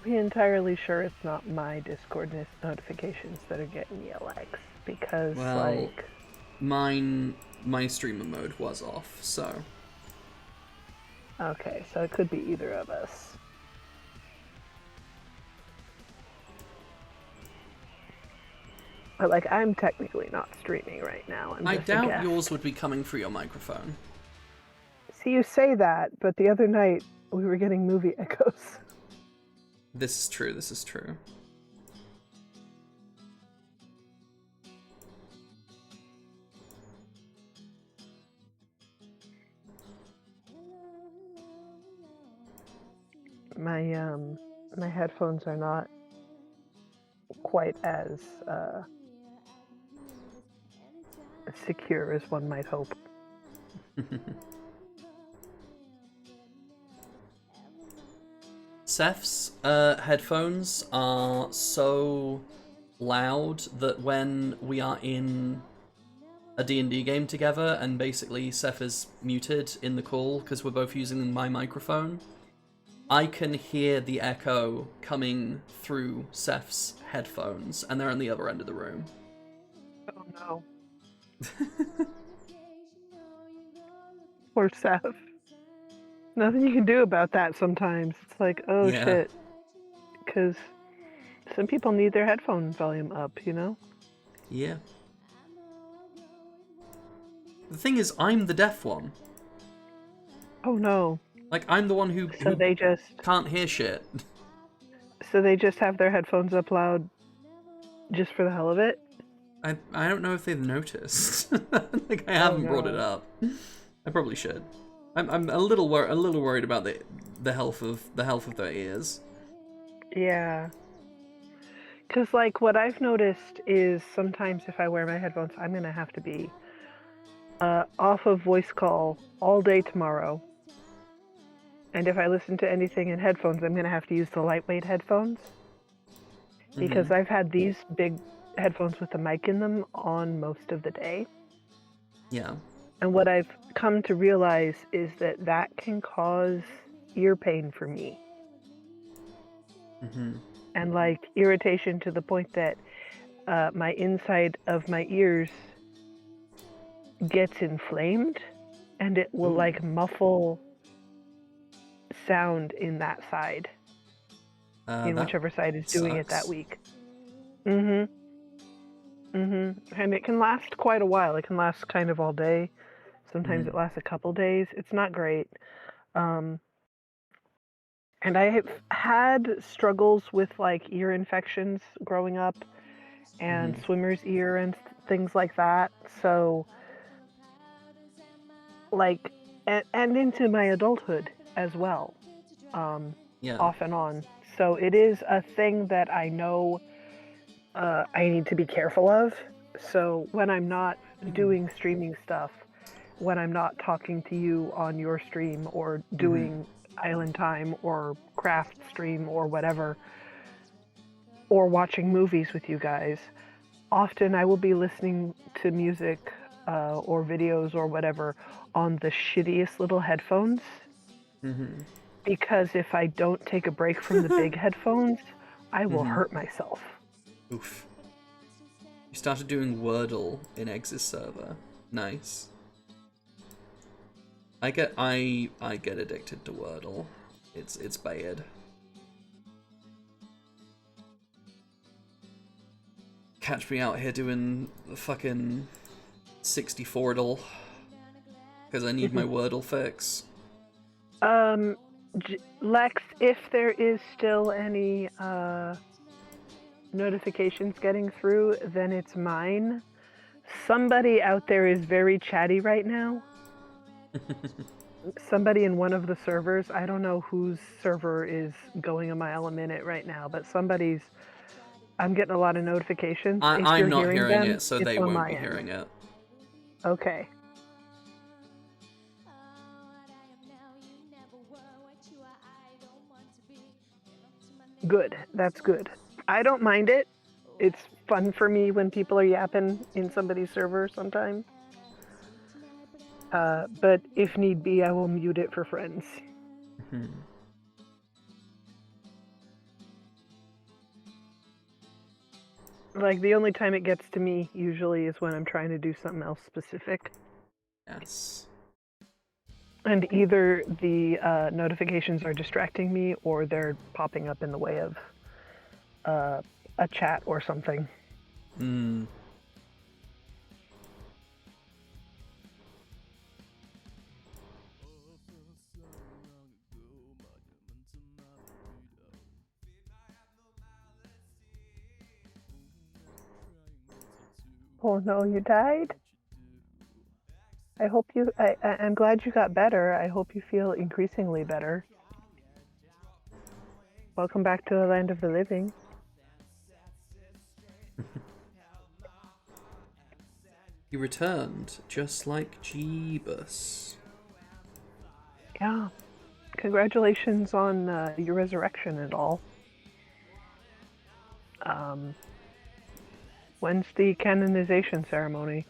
be entirely sure it's not my Discord notifications that are getting me, Alex, because Well, like my streamer mode was off, so okay, so it could be either of us. But like I'm technically not streaming right now. I'm I just a doubt guest. yours would be coming through your microphone. See, you say that, but the other night we were getting movie echoes. This is true. This is true. My headphones are not quite as secure as one might hope. Seth's headphones are so loud that when we are in a D&D game together and basically Seth is muted in the call because we're both using my microphone, I can hear the echo coming through Seth's headphones, and they're on the other end of the room. Oh no. Poor Seth. Nothing you can do about that sometimes. It's like, oh Yeah. shit. Because some people need their headphone volume up, you know? Yeah. The thing is, I'm the deaf one. Oh no. Like, I'm the one who So they just can't hear shit. have their headphones up loud just for the hell of it? I don't know if they've noticed. Like, I haven't brought it no. up. I probably should. I'm a little worried about the health of their ears. Yeah. Because, like, what I've noticed is sometimes if I wear my headphones, I'm going to have to be off of voice call all day tomorrow. And if I listen to anything in headphones, I'm going to have to use the lightweight headphones. Because I've had these big headphones with a mic in them on most of the day. Yeah. And what I've come to realize is that can cause ear pain for me. And like irritation to the point that my inside of my ears gets inflamed and it will like muffle sound in that side. In That whichever side is doing it that sucks. week. And it can last quite a while. It can last kind of all day. Sometimes it lasts a couple days. It's not great. And I have had struggles with like ear infections growing up and swimmer's ear and things like that. So like, and into my adulthood as well. Yeah. Off and on. So it is a thing that I know I need to be careful of. So when I'm not doing streaming stuff, when I'm not talking to you on your stream or doing Island Time or Craft stream or whatever, or watching movies with you guys, often I will be listening to music or videos or whatever on the shittiest little headphones. Because if I don't take a break from the big headphones, I will hurt myself. Oof. You started doing Wordle in Ex's server. Nice. I get addicted to Wordle. It's bad. Catch me out here doing the fucking 64dle because I need my Wordle fix. Lex, if there is still any notifications getting through, then it's mine. Somebody out there is very chatty right now. Somebody in one of the servers, I don't know whose server is going a mile a minute right now, but I'm getting a lot of notifications. I'm not hearing them, it, so it's they on won't my be end. hearing it. Okay. Good. That's good. I don't mind it. It's fun for me when people are yapping in somebody's server sometimes. But if need be, I will mute it for friends. Like, the only time it gets to me usually is when I'm trying to do something else specific. Yes. And either the notifications are distracting me or they're popping up in the way of a chat or something. Hmm. Oh no, you died? I hope you. I'm glad you got better. I hope you feel increasingly better. Welcome back to the land of the living. He returned, just like Jeebus. Yeah. Congratulations on your resurrection and all. When's the canonization ceremony?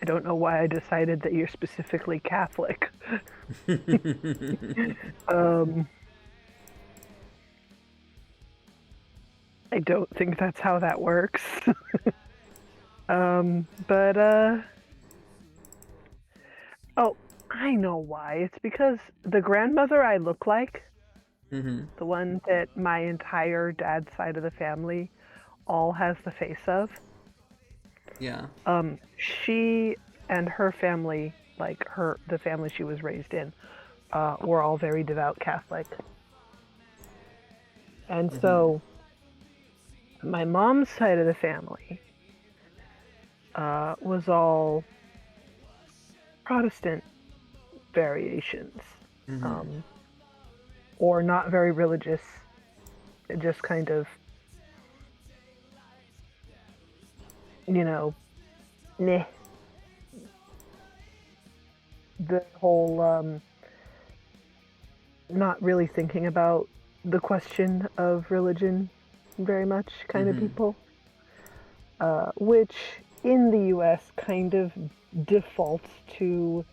I don't know why I decided that you're specifically Catholic. I don't think that's how that works. Oh, I know why. It's because the grandmother I look like, Mm-hmm. the one that my entire dad's side of the family all has the face of, Yeah. she and her family, like the family she was raised in, were all very devout Catholic. And so my mom's side of the family was all Protestant variations, or not very religious, just kind of, meh. The whole not really thinking about the question of religion very much kind of people, which in the US kind of defaults to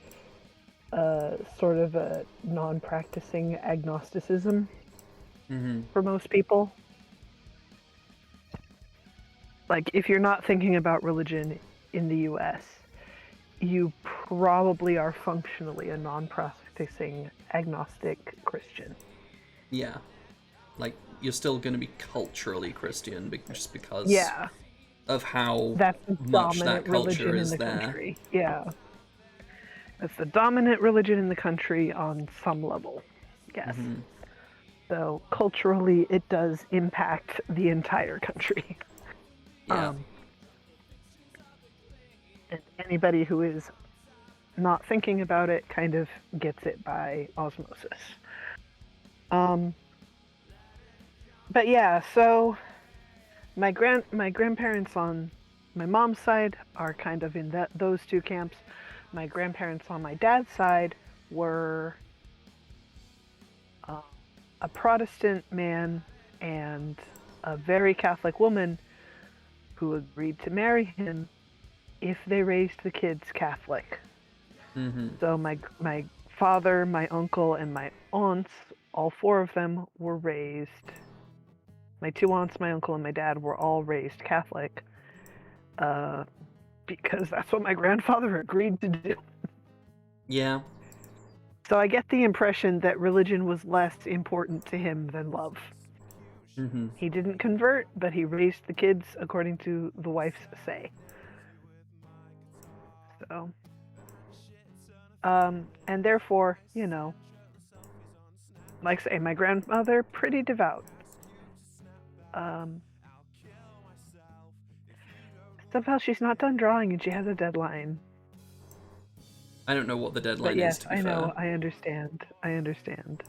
sort of a non-practicing agnosticism for most people. Like, if you're not thinking about religion in the US, you probably are functionally a non-practicing agnostic Christian. Yeah. Like, you're still going to be culturally Christian just because Yeah, of how that's the much dominant that culture religion in is the there. country. Yeah. That's the dominant religion in the country on some level. Yes. So culturally, it does impact the entire country. Yeah. And anybody who is not thinking about it kind of gets it by osmosis. But yeah, so my grandparents on my mom's side are kind of in those two camps. My grandparents on my dad's side were a Protestant man and a very Catholic woman who agreed to marry him if they raised the kids Catholic. So my father, my uncle, and my aunts, all four of them were raised. My two aunts, my uncle, and my dad were all raised Catholic, because that's what my grandfather agreed to do. Yeah. So I get the impression that religion was less important to him than love. He didn't convert, but he raised the kids according to the wife's say. So, and therefore, like I say, my grandmother, pretty devout. Somehow she's not done drawing and she has a deadline. I don't know what the deadline But yes, is, to be I know, fair. I understand.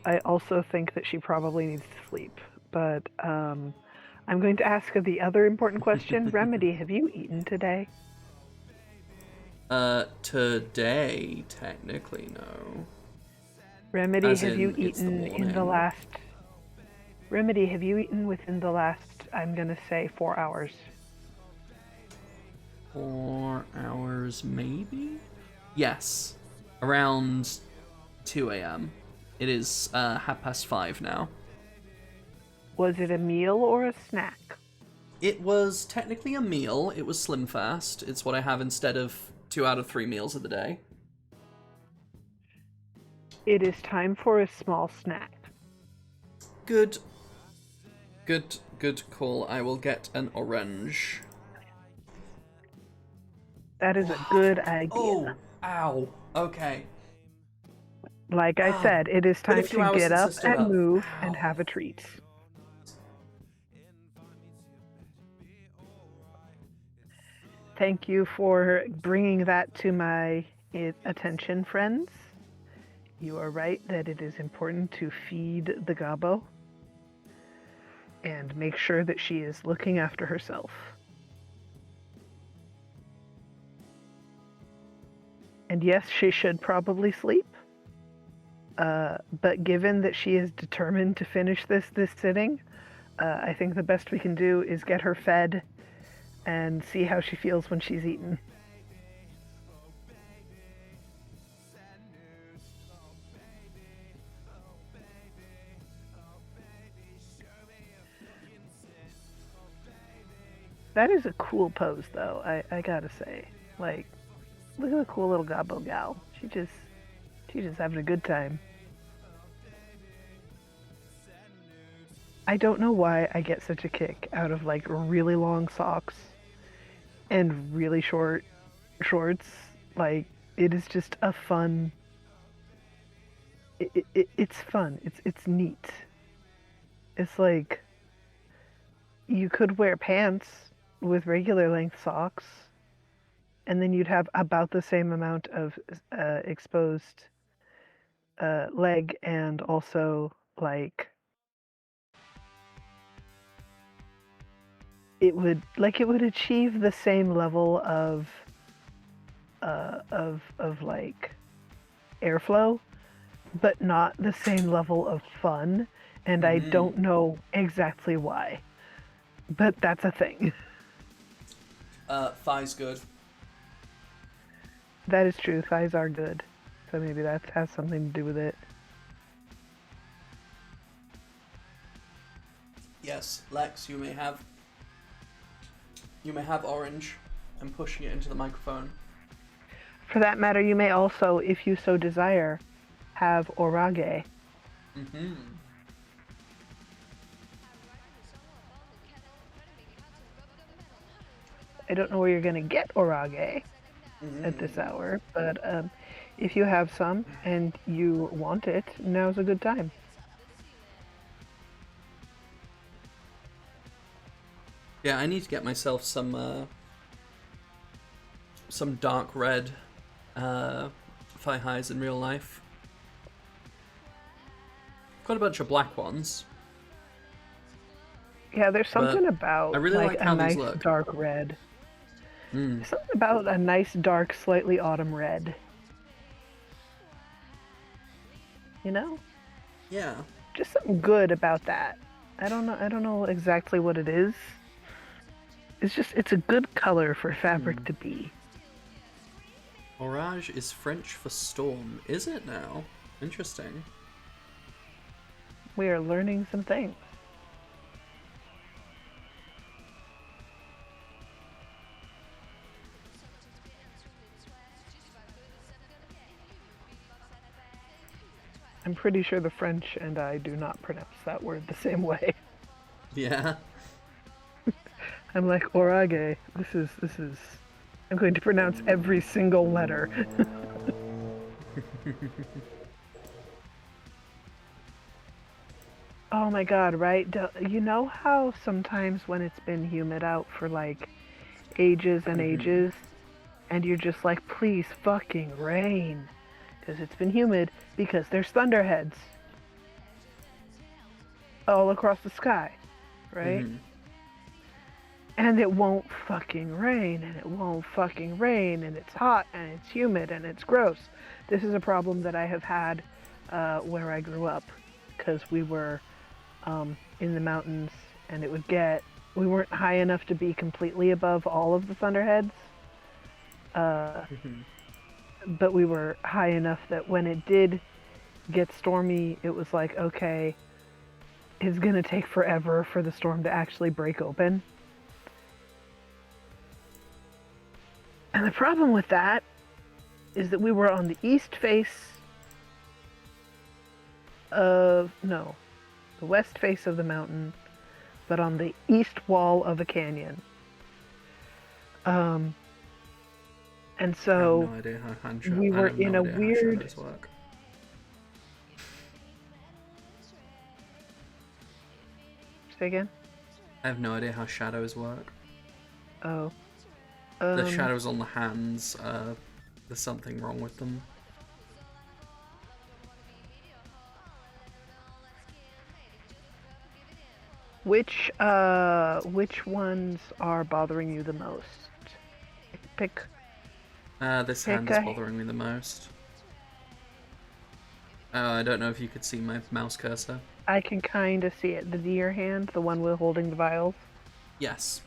I also think that she probably needs to sleep. But I'm going to ask her the other important question. Remedy, have you eaten today? Today, technically, no. Remedy, As have you in, it's the eaten in the morning. last... Remedy, have you eaten within the last, I'm going to say, 4 hours? 4 hours, maybe? Yes. Around 2 a.m. It is 5:30 now. Was it a meal or a snack? It was technically a meal. It was Slim Fast. It's what I have instead of 2 out of 3 meals of the day. It is time for a small snack. Good call. I will get an orange. That is a good idea. Oh, ow. Okay. Like I said, it is Been a time few to hours get since I up stood and up. move Ow. and have a treat. Thank you for bringing that to my attention, friends. You are right that it is important to feed the gobbo and make sure that she is looking after herself. And yes, she should probably sleep. But given that she is determined to finish this sitting, I think the best we can do is get her fed and see how she feels when she's eaten. That is a cool pose, though, I gotta say. Like, look at the cool little gobbo gal. She's just having a good time. I don't know why I get such a kick out of like really long socks and really short shorts. Like, it is just a fun. It's fun. It's neat. It's like you could wear pants with regular length socks, and then you'd have about the same amount of exposed leg, and also like it would achieve the same level of like airflow, but not the same level of fun, and I don't know exactly why, but that's a thing. Thighs good. That is true. Thighs are good, so maybe that has something to do with it. Yes, Lex, you may have orange. I'm pushing it into the microphone. For that matter, you may also, if you so desire, have orage. Mm-hmm. I don't know where you're going to get orage at this hour, but if you have some and you want it, now's a good time. Yeah, I need to get myself some dark red thigh highs in real life. Got a bunch of black ones. Yeah, there's something But about I really like a how these nice look. dark red. Mm. There's something about a nice dark, slightly autumn red. You know? Yeah. Just something good about that. I don't know exactly what it is. It's a good color for fabric to be. Orage is French for storm. Is it now? Interesting. We are learning some things. I'm pretty sure the French and I do not pronounce that word the same way. Yeah. I'm like, orage. This is. I'm going to pronounce every single letter. Oh my god, right? You know how sometimes when it's been humid out for like ages and ages, and you're just like, please fucking rain, because it's been humid, because there's thunderheads all across the sky, right? And it won't fucking rain, and it won't fucking rain, and it's hot, and it's humid, and it's gross. This is a problem that I have had where I grew up, because we were in the mountains, and we weren't high enough to be completely above all of the thunderheads, but we were high enough that when it did gets stormy, it was like, okay, it's gonna take forever for the storm to actually break open. And the problem with that is that we were on the east face of, no, the west face of the mountain, but on the east wall of a canyon. And I have so no idea how we were in a weird. shadows work. Say again? I have no idea how shadows work. Oh. The shadows on the hands, there's something wrong with them. Which ones are bothering you the most? Pick. This hand is bothering me the most. I don't know if you could see my mouse cursor. I can kind of see it. The deer hand, the one with holding the vials. Yes.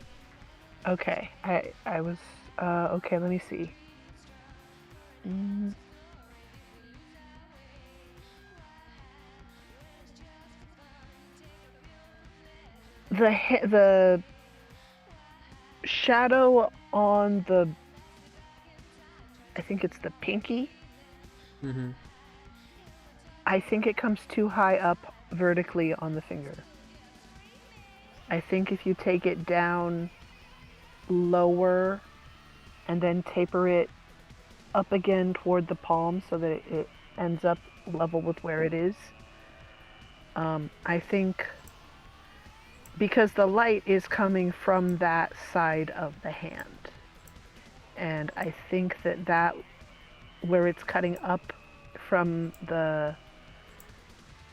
Okay, I was okay. Let me see. The shadow on the, I think it's the pinky. Mm-hmm. I think it comes too high up vertically on the finger. I think if you take it down lower and then taper it up again toward the palm so that it ends up level with where it is. I think because the light is coming from that side of the hand. And I think that where it's cutting up from the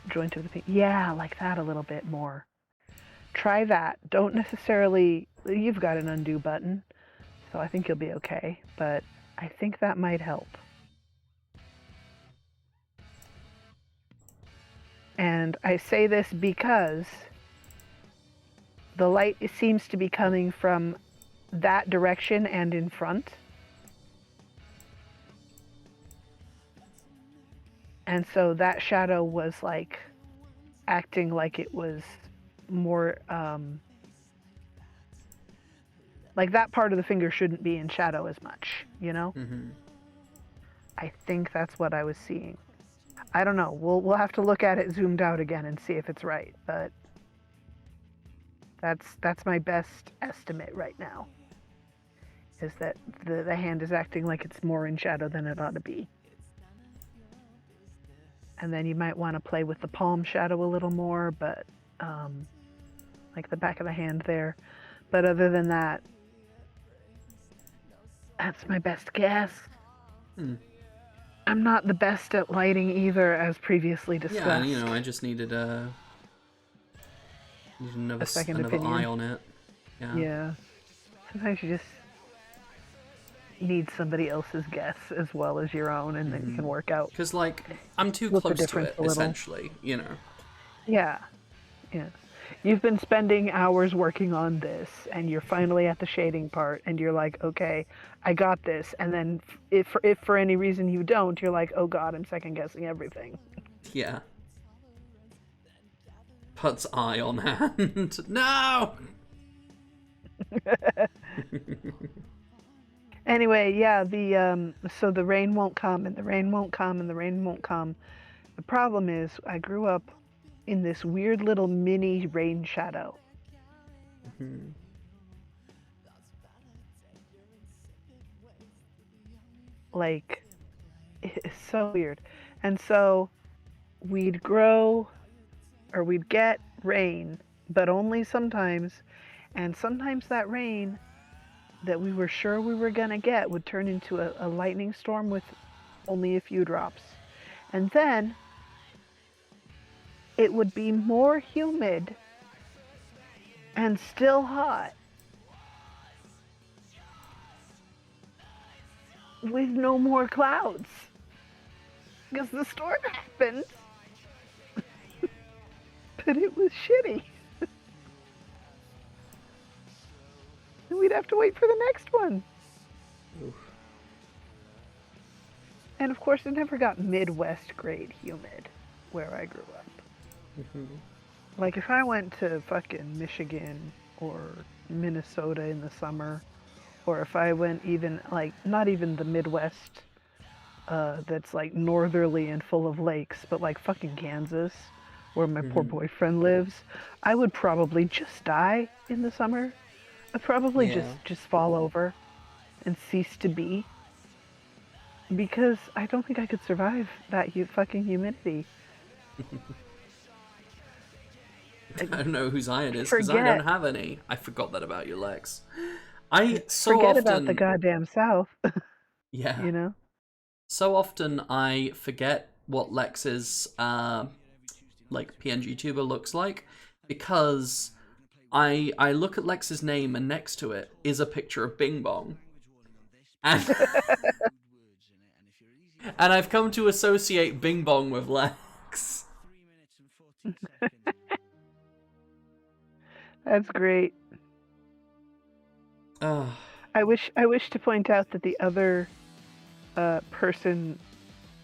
joint of the pinky, yeah, like that a little bit more. Try that. Don't necessarily, you've got an undo button, so I think you'll be okay, but I think that might help. And I say this because the light seems to be coming from that direction and in front. And so that shadow was like acting like it was more like that part of the finger shouldn't be in shadow as much, you know? Mm-hmm. I think that's what I was seeing. I don't know. We'll have to look at it zoomed out again and see if it's right, but that's my best estimate right now. Is that the hand is acting like it's more in shadow than it ought to be. And then you might want to play with the palm shadow a little more, but like the back of the hand there. But other than that, that's my best guess. I'm not the best at lighting either, as previously discussed. Yeah, you know, I just needed another second another opinion. eye on it. Yeah. Yeah. Sometimes you just need somebody else's guess as well as your own, and then you can work out. Because, like, I'm too Split the close to difference it, a little. essentially, you know. Yeah. Yeah. You've been spending hours working on this, and you're finally at the shading part, and you're like, okay, I got this. And then if for any reason you don't, you're like, oh god, I'm second guessing everything. Yeah. Puts eye on hand. No! Anyway, yeah, so the rain won't come, and the rain won't come, and the rain won't come. The problem is, I grew up in this weird little mini rain shadow. Like, it's so weird. And so we'd get rain, but only sometimes. And sometimes that rain that we were sure we were gonna get would turn into a lightning storm with only a few drops. And then it would be more humid and still hot with no more clouds. Because the storm happened, but it was shitty. And we'd have to wait for the next one. Oof. And of course, it never got Midwest grade humid. where I grew up. Mhm. Like if I went to fucking Michigan or Minnesota in the summer, or if I went even like not even the Midwest, that's like northerly and full of lakes, but like fucking Kansas, where my poor boyfriend lives, I would probably just die in the summer. I'd probably Yeah. just fall over and cease to be, because I don't think I could survive that fucking humidity. I don't know whose eye it is because I Forget don't have any. I forgot that about you, Lex. I so forget often, about the goddamn South, yeah, you know? so often I forget what Lex's like PNG tuber looks like because I look at Lex's name and next to it is a picture of Bing Bong, and and I've come to associate Bing Bong with Lex. That's great. Oh, I wish to point out that the other person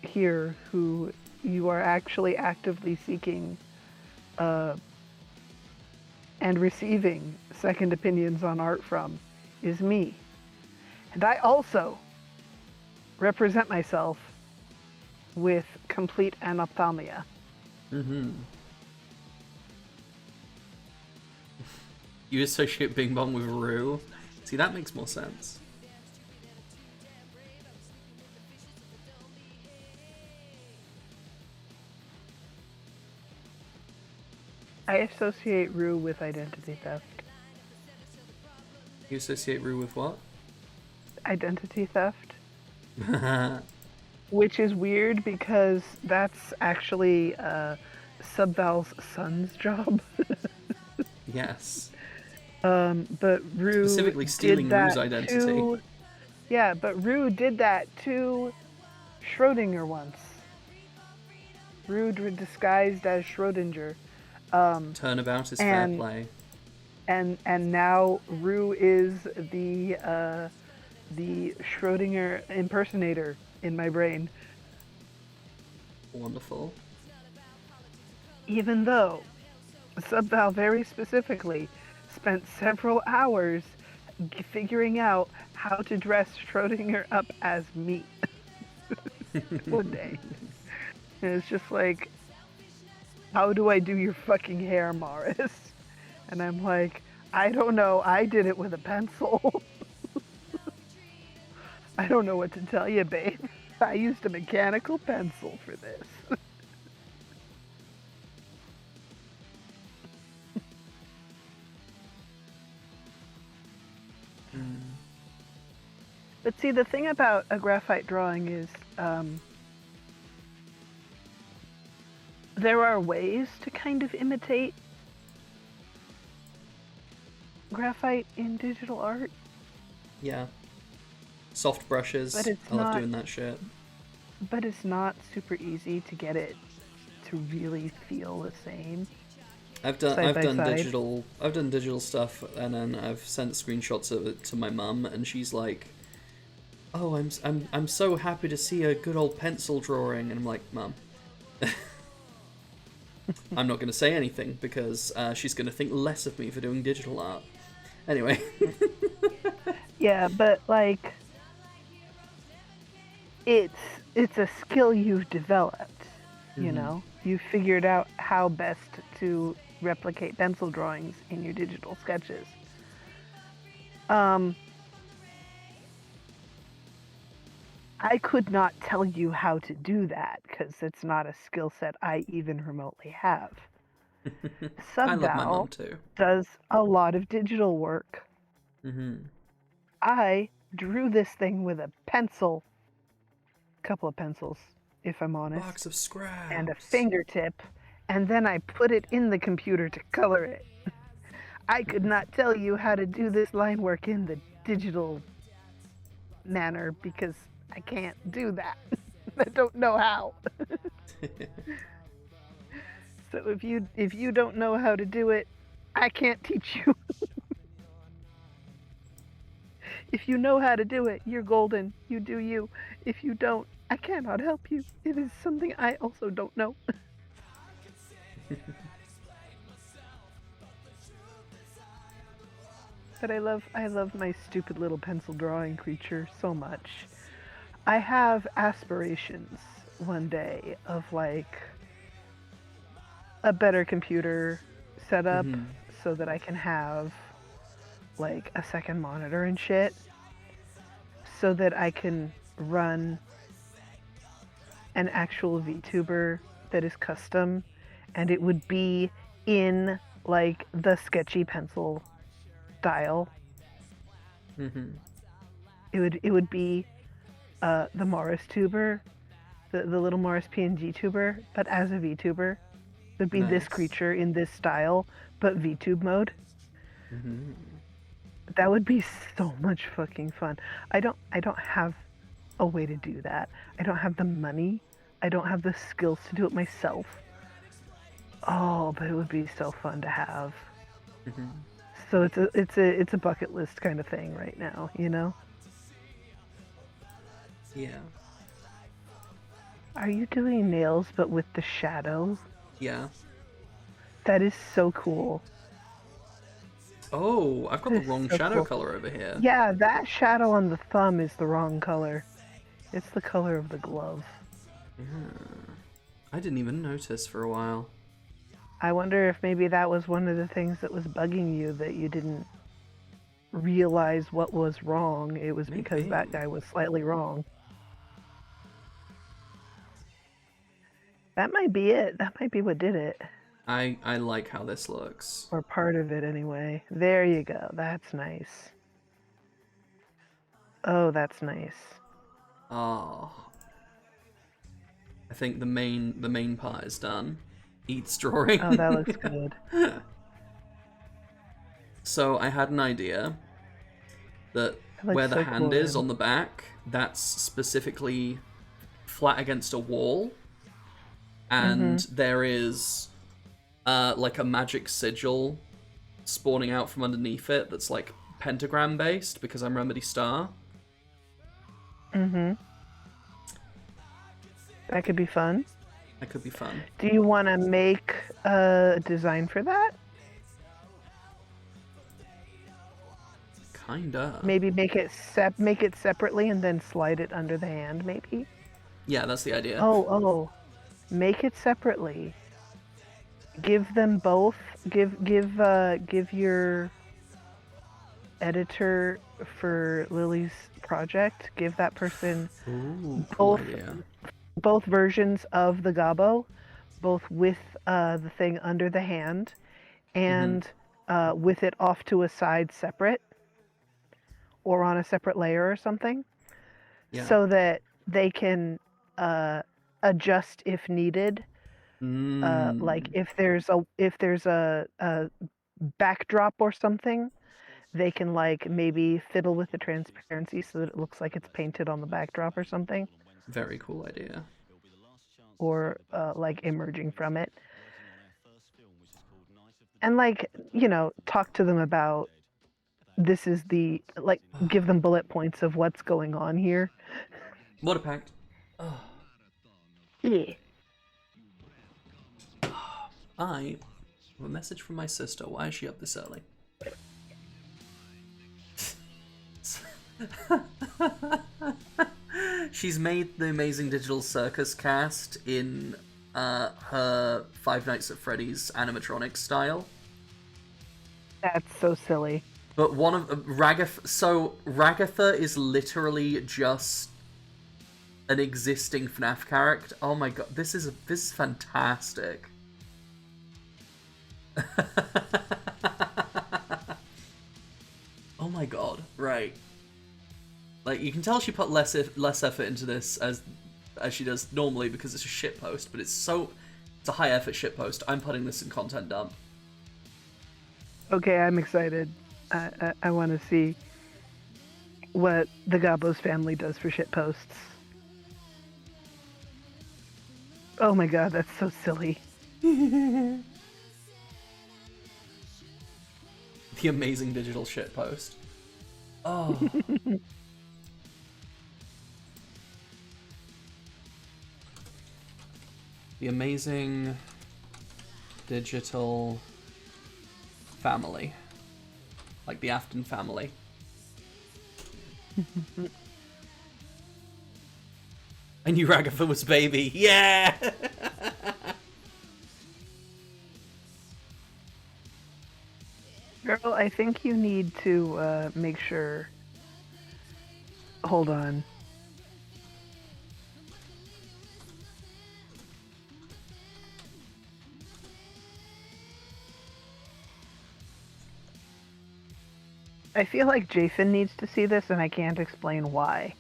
here who you are actually actively seeking and receiving second opinions on art from is me. And I also represent myself with complete anophthalmia. you associate Bing Bong with Rue? See, that makes more sense. I associate Rue with identity theft. You associate Rue with what? Identity theft. Which is weird because that's actually Subval's son's job. Yes. But Rue Specifically stealing did that Rue's identity. To, yeah, but Rue did that to Schrodinger once. Rue disguised as Schrodinger. Turnabout is fair play. And now Rue is the Schrodinger impersonator in my brain. Wonderful. Even though Subval very specifically spent several hours figuring out how to dress Schrodinger up as me one day. And it's just like, how do I do your fucking hair, Morris? And I'm like, I don't know. I did it with a pencil. I don't know what to tell you, babe. I used a mechanical pencil for this. But see, the thing about a graphite drawing is there are ways to kind of imitate graphite in digital art. Yeah. Soft brushes. But it's I love not- doing that shit. But it's not super easy to get it to really feel the same. I've done Side by side. digital stuff, and then I've sent screenshots of it to my mum, and she's like, "Oh, I'm so happy to see a good old pencil drawing," and I'm like, "Mum." I'm not going to say anything because she's going to think less of me for doing digital art. Anyway. Yeah, but like, it's a skill you've developed. You know, you've figured out how best to replicate pencil drawings in your digital sketches. I could not tell you how to do that because it's not a skill set I even remotely have. I love my mum Subval too. does a lot of digital work. I drew this thing with a pencil, couple of pencils, if I'm honest, Box of scraps. and a fingertip, and then I put it in the computer to color it. I could not tell you how to do this line work in the digital manner because I can't do that. I don't know how. So if you don't know how to do it, I can't teach you. If you know how to do it, you're golden. You do you. If you don't, I cannot help you. It is something I also don't know. But I love my stupid little pencil drawing creature so much. I have aspirations one day of like a better computer setup so that I can have like a second monitor and shit so that I can run an actual VTuber that is custom and it would be in like the sketchy pencil style. It would be the Morris tuber, the little Morris PNG tuber, but as a VTuber. It would be this creature in this style, but VTube mode. That would be so much fucking fun. I don't have a way to do that. I don't have the money. I don't have the skills to do it myself. Oh, but it would be so fun to have. So it's a bucket list kind of thing right now, you know? Yeah. Are you doing nails but with the shadow? Yeah. That is so cool. Oh, I've got the That is wrong so shadow cool. color over here. Yeah, that shadow on the thumb is the wrong color. It's the color of the glove. I didn't even notice for a while. I wonder if maybe that was one of the things that was bugging you, that you didn't realize what was wrong. It was because Maybe. that guy was slightly wrong. That might be it. That might be what did it. I like how this looks. Or part of it anyway. There you go. That's nice. Oh, that's nice. Oh. I think the main part is done. Eats drawing. Oh, that looks good. So I had an idea that That looks where the so hand cool, is man. on the back, that's specifically flat against a wall. And there is like a magic sigil spawning out from underneath it that's like pentagram based because I'm Remedy Star. That could be fun. That could be fun. Do you want to make a design for that? Kinda. Maybe make it separately and then slide it under the hand, maybe? Yeah, that's the idea. Oh. Make it separately. Give them both. Give your editor for Lily's project. Give that person Ooh, cool both idea. both versions of the Gabo, both with the thing under the hand, and with it off to a side separate, or on a separate layer or something, Yeah. so that they can adjust if needed. Like if there's a backdrop or something, they can like maybe fiddle with the transparency so that it looks like it's painted on the backdrop or something, Very cool idea. or like emerging from it. And like, you know, talk to them about this is the like give them bullet points of what's going on here. What a pact. Oh, Yeah. I have a message from my sister. Why is she up this early? She's made the Amazing Digital Circus cast in her Five Nights at Freddy's animatronic style. That's so silly. But one of Ragatha. So Ragatha is literally just an existing FNAF character. Oh my god, this is fantastic. Oh my god, right. Like, you can tell she put less effort into this as she does normally because it's a shitpost, but it's a high effort shitpost. I'm putting this in content dump. Okay, I'm excited. I want to see what the Gabos family does for shit posts. Oh my god, that's so silly. The Amazing Digital shitpost. Oh. The Amazing digital family. Like the Afton family. I knew Ragatha was baby. Yeah! Girl, I think you need to make sure. Hold on. I feel like Jason needs to see this, and I can't explain why.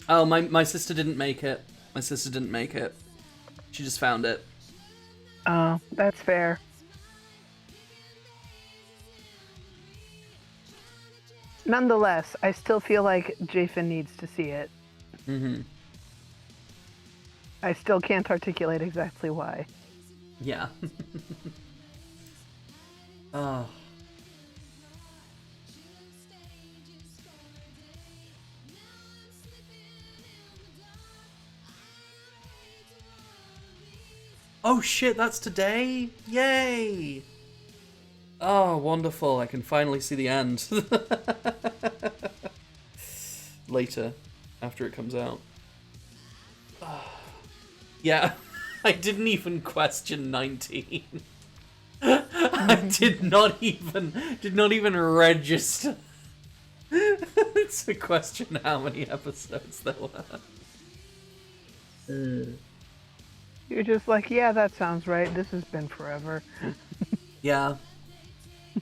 Oh, my sister didn't make it. My sister didn't make it. She just found it. Oh, that's fair. Nonetheless, I still feel like Jason needs to see it. Mm-hmm. I still can't articulate exactly why. Yeah. Oh. Oh shit, that's today? Yay! Oh, wonderful. I can finally see the end. Later, after it comes out. Yeah, I didn't even question 19. I did not even register. It's a question how many episodes there were. You're just like, yeah, that sounds right. This has been forever. Yeah.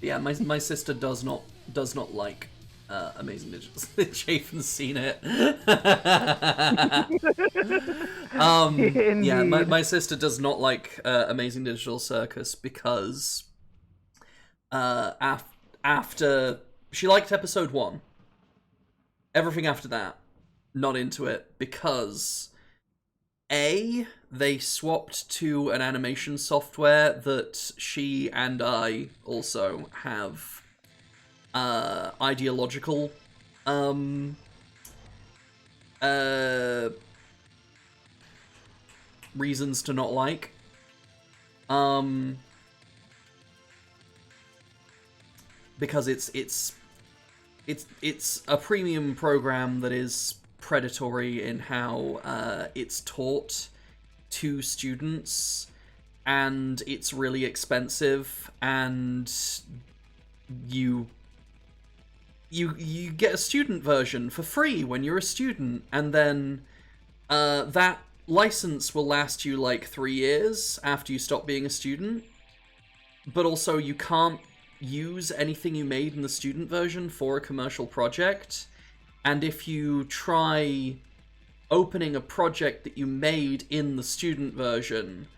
Yeah, my sister does not like Amazing Digital. Chaffin's seen it. Yeah, my sister does not like Amazing Digital Circus because after she liked episode 1, everything after that, not into it because they swapped to an animation software that she and I also have ideological reasons to not like. Because it's a premium program that is predatory in how it's taught to students, and it's really expensive, and you get a student version for free when you're a student, and then that license will last you like 3 years after you stop being a student, but also you can't use anything you made in the student version for a commercial project. And if you try opening a project that you made in the student version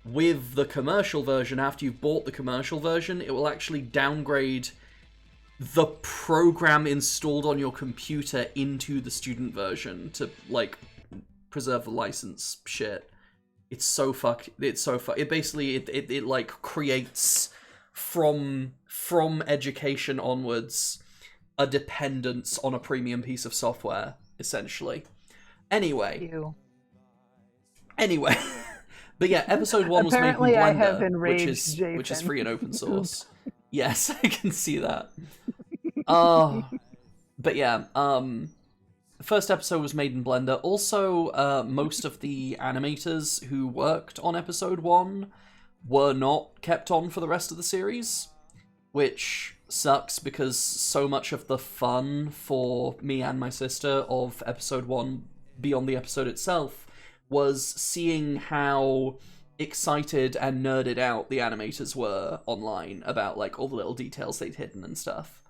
with the commercial version after you've bought the commercial version, it will actually downgrade the program installed on your computer into the student version to, like, preserve the license shit. It's so fucked. It basically, it like, creates from education onwards a dependence on a premium piece of software, essentially. Anyway. But yeah, episode 1 was made in Apparently I have Blender, enraged which is Jason. free and open source. Yes, I can see that. But yeah, the first episode was made in Blender. Also, most of the animators who worked on episode 1 were not kept on for the rest of the series, which sucks because so much of the fun for me and my sister of episode 1 beyond the episode itself was seeing how excited and nerded out the animators were online about, like, all the little details they'd hidden and stuff.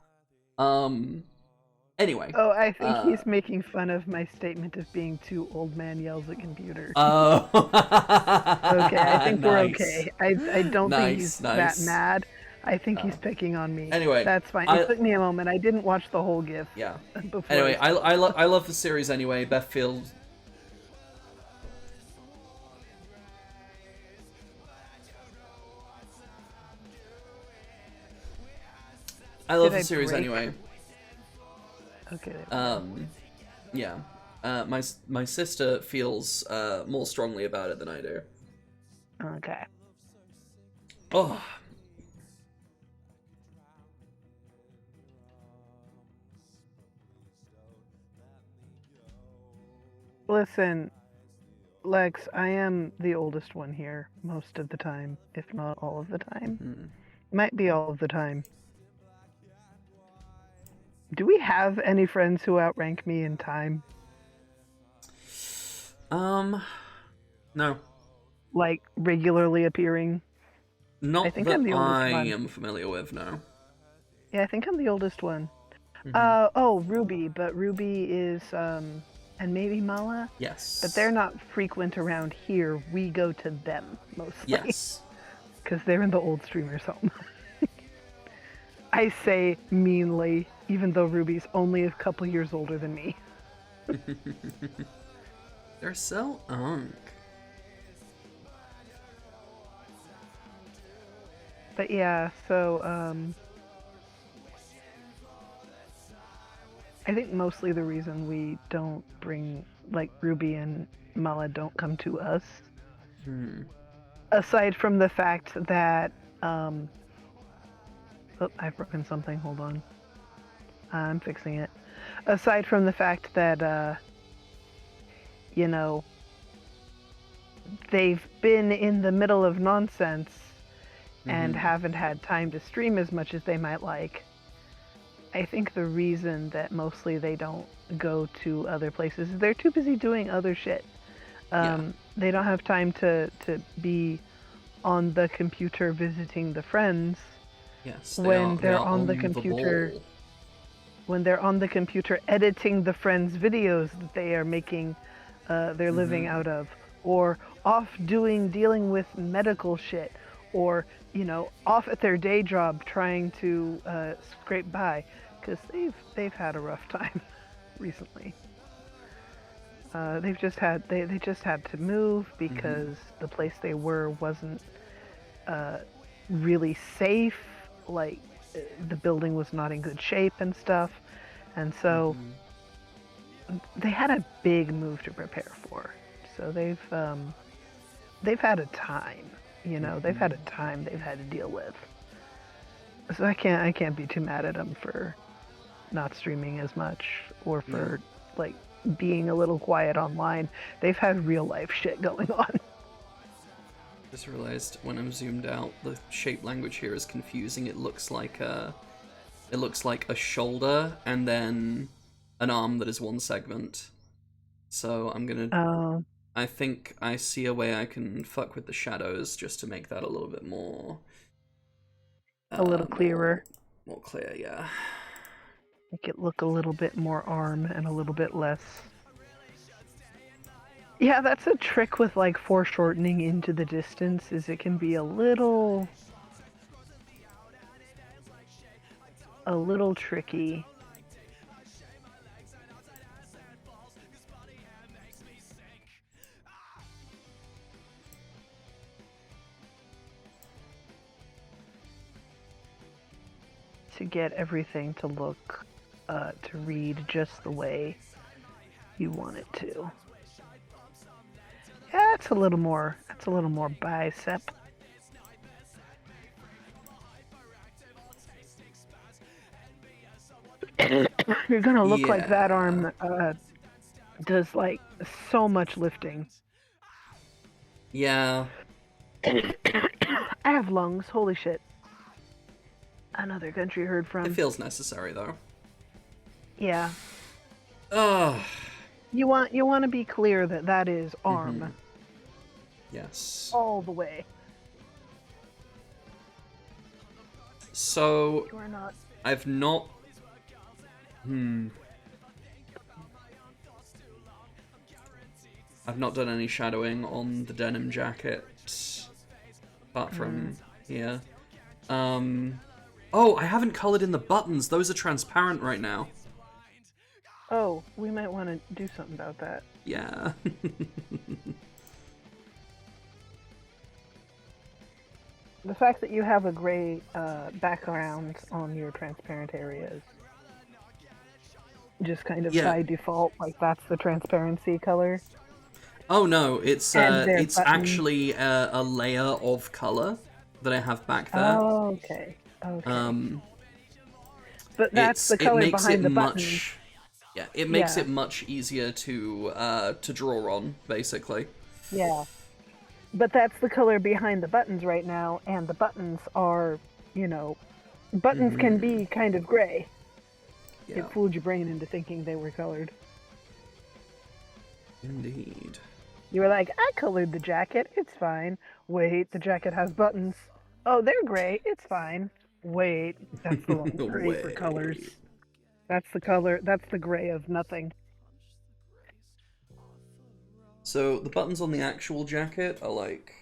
Anyway. Oh, I think he's making fun of my statement of being too old man yells at computer. Oh. Okay, I think we're Nice. okay. I don't think he's Nice. that mad. I think he's picking on me. Anyway, that's fine. It took me a moment. I didn't watch the whole GIF. Yeah. Before Anyway, I love the series anyway. Beth Field. I love Did the series break? anyway. Okay. Yeah. My sister feels more strongly about it than I do. Okay. Oh, Listen, Lex, I am the oldest one here most of the time, if not all of the time. mhm. Might be all of the time. Do we have any friends who outrank me in time? No, Like regularly appearing? not think that I'm the oldest I one. am familiar with. No. Yeah, I think I'm the oldest one. Mhm. Oh, Ruby, but Ruby is and maybe Mala, Yes. but they're not frequent around here. We go to them mostly. Yes. Because they're in the old streamer's home. I say meanly, even though Ruby's only a couple years older than me. They're so unk. But yeah, so I think mostly the reason we don't bring, like, Ruby and Mala don't come to us, aside from the fact that oh, I've broken something. Hold on, I'm fixing it. Aside from the fact that you know, they've been in the middle of nonsense and haven't had time to stream as much as they might like. I think the reason that mostly they don't go to other places is they're too busy doing other shit. They don't have time to be on the computer visiting the friends Yes. when they they're are on the computer. When they're on the computer editing the friends' videos that they are making their living out of, or off dealing with medical shit, or, you know, off at their day job trying to scrape by, because they've had a rough time recently. They just had to move because the place they were wasn't really safe. Like, the building was not in good shape and stuff, and so they had a big move to prepare for. So they've had a time, you know, they've had a time they've had to deal with. So I can't be too mad at them for not streaming as much, or for like being a little quiet online. They've had real life shit going on. Just realized when I'm zoomed out, the shape language here is confusing. It looks like a shoulder and then an arm that is one segment. So I'm gonna. I think I see a way I can fuck with the shadows just to make that a little bit more. A little clearer. More clear, yeah. Make it look a little bit more arm and a little bit less. Yeah, that's a trick with like foreshortening into the distance, is it can be a little tricky. To get everything to look, to read just the way you want it to. Yeah, that's a little more bicep. You're gonna look like that arm does like so much lifting. Yeah. I have lungs, holy shit. Another country heard from. It feels necessary though. Yeah. Ugh. You want to be clear that that is arm. Yes. All the way. So You are not. I've not. I've not done any shadowing on the denim jacket, apart from here. Oh, I haven't colored in the buttons. Those are transparent right now. Oh, we might want to do something about that. Yeah. The fact that you have a gray background on your transparent areas, just kind of Yeah. by default, like that's the transparency color. Oh no, it's And their it's button. actually a layer of color that I have back there. Oh, okay. Okay. Um, but that's the it color makes behind it the button. much. Yeah, it makes Yeah. it much easier to draw on, basically. Yeah. But that's the color behind the buttons right now, and the buttons are, buttons can be kind of gray. Yeah, It fooled your brain into thinking they were colored. indeed. You were like, I colored the jacket, it's fine. Wait, the jacket has buttons. Oh, they're gray, it's fine. Wait, that's the wrong gray for colors. Wait. That's the color, that's the gray of nothing. So the buttons on the actual jacket are like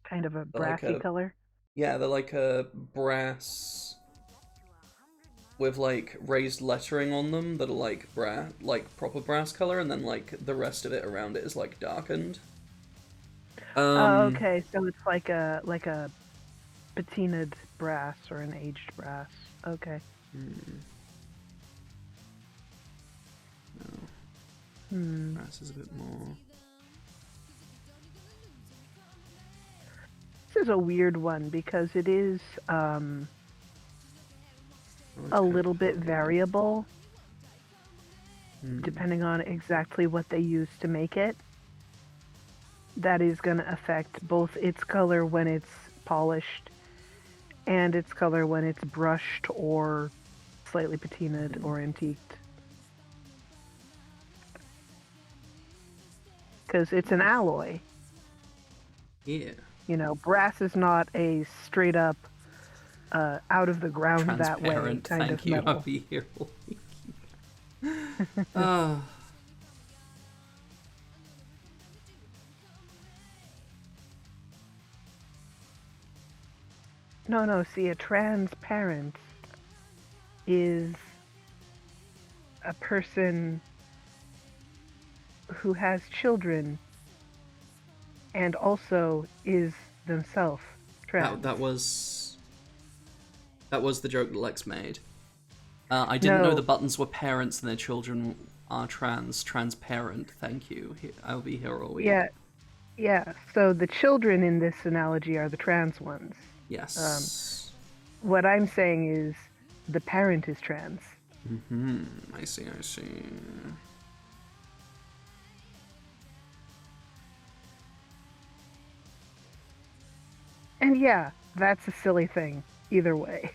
Kind of a They're like brassy a- color. yeah, they're like a brass with like raised lettering on them that are like proper brass color, and then like the rest of it around it is like darkened. Oh, okay, so it's like a patinaed brass or an aged brass. Okay. No. Brass is a bit more. This is a weird one because it is a little bit variable depending on exactly what they use to make it. That is going to affect both its color when it's polished and its color when it's brushed or slightly patinaed or antiqued. Because it's an alloy. Yeah. Brass is not a straight up out of the ground that way Transparent. kind Thank of you. metal. I'll be here. Ah. No, see, a transparent is a person who has children and also is themselves trans. That was the joke that Lex made. I didn't know No. the buttons were parents and their children are transparent. Thank you. I'll be here all week. Yeah. So the children in this analogy are the trans ones. Yes. What I'm saying is the parent is trans. I see. And yeah, that's a silly thing, either way.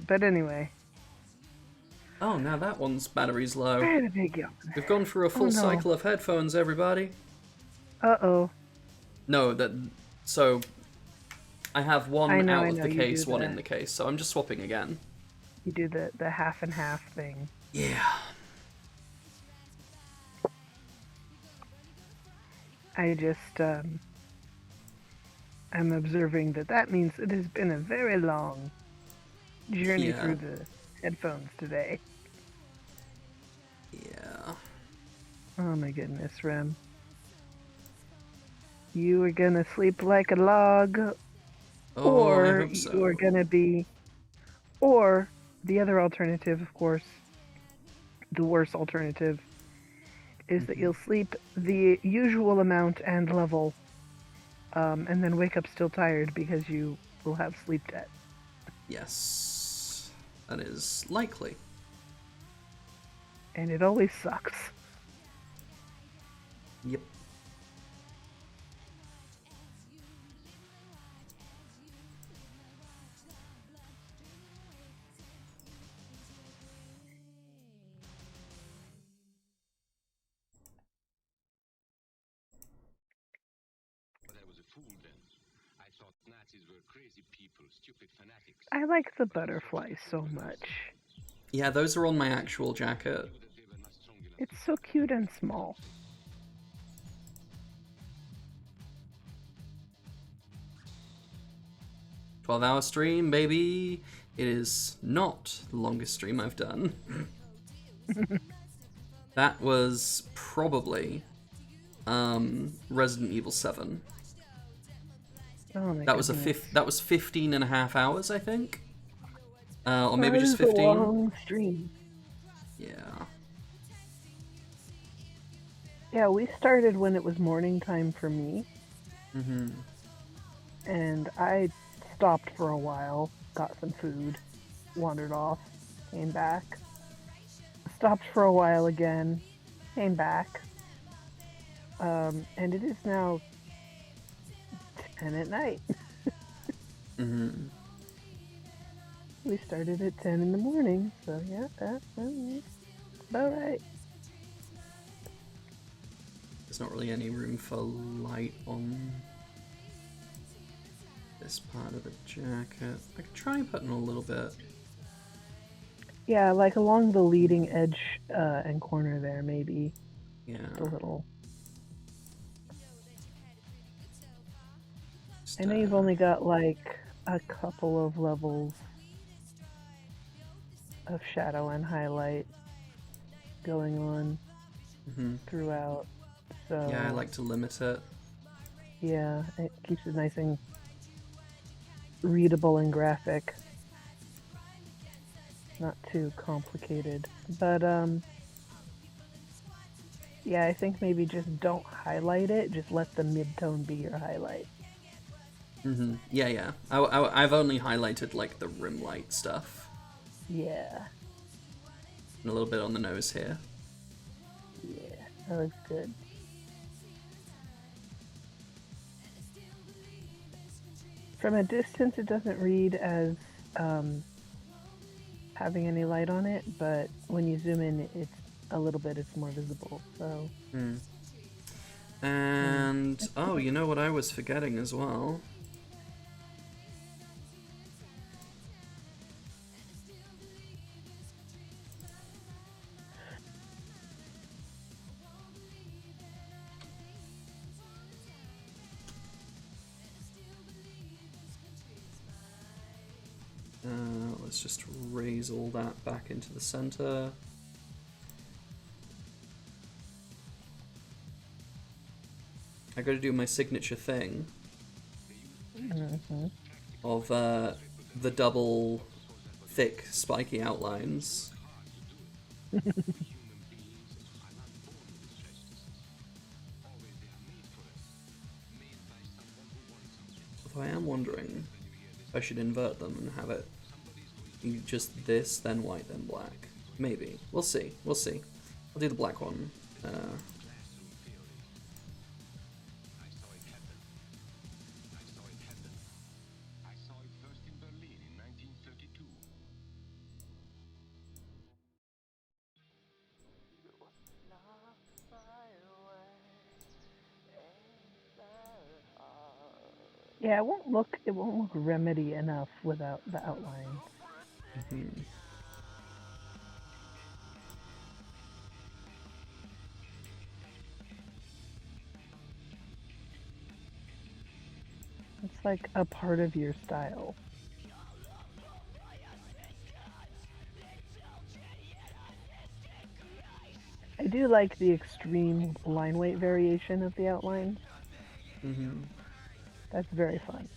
But anyway. Oh, now that one's battery's low. I had a big yawn. We've gone through a full no. cycle of headphones, everybody. Uh-oh. No, so I have one I know, out I of know, the you case, do one that. in the case, so I'm just swapping again. You do the half and half thing. Yeah. I just, I'm observing that means it has been a very long journey Yeah. through the headphones today. Yeah. Oh my goodness, Rem. You are gonna sleep like a log, Oh, I or hope so. you are gonna be, or the other alternative, of course, the worst alternative, is that you'll sleep the usual amount and level, and then wake up still tired because you will have sleep debt. Yes. That is likely. And it always sucks. Yep. But I was a fool then. I thought Nazis were crazy people, stupid fanatics. I like the butterflies so much. Yeah, those are on my actual jacket. That they were not strong enough. It's so cute and small. $12-hour stream, baby. It is not the longest stream I've done. That was probably Resident Evil 7. Oh my That was goodness. that was 15 and a half hours, I think. Or maybe That just is a 15. long stream. Yeah. Yeah, we started when it was morning time for me, Mm-hmm. and I stopped for a while, got some food, wandered off, came back, stopped for a while again, came back, and it is now 10 at night. Mm-hmm. We started at 10 in the morning, so yeah, that's about right. There's not really any room for light on this part of the jacket. I could try putting a little bit. Yeah, like along the leading edge and corner there, maybe Yeah. a little. Just, I know you've only got like a couple of levels of shadow and highlight going on mhm. throughout. So Yeah, I like to limit it. yeah, it keeps it nice and readable and graphic. Not too complicated. But yeah, I think maybe just don't highlight it, just let the mid-tone be your highlight. Mm-hmm. Yeah, yeah. I've only highlighted like the rim light stuff. Yeah. And a little bit on the nose here. Yeah, that looks good. From a distance, it doesn't read as having any light on it, but when you zoom in, it's a little bit, it's more visible. So. Hmm. And oh, you know what I was forgetting as well? Let's just raise all that back into the center. I gotta do my signature thing of the double thick spiky outlines. Although I am wondering if I should invert them and have it just this, then white, then black. Maybe. We'll see. We'll see. I'll do the black one. Yeah, it won't look Remedy enough without the outline. Mm-hmm. It's like a part of your style. I do like the extreme line weight variation of the outline. Mm-hmm. That's very fun.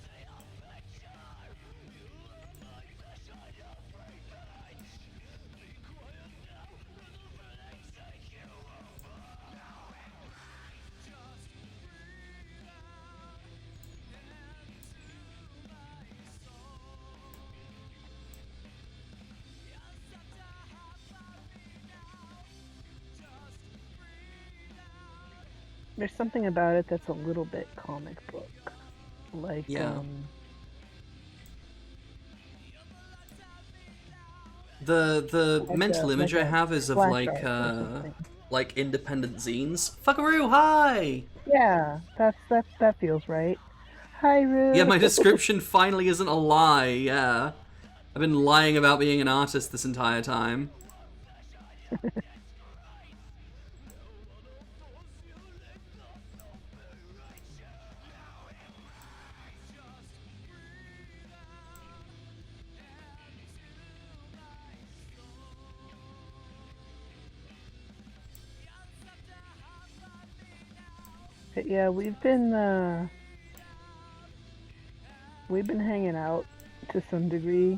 There's something about it that's a little bit comic book. Like, yeah. The like mental image I have is of like independent zines. Fuckaroo, hi! Yeah, that feels right. Hi, Roo. Yeah, my description finally isn't a lie, yeah. I've been lying about being an artist this entire time. yeah, we've been hanging out to some degree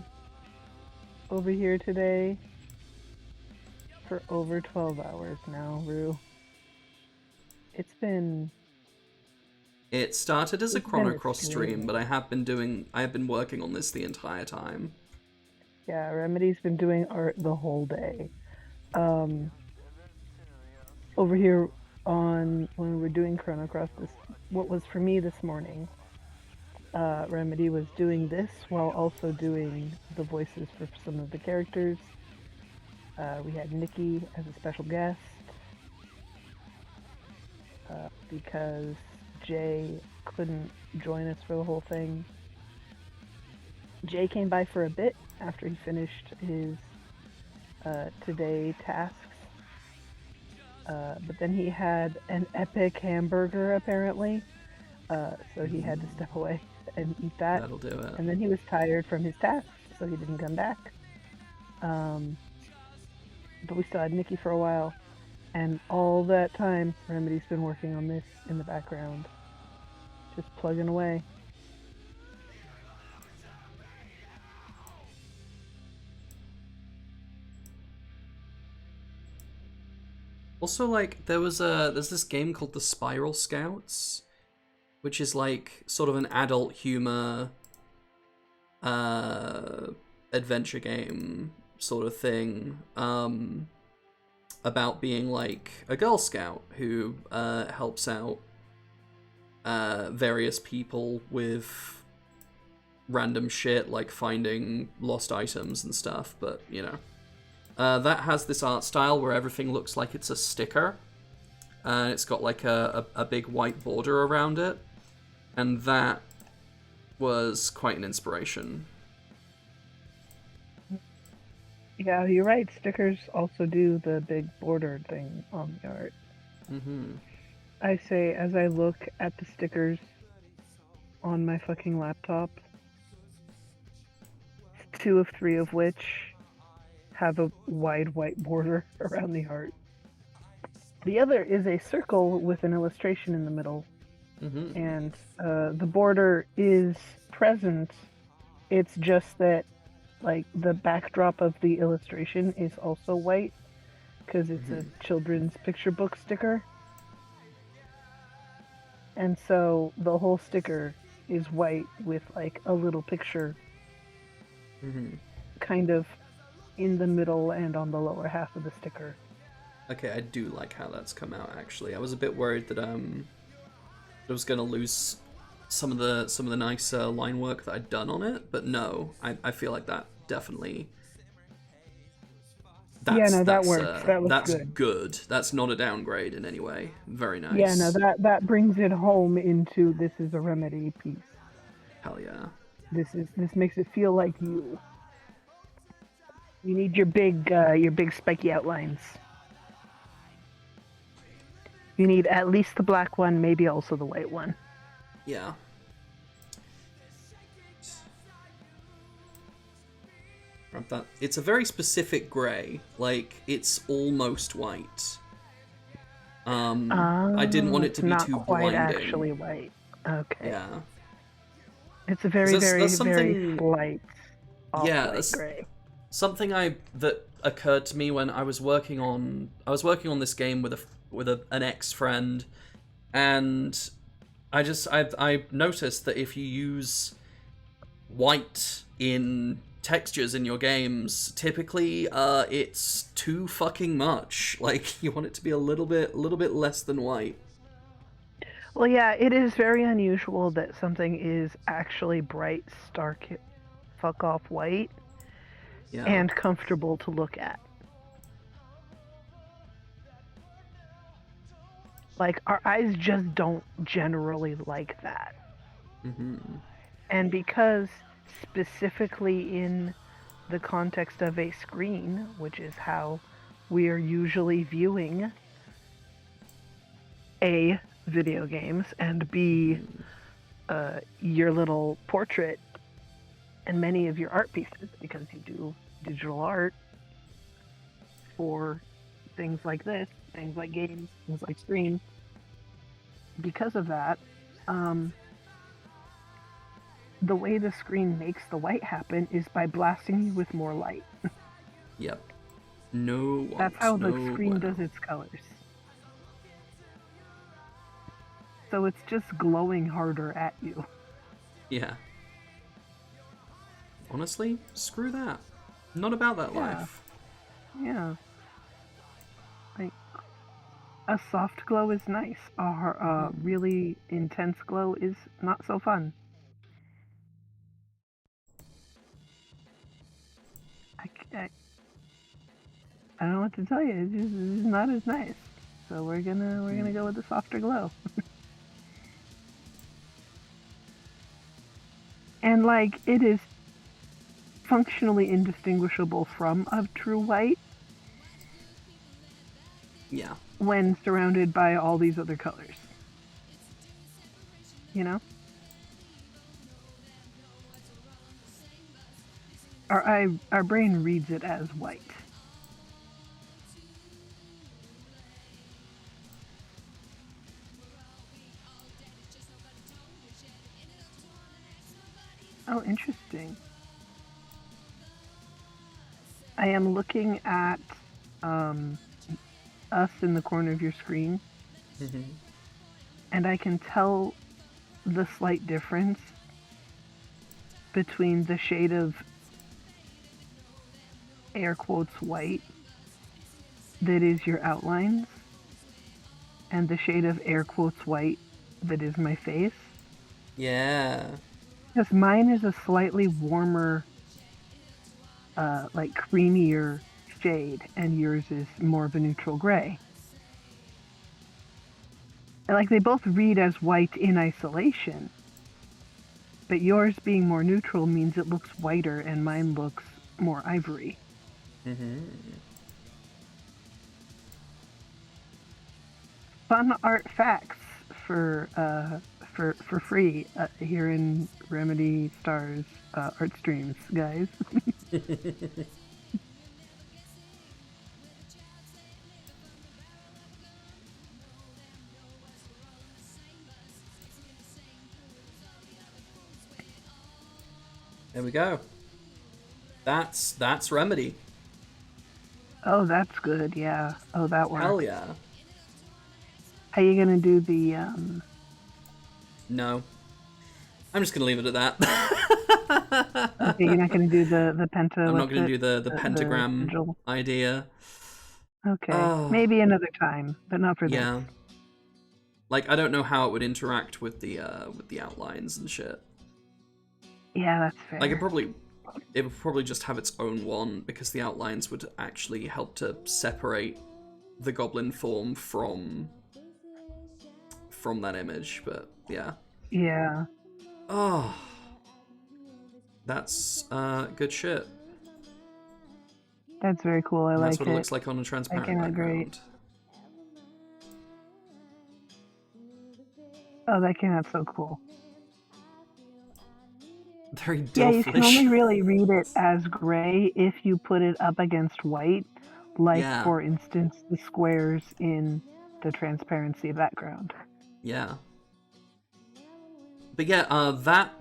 over here today for over 12 hours now, Rue. It's been It started as a It's been Chrono Cross extreme. stream, but I have been working on this the entire time. Yeah, Remedy's been doing art the whole day. Over here on when we were doing Chrono Cross, what was for me this morning, Remedy was doing this while also doing the voices for some of the characters. We had Nikki as a special guest because Jay couldn't join us for the whole thing. Jay came by for a bit after he finished his today tasks, but then he had an epic hamburger apparently, so he had to step away and eat that. That'll do it. And then he was tired from his tasks, so he didn't come back. But we still had Nikki for a while, and all that time, Remedy's been working on this in the background, just plugging away. Also, like, there's this game called the Spiral Scouts, which is like sort of an adult humor adventure game sort of thing, about being like a Girl Scout who helps out various people with random shit like finding lost items and stuff, but you know. That has this art style where everything looks like it's a sticker, and it's got like a big white border around it, and that was quite an inspiration. Yeah, you're right. Stickers also do the big border thing on the art. Mm-hmm. I say, as I look at the stickers on my fucking laptop, 2 of 3 of which have a wide white border around the art. The other is a circle with an illustration in the middle, Mm-hmm. and the border is present. It's just that, like, the backdrop of the illustration is also white because it's a children's picture book sticker, and so the whole sticker is white with like a little picture Mm-hmm. kind of in the middle and on the lower half of the sticker. Okay, I do like how that's come out. Actually, I was a bit worried that I was gonna lose some of the nice line work that I'd done on it, but no, I feel like that definitely. That works. That was that's good. That's not a downgrade in any way. Very nice. Yeah, no, that brings it home into this is a Remedy piece. Hell yeah. This makes it feel like you. You need your big spiky outlines. You need at least the black one, maybe also the white one. Yeah. That it's a very specific grey. Like it's almost white. I didn't want it to be not too quite blinding. actually white. Okay. Yeah. It's a very, That's very, very something- slight off-white that's- gray. Something that occurred to me when I was working on this game with an ex-friend, and I noticed that if you use white in textures in your games, typically it's too fucking much. Like you want it to be a little bit less than white. Well, yeah, it is very unusual that something is actually bright, stark, fuck off white Yeah. and comfortable to look at. Like, our eyes just don't generally like that. Mm-hmm. And because specifically in the context of a screen, which is how we are usually viewing A, video games, and B, your little portrait and many of your art pieces, because you do digital art for things like this, things like games, things like screen, because of that, the way the screen makes the white happen is by blasting you with more light. Yep. No. That's how the no screen bueno. does its colors. So it's just glowing harder at you. Yeah. Honestly, screw that. Not about that Yeah. life. Yeah. Like, a soft glow is nice. A really intense glow is not so fun. I don't know what to tell you. It's just not as nice. So we're gonna go with the softer glow. And like, it is functionally indistinguishable from a true white Yeah. when surrounded by all these other colors. You know? Our brain reads it as white. Oh, interesting. I am looking at us in the corner of your screen, and I can tell the slight difference between the shade of air quotes white that is your outlines and the shade of air quotes white that is my face. Yeah. Because mine is a slightly warmer, like creamier shade, and yours is more of a neutral gray. And like, they both read as white in isolation, but yours being more neutral means it looks whiter and mine looks more ivory. Fun art facts for free here in Remedy Stars art streams, guys. There we go. That's Remedy. Oh, that's good. Yeah. Oh, that works. Hell yeah. How you gonna do the No. I'm just gonna leave it at that. Okay, you're not gonna do the penta. I'm not what's gonna it? do the pentagram sigil? idea. Okay, Oh. maybe another time, but not for Yeah. this. Like, I don't know how it would interact with the outlines and shit. Yeah, that's fair. Like, it would probably just have its own one, because the outlines would actually help to separate the goblin form from that image, but yeah. Yeah. Oh. That's good shit. That's very cool. I And like that's what it. it looks like on a transparent came out great. background. Oh, that came out so cool. Very Yeah, you can Dilfish. only really read it as gray if you put it up against white, like, Yeah. for instance, the squares in the transparency background. Yeah. But yeah,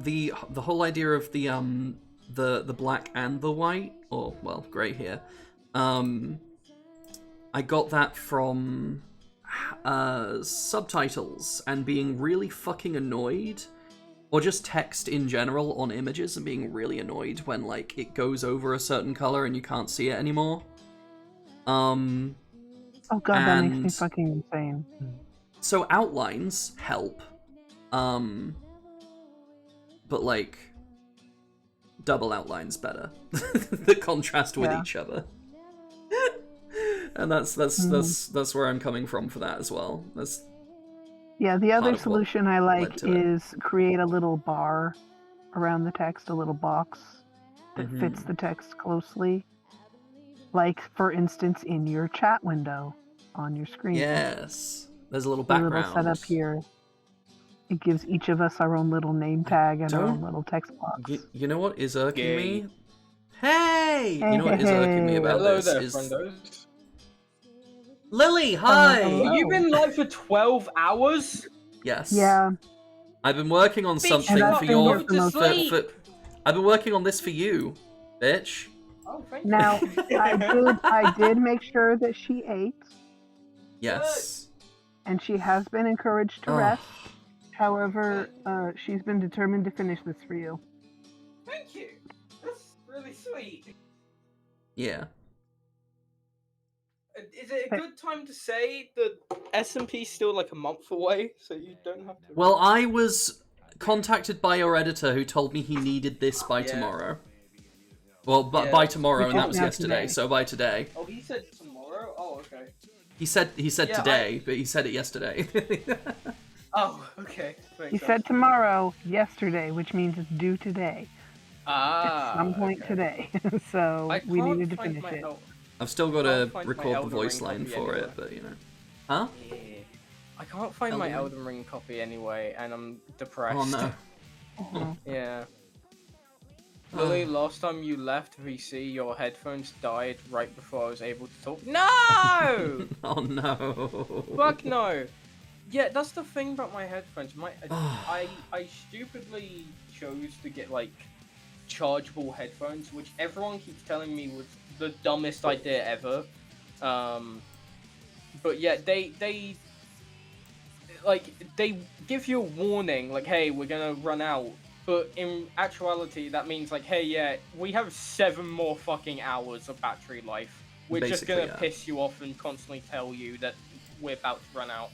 the whole idea of the black and the white, or well, grey here, I got that from subtitles and being really fucking annoyed, or just text in general on images and being really annoyed when like it goes over a certain color and you can't see it anymore. Oh god, that makes me And- fucking insane. So outlines help, but like double outlines better. The contrast with Yeah. each other, and that's where I'm coming from for that as well. That's Yeah, the part other of what solution I like to it. is create a little bar around the text, a little box that Mm-hmm. fits the text closely. Like, for instance, in your chat window on your screen. yes. There's a little The little background. setup here. It gives each of us our own little name tag and our own don't- little text box. You know what is irking Gay. me? Hey! You know what is irking me about Hello this there, is friendos. Lily. Hi. hello. You've been live for 12 hours? Yes. Yeah. I've been working on something And that's for been your. here for most of it. For, I've been working on this for you, bitch. Oh, thank you. Now, I did make sure that she ate, Yes. and she has been encouraged to Ugh. rest. However, she's been determined to finish this for you. Thank you. That's really sweet. Yeah. Is it a good time to say that S&P's still like a month away, so you don't have to... Well, I was contacted by your editor who told me he needed this by Yeah. tomorrow. Well, Yeah. by tomorrow, Which and is that was now yesterday. today. So by today, Oh, he said tomorrow? Oh, okay. he said Yeah, today, but he said it yesterday. Oh, okay. Makes He sense. said tomorrow, yesterday, which means it's due today. Ah, At some point okay. today. So I we can't needed to find finish my it. I've still got Can't to find my record the Elden voice Ring line copy for it, anywhere. but you know. Huh? Yeah. I can't find my Elden Ring? Elden Ring copy anyway, and I'm depressed. Oh no. Mhm. Yeah. Lily, last time you left VC, your headphones died right before I was able to talk. No! Oh no. Fuck no! Yeah, that's the thing about my headphones. I stupidly chose to get like chargeable headphones, which everyone keeps telling me was the dumbest idea ever. But yeah, they give you a warning, like, hey, we're gonna run out. But in actuality, that means like, hey, yeah, we have 7 more fucking hours of battery life. We're just Basically, gonna yeah. piss you off and constantly tell you that we're about to run out.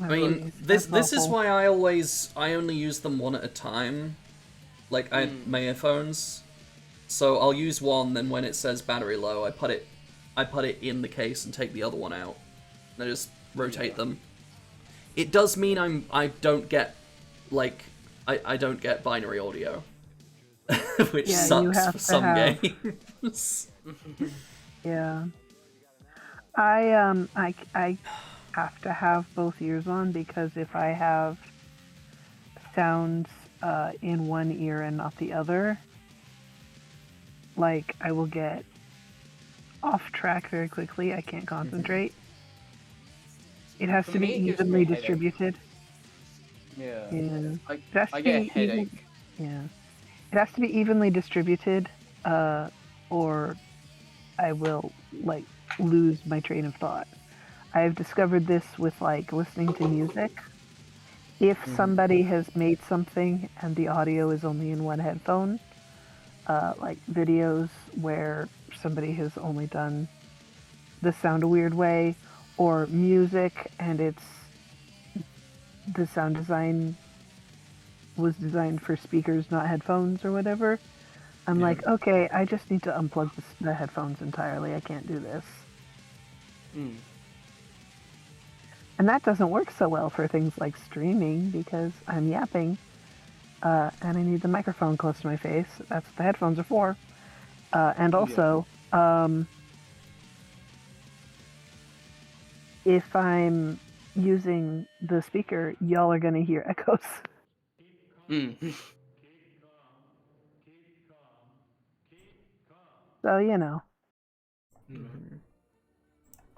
I mean, this is awful. why I only use them one at a time. Like my earphones. So I'll use one, then when it says battery low, I put it in the case and take the other one out. And I just rotate them. It does mean I don't get like I don't get binary audio. Which Yeah, you sucks have for to some have- games. Yeah. I have to have both ears on because if I have sounds in one ear and not the other, like I will get off track very quickly. I can't concentrate. It has For to be me, it gives me evenly a headache. distributed. Yeah. Yeah. I It has I to get a be headache. Yeah. It has to be evenly distributed, or I will like lose my train of thought. I have discovered this with like listening to music. If somebody has made something and the audio is only in one headphone, like videos where somebody has only done the sound a weird way, or music and it's the sound design was designed for speakers, not headphones or whatever. I'm like, okay, I just need to unplug the headphones entirely. I can't do this. Mm. And that doesn't work so well for things like streaming because I'm yapping and I need the microphone close to my face. That's what the headphones are for. And also, if I'm using the speaker, y'all are going to hear echoes. Mm. So, you know.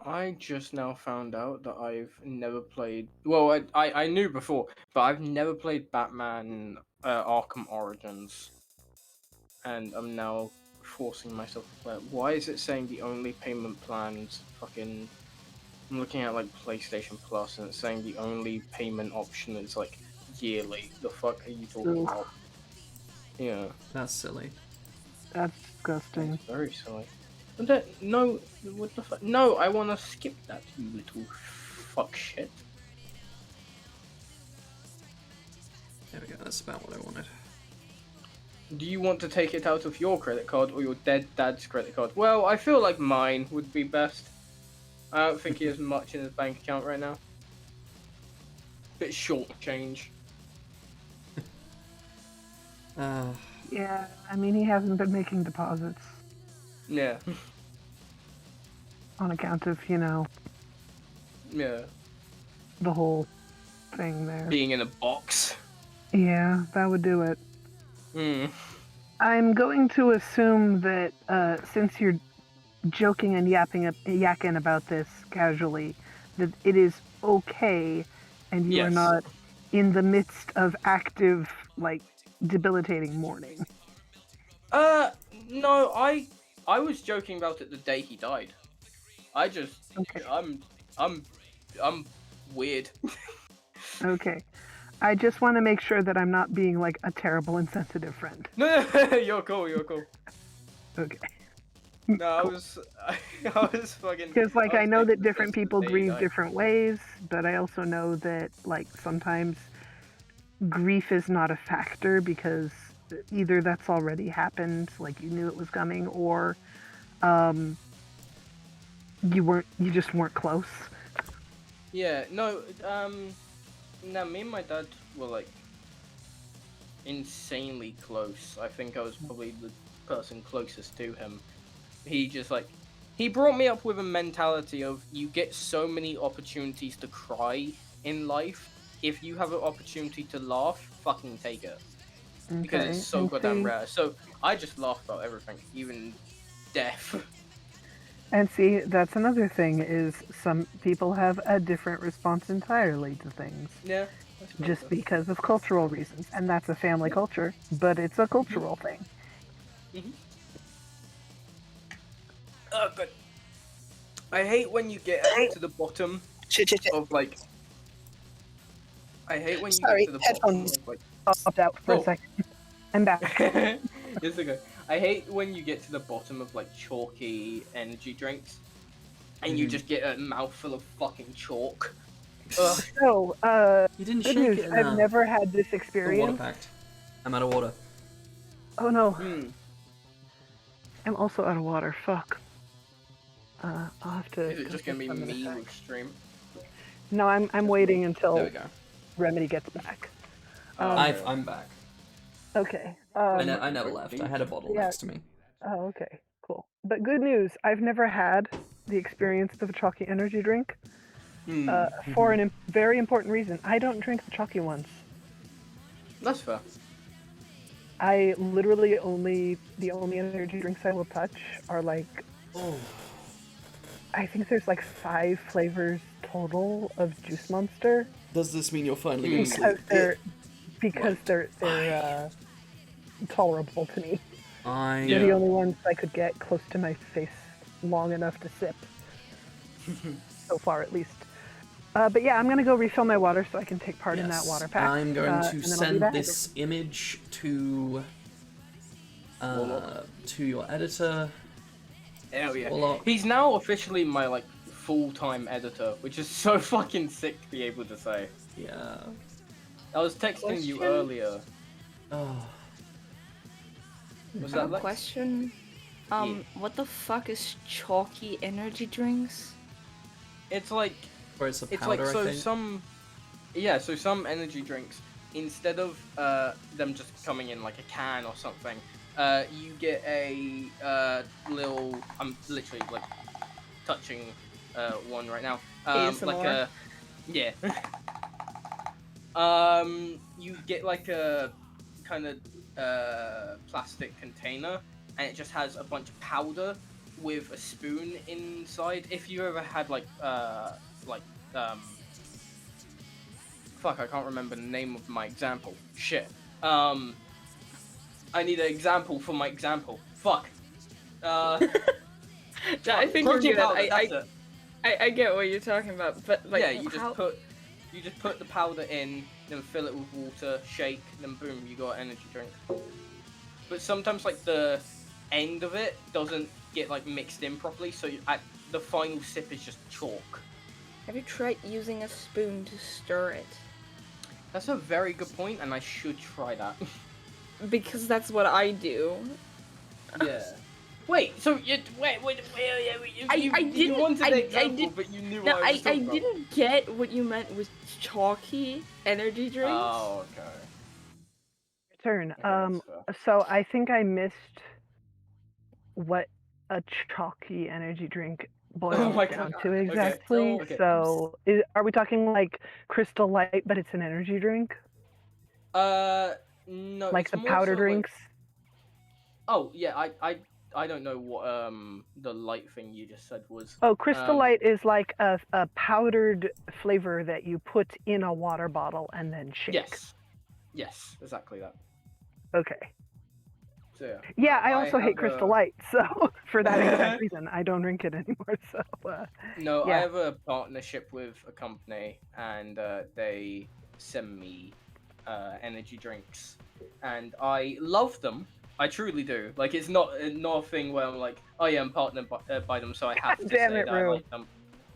I just now found out that I've never played. Well, I knew before, but I've never played Batman Arkham Origins, and I'm now forcing myself to play it. Why is it saying the only payment plans? Fucking, I'm looking at like PlayStation Plus, and it's saying the only payment option is like yearly. The fuck are you talking Oof. about? Yeah, That's silly. That's disgusting. it's very silly. But that, no, what the fuck? No, I want to skip that, you little fuck shit. There we go, that's about what I wanted. Do you want to take it out of your credit card or your dead dad's credit card? Well, I feel like mine would be best. I don't think he has much in his bank account right now. Bit short change. Yeah, I mean, he hasn't been making deposits Yeah. on account of, you know, Yeah. the whole thing there. Being in a box. Yeah, that would do it. Hmm. I'm going to assume that since you're joking and yakking about this casually, that it is okay and you are Yes. not in the midst of active, like, debilitating mourning. No, I was joking about it the day he died. I just, Okay. I'm weird. Okay. I just want to make sure that I'm not being like a terrible insensitive friend. No, you're cool. You're cool. Okay. No, I was fucking. Because, like, I was know thinking that the different best the people day he grieve died. different ways, but I also know that, like, sometimes grief is not a factor because either that's already happened, like you knew it was coming, or you just weren't close. Yeah, no, no, me and my dad were like insanely close. I think I was probably the person closest to him. He just like, he brought me up with a mentality of you get so many opportunities to cry in life. If you have an opportunity to laugh, fucking take it. Because it's so and goddamn see, rare. So I just laugh about everything, even death. and see, that's another thing is some people have a different response entirely to things. Yeah. I suppose Just so. because of cultural reasons, and that's a family culture, but it's a cultural thing. But I hate when you get to the bottom of like. I hate when you Sorry, get to the bottom headphones. of like. Popped out for Oh. a second. I'm back. It's okay. I hate when you get to the bottom of like chalky energy drinks, and you just get a mouthful of fucking chalk. Ugh. So, You didn't good shake news. it in I've never had this the water experience. pact. I'm out of water. Oh no, Hmm. I'm also out of water. Fuck. I'll have to. Is it go just gonna be get some in a me sec. with stream? No, I'm waiting There until we go. Remedy gets back. I'm back. Okay. I never left. I had a bottle yeah. next to me. Oh, okay. Cool. But good news. I've never had the experience of a chalky energy drink. For a very important reason. I don't drink the chalky ones. That's fair. I literally the only energy drinks I will touch are like, I think there's like 5 flavors total of Juice Monster Does this mean you're finally going to sleep? because they're tolerable to me. I They're the only ones I could get close to my face long enough to sip. So far, at least. But yeah, I'm gonna go refill my water so I can take part in that water pack. I'm going and to then I'll be send back. this image to your editor. Hell yeah. Warlock. He's now officially my like full-time editor, which is so fucking sick to be able to say. Yeah. I was texting you Question? earlier. Oh. Was I that have a Lex? question. What the fuck is chalky energy drinks? It's like Or it's a it's powder, like I so think. some energy drinks, instead of them just coming in like a can or something, you get a little, I'm literally like touching one right now, like ASMR. you get like a kind of plastic container, and it just has a bunch of powder with a spoon inside. If you ever had fuck, I can't remember the name of my example. Shit. I need an example for my example. Fuck. I think we're protein good. powder, that's it. I get what you're talking about, but like, Yeah, you how... just put the powder in, then fill it with water, shake, then boom, you got an energy drink. But sometimes like the end of it doesn't get like mixed in properly, so the final sip is just chalk. Have you tried using a spoon to stir it? That's a very good point, and I should try that. Because that's what I do. Yeah. Wait, so you didn't- wanted I an example, didn't- but you knew No, what I was I talking about. didn't get what you meant with chalky energy drinks. Oh, okay. Turn. Okay, that's fair. So I think I missed what a chalky energy drink boils my down God. to Okay. exactly. Okay. So are we talking like Crystal Light, but it's an energy drink? No. Like it's the more powder so, like- drinks? Oh yeah, I I don't know what the light thing you just said was. Oh, Crystal Light is like a powdered flavor that you put in a water bottle and then shake. Yes, exactly that. Okay. So yeah. Yeah, I also have hate Crystal Light, so for that exact reason, I don't drink it anymore. So No, I yeah. have a partnership with a company, and they send me energy drinks, and I love them. I truly do. Like, it's not a thing where I'm like, oh yeah, I'm partnered by them, so I have to Damn say it, that I Rue. like them.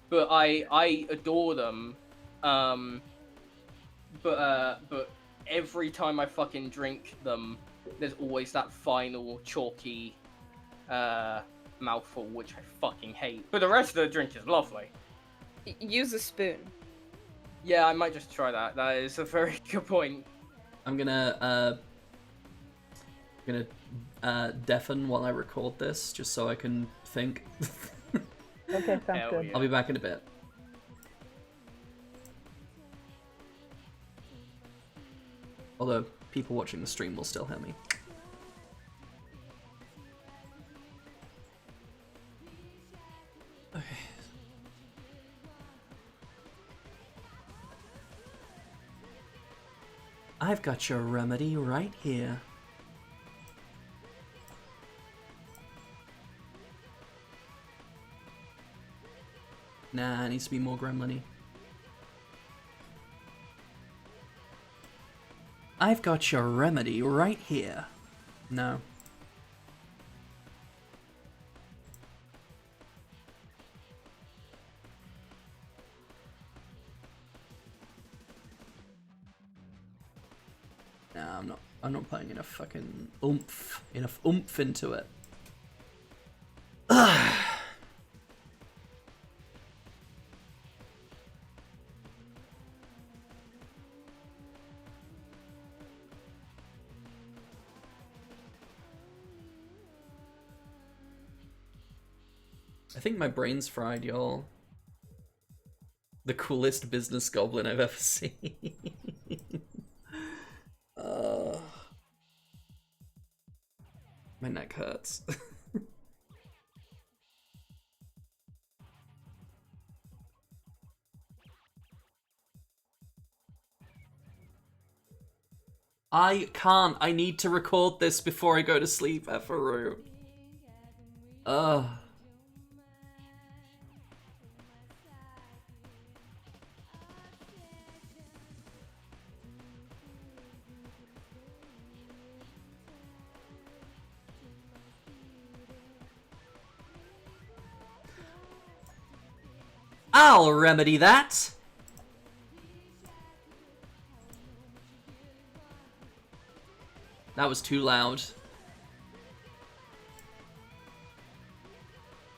But I adore them. But every time I fucking drink them, there's always that final chalky mouthful, which I fucking hate. But the rest of the drink is lovely. Use a spoon. Yeah, I might just try that. That is a very good point. I'm gonna deafen while I record this, just so I can think. Okay, sounds Hell good. yeah. I'll be back in a bit. Although people watching the stream will still hear me. Okay. I've got your remedy right here. Nah, it needs to be more gremlin-y. I've got your remedy right here. No. Nah, I'm not putting enough fucking oomph into it. Ugh. I think my brain's fried, y'all. The coolest business goblin I've ever seen. My neck hurts. I can't. I need to record this before I go to sleep, Efaru. Ugh. I'll remedy that. That was too loud.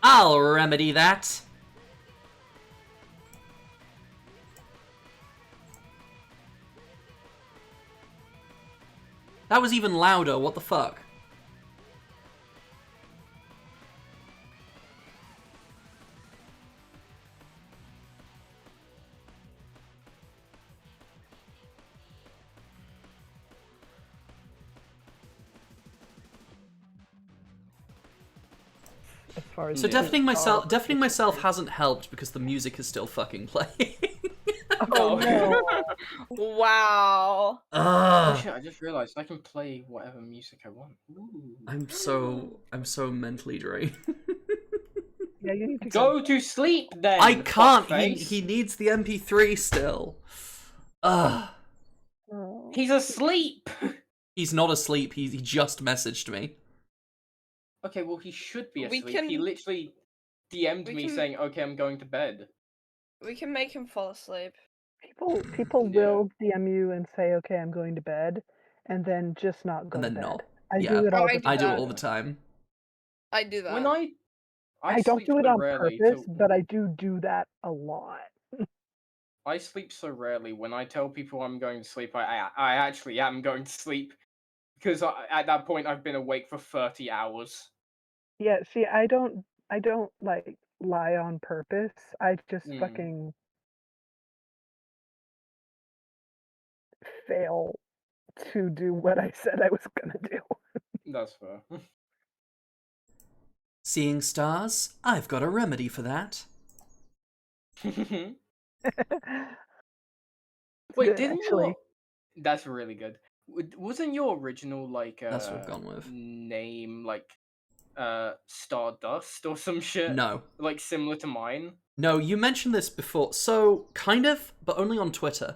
I'll remedy that. That was even louder, what the fuck? As far as So deafening myself hasn't helped because the music is still fucking playing. Oh no. Wow. Oh Ugh. shit, I just realized I can play whatever music I want. Ooh. I'm so mentally drained. Yeah, you need to Go to sleep then. I can't. fuckface. He needs the MP3 still. Ugh. Oh. He's asleep. He's not asleep. He just messaged me. Okay, well he should be We asleep. can- He literally DM'd we me can- saying, "Okay, I'm going to bed." We can make him fall asleep. People Yeah. will DM you and say, "Okay, I'm going to bed," and then just not go And to then bed. not. I Yeah. do it all Oh, the I time. do I do it that. all the time. I do that. When I I don't sleep do it so on rarely, purpose, so but I do that a lot. I sleep so rarely. When I tell people I'm going to sleep, I actually am going to sleep because at that point I've been awake for 30 hours. Yeah, see, I don't like lie on purpose. I just Mm. fucking fail to do what I said I was gonna do. That's fair. Seeing stars? I've got a remedy for that. Wait, Good, didn't actually. your... That's really good. Wasn't your original like That's what I've gone with. name like Stardust or some shit? No. Like similar to mine? No, you mentioned this before. So, kind of, but only on Twitter.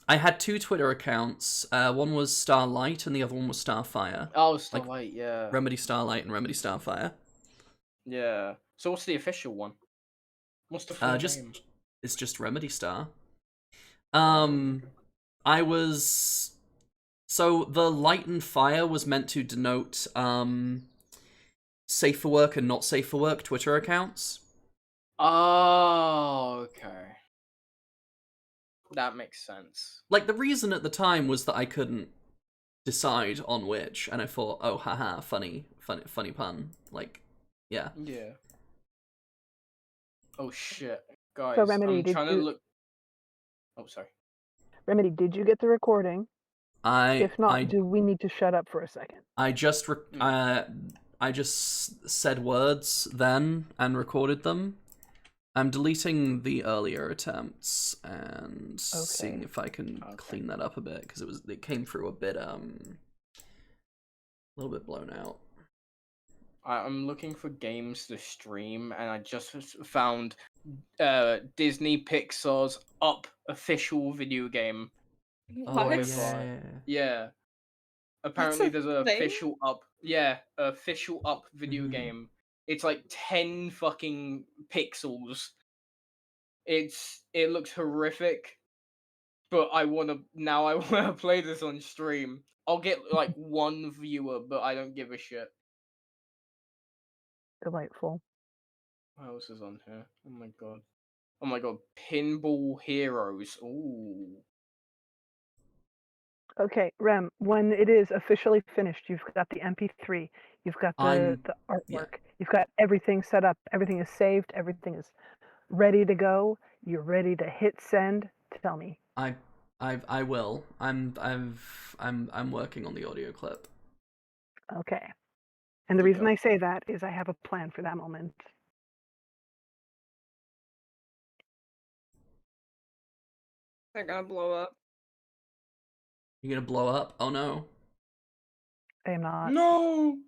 I had 2 Twitter accounts. One was Starlight and the other one was Starfire. Oh, Starlight, yeah. Remedy Starlight and Remedy Starfire. Yeah. So what's the official one? What's the full name? It's just Remedy Star. I was... So, the light and fire was meant to denote, safe for work and not safe for work Twitter accounts. Oh, okay. That makes sense. Like, the reason at the time was that I couldn't decide on which, and I thought, oh, haha, funny pun. Like, yeah. Yeah. Oh, shit. Guys, So, Remedy, I'm did trying to you... look... Oh, sorry. Remedy, did you get the recording? If not, do we need to shut up for a second? I just said words then and recorded them. I'm deleting the earlier attempts and seeing if I can clean that up a bit, because it came through a bit a little bit blown out. I'm looking for games to stream, and I just found Disney Pixar's Up official video game. Oh, With, yeah. Yeah. Apparently, there's an thing? official Up. Yeah, official Up video game. It's like 10 fucking pixels. It looks horrific, but I wanna play this on stream. I'll get like 1 viewer, but I don't give a shit. Delightful. What else is on here? Oh my god. Oh my god, Pinball Heroes. Ooh. Okay, Rem, when it is officially finished, you've got the MP3, you've got the artwork, you've got everything set up, everything is saved, everything is ready to go, you're ready to hit send. Tell me. I will. I'm working on the audio clip. Okay. And the reason I say that is I have a plan for that moment. They're gonna blow up. You're gonna blow up? Oh no. I'm not. No!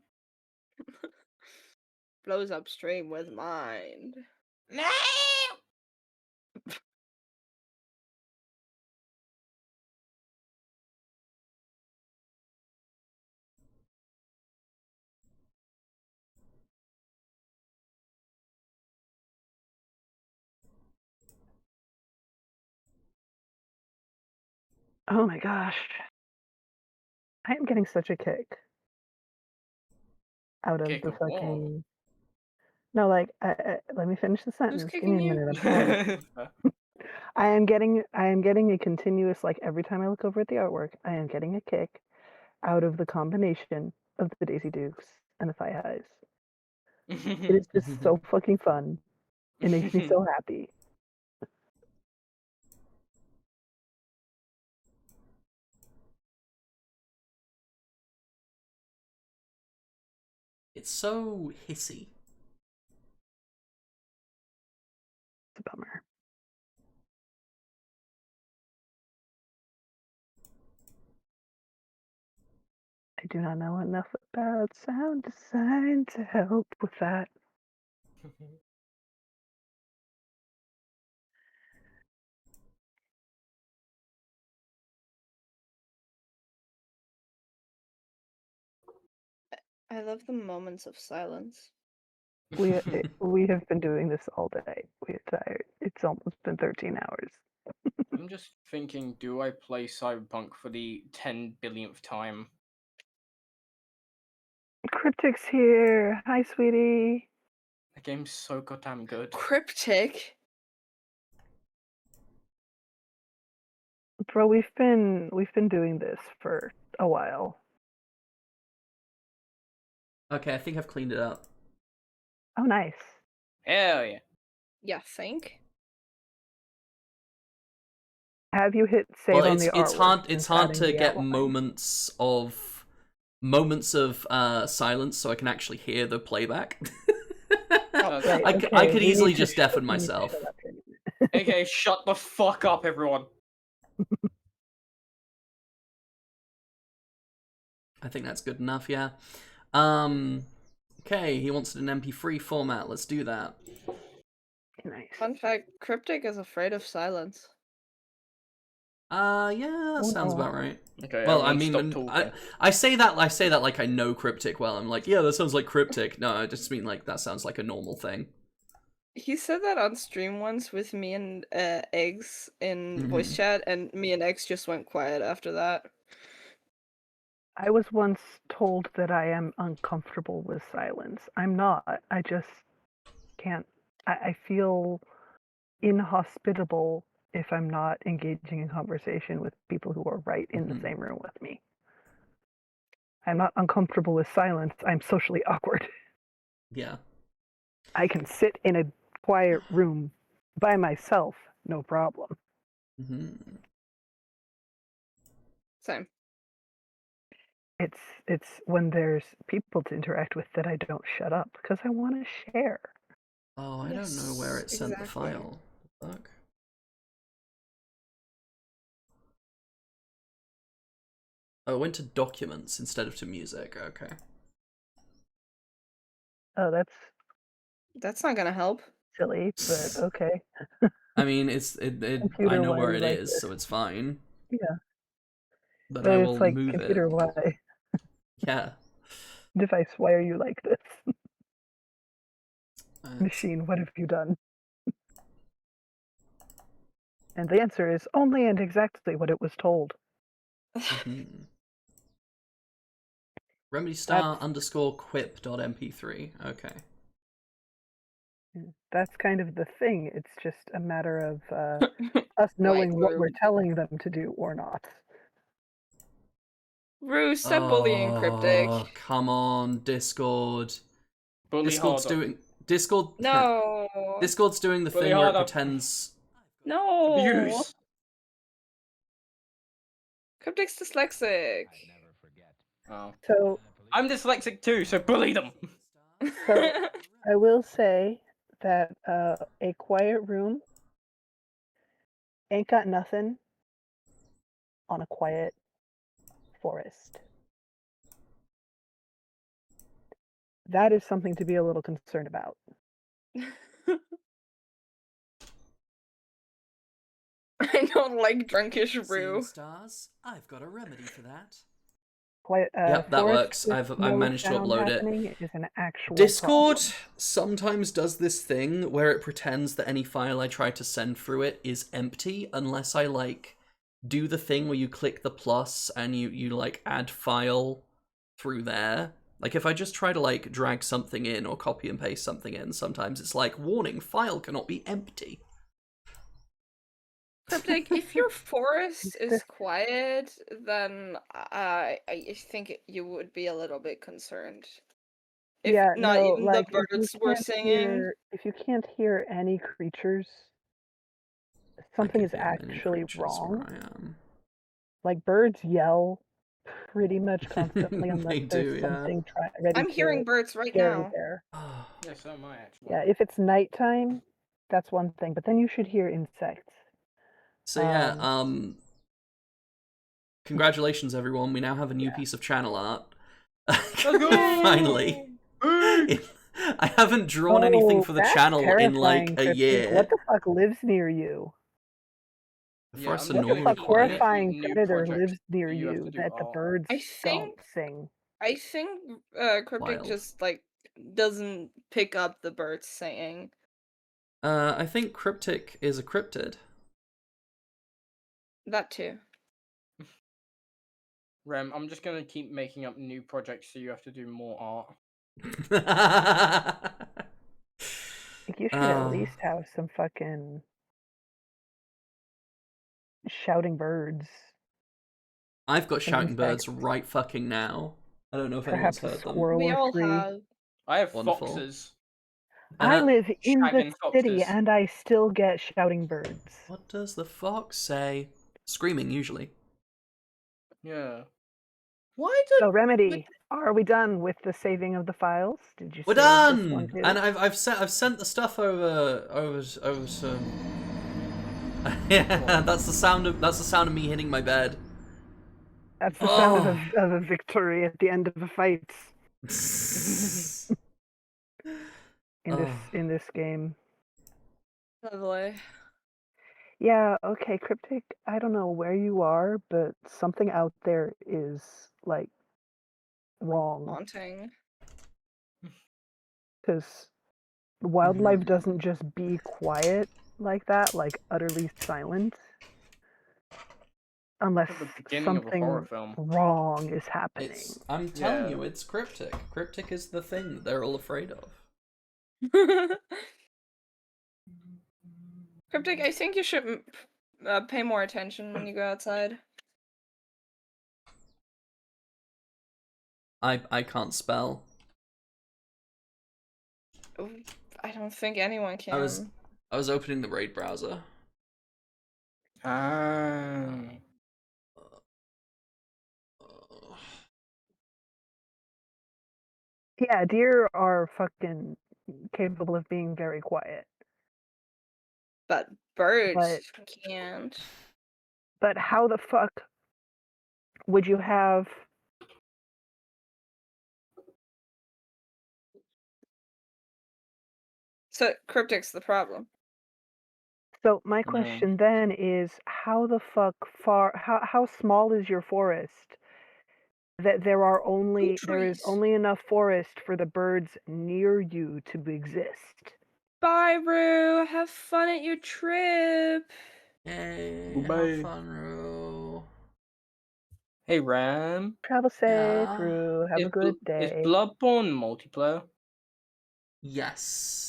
Blows upstream with mine. No! Oh my gosh. I am getting such a kick out of Kick the of what? fucking... No, like, let me finish the sentence. Give kicking me a you? minute. I am getting a continuous, like, every time I look over at the artwork, I am getting a kick out of the combination of the Daisy Dukes and the Thigh Highs. It is just so fucking fun. It makes me so happy. It's so hissy. It's a bummer. I do not know enough about sound design to help with that. I love the moments of silence. We have been doing this all day. We're tired. It's almost been 13 hours. I'm just thinking, do I play Cyberpunk for the 10 billionth time? Cryptic's here. Hi, sweetie. The game's so goddamn good. Cryptic? Bro, we've been doing this for a while. Okay, I think I've cleaned it up. Oh, nice. Hell yeah. Yeah, think? Have you hit save Well, on the artwork? it's hard to get moments of moments of silence so I can actually hear the playback. Right, I okay, could we easily need to just deafen we need to myself. shut up for a minute. Okay, shut the fuck up, everyone. I think that's good enough, yeah. Okay, he wants it in MP3 format. Let's do that. Nice. Fun fact: Cryptic is afraid of silence. Yeah, that Oh, sounds no. about right. Okay, Well, I everyone mean, stop talking. I say that like I know Cryptic well. I'm like, yeah, that sounds like Cryptic. No, I just mean like that sounds like a normal thing. He said that on stream once with me and Eggs in voice chat, and me and Eggs just went quiet after that. I was once told that I am uncomfortable with silence. I'm not. I just can't. I feel inhospitable if I'm not engaging in conversation with people who are right in the same room with me. I'm not uncomfortable with silence. I'm socially awkward. Yeah. I can sit in a quiet room by myself, no problem. Same. It's when there's people to interact with that I don't shut up because I want to share. Oh, I don't know where it sent the exactly. file. Fuck. Oh, it went to documents instead of to music. Okay. Oh, That's not gonna help. silly, but okay. I mean, I Computer, know why where are it you like is, this? so it's fine. Yeah, But but I it's will like, move computer, it. why? Yeah. Device, why are you like this? That's- Machine, what have you done? And the answer is only and exactly what it was told. Remedystar underscore quip.mp3. Okay. That's kind of the thing. It's just a matter of us knowing what we're telling them to do or not. Rue, stop bullying Cryptic. Oh, come on, Discord. Bully Discord's harder. doing Discord. No. Discord's doing the Bully thing where it harder. pretends. No. Abuse. Cryptic's dyslexic. Oh. So I'm dyslexic too, so bully them. So I will say that a quiet room ain't got nothing on a quiet forest. That is something to be a little concerned about. I don't like drunkish Rue. Stars. I've got a remedy for that. Quiet, Yep, that forest works. with I've no managed to sound upload happening it. is an actual Discord problem. sometimes does this thing where it pretends that any file I try to send through it is empty unless I like do the thing where you click the plus and you like add file through there. Like if I just try to like drag something in or copy and paste something in, sometimes it's like, warning, file cannot be empty. Cryptic, if your forest is quiet, then I think you would be a little bit concerned. If Yeah, not no, even like the birds were singing. if you can't hear any creatures, something is actually wrong. Where I am. Like birds yell pretty much constantly unless They there's do, yeah. something ready I'm to hearing birds right scary now. there. Yeah, so am I actually. Yeah, if it's nighttime, that's one thing, but then you should hear insects. So yeah, congratulations everyone, we now have a new piece of channel art. Finally. I haven't drawn anything for the that's channel in like terrifying, a Cryptic. year. What the fuck lives near you? Before it's What the annoying fuck quiet. horrifying New predator project lives near that you have you to do that the art. birds I don't think sing? Cryptic Wild. just like doesn't pick up the birds singing. I think Cryptic is a cryptid. That too. Rem, I'm just gonna keep making up new projects so you have to do more art. I think you should at least have some fucking shouting birds. I've got Some shouting birds insects. right fucking now. I don't know if Perhaps anyone's a heard them. squirrel We or all three. have. I have Wonderful. foxes. I live in the Shagging city foxes. and I still get shouting birds. What does the fox say? Screaming, usually. Yeah. Why So did Remedy, are we done with the saving of the files? Did you We're save this one done, too? and I've sent the stuff over to. Yeah, that's the sound of me hitting my bed. That's the sound Oh. of a victory at the end of a fight Oh. in this game. Lovely. Yeah, okay, Cryptic, I don't know where you are, but something out there is like wrong. Haunting. Because wildlife doesn't just be quiet like that, like utterly silent. Unless At the beginning of a horror something film. wrong is happening. I'm telling Yeah. you, it's Cryptic. Cryptic is the thing that they're all afraid of. Cryptic, I think you should pay more attention when you go outside. I can't spell. I don't think anyone can. I was opening the Raid browser. Yeah, deer are fucking capable of being very quiet. But birds can't. But how the fuck would you have... So Cryptic's the problem. So my question then is, how the fuck how small is your forest that there is only enough forest for the birds near you to exist? Bye, Rue. Have fun at your trip. Yay, Goodbye. have fun, Roo. Hey, Ram. Travel safe, Yeah. Rue. Have a good day. Is Bloodborne multiplayer? Yes.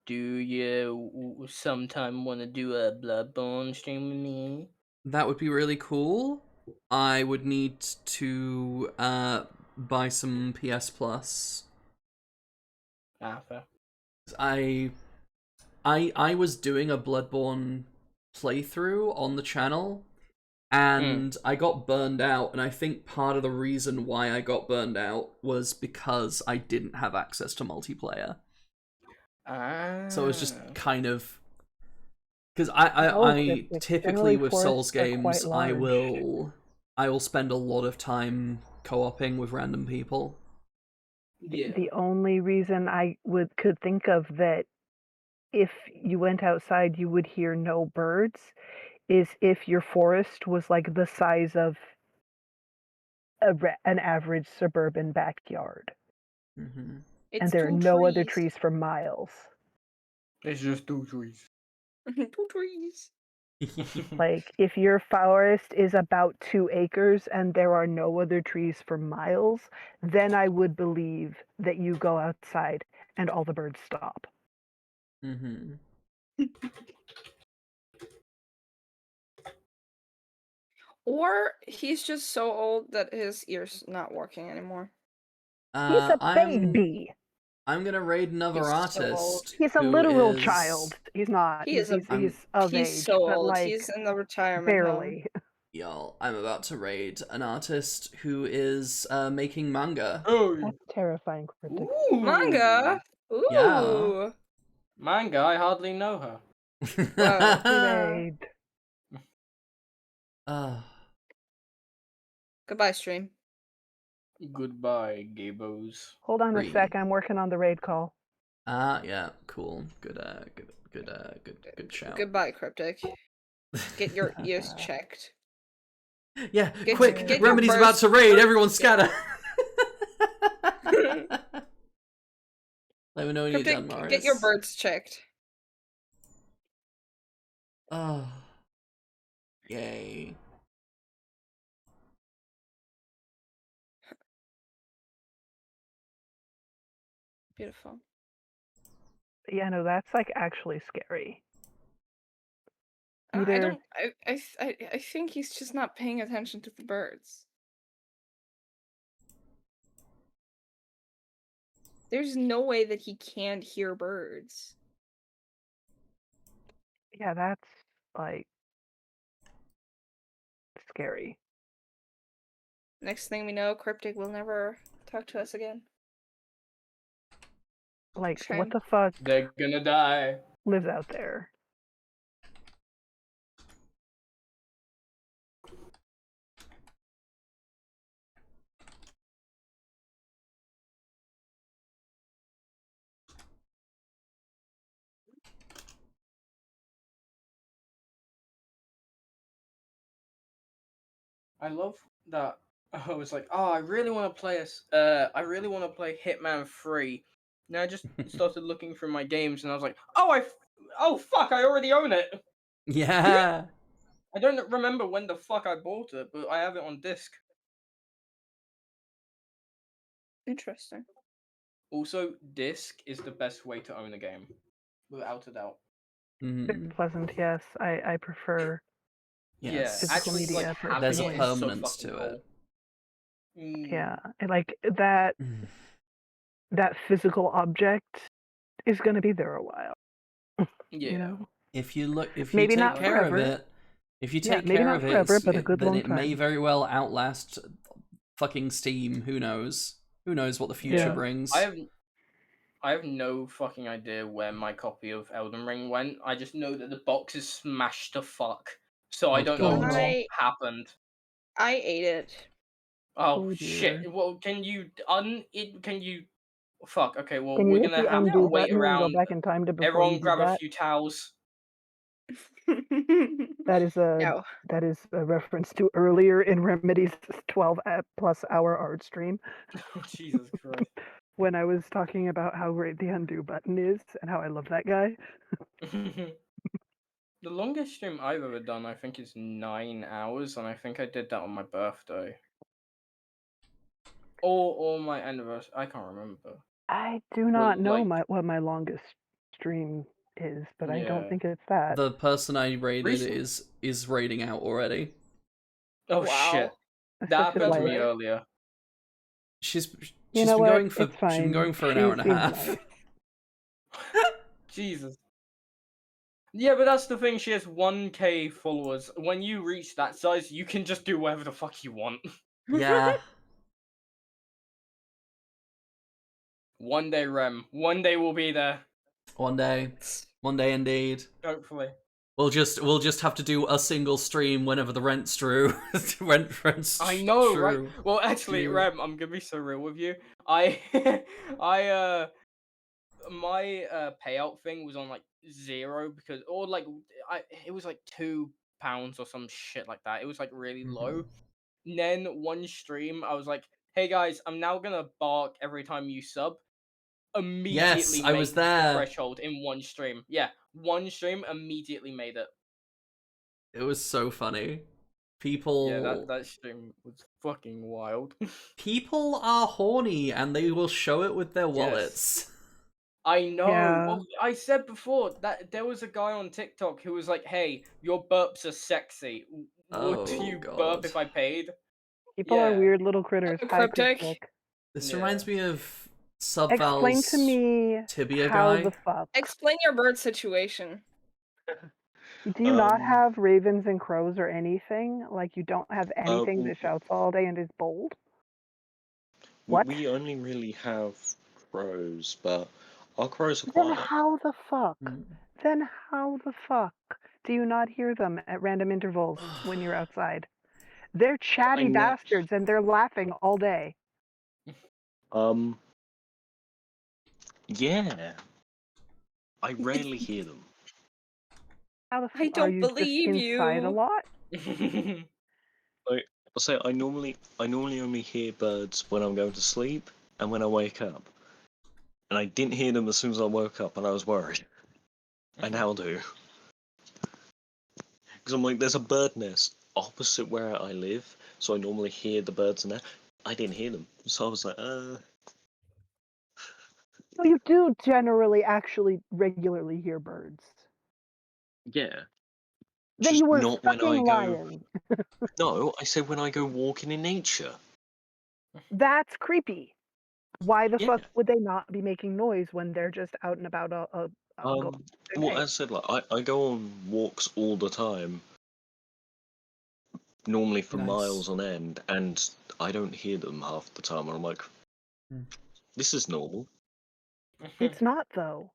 Do you sometime want to do a Bloodborne stream with me? That would be really cool. I would need to buy some PS Plus. Fair. I was doing a Bloodborne playthrough on the channel, and I got burned out, and I think part of the reason why I got burned out was because I didn't have access to multiplayer. So it was just kind of... Because I typically with Souls games, I will spend a lot of time co-oping with random people. The only reason I could think of that if you went outside you would hear no birds is if your forest was like the size of an average suburban backyard. Mm-hmm. And there are no other trees for miles. It's just 2 trees. 2 trees. Like, if your forest is about 2 acres and there are no other trees for miles, then I would believe that you go outside and all the birds stop. Mm-hmm. Or he's just so old that his ear's not working anymore. He's a baby. I'm gonna raid another artist. He's a who literal is- child. He's not. He is He's of age, he's so but old. like He's in the retirement barely. home. Y'all, I'm about to raid an artist who is making manga. Oh, that's terrifying, Cryptic. Manga? Ooh. Yeah. Manga, I hardly know her. Raid. Goodbye, stream. Goodbye, Gabos. Hold on a sec. I'm working on the raid call. Yeah, cool. Good shout. Goodbye, Cryptic. Get your ears checked. Yeah, Get quick! your- get your Remedy's about birds- to raid. Everyone scatter. Let me know when you're done, Cryptic, Morris. get your birds checked. Oh. Yay. Beautiful. Yeah, no, that's like actually scary. I don't. I think he's just not paying attention to the birds. There's no way that he can't hear birds. Yeah, that's like scary. Next thing we know, Cryptic will never talk to us again. Like, Shame. what the fuck They're gonna die. lives out there? I love that. I was like, oh, I really want to play I really want to play Hitman 3. Then I just started looking through my games, and I was like, oh fuck, I already own it. Yeah. I don't remember when the fuck I bought it, but I have it on disc. Interesting. Also, disc is the best way to own a game, without a doubt. Mm. Pleasant, yes. I prefer Yes. Yeah, actually, media like for having There's a it is so permanence fucking to cool. it. yeah, and, like that Mm. that physical object is going to be there a while. Yeah. You know? If you Maybe take not care of forever. it, if you Yeah, take maybe care not of it, forever, but a good then long it may time. very well outlast fucking Steam. Who knows? Who knows what the future Yeah. brings? I have no fucking idea where my copy of Elden Ring went. I just know that the box is smashed to fuck. So I Oh, don't know God. what happened. I ate it. Oh, Oh, shit. dear. Well, can you can you fuck, okay, well Can you we're hit gonna the have to undo wait button and go around. back in time to before Everyone you did grab a that? few towels. That is No. a reference to earlier in Remedy's 12+ hour art stream Oh, Jesus Christ. when I was talking about how great the undo button is and how I love that guy. The longest stream I've ever done, I think, is 9 hours, and I think I did that on my birthday. Or my anniversary. I can't remember. I do not know like- what my longest stream is, but I don't Yeah. think it's that. The person I raided Recent- is raiding out already. Oh Wow. shit. That's That such a happened to me liar. earlier. She's You know been what? going for It's she's been fine. going for an She hour and a seems half. nice. Jesus. Yeah, but that's the thing, she has 1K followers. When you reach that size, you can just do whatever the fuck you want. Yeah. One day, Rem. One day we'll be there. One day indeed. Hopefully. We'll just have to do a single stream whenever the rent's due. rent's I know, right? true. Well, actually, True. Rem, I'm gonna be so real with you. My payout thing was on like 0 because, or like, it was like £2 or some shit like that. It was like really low. And then one stream, I was like, "Hey guys, I'm now gonna bark every time you sub." Immediately, I was made the there. threshold in one stream. Yeah, one stream immediately made it. It was so funny. People Yeah, that stream was fucking wild. people are horny and they will show it with their wallets. I know. Yeah. Well, I said before that there was a guy on TikTok who was like, "Hey, your burps are sexy. Would you Oh, burp God. if I paid?" People are Yeah. weird little critters. Hi, Cryptic. Cryptic. This Yeah. reminds me of Explain Subval's to me Tibia how guy. the fuck. Explain your bird situation. Do you not have ravens and crows or anything? Like, you don't have anything that shouts all day and is bold? What? We only really have crows, but our crows are Then quiet. how the fuck? Mm. Then how the fuck do you not hear them at random intervals when you're outside? They're chatty know. bastards and they're laughing all day. Yeah. I rarely hear them. How the I fuck are don't you believe just inside a you. lot? I'll say I normally only hear birds when I'm going to sleep and when I wake up. And I didn't hear them as soon as I woke up, and I was worried. I now do. Because I'm like, there's a bird nest opposite where I live, so I normally hear the birds in there. I didn't hear them, so I was like, So you do generally actually regularly hear birds. yeah. Then Just you were not when I fucking go. lying. No, I said when I go walking in nature. That's creepy. Why the Yeah. fuck would they not be making noise when they're just out and about going their Well, day? as I said, like I go on walks all the time, normally for Nice. miles on end, and I don't hear them half the time. And I'm like, Hmm. this is normal. It's not though.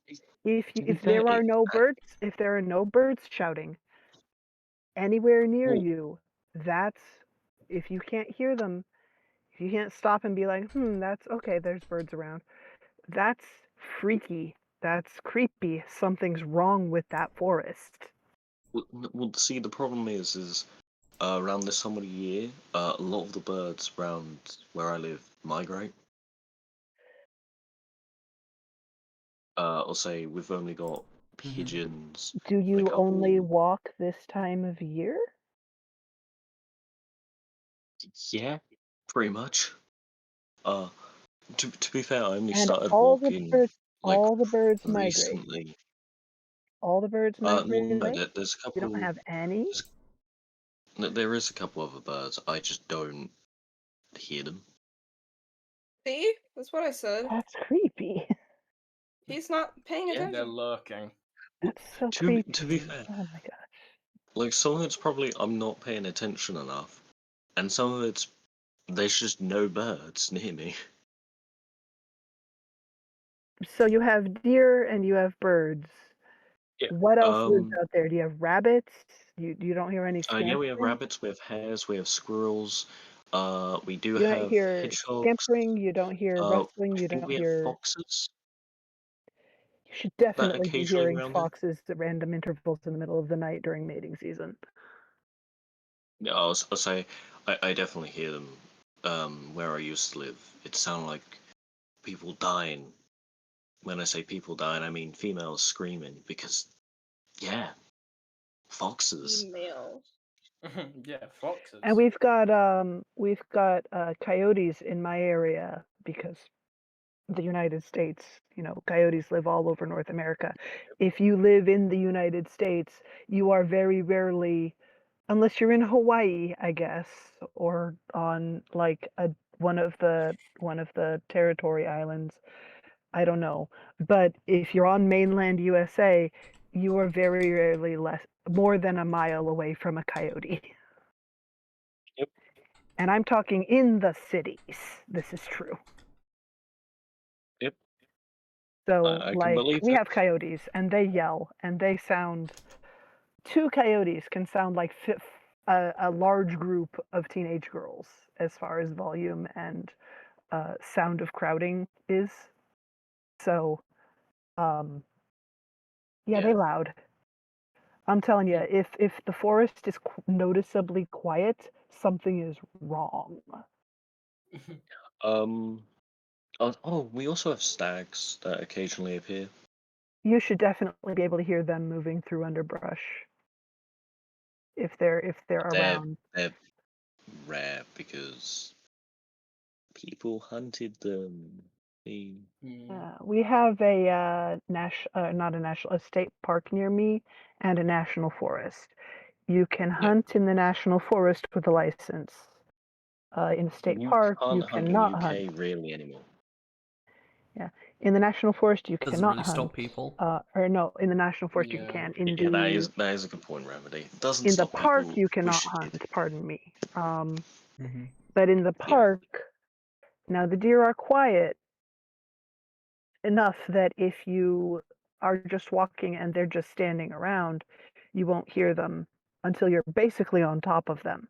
To be If fair, there are it, no birds, if there are no birds shouting anywhere near well, you, that's if you can't hear them, if you can't stop and be like, that's okay, there's birds around. That's freaky. That's creepy. Something's wrong with that forest. well, see, the problem is around this time of the year, a lot of the birds around where I live migrate. I'll say we've only got pigeons. Do and a you only couple. walk this time of year? Yeah, pretty much. To be fair, I only And started all the walking birds, like all the birds migrate. recently. All the birds Well, migrate no, away. there's a You don't couple. have any. There is a couple other birds. I just don't hear them. See? That's what I said. That's creepy. He's not paying They're attention. lurking. That's so To creepy. be fair, Oh my god. like some of it's probably I'm not paying attention enough, and some of it's there's just no birds near me. So you have deer and you have birds. Yeah. What else lives out there? Do you have rabbits? You don't hear any Yeah, we have scampering? rabbits, we have hares, we have squirrels. We do You don't have hear hedgehogs. scampering, you don't hear rustling, I you think don't we have hear... foxes You should that definitely be occasionally hearing around here. foxes at random intervals in the middle of the night during mating season. Yeah, I'll say I definitely hear them. Where I used to live, it sounded like people dying. When I say people dying, I mean females screaming because, yeah, foxes. Male. Yeah, foxes. And we've got coyotes in my area because the United States, coyotes live all over North America. If you live in the United States, you are very rarely, unless you're in Hawaii, I guess, or on like one of the territory islands. I don't know. But if you're on mainland USA, you are very rarely more than a mile away from a coyote. Yep. And I'm talking in the cities. This is true. Yep. So, I can like, believe we it. have coyotes, and they yell, and they sound... Two coyotes can sound like a large group of teenage girls as far as volume and sound of crowding is. So, yeah, they loud. I'm telling you, if the forest is noticeably quiet, something is wrong. We also have stags that occasionally appear. You should definitely be able to hear them moving through underbrush if they're around. They're rare because people hunted them. We have a not a national, a state park near me and a national forest. You can hunt in the national forest with a license. In a state You park, you can't hunt cannot in UK hunt. really anymore. Yeah, in the national forest, you Doesn't cannot really stop hunt. people. Or no, in the national forest you can. Yeah, that is a good point, Remedy. It doesn't In the stop park people you cannot wishing hunt. it. Pardon me. Mm-hmm. But in the park, now the deer are quiet enough that if you are just walking and they're just standing around, you won't hear them until you're basically on top of them.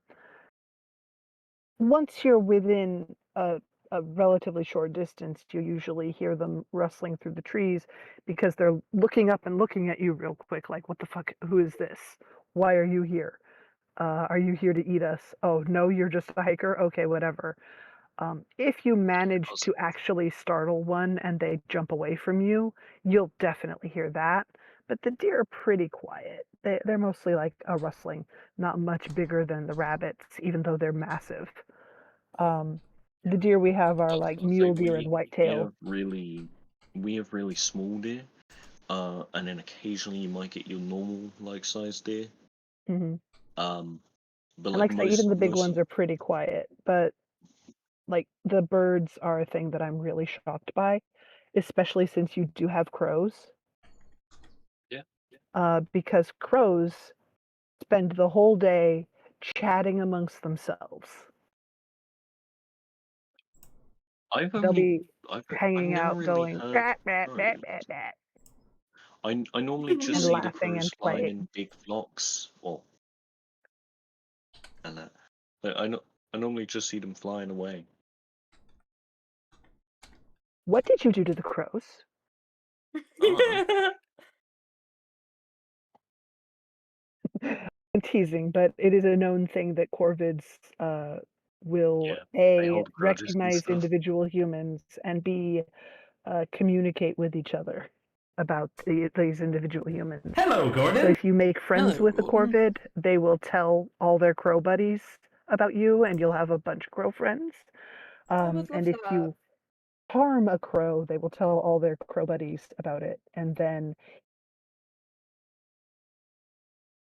Once you're within a relatively short distance, you usually hear them rustling through the trees because they're looking up and looking at you real quick, like, what the fuck, who is this? Why are you here? Are you here to eat us? Oh, no, you're just a hiker? Okay, whatever. If you manage to actually startle one and they jump away from you, you'll definitely hear that. But the deer are pretty quiet. They're mostly like a rustling, not much bigger than the rabbits, even though they're massive. The deer we have are like mule deer and whitetail. We have really small deer, and then occasionally you might get your normal like sized deer. Mm-hmm. But And like I say, even the big ones are pretty quiet. But like the birds are a thing that I'm really shocked by, especially since you do have crows. Yeah. Because crows spend the whole day chatting amongst themselves. I've They'll be I've hanging never out, really going heard bat bat bat crows. bat bat, I normally just and see the laughing crows and flying playing. in big flocks, and that. I normally just see them flying away. What did you do to the crows? I'm teasing, but it is a known thing that corvids will They A, hold grudges and recognize stuff. individual humans, and B, communicate with each other about these individual humans. Hello, Gordon. So if you make friends Hello, with a Gordon. corvid, they will tell all their crow buddies about you, and you'll have a bunch of crow friends. I would love And if that. you harm a crow, they will tell all their crow buddies about it. And then